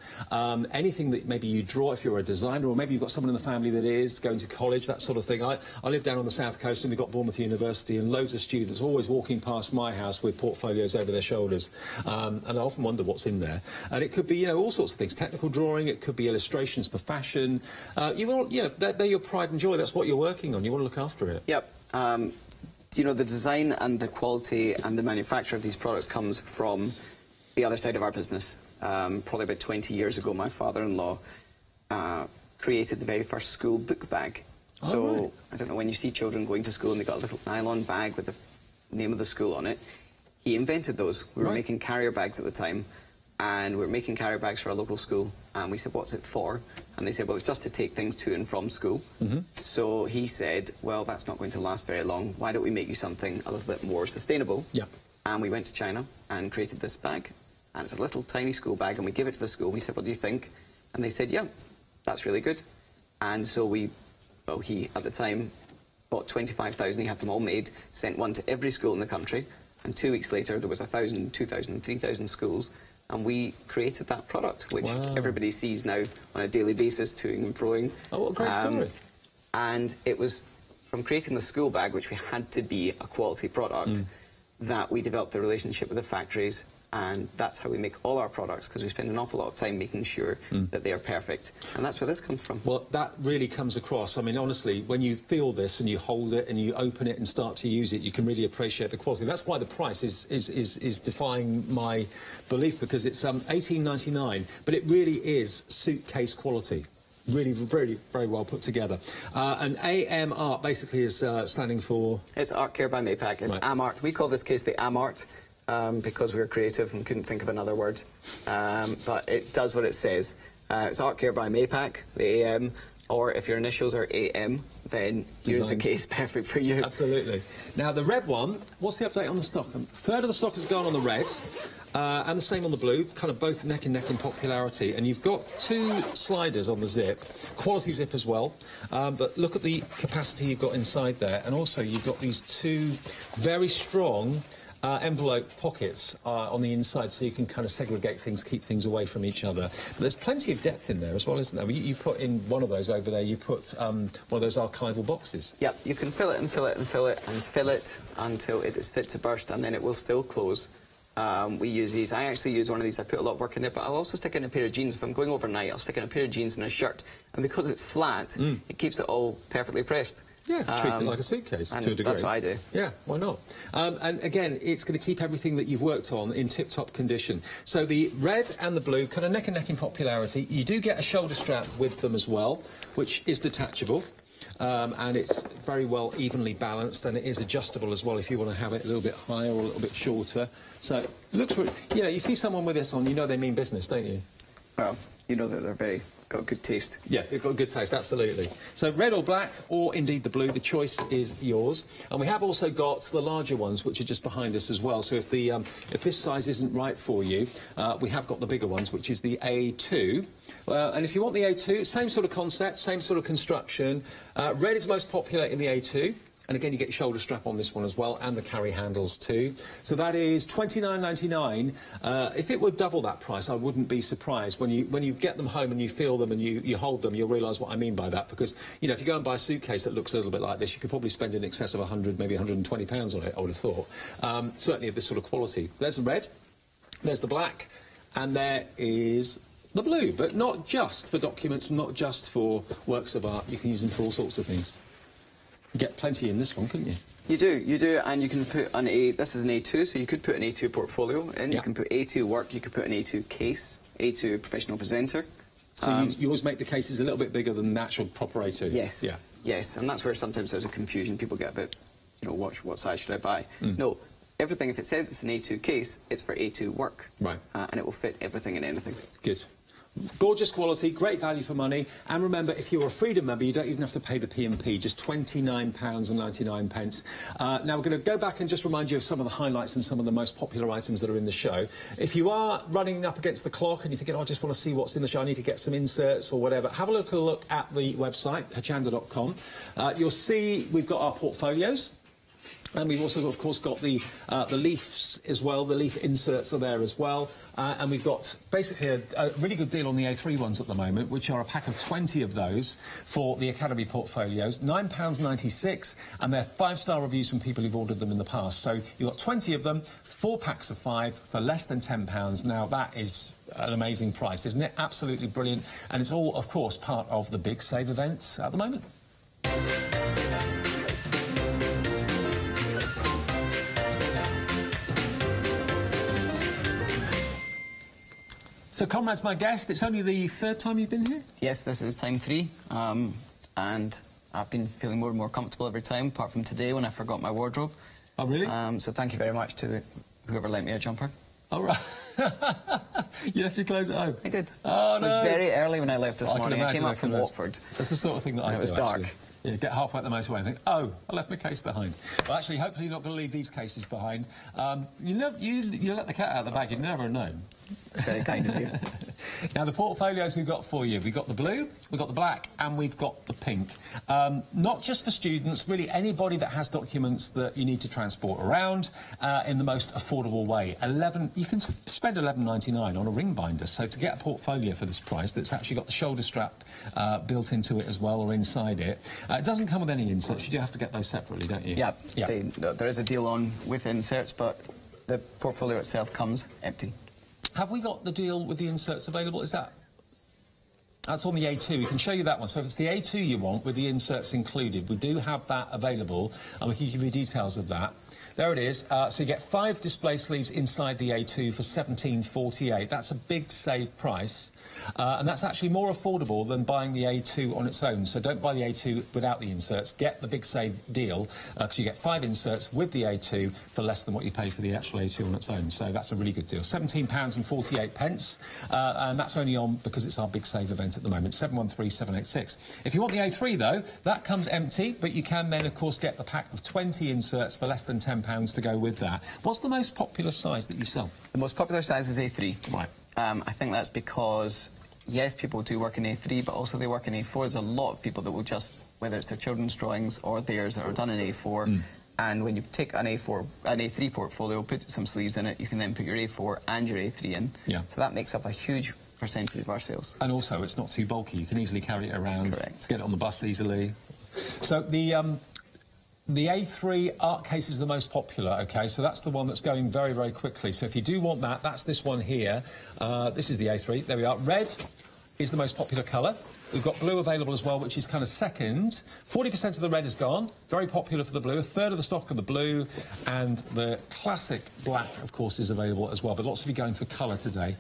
anything that maybe you draw if you're a designer, or maybe you've got someone in the family that is going to college, that sort of thing. I live down on the south coast and we've got Bournemouth University, and loads of students always walking past my house with portfolios over their shoulders. And I often wonder what's in there. And it could be, you know, all sorts of things. Technical drawing, it could be illustrations for fashion. They're your pride and joy. That's what you're working on. You want to look after it. Yep. You know, the design and the quality and the manufacture of these products comes from the other side of our business. Probably about 20 years ago, my father-in-law created the very first school book bag. So, right. I don't know, when you see children going to school and they've got a little nylon bag with the name of the school on it, he invented those. We were making carrier bags at the time, and we were making carrier bags for a local school, and we said, what's it for? And they said, well, it's just to take things to and from school. So he said, well, that's not going to last very long. Why don't we make you something a little bit more sustainable? Yeah. And we went to China and created this bag. And it's a little tiny school bag, and we give it to the school. We said, what do you think? And they said, yeah, that's really good. And so he, at the time, bought 25,000. He had them all made, sent one to every school in the country. And 2 weeks later, there was 1,000, 2,000, 3,000 schools. And we created that product, which everybody sees now on a daily basis, toing and froing. Oh, what a great story. And it was from creating the school bag, which we had to be a quality product, that we developed the relationship with the factories. And that's how we make all our products, because we spend an awful lot of time making sure that they are perfect. And that's where this comes from. Well, that really comes across. I mean, honestly, when you feel this and you hold it and you open it and start to use it, you can really appreciate the quality. That's why the price is defying my belief, because it's $18.99, but it really is suitcase quality. Really, very, very well put together. And AM Art basically is standing for... It's Art Care by Maypac. It's AmArt. We call this case the AmArt. Because we were creative and couldn't think of another word. But it does what it says. It's Art Care by Maypac, the AM, or if your initials are AM, then use the case perfect for you. Absolutely. Now, the red one, what's the update on the stock? A third of the stock has gone on the red, and the same on the blue, kind of both neck and neck in popularity. And you've got 2 sliders on the zip, quality zip as well. But look at the capacity you've got inside there, and also you've got these 2 very strong envelope pockets on the inside, so you can kind of segregate things, keep things away from each other. But there's plenty of depth in there as well, isn't there? You put in one of those over there, you put one of those archival boxes. Yep, you can fill it and fill it and fill it and fill it until it is fit to burst, and then it will still close. We use these. I actually use one of these. I put a lot of work in there, but I'll also stick in a pair of jeans. If I'm going overnight, I'll stick in a pair of jeans and a shirt. And because it's flat, it keeps it all perfectly pressed. Yeah, treat it like a suitcase to a degree. That's what I do. Yeah, why not? And again, it's going to keep everything that you've worked on in tip-top condition. So the red and the blue, kind of neck and neck in popularity. You do get a shoulder strap with them as well, which is detachable. And it's very well evenly balanced, and it is adjustable as well if you want to have it a little bit higher or a little bit shorter. So it looks really, you know, you see someone with this on, you know they mean business, don't you? Well, you know that they're got good taste. Yeah, they've got good taste, absolutely. So red or black, or indeed the blue, the choice is yours. And we have also got the larger ones, which are just behind us as well. So if this size isn't right for you, we have got the bigger ones, which is the A2. And if you want the A2, same sort of concept, same sort of construction. Red is most popular in the A2. And again, you get your shoulder strap on this one as well, and the carry handles too. So that is £29.99. If it were double that price, I wouldn't be surprised. When you get them home and you feel them and you hold them, you'll realise what I mean by that. Because, you know, if you go and buy a suitcase that looks a little bit like this, you could probably spend in excess of 100, maybe £120 on it, I would have thought. Certainly of this sort of quality. There's the red, there's the black, and there is the blue. But not just for documents, not just for works of art. You can use them for all sorts of things. You get plenty in this one, couldn't you? You do, and you can put an this is an A2, so you could put an A2 portfolio in, you can put A2 work, you could put an A2 case, A2 professional presenter. So you always make the cases a little bit bigger than the actual proper A2? Yes. Yeah. Yes, and that's where sometimes there's a confusion. People get a bit, you know, what size should I buy? No, everything, if it says it's an A2 case, it's for A2 work. Right. And it will fit everything and anything. Good. Gorgeous quality, great value for money, and remember, if you're a Freedom member, you don't even have to pay the P&P, just £29.99. Now, we're going to go back and just remind you of some of the highlights and some of the most popular items that are in the show. If you are running up against the clock and you're thinking, oh, I just want to see what's in the show, I need to get some inserts or whatever, have a look at the website, hochanda.com. You'll see we've got our portfolios. And we've also, of course, got the leafs as well. The leaf inserts are there as well. And we've got basically a really good deal on the A3 ones at the moment, which are a pack of 20 of those for the Academy portfolios. £9.96, and they're 5-star reviews from people who've ordered them in the past. So you've got 20 of them, 4 packs of 5 for less than £10. Now, that is an amazing price, isn't it? Absolutely brilliant. And it's all, of course, part of the Big Save events at the moment. So, Conrad's my guest. It's only the 3rd time you've been here? Yes, this is time 3, and I've been feeling more and more comfortable every time, apart from today when I forgot my wardrobe. Oh, really? So thank you very much to whoever lent me a jumper. All right. You left your clothes at home? I did. Oh, no. It was very early when I left this morning. I came up from Watford. That's the sort of thing that I do, it was dark. Actually. Yeah, get halfway up the motorway and think, oh, I left my case behind. Well, actually, hopefully you're not going to leave these cases behind. You let the cat out of the bag, you'd never have known. It's very kind of you. Now, the portfolios we've got for you, we've got the blue, we've got the black, and we've got the pink. Not just for students, really anybody that has documents that you need to transport around in the most affordable way. You can spend £11.99 on a ring binder, so to get a portfolio for this price that's actually got the shoulder strap built into it as well, or inside it. It doesn't come with any inserts, you do have to get those separately, don't you? Yeah, there is a deal on with inserts, but the portfolio itself comes empty. Have we got the deal with the inserts available? Is that... That's on the A2. We can show you that one. So if it's the A2 you want, with the inserts included, we do have that available, and we can give you details of that. There it is. So you get 5 display sleeves inside the A2 for £17.48. That's a big save price. And that's actually more affordable than buying the A2 on its own. So don't buy the A2 without the inserts. Get the big save deal, because you get 5 inserts with the A2 for less than what you pay for the actual A2 on its own. So that's a really good deal. £17.48. And that's only on because it's our big save event at the moment, 713786. If you want the A3, though, that comes empty, but you can then, of course, get the pack of 20 inserts for less than £10 to go with that. What's the most popular size that you sell? The most popular size is A3. Right. I think that's because, yes, people do work in A3, but also they work in A4. There's a lot of people that will just, whether it's their children's drawings or theirs that are done in A4, and when you take an A3 portfolio, put some sleeves in it, you can then put your A4 and your A3 in. Yeah. So that makes up a huge percentage of our sales. And also, it's not too bulky. You can easily carry it around. Correct. Get it on the bus easily. So the A3 art case is the most popular, OK? So that's the one that's going very, very quickly. So if you do want that, that's this one here. This is the A3. There we are. Red is the most popular colour. We've got blue available as well, which is kind of second. 40% of the red is gone. Very popular for the blue. A third of the stock of the blue. And the classic black, of course, is available as well. But lots of you going for colour today.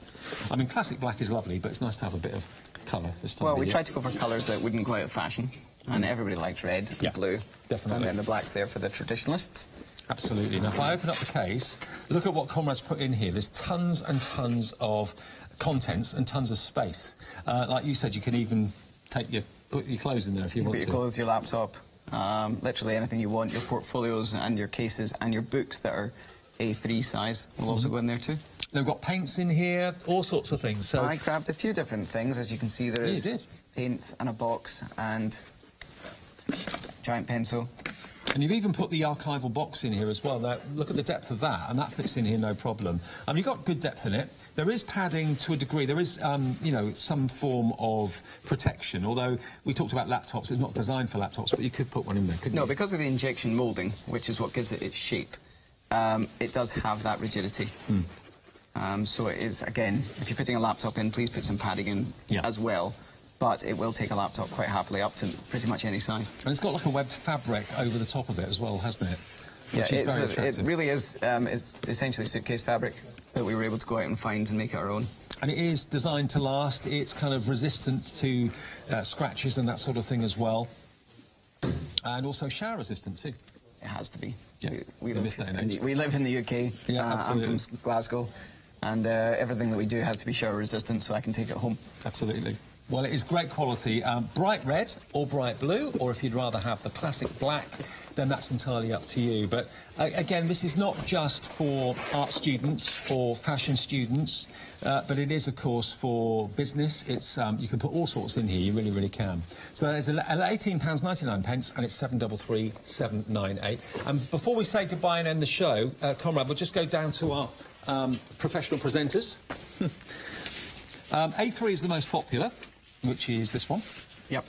I mean, classic black is lovely, but it's nice to have a bit of colour this time. Well, we tried to go for colours that wouldn't go out of fashion. And everybody likes red, blue. Definitely. And then the black's there for the traditionalists. Absolutely. Now, if I open up the case, look at what Conrad's put in here. There's tons and tons of contents and tons of space. Like you said, you can even put your clothes in there if you want to. Put your clothes, your laptop, literally anything you want, your portfolios and your cases and your books that are A3 size will also go in there too. They've got paints in here, all sorts of things. So I grabbed a few different things. As you can see, there is paints and a box and giant pencil. And you've even put the archival box in here as well. Now, look at the depth of that, and that fits in here no problem. You've got good depth in it. There is padding to a degree. There is, you know, some form of protection, although we talked about laptops. It's not designed for laptops, but you could put one in there, couldn't you? No, because of the injection moulding, which is what gives it its shape, it does have that rigidity. So it is, again, if you're putting a laptop in, please put some padding in as well. But it will take a laptop quite happily up to pretty much any size. And it's got like a webbed fabric over the top of it as well, hasn't it? Which is very attractive. It really is essentially suitcase fabric that we were able to go out and find and make it our own. And it is designed to last. It's kind of resistant to scratches and that sort of thing as well. And also shower resistant too. It has to be. Yes. We live in the UK. Yeah, absolutely. I'm from Glasgow. And everything that we do has to be shower resistant so I can take it home. Absolutely. Well, it is great quality. Bright red or bright blue, or if you'd rather have the classic black, then that's entirely up to you. But again, this is not just for art students or fashion students, but it is, of course, for business. It's you can put all sorts in here. You really, really can. So there's £18.99, and it's 733-798. And before we say goodbye and end the show, Conrad, we'll just go down to our professional presenters. A3 is the most popular, which is this one. Yep.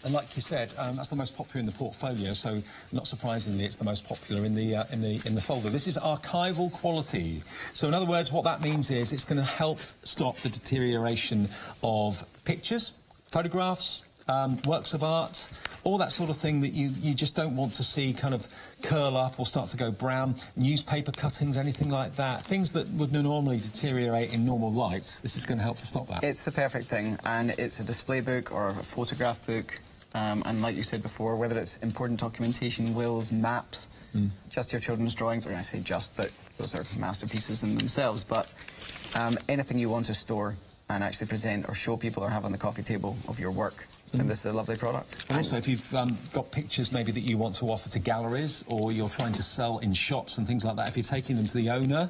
And like you said, that's the most popular in the portfolio, so not surprisingly, it's the most popular in the folder. This is archival quality. So in other words, what that means is it's going to help stop the deterioration of pictures, photographs, works of art, all that sort of thing that you just don't want to see kind of curl up or start to go brown. Newspaper cuttings, anything like that. Things that would normally deteriorate in normal light. This is going to help to stop that. It's the perfect thing, and it's a display book or a photograph book. And like you said before, whether it's important documentation, wills, maps, just your children's drawings, or I say just, but those are masterpieces in themselves, but anything you want to store and actually present or show people or have on the coffee table of your work, then this is a lovely product. And also, if you've got pictures maybe that you want to offer to galleries or you're trying to sell in shops and things like that, if you're taking them to the owner,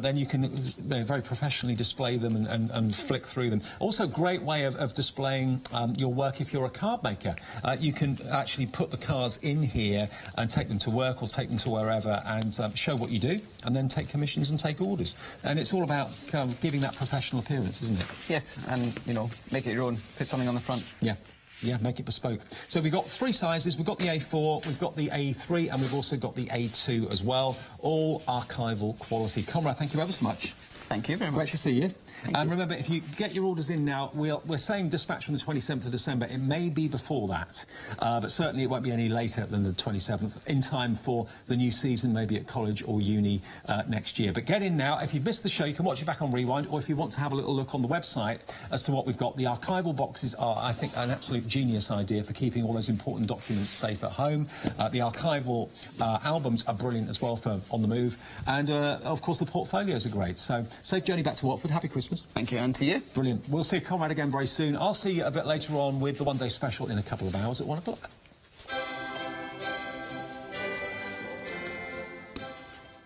then you can very professionally display them and flick through them. Also, great way of displaying your work if you're a card maker. You can actually put the cards in here and take them to work or take them to wherever and show what you do, and then take commissions and take orders. And it's all about giving that professional appearance, isn't it? Yes, and, you know, make it your own. Put something on the front. Yeah. Yeah, make it bespoke. So we've got three sizes. We've got the A4, we've got the A3, and we've also got the A2 as well. All archival quality. Conrad, thank you ever so much. Thank you very much. Great to see you. And remember, if you get your orders in now, we're saying dispatch from the 27th of December. It may be before that, but certainly it won't be any later than the 27th, in time for the new season, maybe at college or uni next year. But get in now. If you've missed the show, you can watch it back on Rewind, or if you want to have a little look on the website as to what we've got. The archival boxes are, I think, an absolute genius idea for keeping all those important documents safe at home. The archival albums are brilliant as well for on the move. And, of course, the portfolios are great. So, safe journey back to Watford. Happy Christmas. Thank you, and to you. Brilliant. We'll see Conrad again very soon. I'll see you a bit later on with the one-day special in a couple of hours at 1 o'clock.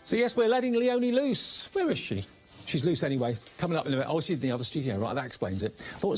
So, yes, we're letting Leonie loose. Where is she? She's loose anyway. Coming up in a minute. Oh, she's in the other studio. Right, that explains it. I thought